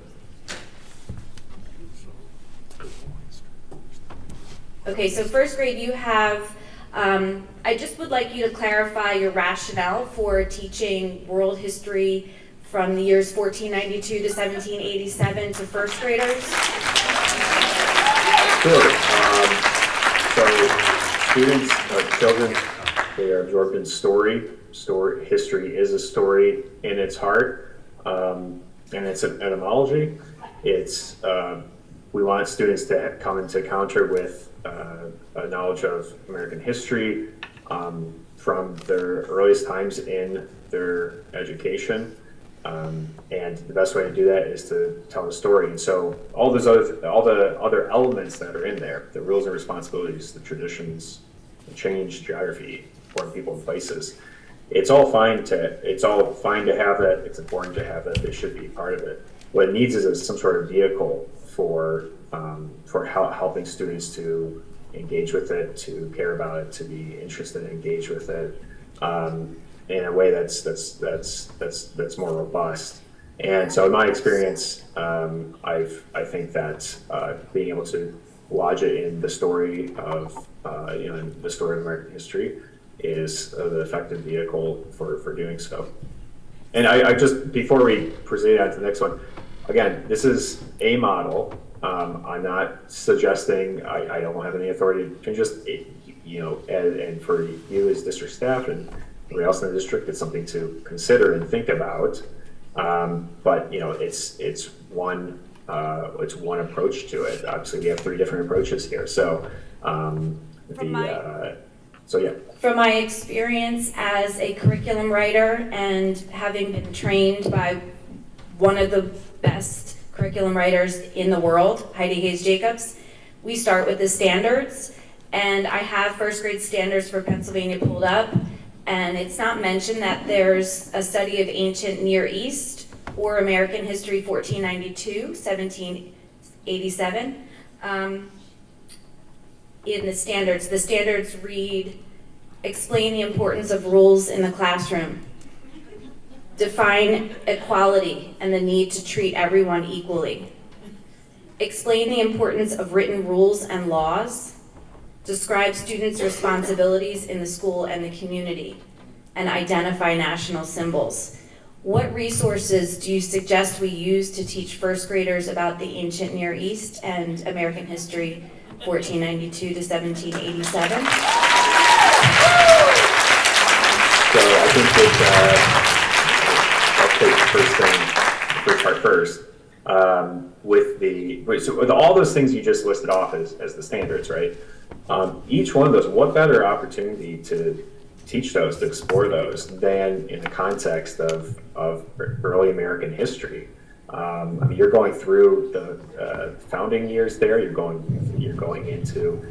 Okay, so 1st grade you have, I just would like you to clarify your rationale for teaching world history from the years 1492 to 1787 to 1st graders. Sure. So students, children, they are absorbed in story. History is a story in its heart, and it's an etymology. It's we want students to come into encounter with a knowledge of American history from their earliest times in their education. And the best way to do that is to tell the story. And so all the other elements that are in there, the rules and responsibilities, the traditions, the change, geography, important people and places, it's all fine to have that. It's important to have that. They should be part of it. What it needs is some sort of vehicle for helping students to engage with it, to care about it, to be interested and engage with it. In a way that's more robust. And so in my experience, I think that being able to lodge it in the story of in the story of American history is the effective vehicle for doing so. And I just, before we proceed on to the next one, again, this is a model. I'm not suggesting I don't have any authority to just and for you as district staff and everybody else in the district, it's something to consider and think about. But it's one approach to it. Obviously, we have 3 different approaches here. So, From my experience as a curriculum writer and having been trained by one of the best curriculum writers in the world, Heidi Hayes Jacobs, we start with the standards. And I have 1st grade standards for Pennsylvania pulled up. And it's not mentioned that there's a study of ancient Near East or American history 1492, 1787. In the standards read, explain the importance of rules in the classroom. Define equality and the need to treat everyone equally. Explain the importance of written rules and laws. Describe students' responsibilities in the school and the community, and identify national symbols. What resources do you suggest we use to teach 1st graders about the ancient Near East and American history 1492 to 1787? So I think that I'll take the first part first. With all those things you just listed off as the standards, right? Each one of those, what better opportunity to teach those, to explore those, than in the context of early American history. You're going through the founding years there. You're going into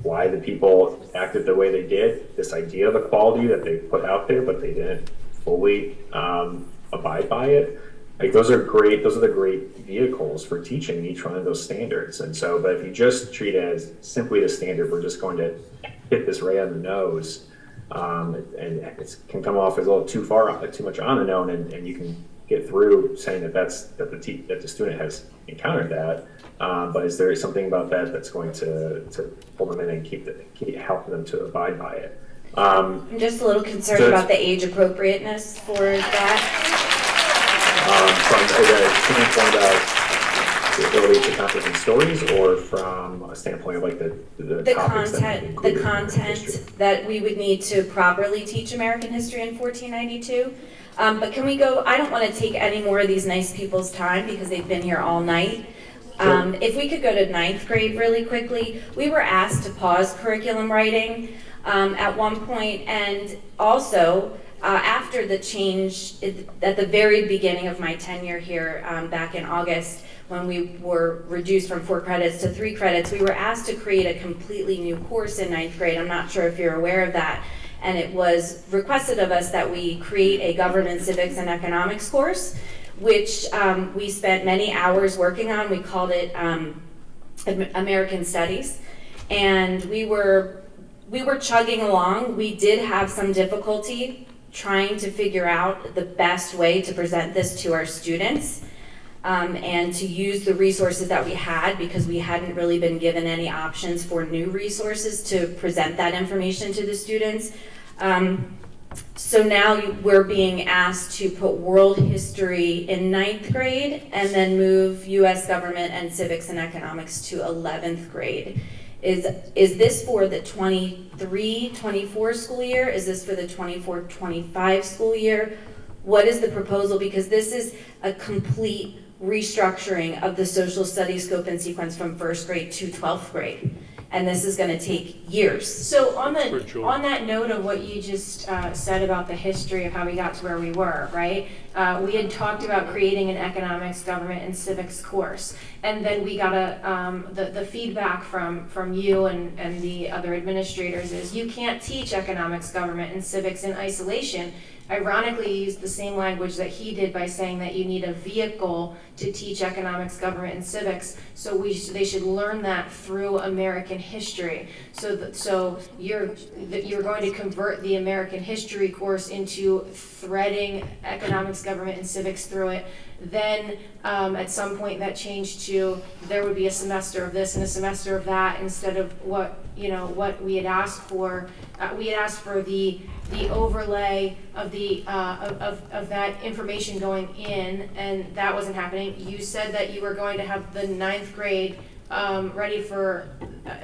why the people acted the way they did. This idea of equality that they put out there, but they didn't fully abide by it. Like those are the great vehicles for teaching each one of those standards. And so, but if you just treat it as simply the standard, we're just going to hit this right on the nose, and it can come off as a little too much on the nose, and you can get through saying that the student has encountered that. But is there something about that that's going to pull them in and keep helping them to abide by it? I'm just a little concerned about the age appropriateness for that. From a standpoint of the ability to comprehend stories, or from a standpoint of like the content that we would need to properly teach American history in 1492. But can we go, I don't want to take any more of these nice people's time because they've been here all night. If we could go to 9th grade really quickly. We were asked to pause curriculum writing at one point, and also after the change at the very beginning of my tenure here back in August, when we were reduced from 4 credits to 3 credits, we were asked to create a completely new course in 9th grade. I'm not sure if you're aware of that. And it was requested of us that we create a government, civics, and economics course, which we spent many hours working on. We called it American Studies. And we were chugging along. We did have some difficulty trying to figure out the best way to present this to our students. And to use the resources that we had, because we hadn't really been given any options for new resources to present that information to the students. So now we're being asked to put world history in 9th grade and then move US government and civics and economics to 11th grade. Is this for the 23-24 school year? Is this for the 24-25 school year? What is the proposal? Because this is a complete restructuring of the social studies scope and sequence from 1st grade to 12th grade. And this is going to take years. So on that note of what you just said about the history of how we got to where we were, right? We had talked about creating an economics, government, and civics course, and then we got the feedback from you and the other administrators is you can't teach economics, government, and civics in isolation. Ironically, you used the same language that he did by saying that you need a vehicle to teach economics, government, and civics. So they should learn that through American history. So you're going to convert the American history course into threading economics, government, and civics through it. Then at some point that changed to there would be a semester of this and a semester of that instead of what we had asked for. We had asked for the overlay of the of that information going in, and that wasn't happening. You said that you were going to have the 9th grade ready for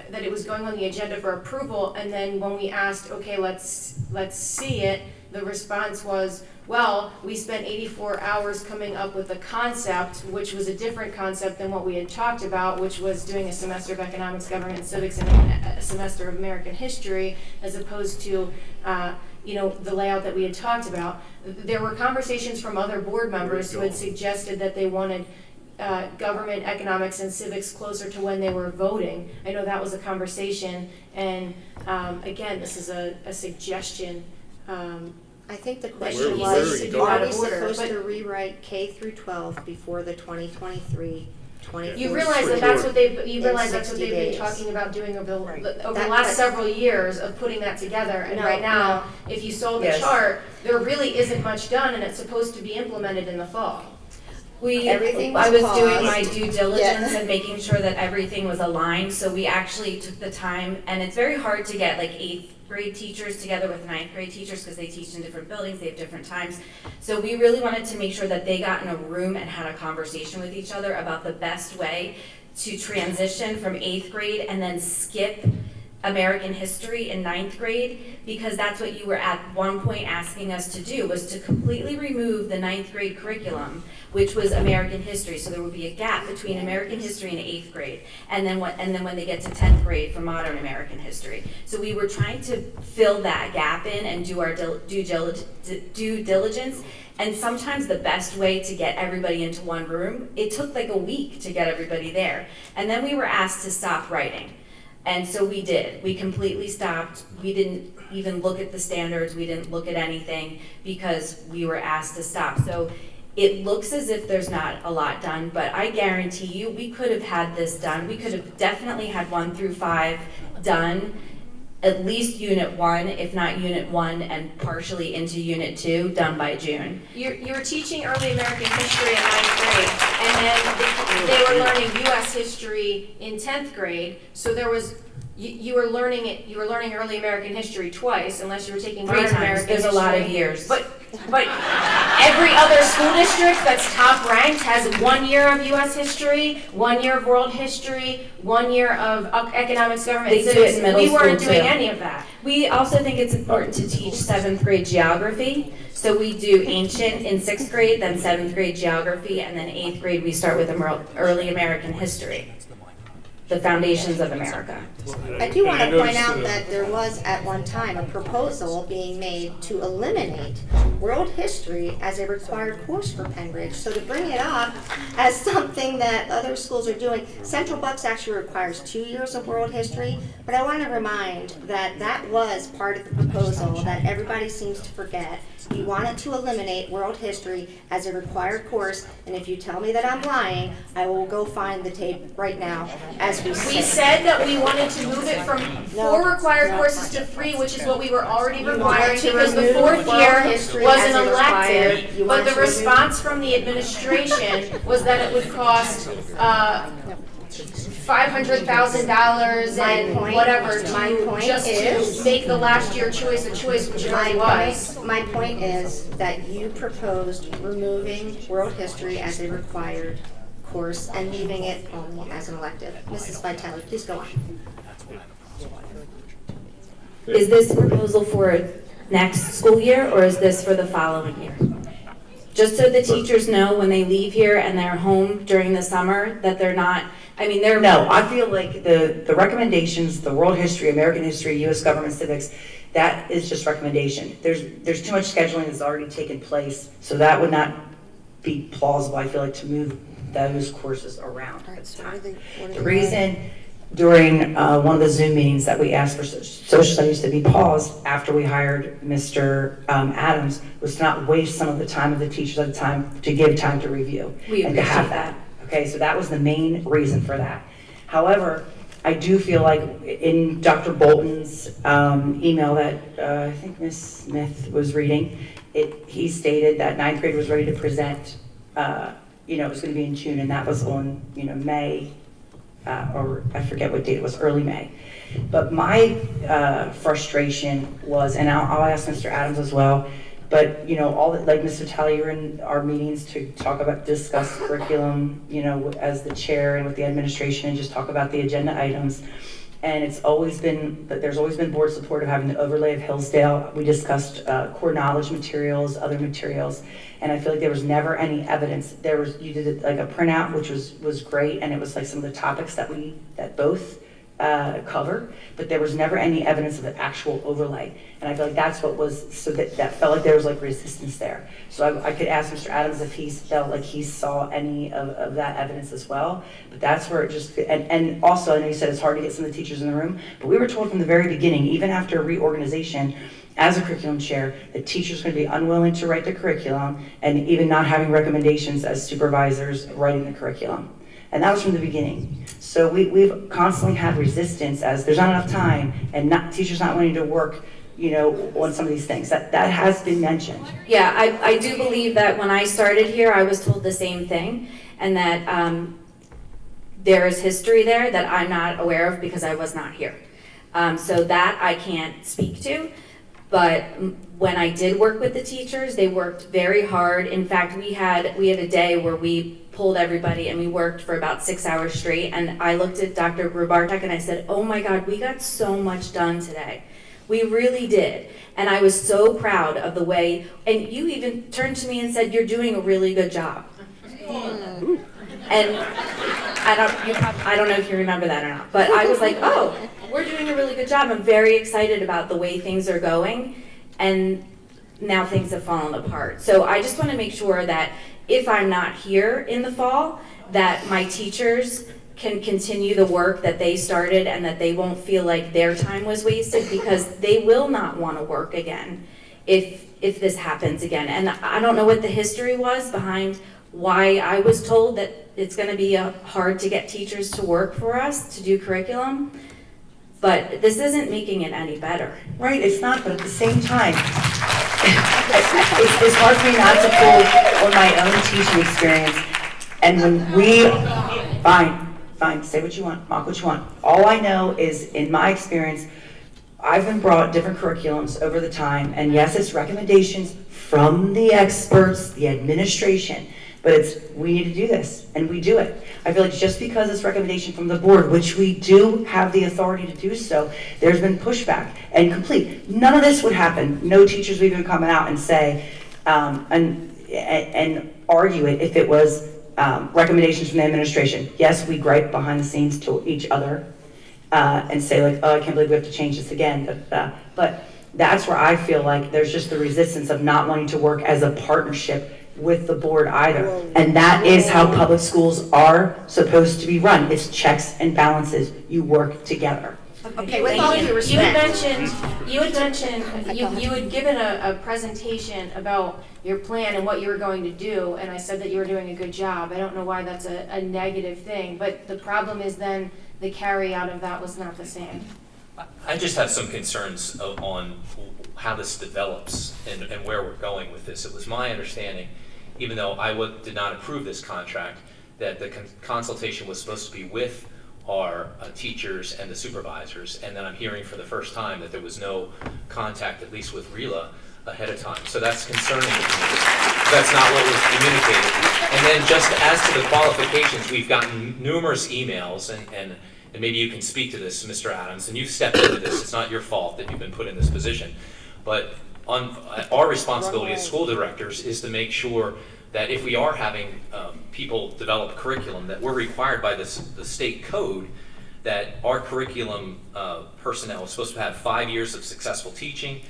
that it was going on the agenda for approval, and then when we asked, okay, let's see it, the response was, well, we spent 84 hours coming up with a concept, which was a different concept than what we had talked about, which was doing a semester of economics, government, and civics, and a semester of American history, as opposed to the layout that we had talked about. There were conversations from other board members who had suggested that they wanted government, economics, and civics closer to when they were voting. I know that was a conversation, and again, this is a suggestion. I think the That question you was, need to do are out we of order, supposed but- to rewrite K through 12 before the 2023-24? You realize that that's what they've in been 60 days. talking about doing over the That- last that- several years of putting that together. And No, right now, if you saw the Yes. chart, there really isn't much done, and it's supposed to be implemented in the fall. Everything I was was doing paused. my due diligence Yeah. and making sure that everything was aligned, so we actually took the time, and it's very hard to get like 8th grade teachers together with 9th grade teachers because they teach in different buildings, they have different times. So we really wanted to make sure that they got in a room and had a conversation with each other about the best way to transition from 8th grade and then skip American history in 9th grade, because that's what you were at one point asking us to do, was to completely remove the 9th grade curriculum, which was American history. So there would be a gap between American history and 8th grade, and then when they get to 10th grade for modern American history. So we were trying to fill that gap in and do our due diligence. And sometimes the best way to get everybody into one room, it took like a week to get everybody there. And then we were asked to stop writing. And so we did. We completely stopped. We didn't even look at the standards. We didn't look at anything because we were asked to stop. So it looks as if there's not a lot done, but I guarantee you we could have had this done. We could have definitely had 1 through 5 done, at least Unit 1, if not Unit 1 and partially into Unit 2, done by June. You were teaching early American history in 9th grade, and then they were learning U.S. history in 10th grade. So there was you were learning it. You were learning early American history twice, unless you were taking 3 modern times. American There's history. a lot of years. But every other school district that's top ranked has 1 year of U.S. history, 1 year of world history, 1 year of economics, government, They and do it civics. in middle We weren't school, doing too. any of that. We also think it's important to teach 7th grade geography. So we do ancient in 6th grade, then 7th grade geography, and then 8th grade we start with early American history. the foundations of America. I do want to point noticed, out that there was at one time a proposal being made to eliminate world history as a required course for Penbridge. So to bring it up as something that other schools are doing, Central Bucks actually requires 2 years of world history, but I want to remind that that was part of the proposal that everybody seems to forget. You wanted to eliminate world history as a required course, and if you tell me that I'm lying, I will go find the tape right now as we sit. We said that we wanted to move it from 4 required courses to 3, which is what we were already You requiring wanted to because the remove 4th world year history was as an a required- elective, you but wanted the to remove- response from the administration was that it would cost $500,000 My and point- whatever my to point just is- to make the last year choice a choice, which it already was. My point is that you proposed removing world history as a required course and leaving it only as an elective. Mrs. Vitale, please go on. Is this proposal for next school year, or is this for the following year? Just so the teachers know when they leave here and they're home during the summer, that they're not, I mean, they're. No, I feel like the recommendations, the world history, American history, U.S. government civics, that is just recommendation. There's too much scheduling that's already taken place, so that would not be plausible, I feel like, to move those courses around at the time. The reason during one of the Zoom meetings that we asked for social studies to be paused after we hired Mr. Adams was to not waste some of the time of the teachers at the time, to give time to review. We and to have appreciate that. Okay, so that was the main reason for that. However, I do feel like in Dr. Bolton's email that I think Ms. Smith was reading, he stated that 9th grade was ready to present, it was going to be in June, and that was on, May, or I forget what date it was, early May. But my frustration was, and I'll ask Mr. Adams as well, but, like Mr. Talley, you're in our meetings to discuss curriculum, as the chair and with the administration, and just talk about the agenda items. And there's always been board support of having the overlay of Hillsdale. We discussed core knowledge materials, other materials, and I feel like there was never any evidence. You did like a printout, which was great, and it was like some of the topics that both cover, but there was never any evidence of the actual overlay. And I feel like that's what was, so that felt like there was like resistance there. So I could ask Mr. Adams if he felt like he saw any of that evidence as well, but that's where it just, and also I know you said it's hard to get some of the teachers in the room, but we were told from the very beginning, even after reorganization, as a curriculum chair, the teachers are going to be unwilling to write the curriculum and even not having recommendations as supervisors writing the curriculum. And that was from the beginning. So we've constantly had resistance as there's not enough time and teachers not wanting to work, on some of these things. That has been mentioned. Yeah, I do believe that when I started here, I was told the same thing, and that there is history there that I'm not aware of because I was not here. So that I can't speak to. But when I did work with the teachers, they worked very hard. In fact, we had a day where we pulled everybody and we worked for about 6 hours straight. And I looked at Dr. Grubartek and I said, oh my God, we got so much done today. We really did. And I was so proud of the way, and you even turned to me and said, you're doing a really good job. And I don't know if you remember that or not, but I was like, oh, we're doing a really good job. I'm very excited about the way things are going, and now things have fallen apart. So I just want to make sure that if I'm not here in the fall, that my teachers can continue the work that they started and that they won't feel like their time was wasted, because they will not want to work again if this happens again. And I don't know what the history was behind why I was told that it's going to be hard to get teachers to work for us to do curriculum, but this isn't making it any better. Right, it's not, but at the same time, it's hard for me not to pull on my own teaching experience. And when fine, say what you want, mock what you want. All I know is, in my experience, I've been brought different curriculums over the time, and yes, it's recommendations from the experts, the administration, but we need to do this, and we do it. I feel like just because it's recommendation from the board, which we do have the authority to do so, there's been pushback and complete. None of this would happen. No teachers would even come out and say, and argue it if it was recommendations from the administration. Yes, we gripe behind the scenes to each other and say like, oh, I can't believe we have to change this again. But that's where I feel like there's just the resistance of not wanting to work as a partnership with the board either. And that is how public schools are supposed to be run. It's checks and balances. You work together. Okay, with all due respect. You had given a presentation about your plan and what you were going to do, and I said that you were doing a good job. I don't know why that's a negative thing, but the problem is then the carry out of that was not the same. I just have some concerns on how this develops and where we're going with this. It was my understanding, even though I did not approve this contract, that the consultation was supposed to be with our teachers and the supervisors, and then I'm hearing for the first time that there was no contact, at least with RELA, ahead of time. So that's concerning to me. That's not what was communicated. And then just as to the qualifications, we've gotten numerous emails, and maybe you can speak to this, Mr. Adams, and you've stepped into this. It's not your fault that you've been put in this position. But our responsibility as school directors is to make sure that if we are having people develop curriculum, that we're required by the state code that our curriculum personnel is supposed to have 5 years of successful teaching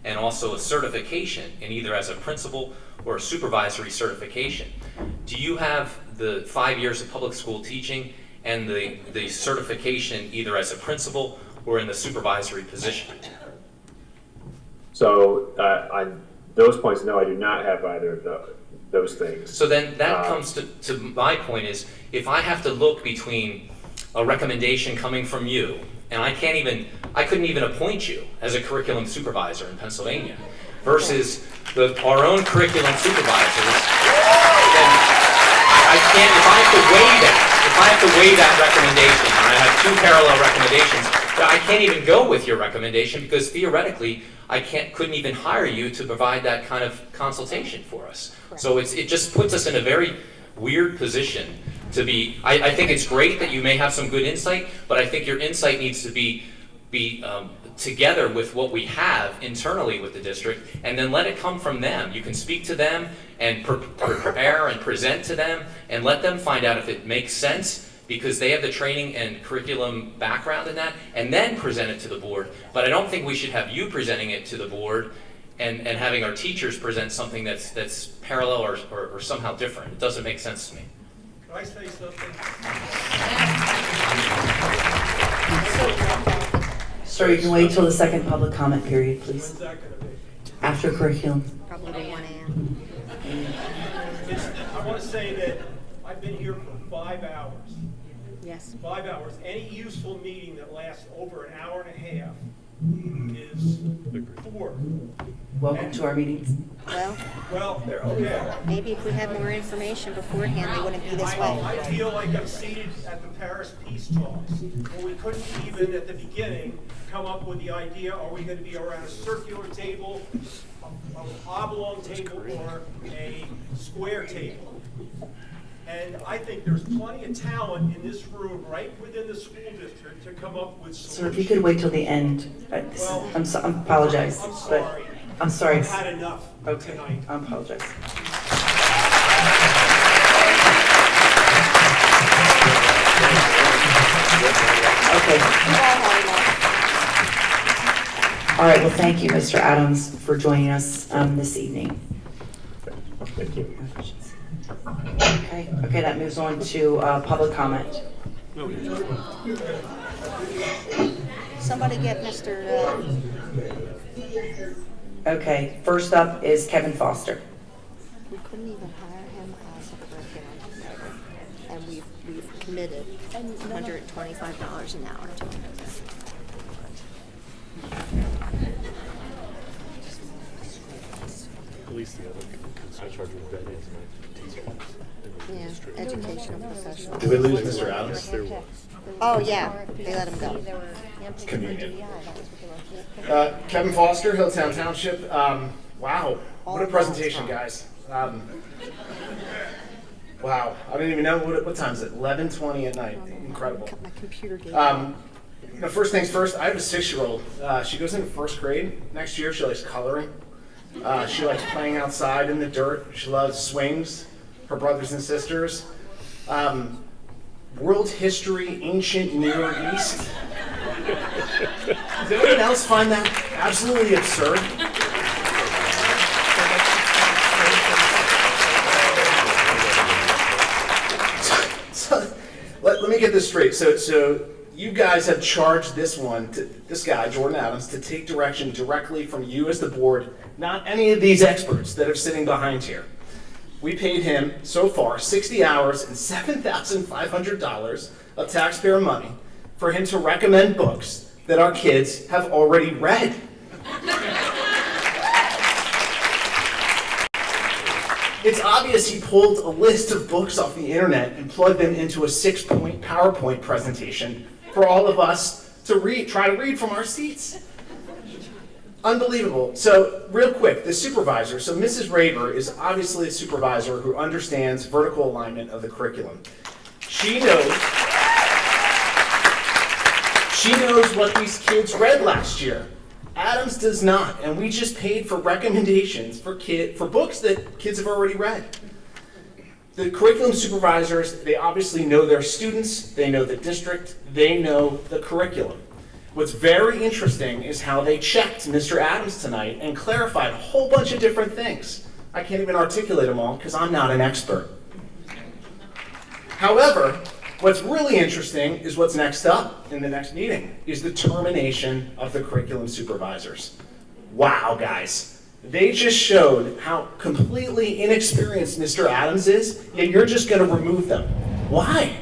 and also a certification in either as a principal or a supervisory certification. Do you have the 5 years of public school teaching and the certification either as a principal or in the supervisory position? So on those points, no, I do not have either of those things. So then that comes to my point is, if I have to look between a recommendation coming from you, and I couldn't even appoint you as a curriculum supervisor in Pennsylvania, versus our own curriculum supervisors, then I can't, if I have to weigh that recommendation, and I have two parallel recommendations, I can't even go with your recommendation because theoretically, I couldn't even hire you to provide that kind of consultation for us. Correct. So it just puts us in a very weird position to be, I think it's great that you may have some good insight, but I think your insight needs to be together with what we have internally with the district, and then let it come from them. You can speak to them and prepare and present to them and let them find out if it makes sense, because they have the training and curriculum background in that, and then present it to the board. But I don't think we should have you presenting it to the board and having our teachers present something that's parallel or somehow different. It doesn't make sense to me. Can I say something? Sir, you can wait till the second public comment period, please. When's that going to be? After curriculum. Probably 1 a.m. I want to say that I've been here for 5 hours. Yes. 5 hours. Any useful meeting that lasts over an hour and a half is poor. Welcome to our meetings. Well, okay. Maybe if we had more information beforehand, they wouldn't be this way. I feel like I'm seated at the Paris peace talks, where we couldn't even at the beginning come up with the idea, are we going to be around a circular table, an oblong table, or a square table? And I think there's plenty of talent in this room, right within the school district, to come up with solutions. Sir, if you could wait till the end. I apologize. I'm sorry. I'm sorry. I've had enough tonight. I apologize. Okay. All right, well, thank you, Mr. Adams, for joining us this evening. Thank you. Okay, that moves on to public comment. Somebody get Mr. Okay, first up is Kevin Foster. We couldn't even hire him as a curriculum, and we've committed $125 an hour to him. At least the other consent charge with that is Yeah, educational professional. Did we lose Mr. Adams? There was. Oh, yeah, they let him go. Convenient. Kevin Foster, Hilltown Township. Wow, what a presentation, guys. Wow, I don't even know what time is it. 11:20 at night. Incredible. My computer gave First things first. I have a 6-year-old. She goes into first grade next year. She likes coloring. She likes playing outside in the dirt. She loves swings. Her brothers and sisters. World history, ancient Near East. Does anyone else find that absolutely absurd? So let me get this straight. So you guys have charged this guy, Jordan Adams, to take direction directly from you as the board, not any of these experts that are sitting behind here. We paid him so far 60 hours and $7,500 of taxpayer money for him to recommend books that our kids have already read. It's obvious he pulled a list of books off the internet and plugged them into a 6-point PowerPoint presentation for all of us to try to read from our seats. Unbelievable. So real quick, the supervisor. So Mrs. Raver is obviously a supervisor who understands vertical alignment of the curriculum. She knows what these kids read last year. Adams does not, and we just paid for recommendations for books that kids have already read. The curriculum supervisors, they obviously know their students, they know the district, they know the curriculum. What's very interesting is how they checked Mr. Adams tonight and clarified a whole bunch of different things. I can't even articulate them all because I'm not an expert. However, what's really interesting is what's next up in the next meeting, is the termination of the curriculum supervisors. Wow, guys. They just showed how completely inexperienced Mr. Adams is, yet you're just going to remove them. Why?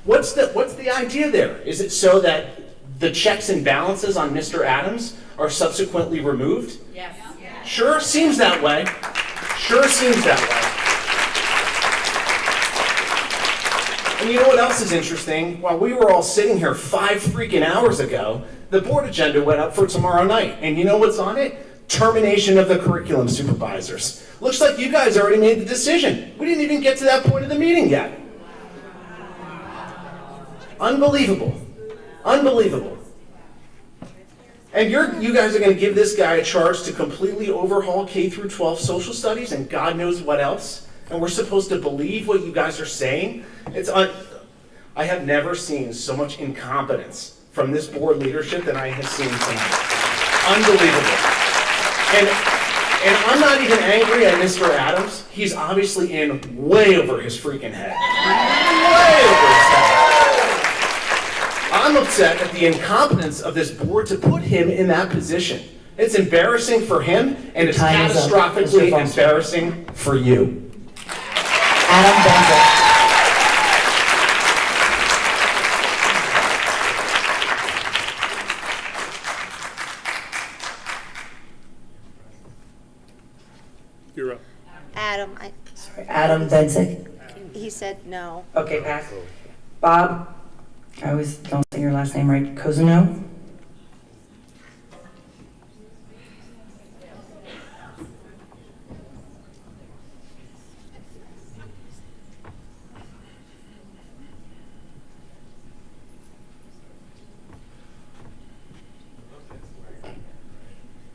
What's the idea there? Is it so that the checks and balances on Mr. Adams are subsequently removed? Yes. Sure seems that way. Sure seems that way. And you know what else is interesting? While we were all sitting here 5 freaking hours ago, the board agenda went up for tomorrow night. And you know what's on it? Termination of the curriculum supervisors. Looks like you guys already made the decision. We didn't even get to that point of the meeting yet. Unbelievable. Unbelievable. And you guys are going to give this guy a charge to completely overhaul K through 12 social studies and God knows what else? And we're supposed to believe what you guys are saying? I have never seen so much incompetence from this board leadership than I have seen tonight. Unbelievable. And I'm not even angry at Mr. Adams. He's obviously in way over his freaking head. Way over his head. I'm upset at the incompetence of this board to put him in that position. It's embarrassing for him, and it's catastrophically embarrassing for you. Adam Benzel. You're up. Adam, Adam Benzik. he said no. Okay, pass. Bob, I always don't say your last name right, Cozuno.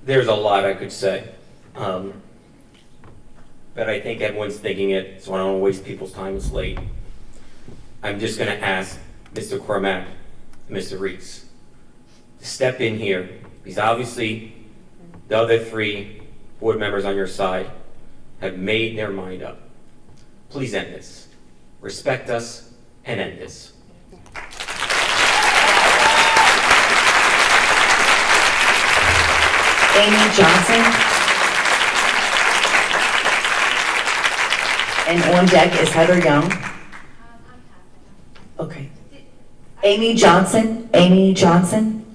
There's a lot I could say, but I think everyone's thinking it, so I don't want to waste people's time. It's late. I'm just going to ask Mr. Cormack and Mr. Reese to step in here, because obviously the other 3 board members on your side have made their mind up. Please end this. Respect us and end this. Amy Johnson. And on deck is Heather Young. Okay. Amy Johnson. Amy Johnson.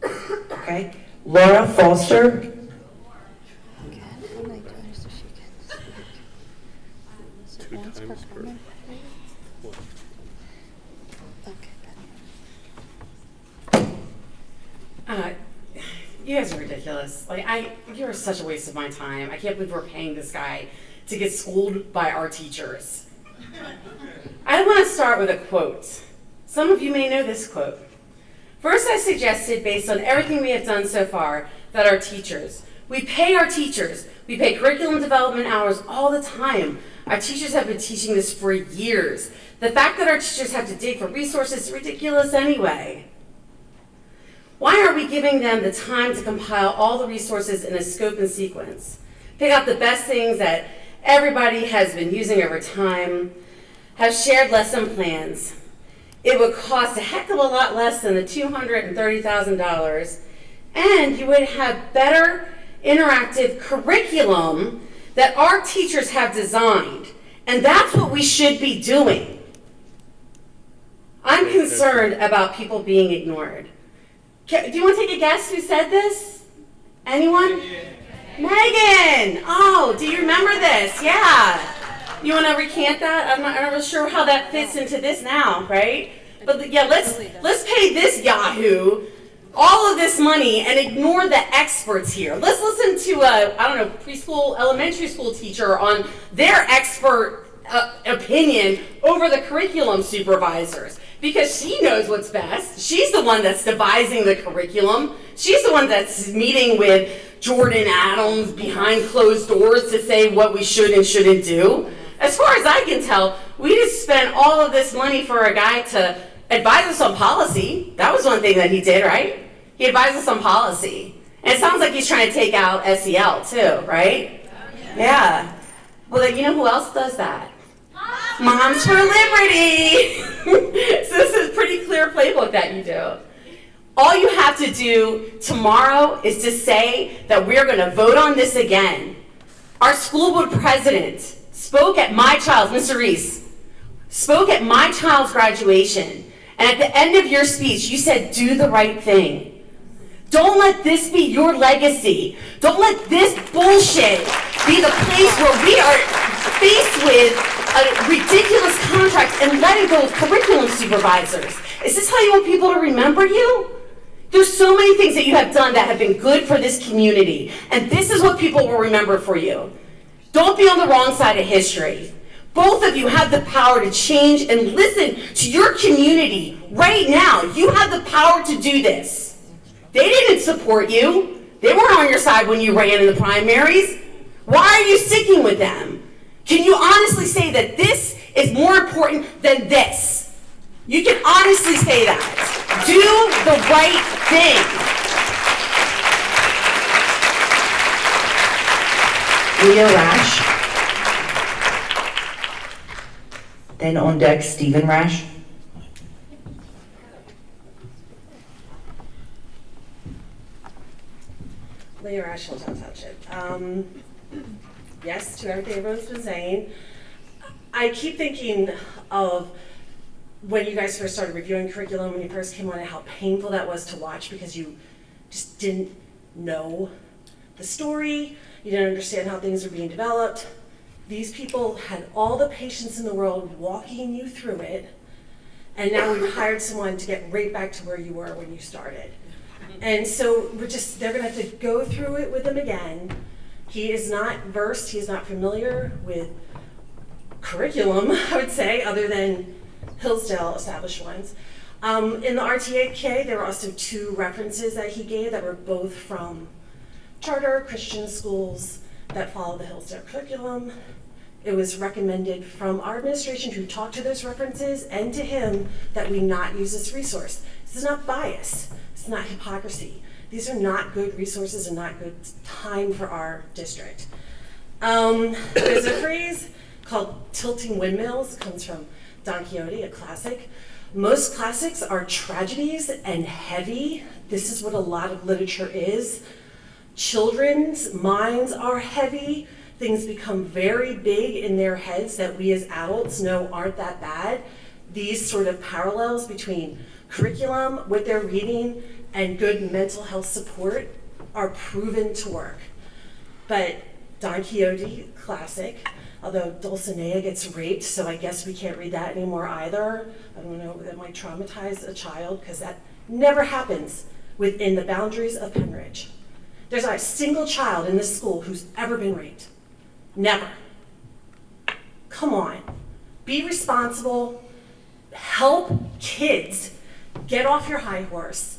Okay. Laura Foster. You guys are ridiculous. You're such a waste of my time. I can't believe we're paying this guy to get schooled by our teachers. I want to start with a quote. Some of you may know this quote. First, I suggested, based on everything we have done so far, that we pay our teachers, we pay curriculum development hours all the time. Our teachers have been teaching this for years. The fact that our teachers have to dig for resources is ridiculous anyway. Why aren't we giving them the time to compile all the resources in a scope and sequence? Pick out the best things that everybody has been using over time, have shared lesson plans. It would cost a heck of a lot less than the $230,000, and you would have better interactive curriculum that our teachers have designed, and that's what we should be doing. I'm concerned about people being ignored. Do you want to take a guess who said this? Anyone? Megan! Oh, do you remember this? Yeah. You want to recant that? I'm not really sure how that fits into this now, right? But yeah, let's pay this yahoo all of this money and ignore the experts here. Let's listen to a, I don't know, preschool, elementary school teacher on their expert opinion over the curriculum supervisors, because she knows what's best. She's the one that's devising the curriculum. She's the one that's meeting with Jordan Adams behind closed doors to say what we should and shouldn't do. As far as I can tell, we just spent all of this money for a guy to advise us on policy. That was one thing that he did, right? He advised us on policy. And it sounds like he's trying to take out SEL too, right? Yeah. Well, then you know who else does that? Moms for Liberty. So this is a pretty clear playbook that you do. All you have to do tomorrow is to say that we're going to vote on this again. Our school board president spoke at my child's, Mr. Reese, spoke at my child's graduation. And at the end of your speech, you said, do the right thing. Don't let this be your legacy. Don't let this bullshit be the place where we are faced with a ridiculous contract and letting go of curriculum supervisors. Is this how you want people to remember you? There's so many things that you have done that have been good for this community, and this is what people will remember for you. Don't be on the wrong side of history. Both of you have the power to change and listen to your community right now. You have the power to do this. They didn't support you. They weren't on your side when you ran in the primaries. Why are you sticking with them? Can you honestly say that this is more important than this? You can honestly say that. Do the right thing. Leah Rash. Then on deck, Stephen Rash. Leah Rash, Hilltown Township. Yes, to everything everyone's been saying. I keep thinking of when you guys first started reviewing curriculum, when you first came on, and how painful that was to watch because you just didn't know the story, you didn't understand how things were being developed. These people had all the patience in the world walking you through it, and now we've hired someone to get right back to where you were when you started. And so they're gonna have to go through it with them again. He is not versed, he is not familiar with curriculum, I would say, other than Hillsdale established ones. In the RTAK, there were also 2 references that he gave that were both from charter Christian schools that follow the Hillsdale curriculum. It was recommended from our administration who talked to those references and to him that we not use this resource. This is not bias, it's not hypocrisy. These are not good resources and not good time for our district. There's a phrase called tilting windmills, it comes from Don Quixote, a classic. Most classics are tragedies and heavy. This is what a lot of literature is. Children's minds are heavy. Things become very big in their heads that we as adults know aren't that bad. These sort of parallels between curriculum, what they're reading, and good mental health support are proven to work. But Don Quixote, classic, although Dulcinea gets raped, so I guess we can't read that anymore either. I don't know, that might traumatize a child, because that never happens within the boundaries of Penridge. There's not a single child in this school who's ever been raped. Never. Come on. Be responsible. Help kids get off your high horse.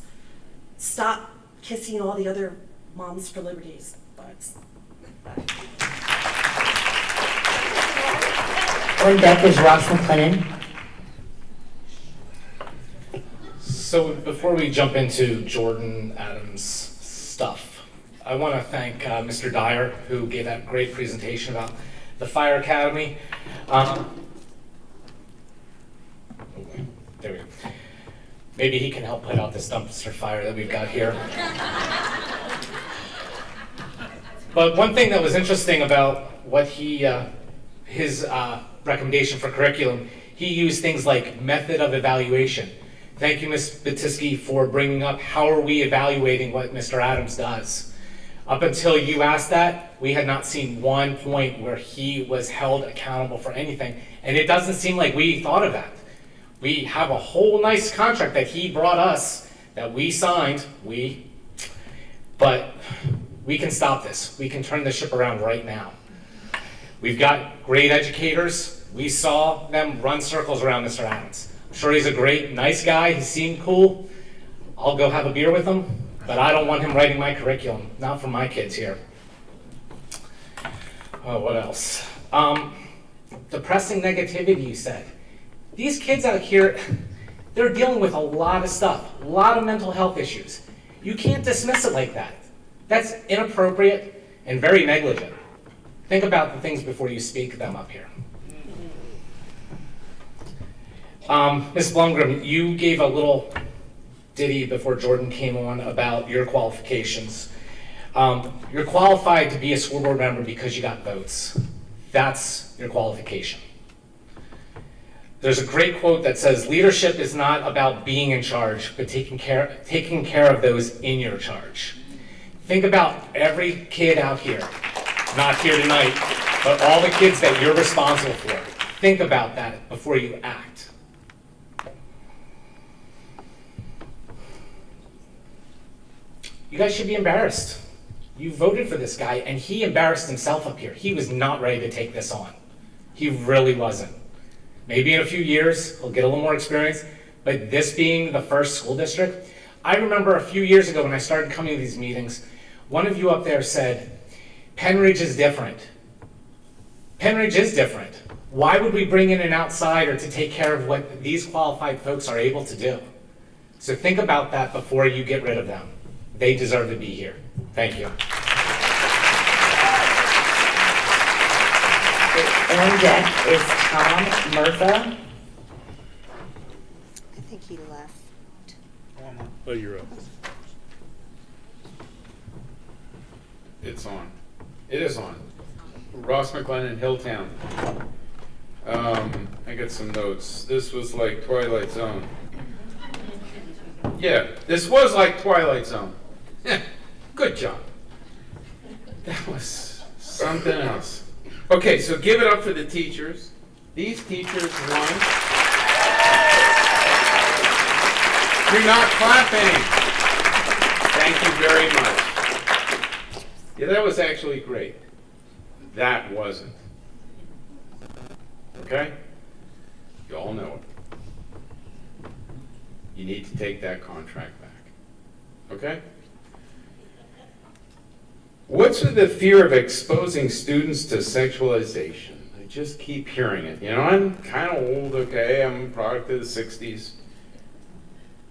Stop kissing all the other Moms for Liberty's butts. Bye. On deck is Ross McLennan. So before we jump into Jordan Adams' stuff, I want to thank Mr. Dyer, who gave that great presentation about the Fire Academy. There we go. Maybe he can help put out this dumpster fire that we've got here. But one thing that was interesting about what his recommendation for curriculum, he used things like method of evaluation. Thank you, Ms. Batisky, for bringing up how are we evaluating what Mr. Adams does. Up until you asked that, we had not seen one point where he was held accountable for anything, and it doesn't seem like we thought of that. We have a whole nice contract that he brought us, that we signed, but we can stop this. We can turn the ship around right now. We've got great educators. We saw them run circles around Mr. Adams. I'm sure he's a great, nice guy. He seemed cool. I'll go have a beer with him, but I don't want him writing my curriculum, not for my kids here. Oh, what else? Depressing negativity, you said. These kids out here, they're dealing with a lot of stuff, a lot of mental health issues. You can't dismiss it like that. That's inappropriate and very negligent. Think about the things before you speak them up here. Ms. Blumgren, you gave a little ditty before Jordan came on about your qualifications. You're qualified to be a school board member because you got votes. That's your qualification. There's a great quote that says, leadership is not about being in charge, but taking care of those in your charge. Think about every kid out here, not here tonight, but all the kids that you're responsible for. Think about that before you act. You guys should be embarrassed. You voted for this guy, and he embarrassed himself up here. He was not ready to take this on. He really wasn't. Maybe in a few years, he'll get a little more experience, but this being the first school district, I remember a few years ago when I started coming to these meetings, one of you up there said, Penridge is different. Penridge is different. Why would we bring in an outsider to take care of what these qualified folks are able to do? So think about that before you get rid of them. They deserve to be here. Thank you. On deck is Tom Murtha. I think he left. Oh, you're up. It's on. It is on. Ross McLennan, Hilltown. I got some notes. This was like Twilight Zone. Yeah, this was like Twilight Zone. Good job. That was something else. Okay, so give it up for the teachers. These teachers won. You're not clapping. Thank you very much. Yeah, that was actually great. That wasn't. Okay? You all know it. You need to take that contract back. Okay? What's with the fear of exposing students to sexualization? I just keep hearing it. You know, I'm kind of old, okay? I'm a product of the 60s.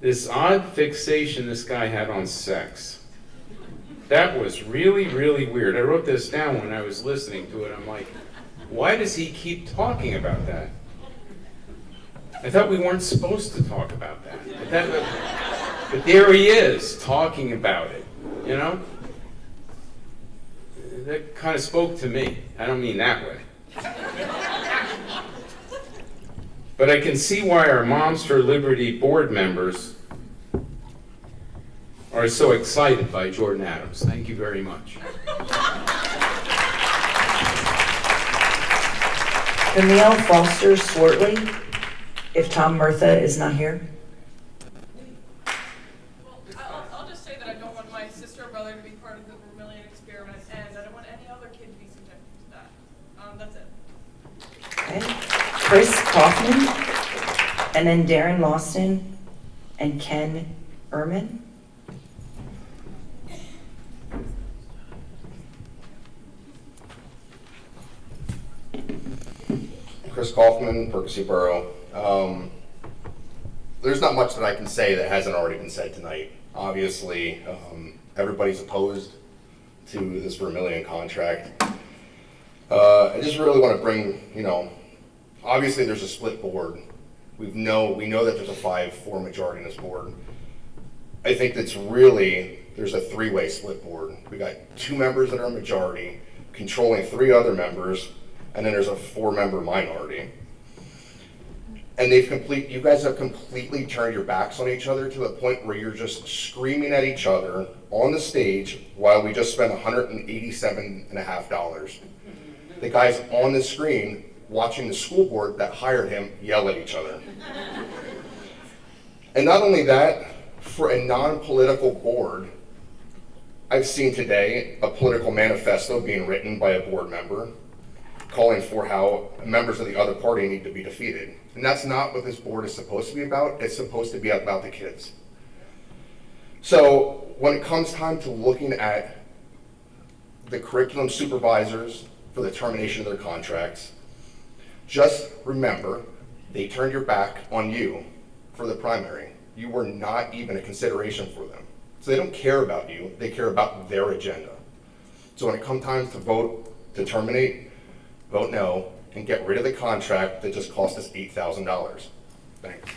This odd fixation this guy had on sex. That was really, really weird. I wrote this down when I was listening to it. I'm like, why does he keep talking about that? I thought we weren't supposed to talk about that. But there he is, talking about it, you know? That kind of spoke to me. I don't mean that way. But I can see why our Moms for Liberty board members are so excited by Jordan Adams. Thank you very much. Camille Foster Swartley, if Tom Murtha is not here. I'll just say that I don't want my sister or brother to be part of the Vermilion experiment, and I don't want any other kid to be subjected to that. That's it. Okay. Chris Kaufman, and then Darren Lawston, and Ken Ehrman. Chris Kaufman, Percy Borough. There's not much that I can say that hasn't already been said tonight. Obviously, everybody's opposed to this Vermillion contract. I just really want to bring, obviously there's a split board. We know that there's a 5-4 majority in this board. I think there's a 3-way split board. We got 2 members that are a majority, controlling 3 other members, and then there's a 4-member minority. And you guys have completely turned your backs on each other to the point where you're just screaming at each other on the stage while we just spent $187.50. The guys on the screen watching the school board that hired him yell at each other. And not only that, for a non-political board, I've seen today a political manifesto being written by a board member calling for how members of the other party need to be defeated. And that's not what this board is supposed to be about. It's supposed to be about the kids. So when it comes time to looking at the curriculum supervisors for the termination of their contracts, just remember, they turned your back on you for the primary. You were not even a consideration for them. So they don't care about you, they care about their agenda. So when it comes time to vote to terminate, vote no, and get rid of the contract that just cost us $8,000. Thanks.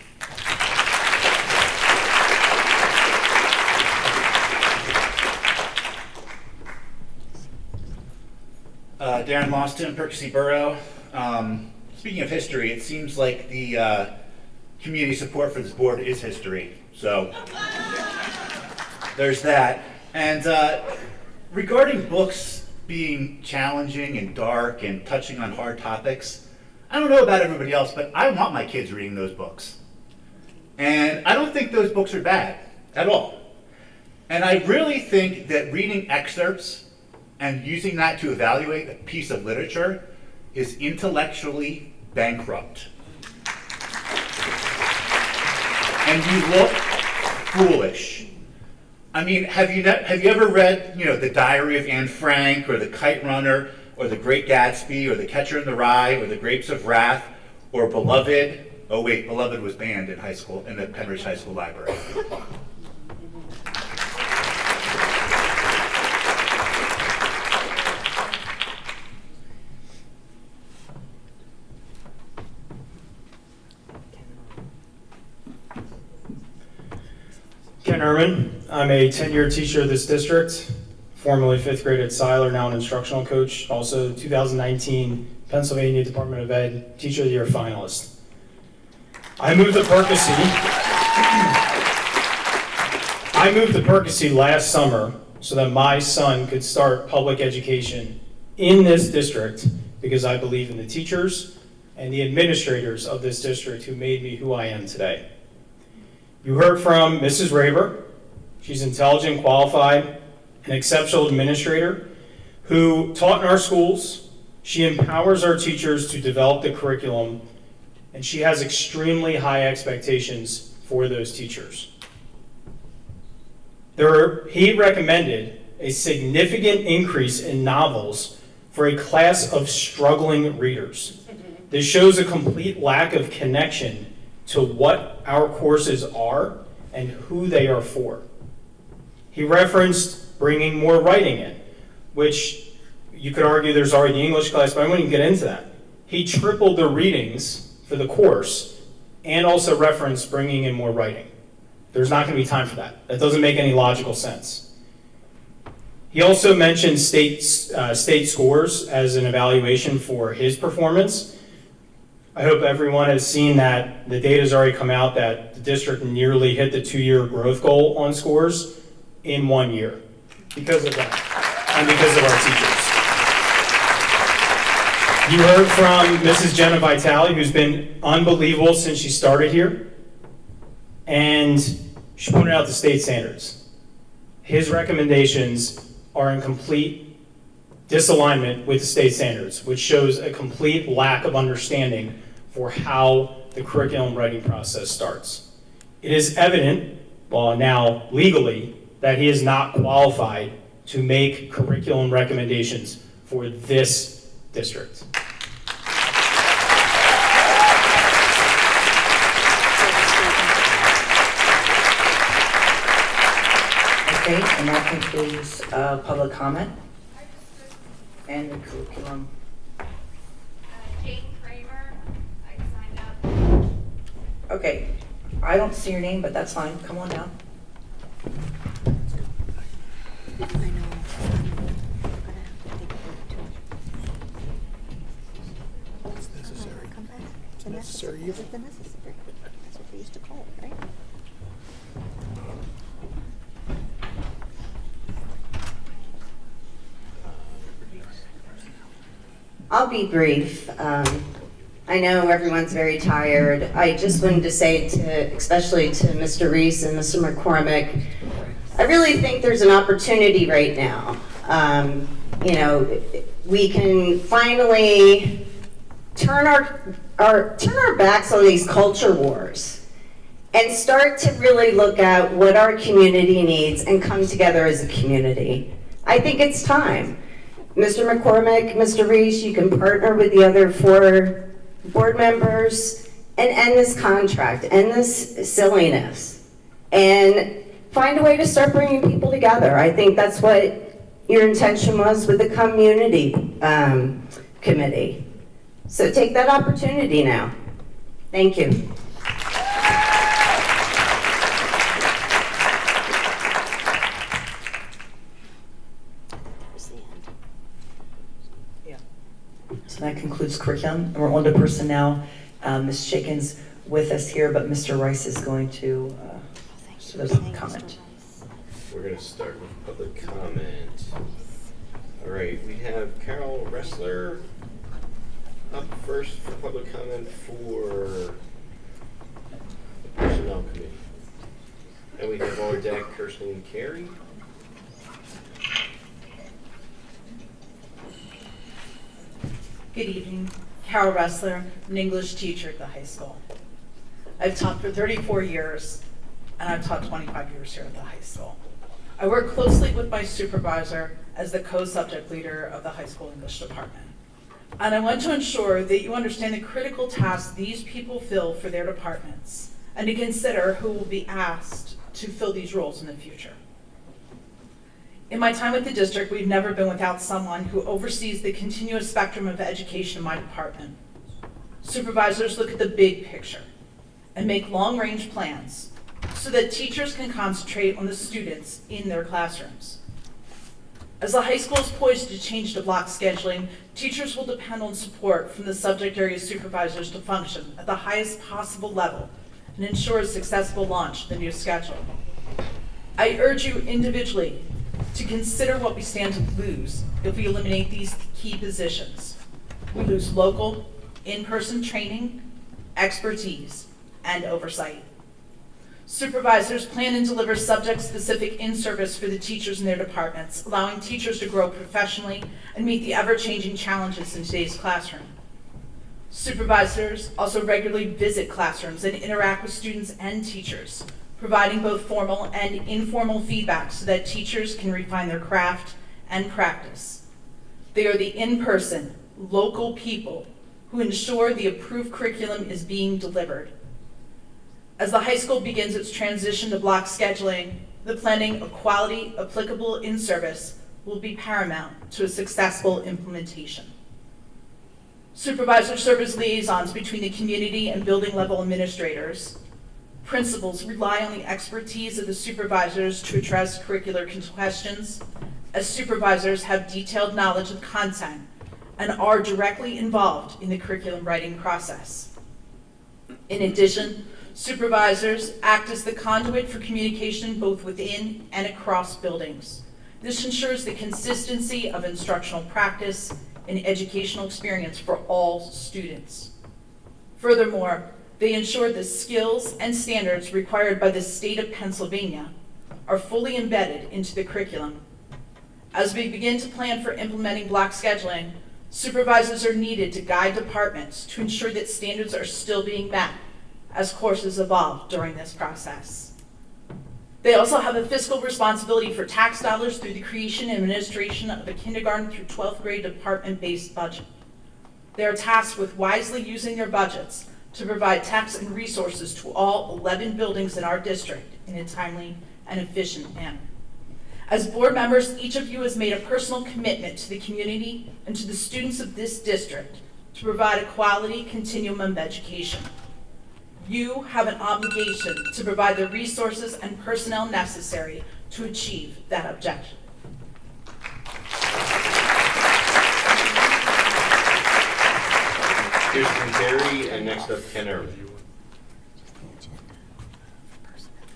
Darren Lawston, Percy Borough. Speaking of history, it seems like the community support for this board is history. So there's that. And regarding books being challenging and dark and touching on hard topics, I don't know about everybody else, but I want my kids reading those books. And I don't think those books are bad at all. And I really think that reading excerpts and using that to evaluate a piece of literature is intellectually bankrupt. And you look foolish. I mean, have you ever read, The Diary of Anne Frank, or The Kite Runner, or The Great Gatsby, or The Catcher in the Rye, or The Grapes of Wrath, or Beloved? Oh wait, Beloved was banned in high school, in the Penridge High School library. Ken Ehrman. I'm a tenured teacher of this district, formerly 5th grade at Seiler, now an instructional coach, also 2019 Pennsylvania Department of Ed Teacher of the Year finalist. I moved to Percy last summer so that my son could start public education in this district because I believe in the teachers and the administrators of this district who made me who I am today. You heard from Mrs. Raber. She's intelligent, qualified, an exceptional administrator who taught in our schools. She empowers our teachers to develop the curriculum, and she has extremely high expectations for those teachers. He recommended a significant increase in novels for a class of struggling readers. This shows a complete lack of connection to what our courses are and who they are for. He referenced bringing more writing in, which you could argue there's already the English class, but I wouldn't even get into that. He tripled the readings for the course and also referenced bringing in more writing. There's not going to be time for that. That doesn't make any logical sense. He also mentioned state scores as an evaluation for his performance. I hope everyone has seen that the data has already come out that the district nearly hit the 2-year growth goal on scores in 1 year because of that and because of our teachers. You heard from Mrs. Jenna Vitale, who's been unbelievable since she started here, and she pointed out the state standards. His recommendations are in complete disalignment with the state standards, which shows a complete lack of understanding for how the curriculum writing process starts. It is evident, well now legally, that he is not qualified to make curriculum recommendations for this district. Okay, and that concludes public comment and the curriculum. Jane Kramer, I signed up. Okay, I don't see your name, but that's fine. Come on down. It's necessary evil. That's what they used to call it, right? I'll be brief. I know everyone's very tired. I just wanted to say to, especially to Mr. Reese and Mr. McCormick, I really think there's an opportunity right now. You know, we can finally turn our backs on these culture wars and start to really look at what our community needs and come together as a community. I think it's time. Mr. McCormick, Mr. Reese, you can partner with the other 4 board members and end this contract, end this silliness, and find a way to start bringing people together. I think that's what your intention was with the community committee. So take that opportunity now. Thank you. So that concludes curriculum. And we're on to personnel. Ms. Shakin's with us here, but Mr. Rice is going to sort of comment. We're going to start with public comment. All right, we have Carol Ressler up first for public comment for the Personnel Committee. And we have on deck Kirsten and Carey. Good evening. Carol Ressler, an English teacher at the high school. I've taught for 34 years, and I've taught 25 years here at the high school. I work closely with my supervisor as the co-subject leader of the high school English department. And I want to ensure that you understand the critical tasks these people fill for their departments, and to consider who will be asked to fill these roles in the future. In my time with the district, we've never been without someone who oversees the continuous spectrum of education in my department. Supervisors look at the big picture and make long-range plans so that teachers can concentrate on the students in their classrooms. As the high school is poised to change to block scheduling, teachers will depend on support from the subject area supervisors to function at the highest possible level and ensure a successful launch of the new schedule. I urge you individually to consider what we stand to lose if we eliminate these key positions. We lose local, in-person training, expertise, and oversight. Supervisors plan and deliver subject-specific in-service for the teachers in their departments, allowing teachers to grow professionally and meet the ever-changing challenges in today's classroom. Supervisors also regularly visit classrooms and interact with students and teachers, providing both formal and informal feedback so that teachers can refine their craft and practice. They are the in-person, local people who ensure the approved curriculum is being delivered. As the high school begins its transition to block scheduling, the planning of quality, applicable in-service will be paramount to a successful implementation. Supervisors serve as liaisons between the community and building level administrators. Principals rely on the expertise of the supervisors to address curricular questions, as supervisors have detailed knowledge of content and are directly involved in the curriculum writing process. In addition, supervisors act as the conduit for communication both within and across buildings. This ensures the consistency of instructional practice and educational experience for all students. Furthermore, they ensure the skills and standards required by the state of Pennsylvania are fully embedded into the curriculum. As we begin to plan for implementing block scheduling, supervisors are needed to guide departments to ensure that standards are still being met as courses evolve during this process. They also have a fiscal responsibility for tax dollars through the creation and administration of a kindergarten through 12th grade department-based budget. They are tasked with wisely using their budgets to provide tax and resources to all 11 buildings in our district in a timely and efficient manner. As board members, each of you has made a personal commitment to the community and to the students of this district to provide a quality continuum of education. You have an obligation to provide the resources and personnel necessary to achieve that objective. Kirsten Terry, and next up Ken Irwin.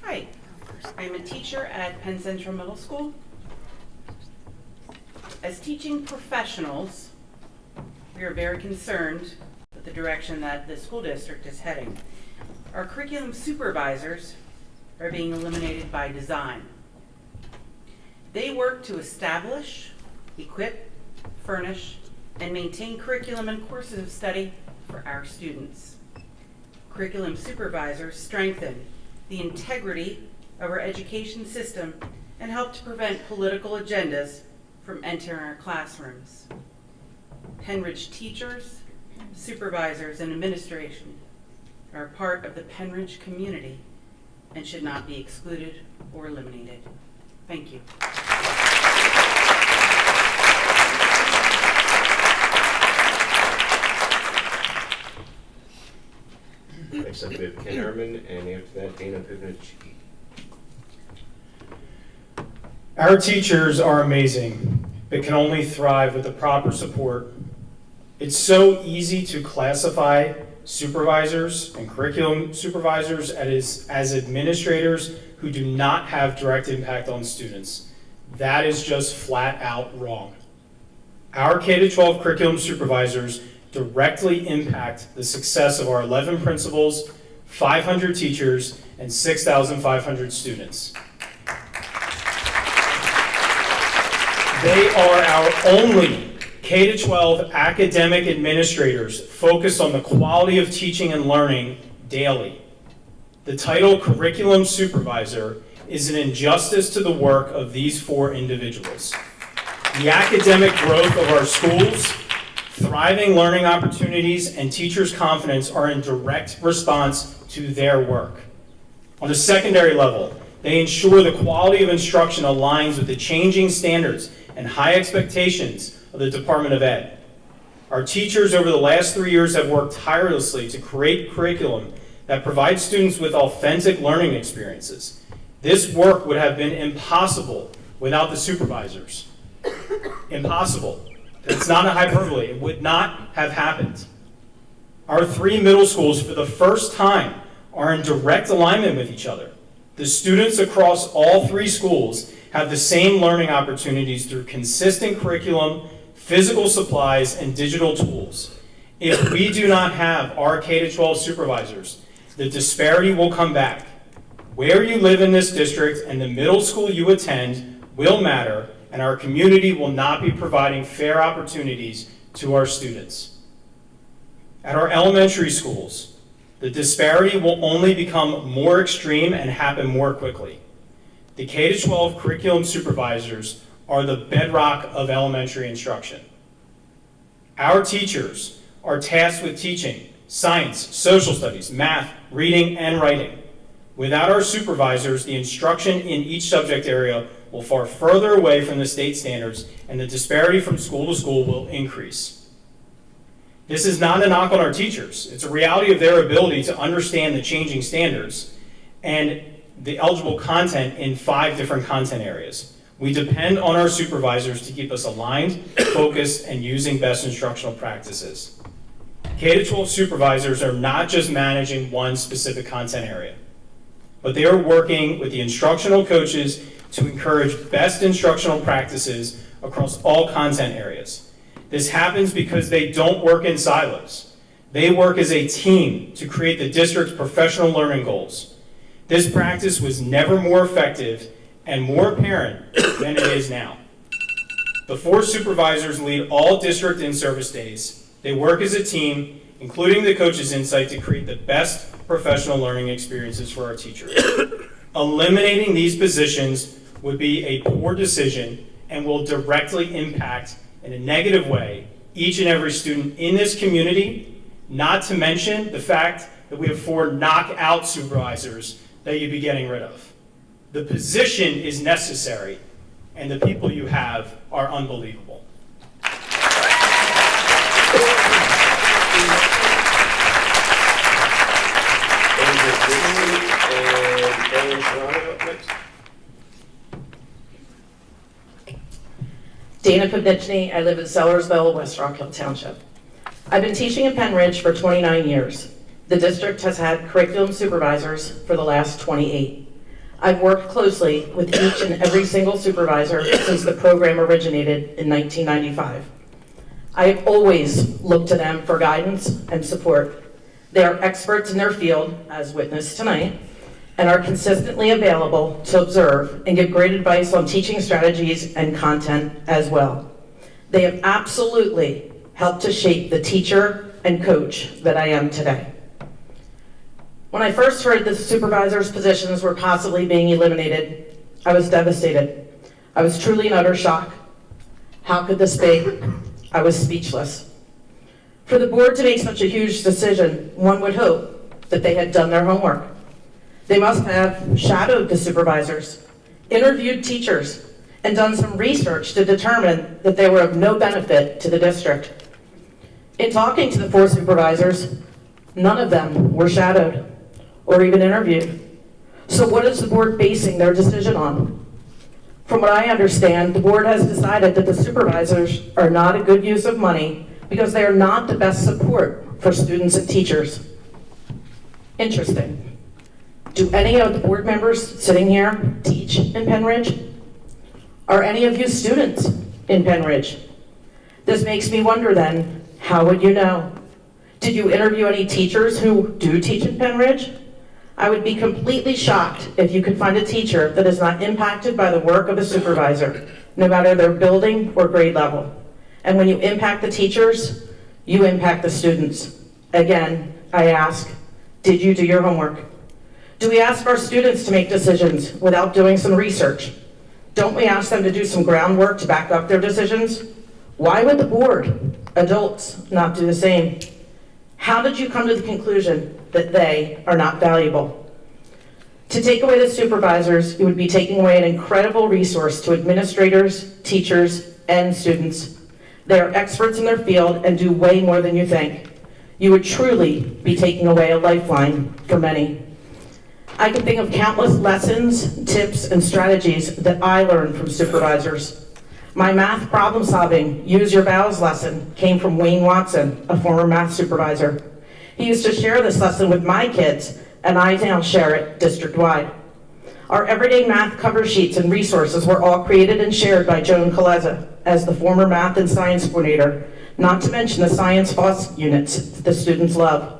Hi, I'm a teacher at Penn Central Middle School. As teaching professionals, we are very concerned with the direction that the school district is heading. Our curriculum supervisors are being eliminated by design. They work to establish, equip, furnish, and maintain curriculum and courses of study for our students. Curriculum supervisors strengthen the integrity of our education system and help to prevent political agendas from entering our classrooms. Penridge teachers, supervisors, and administration are part of the Penridge community and should not be excluded or eliminated. Thank you. Next up we have Ken Irwin, and after that Dana Pivnich. Our teachers are amazing, but can only thrive with the proper support. It's so easy to classify supervisors and curriculum supervisors as administrators who do not have direct impact on students. That is just flat out wrong. Our K-12 curriculum supervisors directly impact the success of our 11 principals, 500 teachers, and 6,500 students. They are our only K-12 academic administrators focused on the quality of teaching and learning daily. The title curriculum supervisor is an injustice to the work of these 4 individuals. The academic growth of our schools, thriving learning opportunities, and teachers' confidence are in direct response to their work. On a secondary level, they ensure the quality of instruction aligns with the changing standards and high expectations of the Department of Ed. Our teachers over the last 3 years have worked tirelessly to create curriculum that provides students with authentic learning experiences. This work would have been impossible without the supervisors. Impossible. It's not a hyperbole. It would not have happened. Our 3 middle schools, for the first time, are in direct alignment with each other. The students across all 3 schools have the same learning opportunities through consistent curriculum, physical supplies, and digital tools. If we do not have our K-12 supervisors, the disparity will come back. Where you live in this district and the middle school you attend will matter, and our community will not be providing fair opportunities to our students. At our elementary schools, the disparity will only become more extreme and happen more quickly. The K-12 curriculum supervisors are the bedrock of elementary instruction. Our teachers are tasked with teaching science, social studies, math, reading, and writing. Without our supervisors, the instruction in each subject area will fall further away from the state standards, and the disparity from school to school will increase. This is not a knock on our teachers. It's a reality of their ability to understand the changing standards and the eligible content in 5 different content areas. We depend on our supervisors to keep us aligned, focused, and using best instructional practices. K-12 supervisors are not just managing one specific content area, but they are working with the instructional coaches to encourage best instructional practices across all content areas. This happens because they don't work in silos. They work as a team to create the district's professional learning goals. This practice was never more effective and more apparent than it is now. The 4 supervisors lead all district in-service days. They work as a team, including the coach's insight, to create the best professional learning experiences for our teachers. Eliminating these positions would be a poor decision and will directly impact, in a negative way, each and every student in this community, not to mention the fact that we have 4 knockout supervisors that you'd be getting rid of. The position is necessary, and the people you have are unbelievable. Dana Pubnichny, I live in Sellersville, West Rock Hill Township. I've been teaching in Penn Ridge for 29 years. The district has had curriculum supervisors for the last 28. I've worked closely with each and every single supervisor since the program originated in 1995. I have always looked to them for guidance and support. They are experts in their field, as witnessed tonight, and are consistently available to observe and give great advice on teaching strategies and content as well. They have absolutely helped to shape the teacher and coach that I am today. When I first heard the supervisors' positions were possibly being eliminated, I was devastated. I was truly in utter shock. How could this be? I was speechless. For the board to make such a huge decision, one would hope that they had done their homework. They must have shadowed the supervisors, interviewed teachers, and done some research to determine that they were of no benefit to the district. In talking to the 4 supervisors, none of them were shadowed or even interviewed. So what is the board basing their decision on? From what I understand, the board has decided that the supervisors are not a good use of money because they are not the best support for students and teachers. Interesting. Do any of the board members sitting here teach in Penn Ridge? Are any of you students in Penn Ridge? This makes me wonder then, how would you know? Did you interview any teachers who do teach in Penn Ridge? I would be completely shocked if you could find a teacher that is not impacted by the work of a supervisor, no matter their building or grade level. And when you impact the teachers, you impact the students. Again, I ask, did you do your homework? Do we ask our students to make decisions without doing some research? Don't we ask them to do some groundwork to back up their decisions? Why would the board, adults, not do the same? How did you come to the conclusion that they are not valuable? To take away the supervisors, it would be taking away an incredible resource to administrators, teachers, and students. They are experts in their field and do way more than you think. You would truly be taking away a lifeline for many. I can think of countless lessons, tips, and strategies that I learned from supervisors. My math problem solving, use your vowels lesson came from Wayne Watson, a former math supervisor. He used to share this lesson with my kids, and I now share it district-wide. Our everyday math cover sheets and resources were all created and shared by Joan Coleza as the former math and science coordinator, not to mention the science FOSS units that the students love.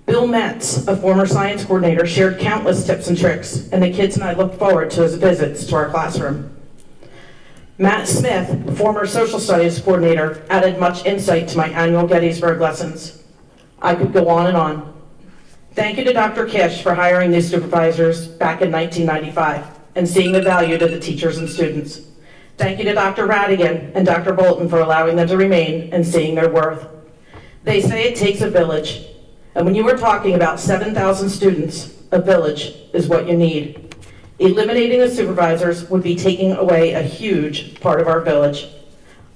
Bill Metz, a former science coordinator, shared countless tips and tricks, and the kids and I looked forward to his visits to our classroom. Matt Smith, former social studies coordinator, added much insight to my annual Gettysburg lessons. I could go on and on. Thank you to Dr. Kish for hiring these supervisors back in 1995 and seeing the value to the teachers and students. Thank you to Dr. Radigan and Dr. Bolton for allowing them to remain and seeing their worth. They say it takes a village, and when you are talking about 7,000 students, a village is what you need. Eliminating the supervisors would be taking away a huge part of our village.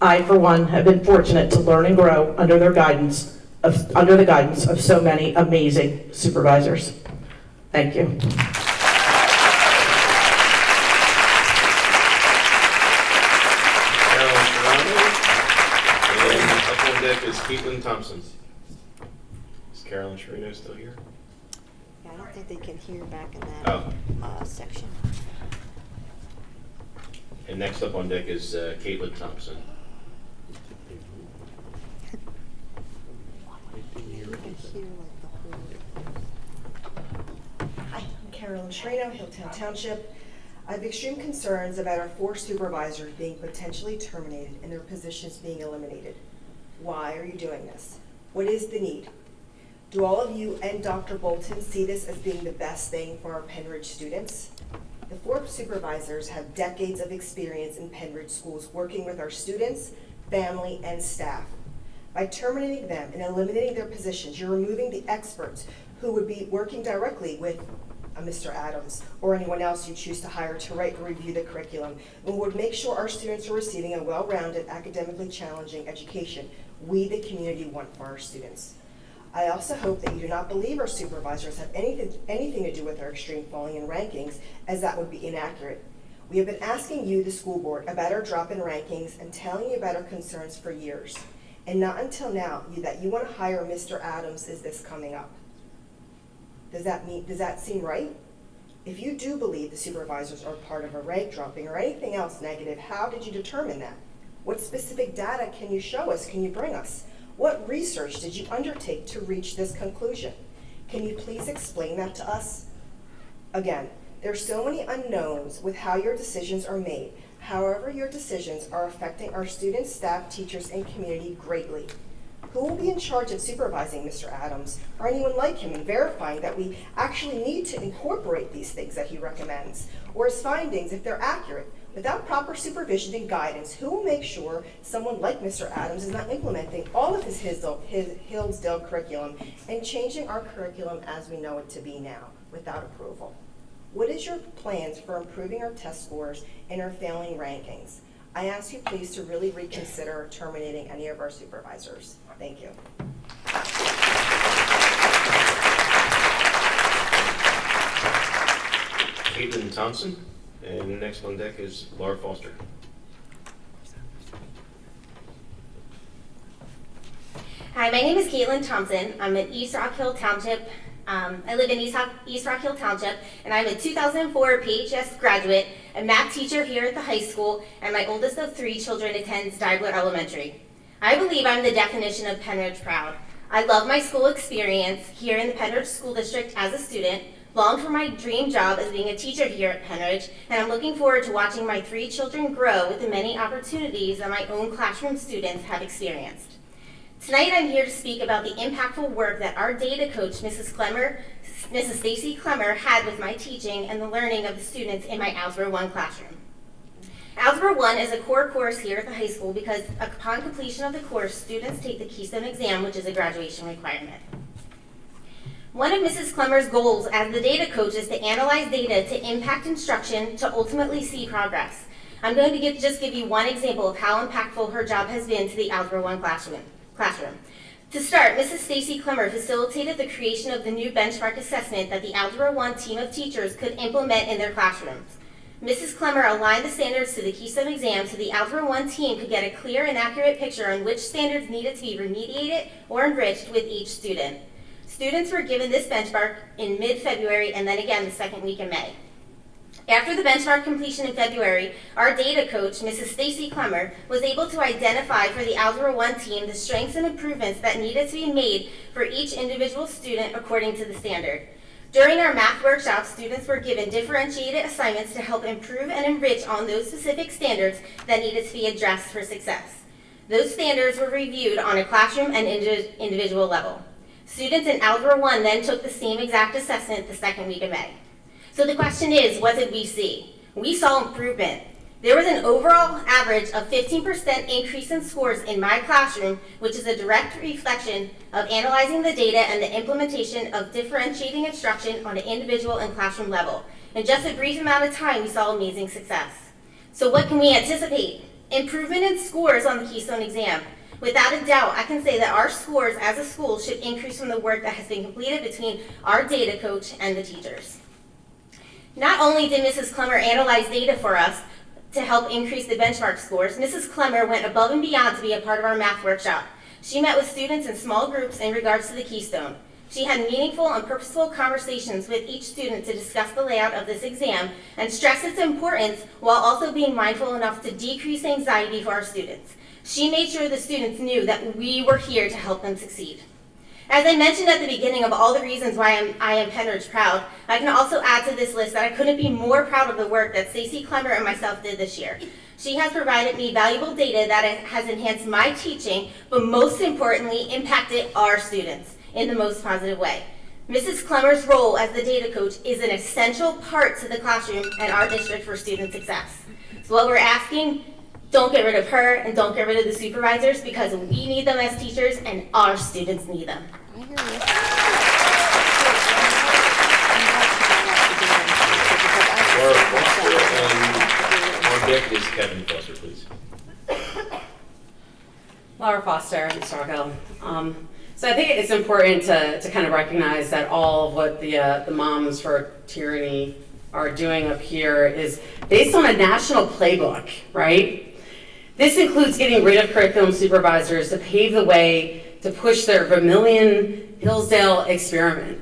I, for one, have been fortunate to learn and grow under the guidance of so many amazing supervisors. Thank you. And up on deck is Caitlin Thompson. Is Carolyn Sherino still here? Yeah, I don't think they can hear back in that section. And next up on deck is Caitlin Thompson. Hi, I'm Carolyn Sherino, Hilltown Township. I have extreme concerns about our 4 supervisors being potentially terminated and their positions being eliminated. Why are you doing this? What is the need? Do all of you and Dr. Bolton see this as being the best thing for our Penn Ridge students? The 4 supervisors have decades of experience in Penn Ridge schools working with our students, family, and staff. By terminating them and eliminating their positions, you're removing the experts who would be working directly with Mr. Adams, or anyone else you choose to hire to write and review the curriculum, and would make sure our students are receiving a well-rounded, academically challenging education we, the community, want for our students. I also hope that you do not believe our supervisors have anything to do with our extreme falling in rankings, as that would be inaccurate. We have been asking you, the school board, about our drop in rankings and telling you about our concerns for years. And not until now that you want to hire Mr. Adams is this coming up. Does that seem right? If you do believe the supervisors are part of a rank dropping or anything else negative, how did you determine that? What specific data can you show us, can you bring us? What research did you undertake to reach this conclusion? Can you please explain that to us? Again, there are so many unknowns with how your decisions are made. However, your decisions are affecting our students, staff, teachers, and community greatly. Who will be in charge of supervising Mr. Adams or anyone like him and verifying that we actually need to incorporate these things that he recommends, or his findings if they're accurate? Without proper supervision and guidance, who will make sure someone like Mr. Adams is not implementing all of his Hillsdale curriculum and changing our curriculum as we know it to be now without approval? What is your plans for improving our test scores and our failing rankings? I ask you please to really reconsider terminating any of our supervisors. Thank you. Caitlin Thompson, and the next on deck is Laura Foster. Hi, my name is Caitlin Thompson. I'm in East Rock Hill Township. I live in East Rock Hill Township, and I'm a 2004 PHS graduate, a math teacher here at the high school, and my oldest of 3 children attends Dibler Elementary. I believe I'm the definition of Penridge proud. I love my school experience here in the Penridge School District as a student, long for my dream job as being a teacher here at Penridge, and I'm looking forward to watching my 3 children grow with the many opportunities that my own classroom students have experienced. Tonight I'm here to speak about the impactful work that our data coach, Mrs. Stacy Clemmer, had with my teaching and the learning of the students in my Algebra 1 classroom. Algebra 1 is a core course here at the high school because upon completion of the course, students take the Keystone exam, which is a graduation requirement. One of Mrs. Clemmer's goals as the data coach is to analyze data to impact instruction to ultimately see progress. I'm going to just give you one example of how impactful her job has been to the Algebra 1 classroom. To start, Mrs. Stacy Clemmer facilitated the creation of the new benchmark assessment that the Algebra 1 team of teachers could implement in their classrooms. Mrs. Clemmer aligned the standards to the Keystone exam so the Algebra 1 team could get a clear and accurate picture on which standards needed to be remediated or enriched with each student. Students were given this benchmark in mid-February and then again the second week in May. After the benchmark completion in February, our data coach, Mrs. Stacy Clemmer, was able to identify for the Algebra 1 team the strengths and improvements that needed to be made for each individual student according to the standard. During our math workshop, students were given differentiated assignments to help improve and enrich on those specific standards that needed to be addressed for success. Those standards were reviewed on a classroom and individual level. Students in Algebra 1 then took the same exact assessment the second week of May. So the question is, what did we see? We saw improvement. There was an overall average of 15% increase in scores in my classroom, which is a direct reflection of analyzing the data and the implementation of differentiating instruction on an individual and classroom level. In just a brief amount of time, we saw amazing success. So what can we anticipate? Improvement in scores on the Keystone exam. Without a doubt, I can say that our scores as a school should increase from the work that has been completed between our data coach and the teachers. Not only did Mrs. Clemmer analyze data for us to help increase the benchmark scores, Mrs. Clemmer went above and beyond to be a part of our math workshop. She met with students in small groups in regards to the Keystone. She had meaningful and purposeful conversations with each student to discuss the layout of this exam and stress its importance while also being mindful enough to decrease anxiety for our students. She made sure the students knew that we were here to help them succeed. As I mentioned at the beginning of all the reasons why I am Penridge proud, I can also add to this list that I couldn't be more proud of the work that Stacy Clemmer and myself did this year. She has provided me valuable data that has enhanced my teaching, but most importantly, impacted our students in the most positive way. Mrs. Clemmer's role as the data coach is an essential part to the classroom and our district for student success. So what we're asking, don't get rid of her and don't get rid of the supervisors because we need them as teachers and our students need them. deck is Kevin Foster, please. Laura Foster, Mr. Rocco. So I think it's important to kind of recognize that all of what the Moms for Tyranny are doing up here is based on a national playbook, right? This includes getting rid of curriculum supervisors to pave the way to push their Vermillion-Hillsdale experiment.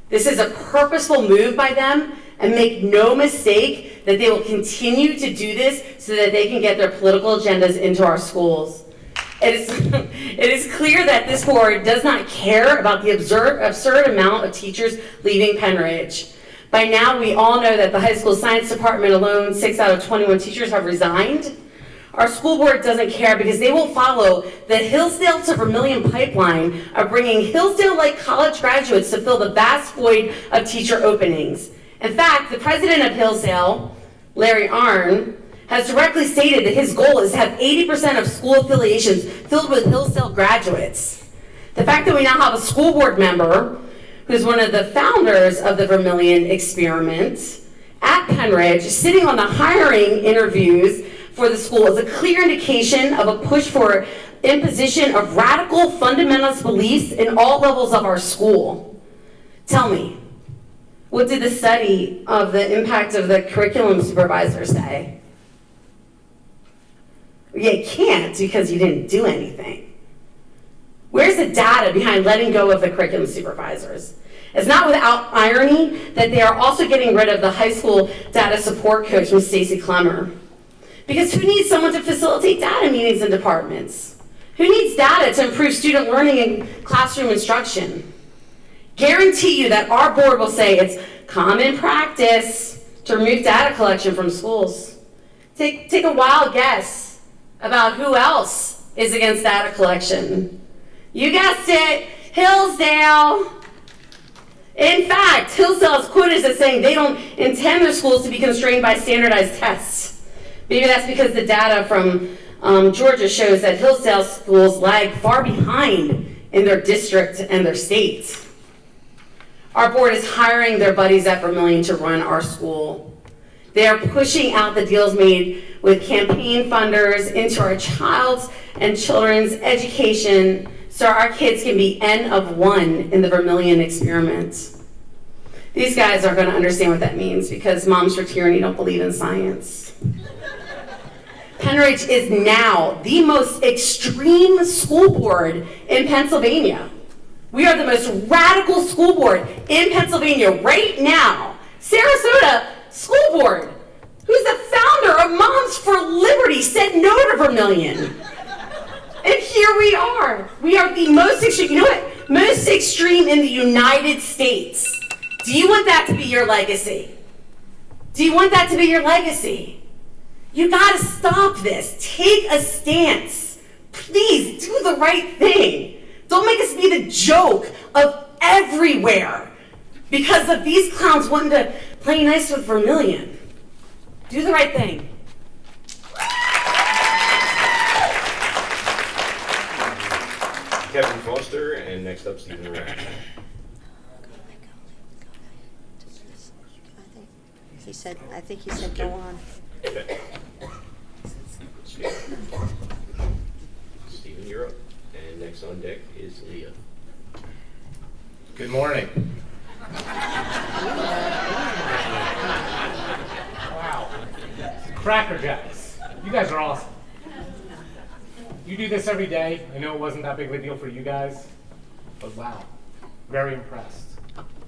This is a purposeful move by them, and make no mistake that they will continue to do this so that they can get their political agendas into our schools. It is clear that this board does not care about the absurd amount of teachers leaving Penridge. By now, we all know that the high school science department alone, 6 out of 21 teachers have resigned. Our school board doesn't care because they will follow the Hillsdale to Vermillion pipeline of bringing Hillsdale-like college graduates to fill the vast void of teacher openings. In fact, the president of Hillsdale, Larry Arnn, has directly stated that his goal is to have 80% of school affiliations filled with Hillsdale graduates. The fact that we now have a school board member who's one of the founders of the Vermillion experiment at Penridge, sitting on the hiring interviews for the school is a clear indication of a push for imposition of radical fundamentalist beliefs in all levels of our school. Tell me, what did the study of the impact of the curriculum supervisor say? You can't because you didn't do anything. Where's the data behind letting go of the curriculum supervisors? It's not without irony that they are also getting rid of the high school data support coach, Ms. Stacy Clemmer. Because who needs someone to facilitate data meetings in departments? Who needs data to improve student learning and classroom instruction? Guarantee you that our board will say it's common practice to remove data collection from schools. Take a wild guess about who else is against data collection. You guessed it, Hillsdale. In fact, Hillsdale is quoted as saying they don't intend their schools to be constrained by standardized tests. Maybe that's because the data from Georgia shows that Hillsdale schools lag far behind in their district and their state. Our board is hiring their buddies at Vermillion to run our school. They are pushing out the deals made with campaign funders into our child's and children's education so our kids can be N of 1 in the Vermillion experiment. These guys are going to understand what that means because Moms for Tyranny don't believe in science. Penridge is now the most extreme school board in Pennsylvania. We are the most radical school board in Pennsylvania right now. Sarasota School Board, who's the founder of Moms for Liberty, said no to Vermillion. And here we are. We are the most extreme, you know what? Most extreme in the United States. Do you want that to be your legacy? Do you want that to be your legacy? You gotta stop this. Take a stance. Please do the right thing. Don't make us be the joke of everywhere because of these clowns wanting to play nice with Vermillion. Do the right thing. Kevin Foster, and next up, Stephen Rash. I think he said go on. Okay. Stephen, you're up. And next on deck is Leah. Good morning. Wow. Cracker Jacks. You guys are awesome. You do this every day. I know it wasn't that big of a deal for you guys, but wow. Very impressed.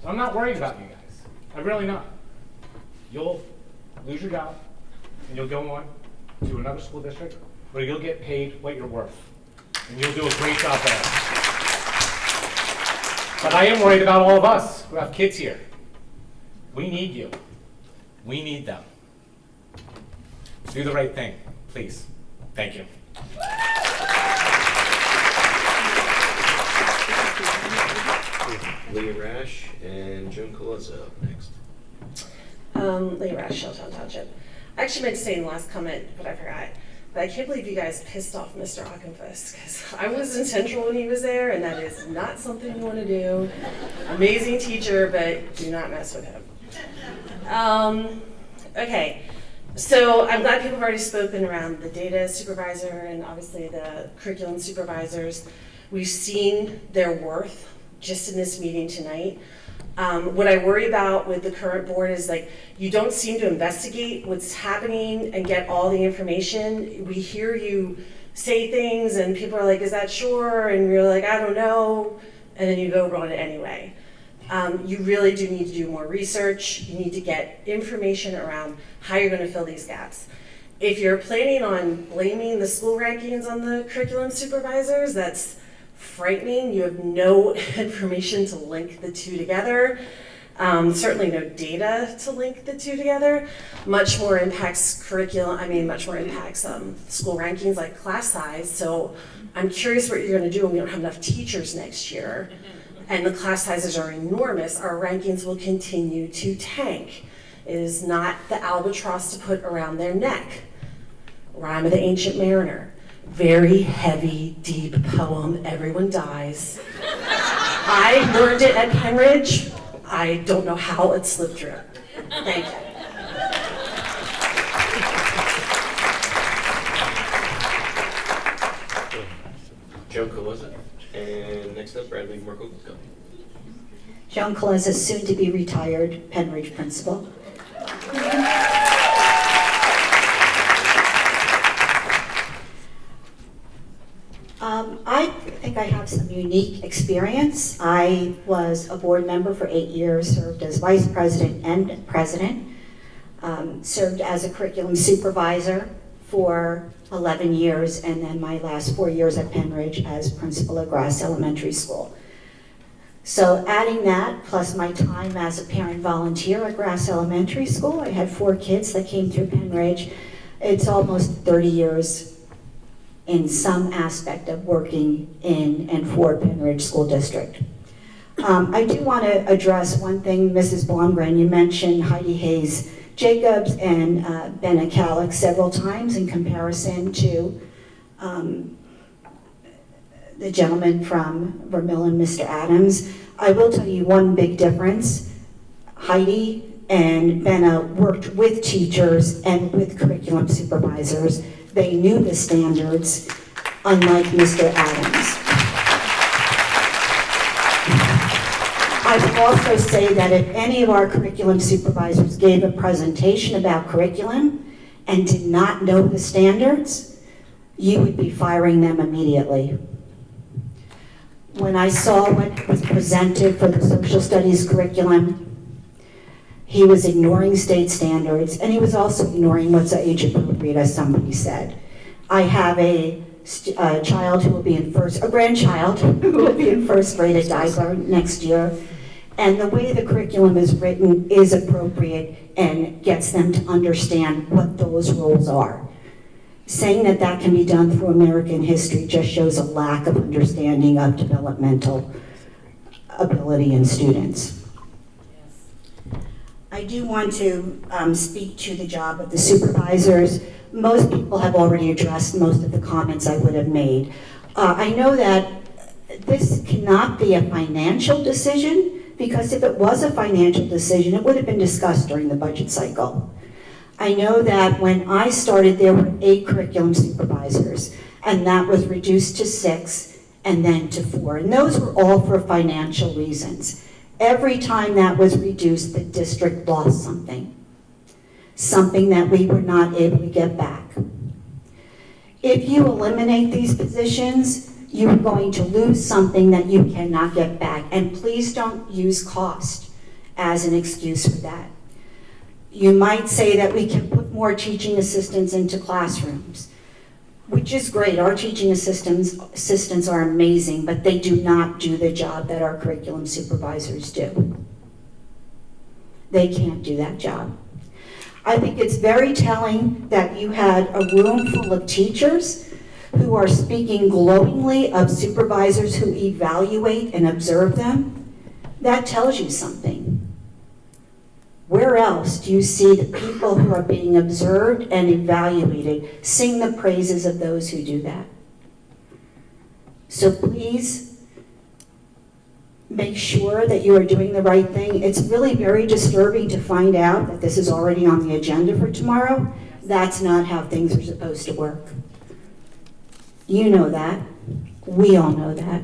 So I'm not worried about you guys. I'm really not. You'll lose your job, and you'll go on to another school district where you'll get paid what you're worth. And you'll do a great job there. But I am worried about all of us who have kids here. We need you. We need them. Do the right thing, please. Thank you. Leah Rash and Joan Colezza up next. Leah Rash, Shelltown Township. I actually meant to say in the last comment, but I forgot. But I can't believe you guys pissed off Mr. Ockenfuss, because I was in Central when he was there, and that is not something you want to do. Amazing teacher, but do not mess with him. Okay, So I'm glad people have already spoken around the data supervisor and obviously the curriculum supervisors. We've seen their worth just in this meeting tonight. What I worry about with the current board is like, you don't seem to investigate what's happening and get all the information. We hear you say things and people are like, is that sure? And you're like, I don't know. And then you go run it anyway. You really do need to do more research. You need to get information around how you're going to fill these gaps. If you're planning on blaming the school rankings on the curriculum supervisors, that's frightening. You have no information to link the two together. Certainly no data to link the two together. Much more impacts much more impacts school rankings like class size. So I'm curious what you're going to do when we don't have enough teachers next year. And the class sizes are enormous. Our rankings will continue to tank. It is not the albatross to put around their neck. Rhyme of the Ancient Mariner. Very heavy, deep poem, everyone dies. I learned it at Penridge. I don't know how it slipped through. Thank you. Joan Colissa. And next up, Bradley Marco. Joan Colessa, soon to be retired Penridge principal. I think I have some unique experience. I was a board member for 8 years, served as vice president and president, served as a curriculum supervisor for 11 years, and then my last 4 years at Penridge as principal at Grass Elementary School. So adding that, plus my time as a parent volunteer at Grass Elementary School, I had 4 kids that came through Penridge. It's almost 30 years in some aspect of working in and for Penridge School District. I do want to address one thing, Mrs. Blomgren. You mentioned Heidi Hayes Jacobs and Ben Akalik several times in comparison to the gentleman from Vermillion, Mr. Adams. I will tell you one big difference. Heidi and Benna worked with teachers and with curriculum supervisors. They knew the standards, unlike Mr. Adams. I would also say that if any of our curriculum supervisors gave a presentation about curriculum and did not know the standards, you would be firing them immediately. When I saw what was presented for the social studies curriculum, he was ignoring state standards, and he was also ignoring what's age appropriate, as somebody said. I have a child who will be in a grandchild who will be in first grade at Dyegar next year, and the way the curriculum is written is appropriate and gets them to understand what those roles are. Saying that that can be done through American history just shows a lack of understanding of developmental ability in students. I do want to speak to the job of the supervisors. Most people have already addressed most of the comments I would have made. I know that this cannot be a financial decision, because if it was a financial decision, it would have been discussed during the budget cycle. I know that when I started, there were 8 curriculum supervisors, and that was reduced to 6 and then to 4. And those were all for financial reasons. Every time that was reduced, the district lost something that we were not able to get back. If you eliminate these positions, you are going to lose something that you cannot get back. And please don't use cost as an excuse for that. You might say that we can put more teaching assistants into classrooms, which is great. Our teaching assistants are amazing, but they do not do the job that our curriculum supervisors do. They can't do that job. I think it's very telling that you had a room full of teachers who are speaking glowingly of supervisors who evaluate and observe them. That tells you something. Where else do you see the people who are being observed and evaluated sing the praises of those who do that? So please make sure that you are doing the right thing. It's really very disturbing to find out that this is already on the agenda for tomorrow. That's not how things are supposed to work. You know that. We all know that.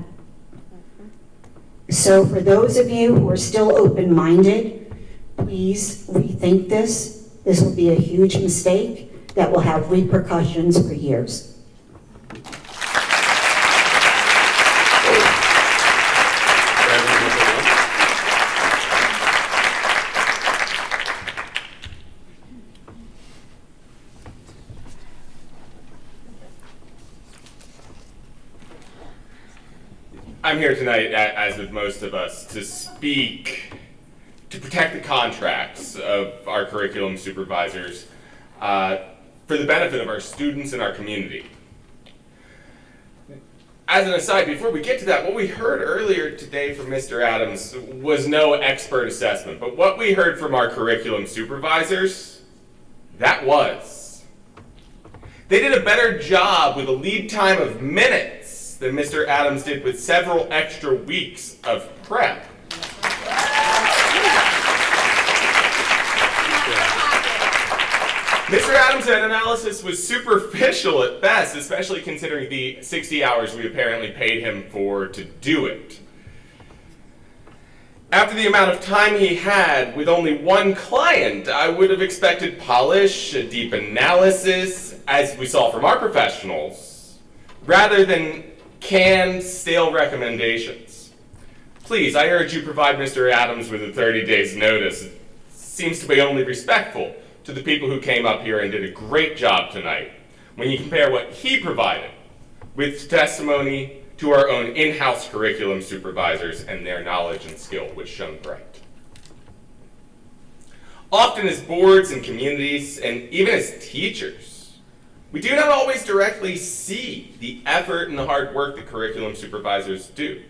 So for those of you who are still open-minded, please rethink this. This will be a huge mistake that will have repercussions for years. I'm here tonight, as with most of us, to speak to protect the contracts of our curriculum supervisors for the benefit of our students and our community. As an aside, before we get to that, what we heard earlier today from Mr. Adams was no expert assessment, but what we heard from our curriculum supervisors, that was. They did a better job with a lead time of minutes than Mr. Adams did with several extra weeks of prep. Mr. Adams' analysis was superficial at best, especially considering the 60 hours we apparently paid him for to do it. After the amount of time he had with only one client, I would have expected polish, a deep analysis, as we saw from our professionals, rather than canned, stale recommendations. Please, I urge you provide Mr. Adams with a 30 days notice. It seems to be only respectful to the people who came up here and did a great job tonight when you compare what he provided with testimony to our own in-house curriculum supervisors and their knowledge and skill, which shone bright. Often as boards and communities, and even as teachers, we do not always directly see the effort and the hard work that curriculum supervisors do,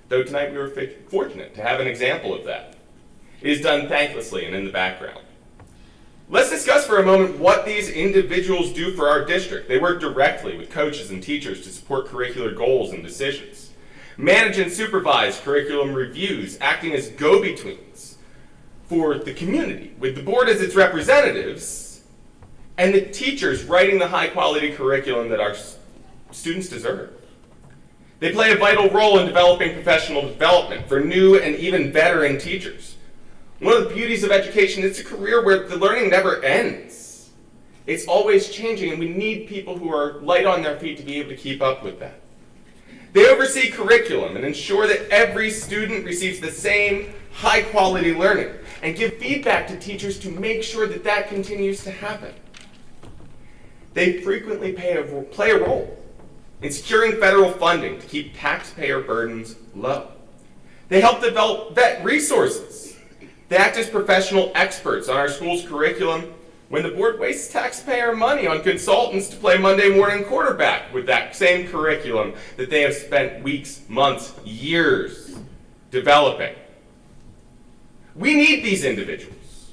though tonight we were fortunate to have an example of that. It is done thanklessly and in the background. Let's discuss for a moment what these individuals do for our district. They work directly with coaches and teachers to support curricular goals and decisions, manage and supervise curriculum reviews, acting as go-betweens for the community, with the board as its representatives, and the teachers writing the high-quality curriculum that our students deserve. They play a vital role in developing professional development for new and even veteran teachers. One of the beauties of education is a career where the learning never ends. It's always changing, and we need people who are light on their feet to be able to keep up with that. They oversee curriculum and ensure that every student receives the same high-quality learning, and give feedback to teachers to make sure that that continues to happen. They frequently play a role in securing federal funding to keep taxpayer burdens low. They help develop vet resources. They act as professional experts on our school's curriculum when the board wastes taxpayer money on consultants to play Monday morning quarterback with that same curriculum that they have spent weeks, months, years developing. We need these individuals.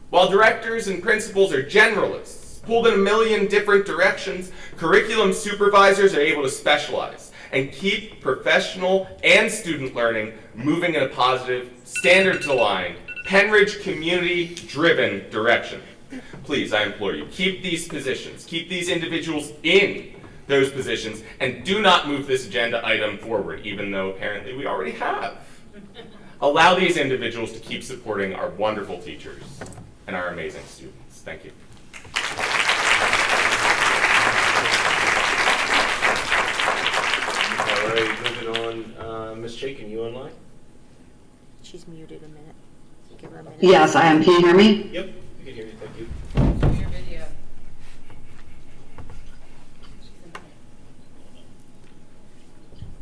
While directors and principals are generalists, pulled in a million different directions, curriculum supervisors are able to specialize and keep professional and student learning moving in a positive, standards-aligned, Penridge community-driven direction. Please, I implore you, keep these positions, keep these individuals in those positions, and do not move this agenda item forward, even though apparently we already have. Allow these individuals to keep supporting our wonderful teachers and our amazing students. Thank you. All right, moving on. Ms. Chaikin, you online? She's muted a minute. Give her a minute. Yes, I am. Can you hear me? Yep, we can hear you. Thank you. Your video.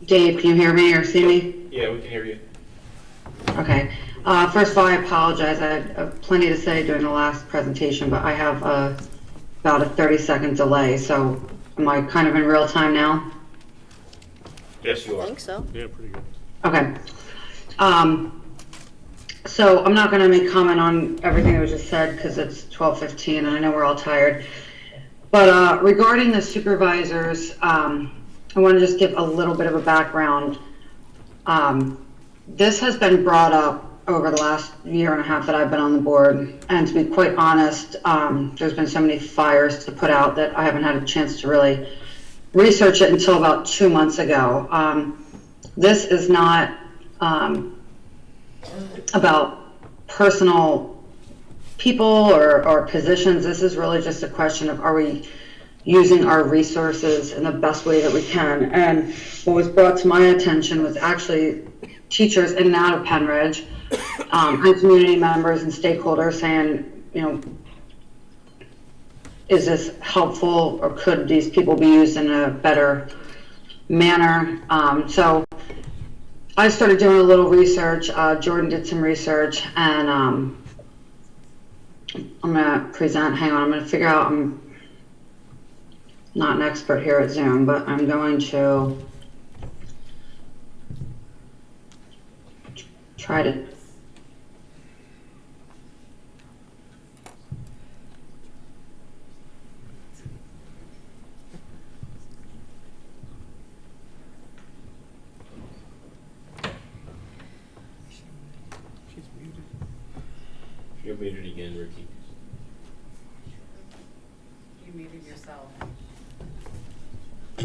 Dave, can you hear me or see me? Yeah, we can hear you. Okay. First of all, I apologize. I had plenty to say during the last presentation, but I have about a 30-second delay. So am I kind of in real time now? Yes, you are. I think so. Yeah, pretty good. Okay. So I'm not going to make comment on everything that was just said because it's 12:15 and I know we're all tired. But regarding the supervisors, I want to just give a little bit of a background. This has been brought up over the last year and a half that I've been on the board. And to be quite honest, there's been so many fires to put out that I haven't had a chance to really research it until about 2 months ago. This is not about personal people or positions. This is really just a question of, are we using our resources in the best way that we can? And what was brought to my attention was actually teachers in and out of Penridge, and community members and stakeholders saying, you know, is this helpful, or could these people be used in a better manner? So I started doing a little research. Jordan did some research, and I'm gonna present. Hang on, I'm gonna figure out. I'm not an expert here at Zoom, but I'm going to try to. You're muted again, Ricky. You muted yourself.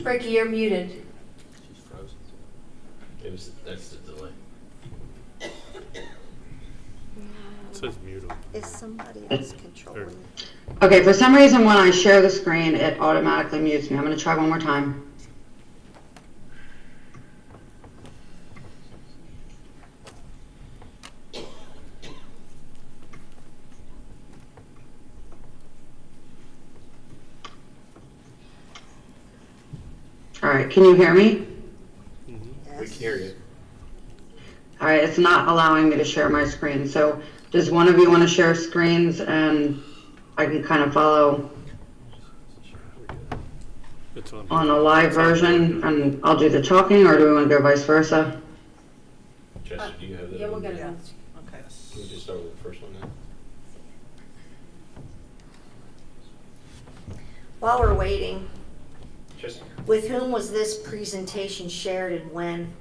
Ricky, you're muted. She's frozen. That's the delay. It says mute. Is somebody else controlling? Okay, for some reason when I share the screen, it automatically mutes me. I'm gonna try one more time. All right, can you hear me? We can hear you. All right, it's not allowing me to share my screen. So does one of you want to share screens and I can kind of follow on a live version and I'll do the talking, or do we want to go vice versa? Jesse, do you have that? Yeah, we'll get it. Okay. Can we just start with the first one then? While we're waiting, Jesse? with whom was this presentation shared and when?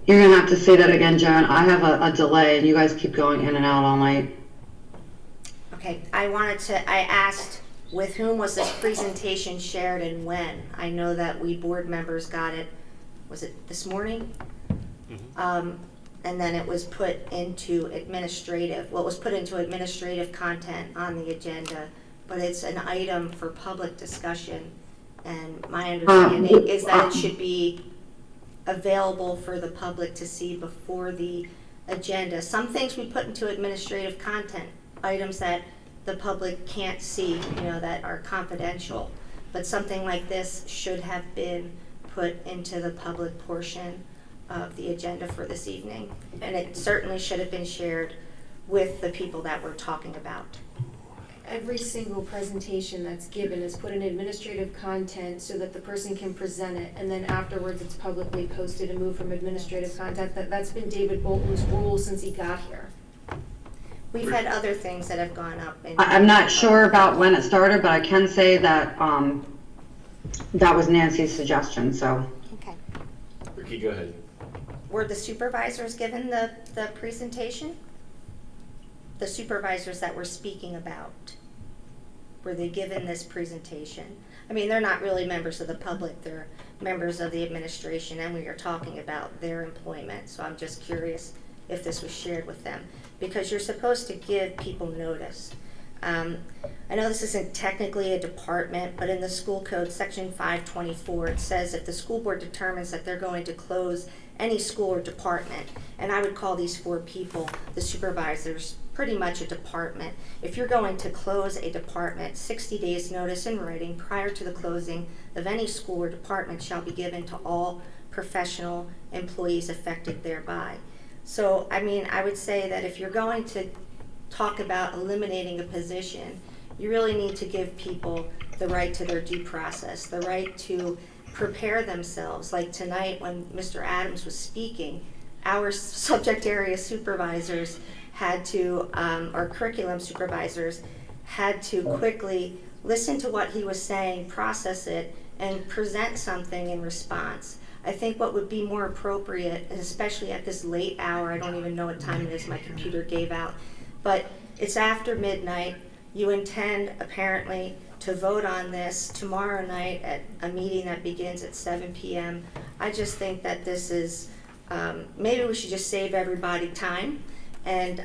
You're gonna have to say that again, Joan. I have a delay and you guys keep going in and out all night. Okay, I asked with whom was this presentation shared and when? I know that we board members got it, was it this morning? And then it was put into administrative content on the agenda, but it's an item for public discussion. And my understanding is that it should be available for the public to see before the agenda. Some things we put into administrative content, items that the public can't see, that are confidential. But something like this should have been put into the public portion of the agenda for this evening. And it certainly should have been shared with the people that we're talking about. Every single presentation that's given is put in administrative content so that the person can present it, and then afterwards it's publicly posted and moved from administrative content. That's been David Bolton's rule since he got here. We've had other things that have gone up. I'm not sure about when it started, but I can say that that was Nancy's suggestion, so. Okay. Ricky, go ahead. Were the supervisors given the presentation? The supervisors that we're speaking about, were they given this presentation? I mean, they're not really members of the public, they're members of the administration, and we are talking about their employment, so I'm just curious if this was shared with them, because you're supposed to give people notice. I know this isn't technically a department, but in the school code, section 524, it says if the school board determines that they're going to close any school or department, and I would call these 4 people, the supervisors, pretty much a department. If you're going to close a department, 60 days notice in writing prior to the closing of any school or department shall be given to all professional employees affected thereby. So, I mean, I would say that if you're going to talk about eliminating a position, you really need to give people the right to their due process, the right to prepare themselves. Like tonight when Mr. Adams was speaking, our subject area supervisors had to, or curriculum supervisors had to quickly listen to what he was saying, process it, and present something in response. I think what would be more appropriate, and especially at this late hour, I don't even know what time it is, my computer gave out, but it's after midnight. You intend, apparently, to vote on this tomorrow night at a meeting that begins at 7 p.m. I just think that this is, maybe we should just save everybody time and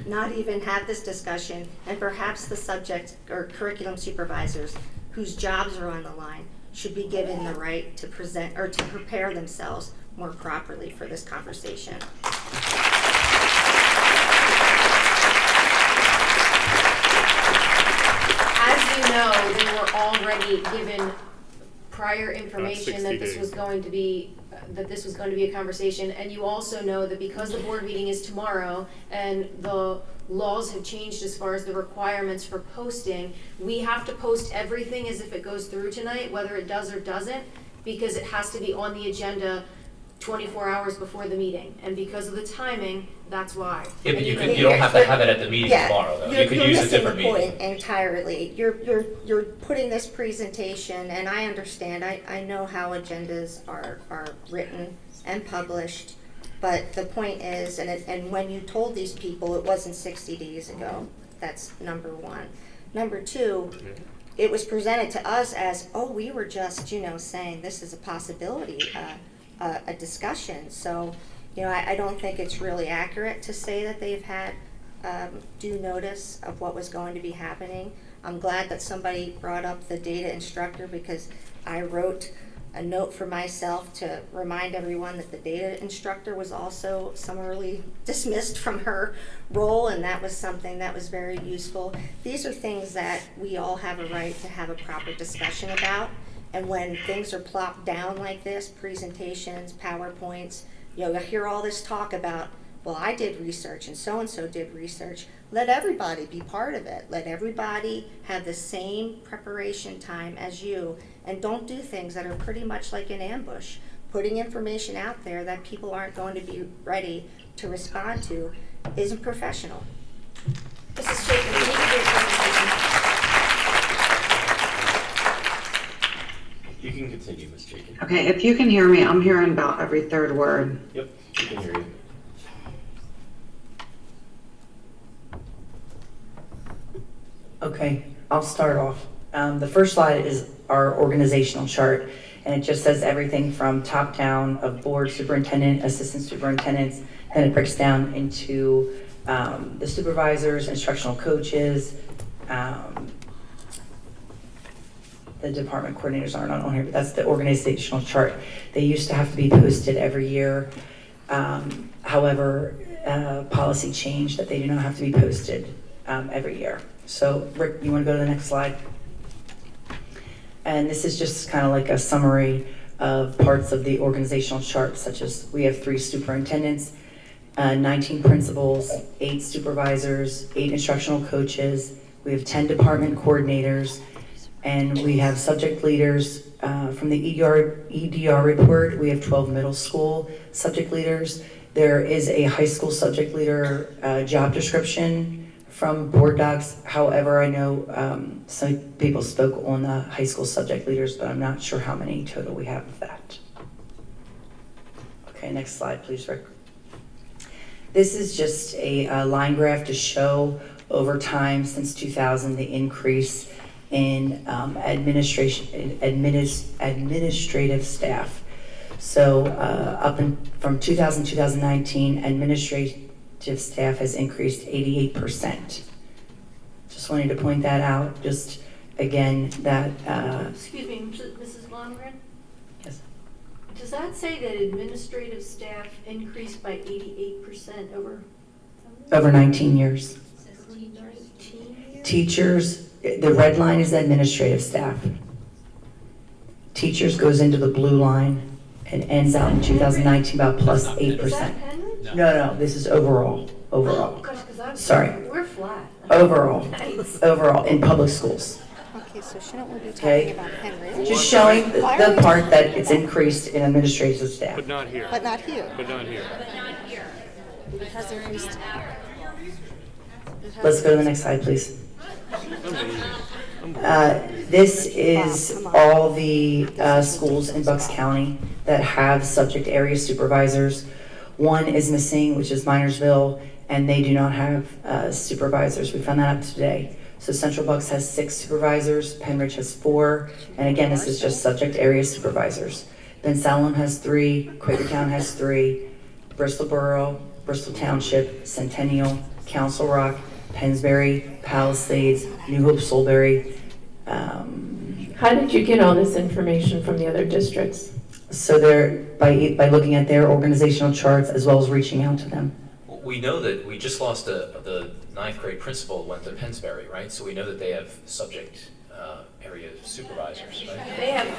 not even have this discussion, and perhaps the subject or curriculum supervisors whose jobs are on the line should be given the right to present or to prepare themselves more properly for this conversation. As you know, they were already given prior information 60 that this days. was going to be a conversation, and you also know that because the board meeting is tomorrow and the laws have changed as far as the requirements for posting, we have to post everything as if it goes through tonight, whether it does or doesn't, because it has to be on the agenda 24 hours before the meeting, and because of the timing, that's why. Yeah, but And you don't have to have it at the meeting Yeah, tomorrow, though. you're- You could you're use a missing different the meeting. point entirely. You're putting this presentation, and I understand, I know how agendas are written and published, but the point is, and when you told these people it wasn't 60 days ago, that's number one. Number two, it was presented to us as, oh, we were just, saying this is a possibility, a discussion. So, I don't think it's really accurate to say that they've had due notice of what was going to be happening. I'm glad that somebody brought up the data instructor, because I wrote a note for myself to remind everyone that the data instructor was also summarily dismissed from her role, and that was something that was very useful. These are things that we all have a right to have a proper discussion about, and when things are plopped down like this, presentations, PowerPoints, you'll hear all this talk about, well, I did research and so did research. Let everybody be part of it. Let everybody have the same preparation time as you, and don't do things that are pretty much like an ambush. Putting information out there that people aren't going to be ready to respond to isn't professional. Mrs. Chapin, can you give your presentation? You can continue, Ms. Chapin. Okay, if you can hear me, I'm hearing about every third word. Yep, we can hear you. Okay, I'll start off. The first slide is our organizational chart, and it just says everything from top down of board, superintendent, assistant superintendents, and it breaks down into the supervisors, instructional coaches, the department coordinators aren't on here, but that's the organizational chart. They used to have to be posted every year. However, policy changed that they do not have to be posted every year. So Rick, you want to go to the next slide? And this is just kind of like a summary of parts of the organizational chart, such as we have 3 superintendents, 19 principals, 8 supervisors, 8 instructional coaches, we have 10 department coordinators, and we have subject leaders. From the EDR report, we have 12 middle school subject leaders. There is a high school subject leader job description from board docs. However, I know some people spoke on the high school subject leaders, but I'm not sure how many total we have of that. Okay, next slide, please, Rick. This is just a line graph to show over time since 2000 the increase in administrative staff. So from 2000 to 2019, administrative staff has increased 88%. Just wanted to point that out. Just again, that. Excuse me, Mrs. Blomgren? Yes. Does that say that administrative staff increased by 88% Over 19 years. 19 years? Teachers, the red line is administrative staff. Teachers goes into the blue line and ends out in 2019 about plus 8%. No, this is overall. Oh, gosh, 'cause I'm Sorry. We're flat. Overall. Nice. Overall, in public schools. Okay, so shouldn't we be Okay. talking about Henry? Just showing the part that it's increased in administrative staff. But not here. But not here. But not here. It has increased. Let's go to the next slide, please. This is all the schools in Bucks County that have subject area supervisors. One is missing, which is Minersville, and they do not have supervisors. We found that out today. So Central Bucks has 6 supervisors, Penridge has 4, and again, this is just subject area supervisors. Ben Salem has 3, Quakertown has 3, Bristol Borough, Bristol Township, Centennial, Council Rock, Pennsbury, Palisades, New Hope, Solebury. How did you get all this information from the other districts? So they're, by looking at their organizational charts as well as reaching out to them. We know that we just lost the 9th grade principal went to Pennsbury, right? So we know that they have subject area supervisors, right? They have 3.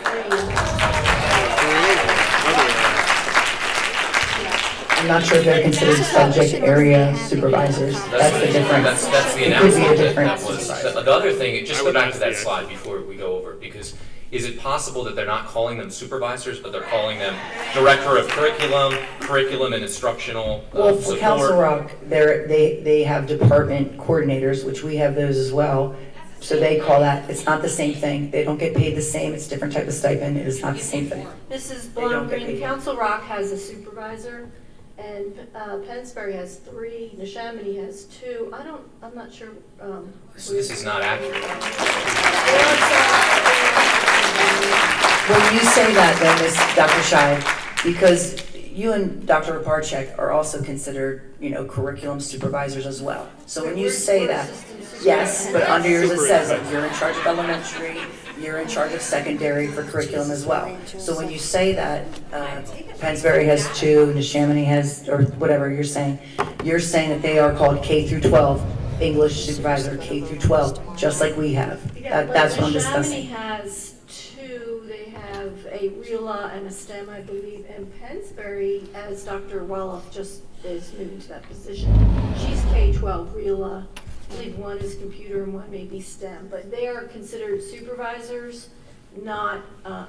I'm not sure if they're considered subject area supervisors. That's the difference. That's the It could be a announcement. difference. That was the other thing. Just go back to that slide before we go over, because is it possible that they're not calling them supervisors, but they're calling them director of curriculum and instructional Well, for support? Council Rock, they have department coordinators, which we have those as well. So they call that, it's not the same thing. They don't get paid the same. It's a different type of stipend. It is not the same thing. Mrs. They don't get Blomgren, paid. Council Rock has a supervisor, and Pennsbury has 3, Neshaminy has 2. I'm not sure. So this is not accurate. When you say that, then, Ms. Dr. Scheid, because you and Dr. Raparchek are also considered, curriculum supervisors as well. So when you say that, yes, but under yours it says that you're in charge of elementary, you're in charge of secondary for curriculum as well. So when you say that, Pennsbury has 2, Neshaminy has, or whatever you're saying that they are called K through 12, English supervisor, K through 12, just like we have. That's what I'm discussing. Neshaminy has 2. They have a RELA and a STEM, I believe, and Pennsbury, as Dr. Wolof just is moving to that position, she's K-12 RELA. I believe 1 is computer and 1 may be STEM, but they are considered supervisors, not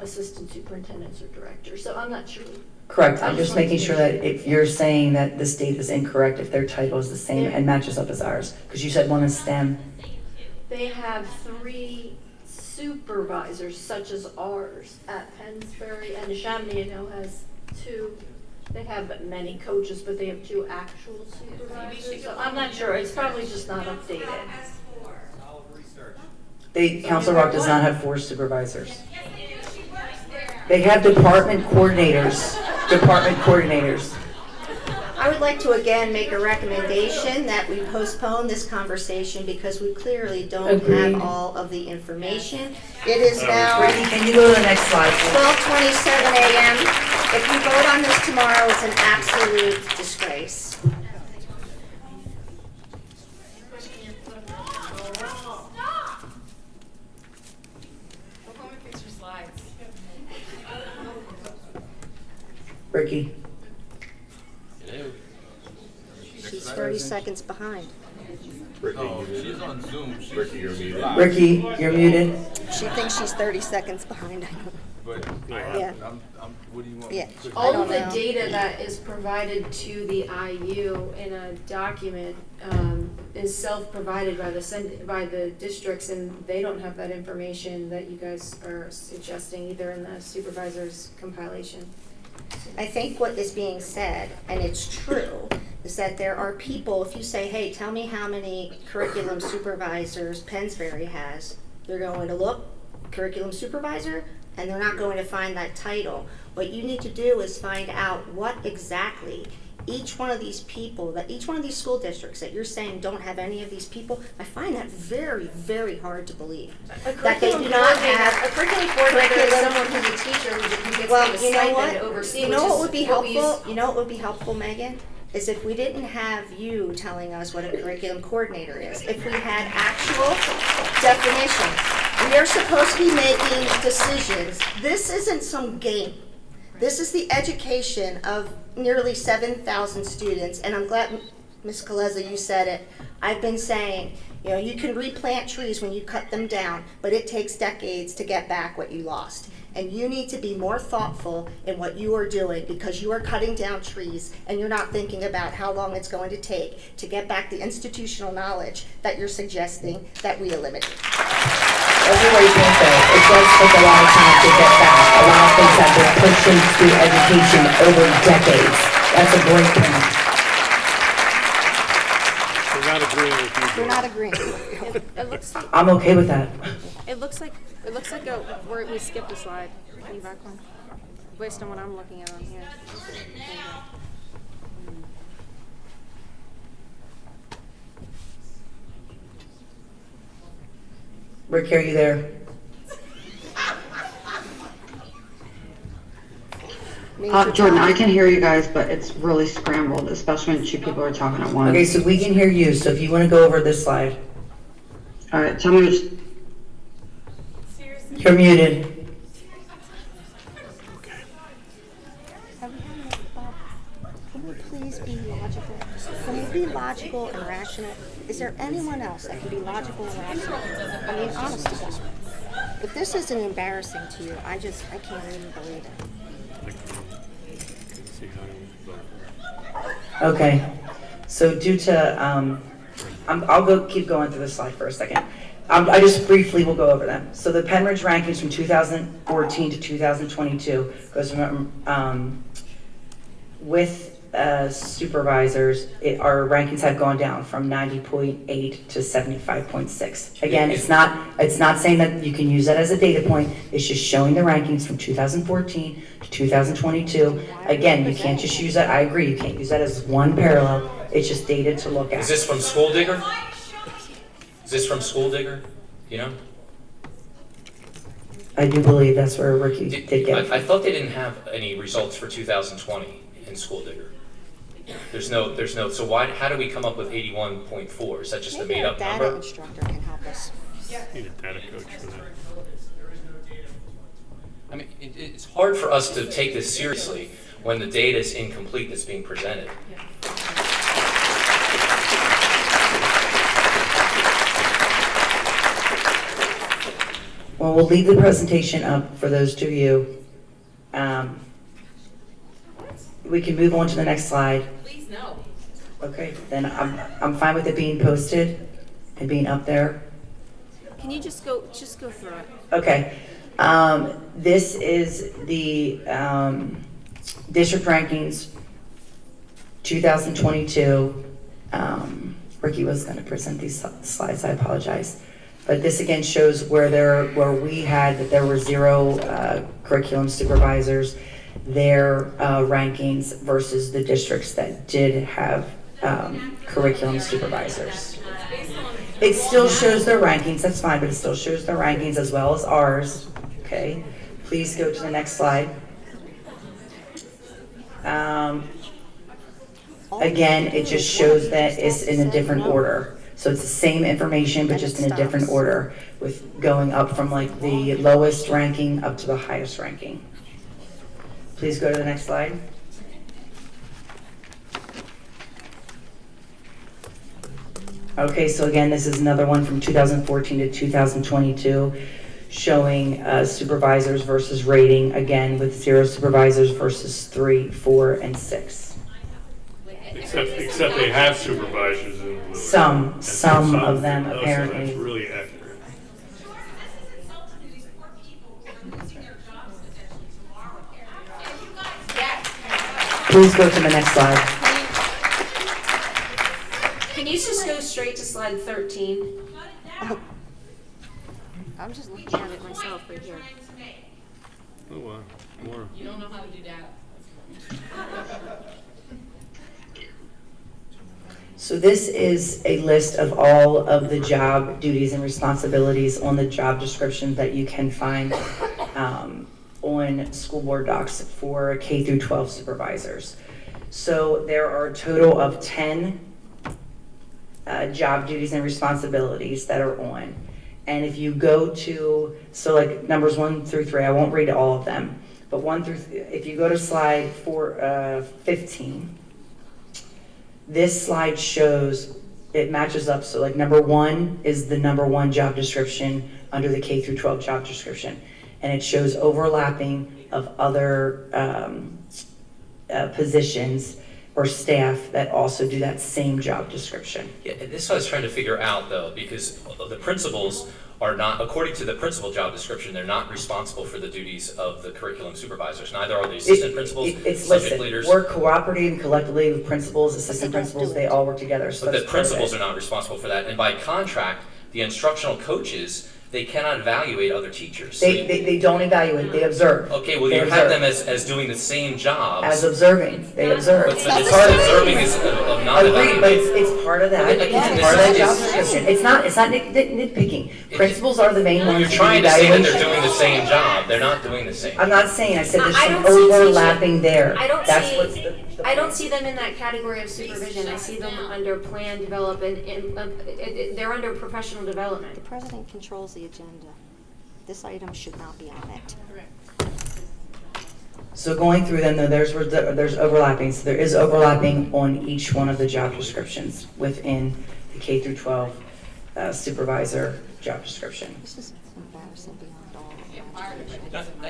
assistant superintendents or directors. So I'm not sure. Correct. I'm just making sure that if you're saying that this date is incorrect, if their title is the same and matches up as ours, because you said 1 is STEM. They have 3 supervisors, such as ours, at Pennsbury, and Neshaminy, I know, has 2. They have many coaches, but they have 2 actual supervisors. So I'm not sure. It's probably just not updated. Council Rock does not have 4 supervisors. They have department coordinators. I would like to again make a recommendation that we postpone this conversation because we clearly don't Agreed. have all of the information. It is now Brittany, can you go to the next slide, please? 12:27 a.m. If you vote on this tomorrow, it's an absolute disgrace. Ricky. She's 30 seconds behind. Ricky, she's on Zoom. Ricky, you're muted. Ricky, you're muted. She thinks she's 30 seconds behind. But Yeah. what do you want? Yeah. All I of the don't know. data that is provided to the IU in a document is self-provided by the districts, and they don't have that information that you guys are suggesting either in the supervisor's compilation. I think what is being said, and it's true, is that there are people, if you say, hey, tell me how many curriculum supervisors Pennsbury has, they're going to look, curriculum supervisor, and they're not going to find that title. What you need to do is find out what exactly each one of these people, that each one of these school districts that you're saying don't have any of these people, I find that very, very hard to believe. That they do not have A curriculum coordinator is someone who's a teacher who gets well, paid a you know stipend what? to oversee. You know which what is would be what we helpful? use- You know what would be helpful, Megan? Is if we didn't have you telling us what a curriculum coordinator is. If we had actual definitions. We are supposed to be making decisions. This isn't some game. This is the education of nearly 7,000 students, and I'm glad, Ms. Kaleza, you said it. I've been saying, you can replant trees when you cut them down, but it takes decades to get back what you lost. And you need to be more thoughtful in what you are doing, because you are cutting down trees and you're not thinking about how long it's going to take to get back the institutional knowledge that you're suggesting that we eliminate. Everybody's going to say, it does take a lot of time to get back. A lot of things have been pushed into education over decades. That's a great point. We're not agreeing with you. We're not agreeing with you. It looks like, I'm okay with that. it looks like we skipped a slide. Can you back one? Based on what I'm looking at on here. Rick, are you there? Jordan, I can hear you guys, but it's really scrambled, especially when two people are talking at once. Okay, so we can hear you, so if you want to go over this slide. All right, tell me which. You're muted. Can we please be logical? Can we be logical and rational? Is there anyone else that can be logical and rational? I mean, honest to God. If this isn't embarrassing to you, I can't even believe it. Okay, so due to, I'll keep going through the slide for a second. I just briefly will go over them. So the Penridge rankings from 2014 to 2022 goes from, with supervisors, our rankings have gone down from 90.8 to 75.6. Again, it's not saying that you can use that as a data point. It's just showing the rankings from 2014 to 2022. Again, you can't just use that. I agree, you can't use that as one parallel. It's just data to look at. Is this from School Digger? Is this from School Digger? You know? I do believe that's where Ricky did get it. I thought they didn't have any results for 2020 in School Digger. There's no, so how do we come up with 81.4? Is that just a made up number? Maybe a data instructor can help us. Need a data coach for that. I mean, it's hard for us to take this seriously when the data is incomplete that's being presented. Well, we'll leave the presentation up for those two of you. We can move on to the next slide. Please, no. Okay, then I'm fine with it being posted and being up there. Can you just go through it? Okay, this is the district rankings 2022. Ricky was going to present these slides, I apologize. But this again shows where there were 0 curriculum supervisors, their rankings versus the districts that did have curriculum supervisors. It still shows their rankings, that's fine, but it still shows their rankings as well as ours. Okay, please go to the next slide. Again, it just shows that it's in a different order. So it's the same information, but just in a different order, with going up from like the lowest ranking up to the highest ranking. Please go to the next slide. Okay, so again, this is another one from 2014 to 2022, showing supervisors versus rating, again with 0 supervisors versus 3, 4, and 6. Except they have supervisors in blue. Some of them apparently. So that's really accurate. Please go to the next slide. Can you just go straight to slide 13? I'm just looking at it myself right here. Oh, wow. More. You don't know how to do that. So this is a list of all of the job duties and responsibilities on the job description that you can find on school board docs for K through 12 supervisors. So there are a total of 10 job duties and responsibilities that are on. And if you go to, so like numbers 1 through 3, I won't read all of them, but 1 through, if you go to slide 15, this slide shows, it matches up. So like number 1 is the number 1 job description under the K through 12 job description. and it shows overlapping of other positions or staff that also do that same job description. Yeah, and this I was trying to figure out though, because the principals are not, according to the principal job description, they're not responsible for the duties of the curriculum supervisors. Neither are the assistant principals, It's subject listed. leaders. We're cooperating collectively with principals, assistant principals, they all work together, so But the that's part of principals it. are not responsible for that. And by contract, the instructional coaches, they cannot evaluate other teachers. So They don't evaluate, they observe. okay, well, They you observe. have them as doing the same jobs. As observing, they observe. But it's part of observing is of not Agreed, but evaluating. it's part of that, But it's again, part of that this job is- description. It's not nitpicking. Principals are the main ones. You're to do trying to say that they're evaluation. doing the same job. They're not doing the same. I'm not saying, I said there's I some don't see overlapping there. I don't That's see, what's the I don't see them in that category of supervision. I see them under plan development, they're under professional The development. president controls the agenda. This item should not be on it. So going through them, though, there's overlapping. So there is overlapping on each one of the job descriptions within the K through 12 supervisor job description. This is embarrassing beyond all.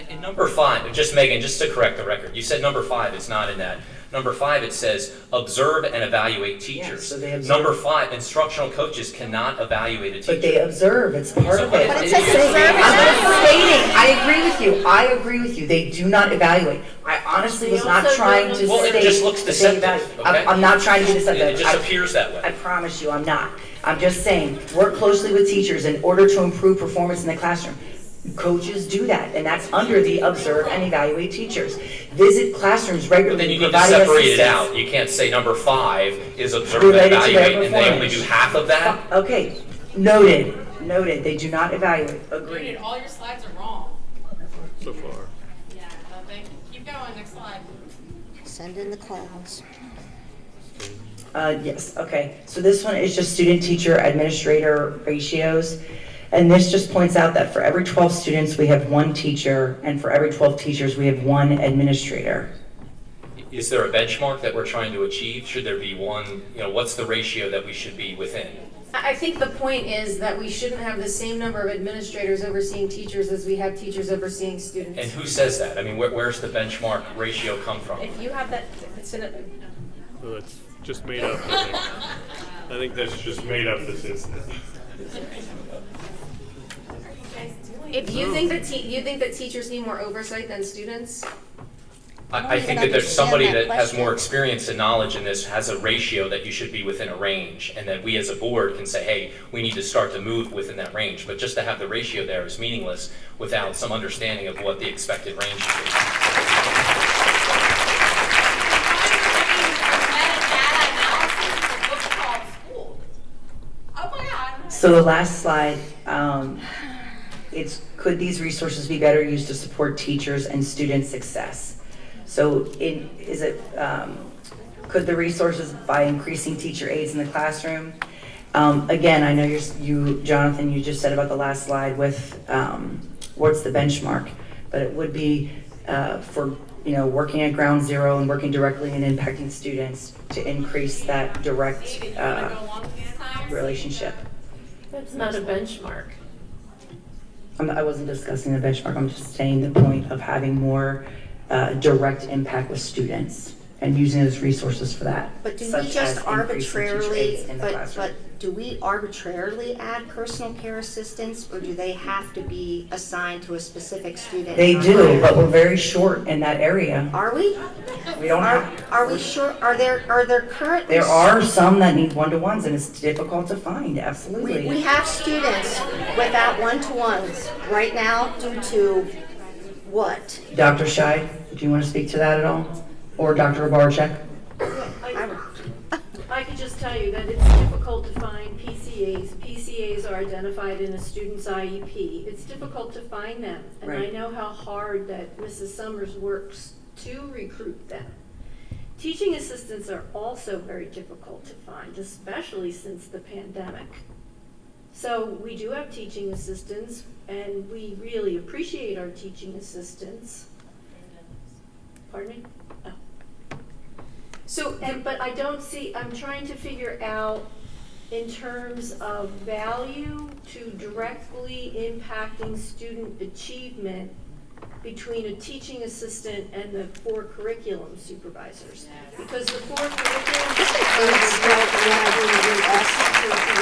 In number 5, just Megan, just to correct the record, you said number 5, it's not in that. Number 5, it says observe and evaluate teachers. so they observe. Number 5, instructional coaches cannot evaluate a teacher. But they observe, it's part of it. But I'm it says not stating, I agree with you, they do not evaluate. I honestly was not trying to state. Well, it just looks that they deceptive, evaluate. okay? I'm not trying to be deceptive. It just appears that way. I promise you, I'm not. I'm just saying, work closely with teachers in order to improve performance in the classroom. Coaches do that, and that's under the observe and evaluate teachers. Visit classrooms But regularly. then you need to providing separate it assistance. out. You can't say number 5 is observe and Related to their evaluate, and they only performance. do half of that? Okay, noted, they do not evaluate, agreed. All your slides are wrong. So far. Yeah, thank you. Keep going, next slide. Send in the clowns. Yes, okay. So this one is just student-teacher administrator ratios. And this just points out that for every 12 students, we have 1 teacher, and for every 12 teachers, we have 1 administrator. Is there a benchmark that we're trying to achieve? Should there be one, what's the ratio that we should be within? I think the point is that we shouldn't have the same number of administrators overseeing teachers as we have teachers overseeing students. And who says that? I mean, where's the benchmark ratio come from? If you have that, it's in a, Well, that's just made up, I think. I think that's just made up, this is. if you think that you think that teachers need more oversight than students, I think that there's somebody that has more experience and knowledge in this, has a ratio that you should be within a range, and that we as a board can say, hey, we need to start to move within that range. But just to have the ratio there is meaningless without some understanding of what the expected range should be. So the last slide, it's could these resources be better used to support teachers and student success? So could the resources by increasing teacher aides in the classroom? Again, I know you, Jonathan, you just said about the last slide with what's the benchmark, but it would be for working at ground zero and working directly and impacting students to increase that direct relationship. That's not a benchmark. I wasn't discussing the benchmark, I'm just saying the point of having more direct impact with students and using those resources for that. But do we such just as increasing teacher arbitrarily, aides in the classroom. but do we arbitrarily add personal care assistants, or do they have to be assigned to a specific student? They do, but we're very short in that area. Are we? We don't have. Are we sure, are there currently? There are some that need one-to-ones and it's difficult to find, absolutely. We have students without one-to-ones right now due to what? Dr. Scheid, do you want to speak to that at all? Or Dr. Barczyk? I can just tell you that it's difficult to find PCAs. PCAs are identified in a student's IEP. It's difficult to find them. And I Right. know how hard that Mrs. Summers works to recruit them. Teaching assistants are also very difficult to find, especially since the pandemic. So we do have teaching assistants, and we really appreciate our teaching assistants. Pardon me? so But I don't see, I'm trying to figure out in terms of value to directly impacting student achievement between a teaching assistant and the 4 curriculum supervisors. Because the 4 curriculum supervisors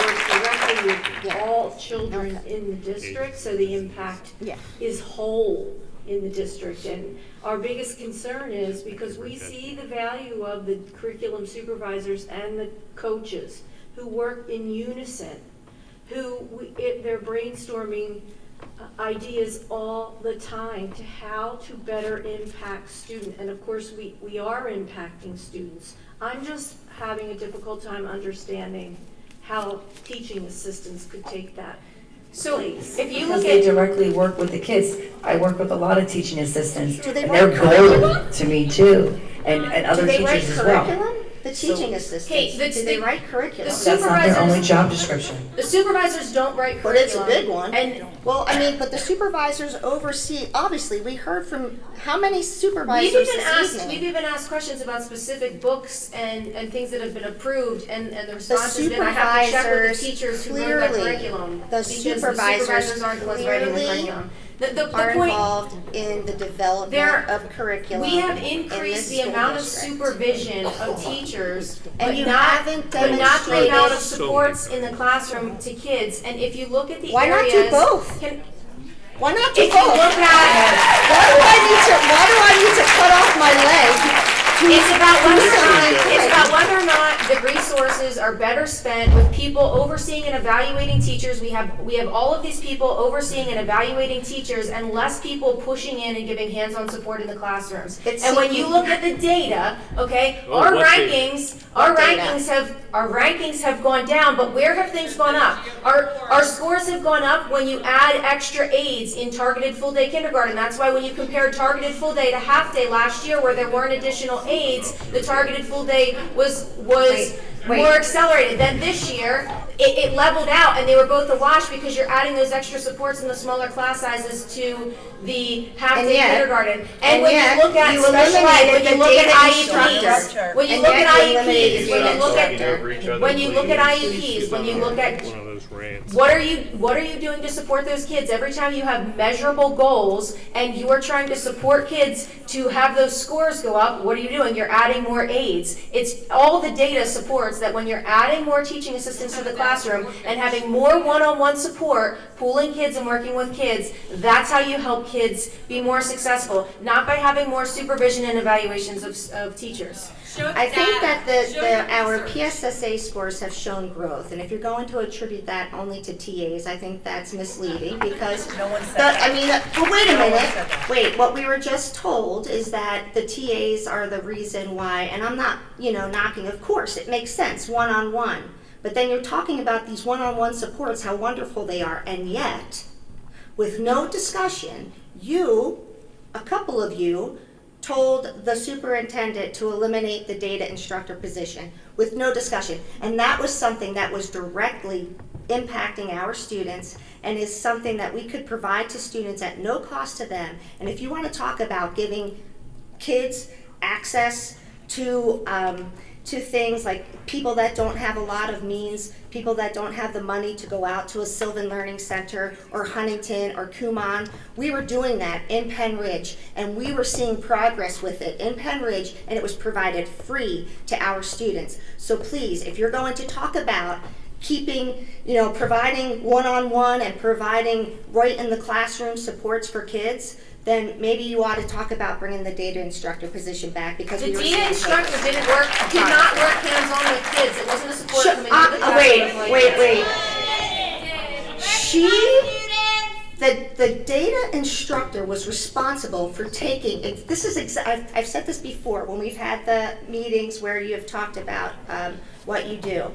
work directly with all children in the district, so the impact is whole in the district. And our biggest concern is because we see the value of the curriculum supervisors and the coaches who work in unison, they're brainstorming ideas all the time to how to better impact students. And of course, we are impacting students. I'm just having a difficult time understanding how teaching assistants could take that place. If you Because look they at directly work with the kids. I work with a lot of teaching assistants, Do they and they're write curriculum? gold to me too, and other Do they write teachers as well. curriculum? The teaching assistants, Kate, do they write curriculum? the That's not their only supervisors- job description. The supervisors don't write But it's curriculum. a big one. And Well, I mean, but the supervisors oversee, obviously, we heard from how many supervisors this evening? we've even asked questions about specific books and things that have been approved, and the response has been, I have to check with the teachers who wrote that curriculum. The because supervisors aren't the ones writing the clearly curriculum. The are point, involved in the development There- of curriculum. we have in increased this the school amount of district. supervision of teachers, And but you not, haven't but not the amount of demonstrated- supports in the classroom to kids. And if you look at the Why not areas. do both? Why not do If both? you look at. Why do I need to cut off my leg? It's about whether or not the resources are better spent with people overseeing and evaluating teachers. We have all of these people overseeing and evaluating teachers, and less people pushing in and giving hands-on support in the classrams. And when you look at the data, okay, our rankings have gone down, but where have things gone up? Our scores have gone up when you add extra aides in targeted full-day kindergarten. That's why when you compare targeted full-day to half-day last year, where there weren't additional aides, the targeted full-day was more accelerated. Then this year, it leveled out, and they were both a wash because you're adding those extra supports in the smaller class sizes to the half-day kindergarten. And when you look at special ed, when you look at IEPs, when you look at IEPs, when you look at IEPs, when you look at One of those rants. what are you doing to support those kids? Every time you have measurable goals and you are trying to support kids to have those scores go up, what are you doing? You're adding more aides. It's all the data supports that when you're adding more teaching assistants to the classroom and having more one-on-one support, pooling kids and working with kids, that's how you help kids be more successful, not by having more supervision and evaluations of teachers. I think that our PSSA scores have shown growth, and if you're going to attribute that only to TAs, I think that's misleading because No one said that. but wait a No one minute. said that. Wait, what we were just told is that the TAs are the reason why, and I'm not, knocking, of course, it makes sense, one-on-one. But then you're talking about these one-on-one supports, how wonderful they are, and yet, with no discussion, a couple of you, told the superintendent to eliminate the data instructor position with no discussion. And that was something that was directly impacting our students and is something that we could provide to students at no cost to them. And if you want to talk about giving kids access to things like people that don't have a lot of means, people that don't have the money to go out to a Sylvan Learning Center or Huntington or Kumon. We were doing that in Penn Ridge, and we were seeing progress with it in Penn Ridge, and it was provided free to our students. So please, if you're going to talk about keeping, providing one-on-one and providing right in the classroom supports for kids, then maybe you ought to talk about bringing the data instructor position back because The we were data seeing instructor progress. did not work hands-on with kids. It wasn't a support committee. with the classroom like Wait. that. The data instructor was responsible for taking, I've said this before when we've had the meetings where you have talked about what you do.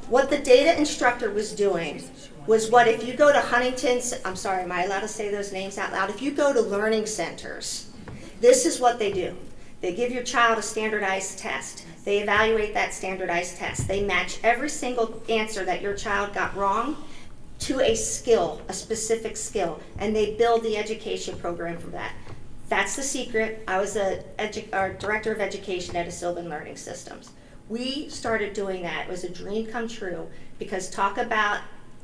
What the data instructor was doing was what if you go to Huntington's, I'm sorry, am I allowed to say those names out loud? If you go to learning centers, this is what they do. They give your child a standardized test. They evaluate that standardized test. They match every single answer that your child got wrong to a skill, a specific skill, and they build the education program from that. That's the secret. I was a director of education at a Sylvan Learning Systems. We started doing that. It was a dream come true, because talk about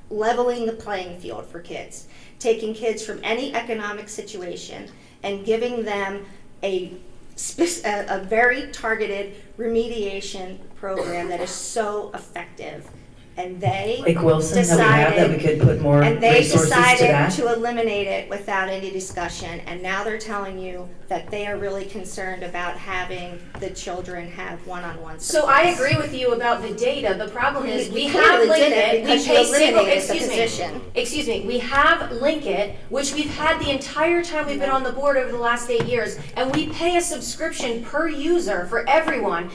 leveling the playing field for kids, taking kids from any economic situation and giving them a very targeted remediation program that is so effective. And they Like Wilson that we have, that we could put more and they resources to decided that? to eliminate it without any discussion, and now they're telling you that they are really concerned about having the children have one-on-one So support. I agree with you about the data. The problem is we You have clearly did it Linkit, we because you pay single, eliminated the position. excuse me, we have Linkit, which we've had the entire time we've been on the board over the last 8 years, and we pay a subscription per user for everyone.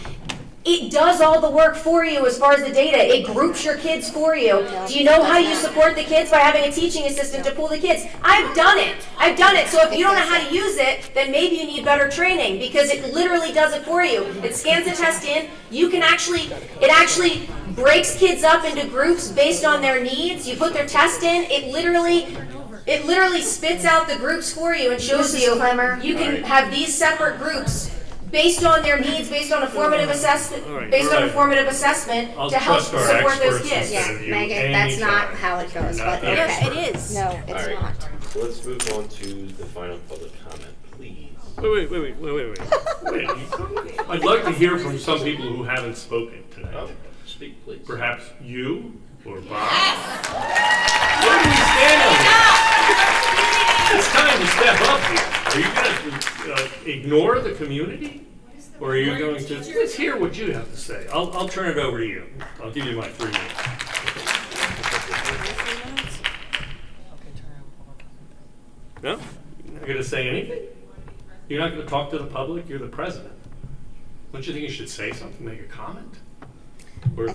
It does all the work for you as far as the data. It groups your kids for you. Do you know how you support the kids? By having a teaching assistant to pull the kids. I've done it. I've done it. So if you don't know how to use it, then maybe you need better training, because it literally does it for you. It scans the test in. You can it actually breaks kids up into groups based on their needs. You put their test in. It literally spits out the groups for you and shows Mrs. you Clemmer. you can have these separate groups based on their needs, based on a formative assessment, I'll to help trust our support those experts kids. instead of you Megan, that's anytime. not how it goes, Not but the okay. expert. It is. No, it's All right. not. So let's move on to the final public comment, please. Wait. I'd like to hear from some people who haven't spoken tonight. Oh, speak, please. Perhaps you or Bob. Where do we stand on this? It's time to step up here. Are you going to ignore the community? Or are you going to, let's hear what you have to say. I'll turn it over to you. I'll give you my 3 minutes. No? You're not going to say anything? You're not going to talk to the public? You're the president. Don't you think you should say something, make a comment? Or,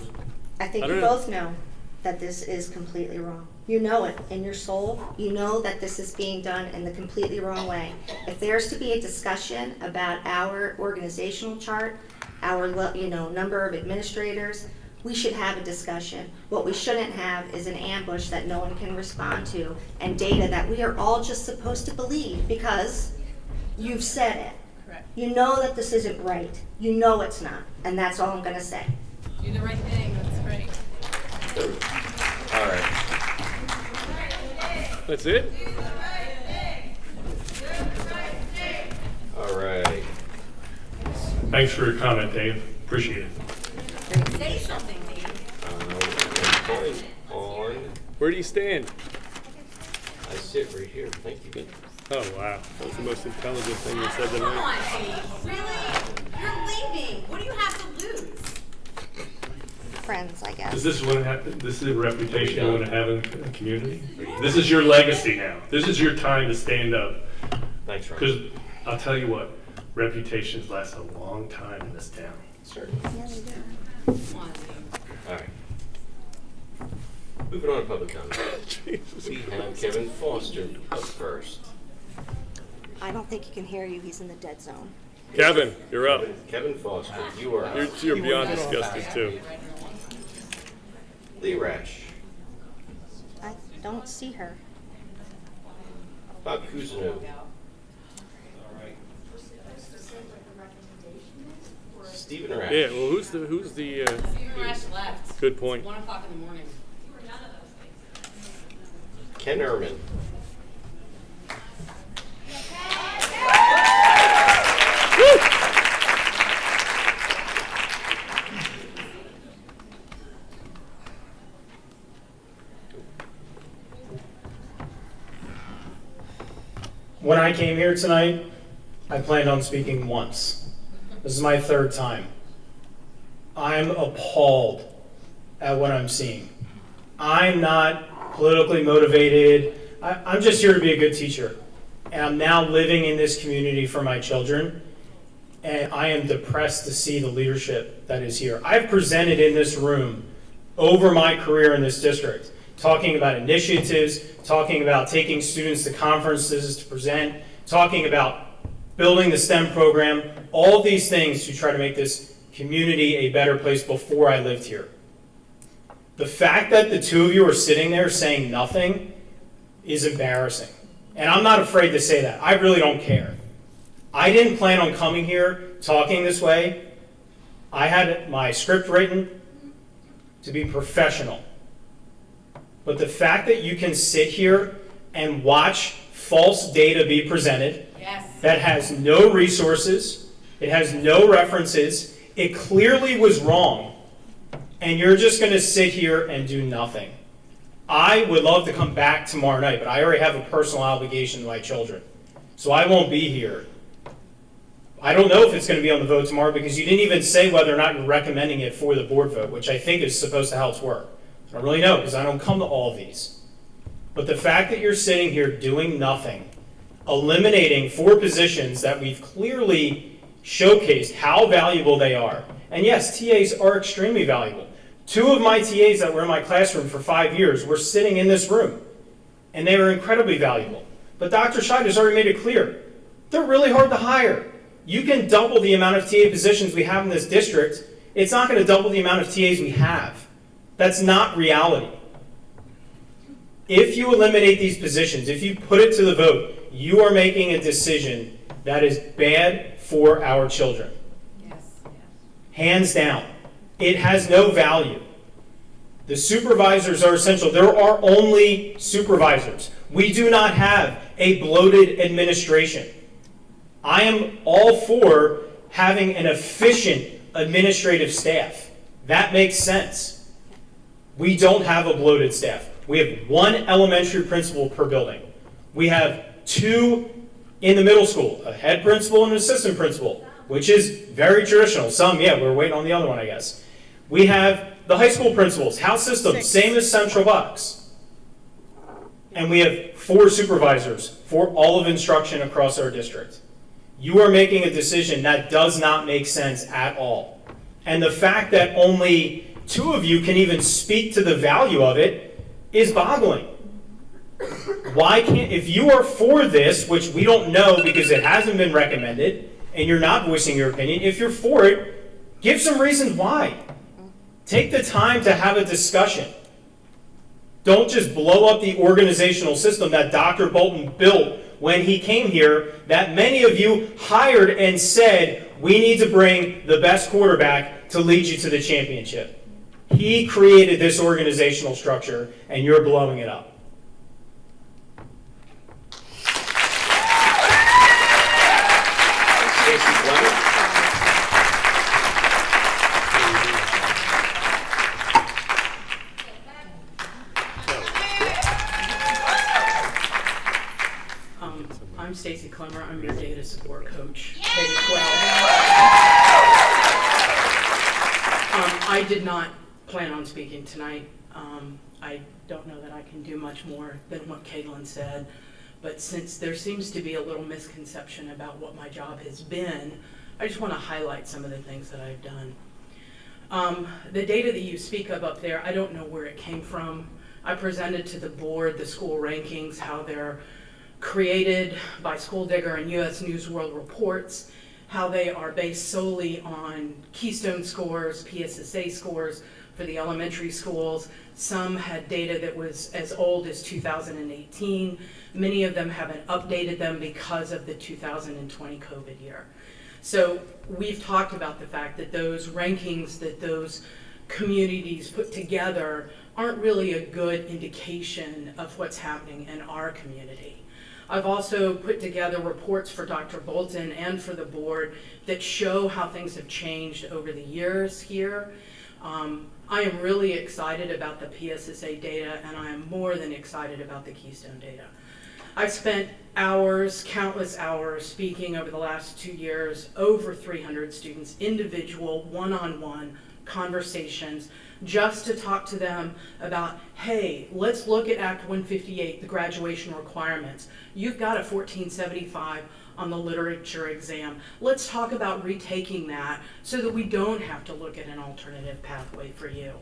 I think I you don't know. both know that this is completely wrong. You know it in your soul. You know that this is being done in the completely wrong way. If there's to be a discussion about our organizational chart, our number of administrators, we should have a discussion. What we shouldn't have is an ambush that no one can respond to, and data that we are all just supposed to believe because you've said it. Correct. You know that this isn't right. You know it's not, and that's all I'm gonna say. Do the right thing, that's great. All right. That's it? All right. Thanks for your comment, Dave. Appreciate it. Say something, Dave. Going on. Where do you stand? I sit right here. Thank you. Oh, wow. That was the most intelligent thing you said Come on, Dave. Really? You're leaving. What do you have to lose? Friends, I guess. Is this this is the reputation you want to have in the community? This is your legacy now. This is your time to stand up. Thanks, Ron. Because I'll tell you what, reputations last a long time in this town. Certainly. Yeah, they do. Come on, Dave. All right. Moving on to public comment. We have Kevin Foster up first. I don't think he can hear you. He's in the dead zone. Kevin, you're up. Kevin Foster, you are up. You're beyond disgusting, too. Lee Rash. I don't see her. Bob Cousineau. Stephen Rash. Yeah, well, who's the Stephen Rash left. good point. 1 o'clock in the morning. Ken Ehrman. When I came here tonight, I planned on speaking once. This is my 3rd time. I'm appalled at what I'm seeing. I'm not politically motivated. I'm just here to be a good teacher. And I'm now living in this community for my children. And I am depressed to see the leadership that is here. I've presented in this room over my career in this district, talking about initiatives, talking about taking students to conferences to present, talking about building the STEM program, all of these things to try to make this community a better place before I lived here. The fact that the two of you are sitting there saying nothing is embarrassing. And I'm not afraid to say that. I really don't care. I didn't plan on coming here talking this way, I had my script written to be professional. But the fact that you can sit here and watch false data be presented that has no resources, it has no references, it clearly was wrong, and you're just going to sit here and do nothing. I would love to come back tomorrow night, but I already have a personal obligation to my children. So I won't be here. I don't know if it's going to be on the vote tomorrow because you didn't even say whether or not you're recommending it for the board vote, which I think is supposed to help us work. I don't really know because I don't come to all of these. But the fact that you're sitting here doing nothing, eliminating 4 positions that we've clearly showcased how valuable they are. And yes, TAs are extremely valuable. 2 of my TAs that were in my classroom for 5 years were sitting in this room, and they were incredibly valuable. But Dr. Scheid has already made it clear, they're really hard to hire. You can double the amount of TA positions we have in this district. It's not going to double the amount of TAs we have. That's not reality. If you eliminate these positions, if you put it to the vote, you are making a decision that is bad for our children. Hands down. It has no value. The supervisors are essential. There are only supervisors. We do not have a bloated administration. I am all for having an efficient administrative staff. That makes sense. We don't have a bloated staff. We have 1 elementary principal per building. We have 2 in the middle school, a head principal and an assistant principal, which is very traditional. Some, we're waiting on the other one, I guess. We have the high school principals, house system, same as Central Bucks. And we have 4 supervisors for all of instruction across our district. You are making a decision that does not make sense at all. And the fact that only 2 of you can even speak to the value of it is boggling. Why can't, if you are for this, which we don't know because it hasn't been recommended, and you're not voicing your opinion, if you're for it, give some reasons why. Take the time to have a discussion. Don't just blow up the organizational system that Dr. Bolton built when he came here, that many of you hired and said, we need to bring the best quarterback to lead you to the championship. He created this organizational structure, and you're blowing it up. I'm Stacy Clemmer. I'm your data support coach, K-12. I did not plan on speaking tonight. I don't know that I can do much more than what Caitlin said, but since there seems to be a little misconception about what my job has been, I just want to highlight some of the things that I've done. The data that you speak of up there, I don't know where it came from. I presented to the board the school rankings, how they're created by School Digger and US News World reports, how they are based solely on Keystone scores, PSSA scores for the elementary schools. Some had data that was as old as 2018. Many of them haven't updated them because of the 2020 COVID year. So we've talked about the fact that those rankings that those communities put together aren't really a good indication of what's happening in our community. I've also put together reports for Dr. Bolton and for the board that show how things have changed over the years here. I am really excited about the PSSA data, and I am more than excited about the Keystone data. I've spent hours, countless hours, speaking over the last 2 years, over 300 students, individual, one-on-one conversations, just to talk to them about, hey, let's look at Act 158, the graduation requirements. You've got a 1475 on the literature exam. Let's talk about retaking that so that we don't have to look at an alternative pathway for you.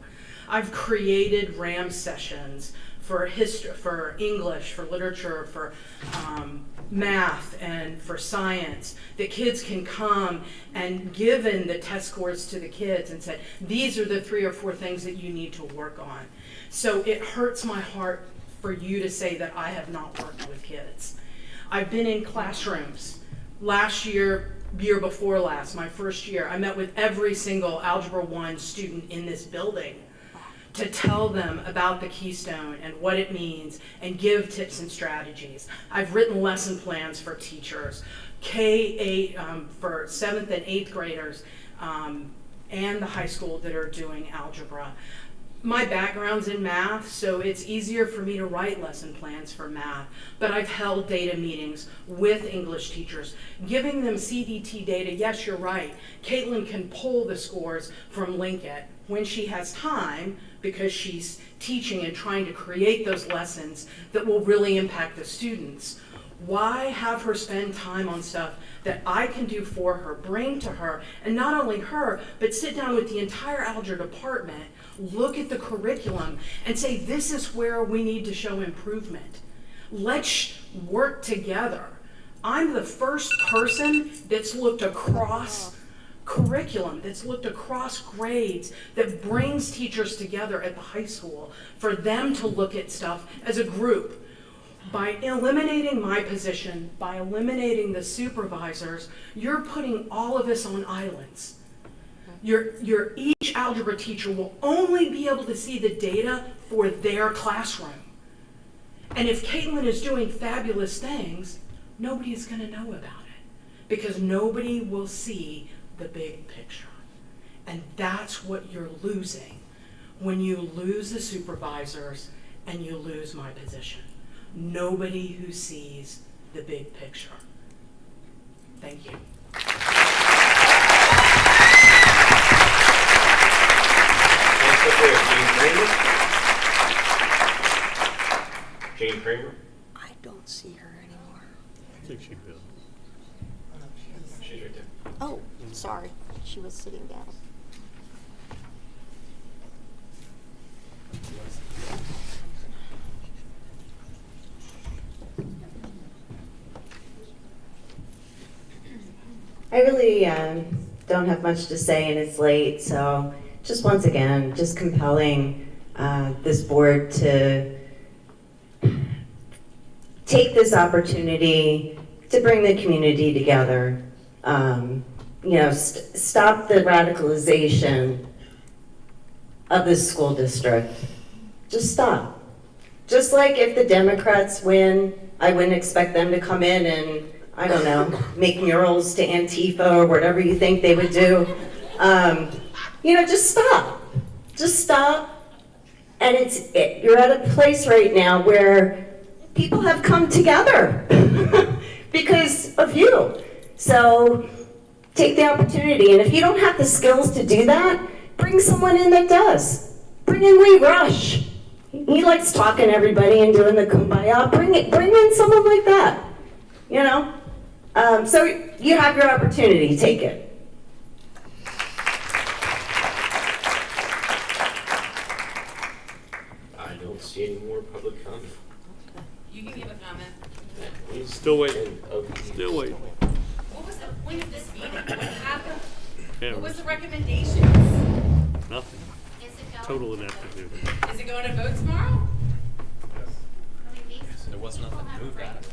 I've created RAM sessions for history, for English, for literature, for math, and for science, that kids can come and given the test scores to the kids and said, these are the 3 or 4 things that you need to work on. So it hurts my heart for you to say that I have not worked with kids. I've been in classrooms. Last year, year before last, my first year, I met with every single Algebra 1 student in this building to tell them about the Keystone and what it means and give tips and strategies. I've written lesson plans for teachers, K-8 for 7th and 8th graders, and the high school that are doing algebra. My background's in math, so it's easier for me to write lesson plans for math, but I've held data meetings with English teachers, giving them CDT data. Yes, you're right. Caitlin can pull the scores from Linkit when she has time, because she's teaching and trying to create those lessons that will really impact the students. Why have her spend time on stuff that I can do for her, bring to her, and not only her, but sit down with the entire algebra department, look at the curriculum, and say, this is where we need to show improvement. Let's work together. I'm the first person that's looked across curriculum, that's looked across grades, that brings teachers together at the high school for them to look at stuff as a group. By eliminating my position, by eliminating the supervisors, you're putting all of us on islands. Each algebra teacher will only be able to see the data for their classroom. And if Caitlin is doing fabulous things, nobody's going to know about it, because nobody will see the big picture. And that's what you're losing when you lose the supervisors and you lose my position. Nobody who sees the big picture. Thank you. Jane Kramer? I don't see her anymore. I think she will. She's right there. Oh, sorry. She was sitting down. I really don't have much to say, and it's late, so just once again, just compelling this board to take this opportunity to bring the community together. Stop the radicalization of this school district. Just stop. Just like if the Democrats win, I wouldn't expect them to come in and, I don't know, make murals to Antifa or whatever you think they would do. Just stop. Just stop. And you're at a place right now where people have come together because of you. So take the opportunity. And if you don't have the skills to do that, bring someone in that does. Bring in Lee Rush. He likes talking to everybody and doing the kumbaya. Bring in someone like that. So you have your opportunity, take it. I don't see any more public comment. You can give a comment. Still waiting. Still waiting. What was the point of this meeting? What happened? Yeah, What was the recommendations? nothing. Is it going? Total ineptitude. Is it going to vote tomorrow? There was nothing moved out of it.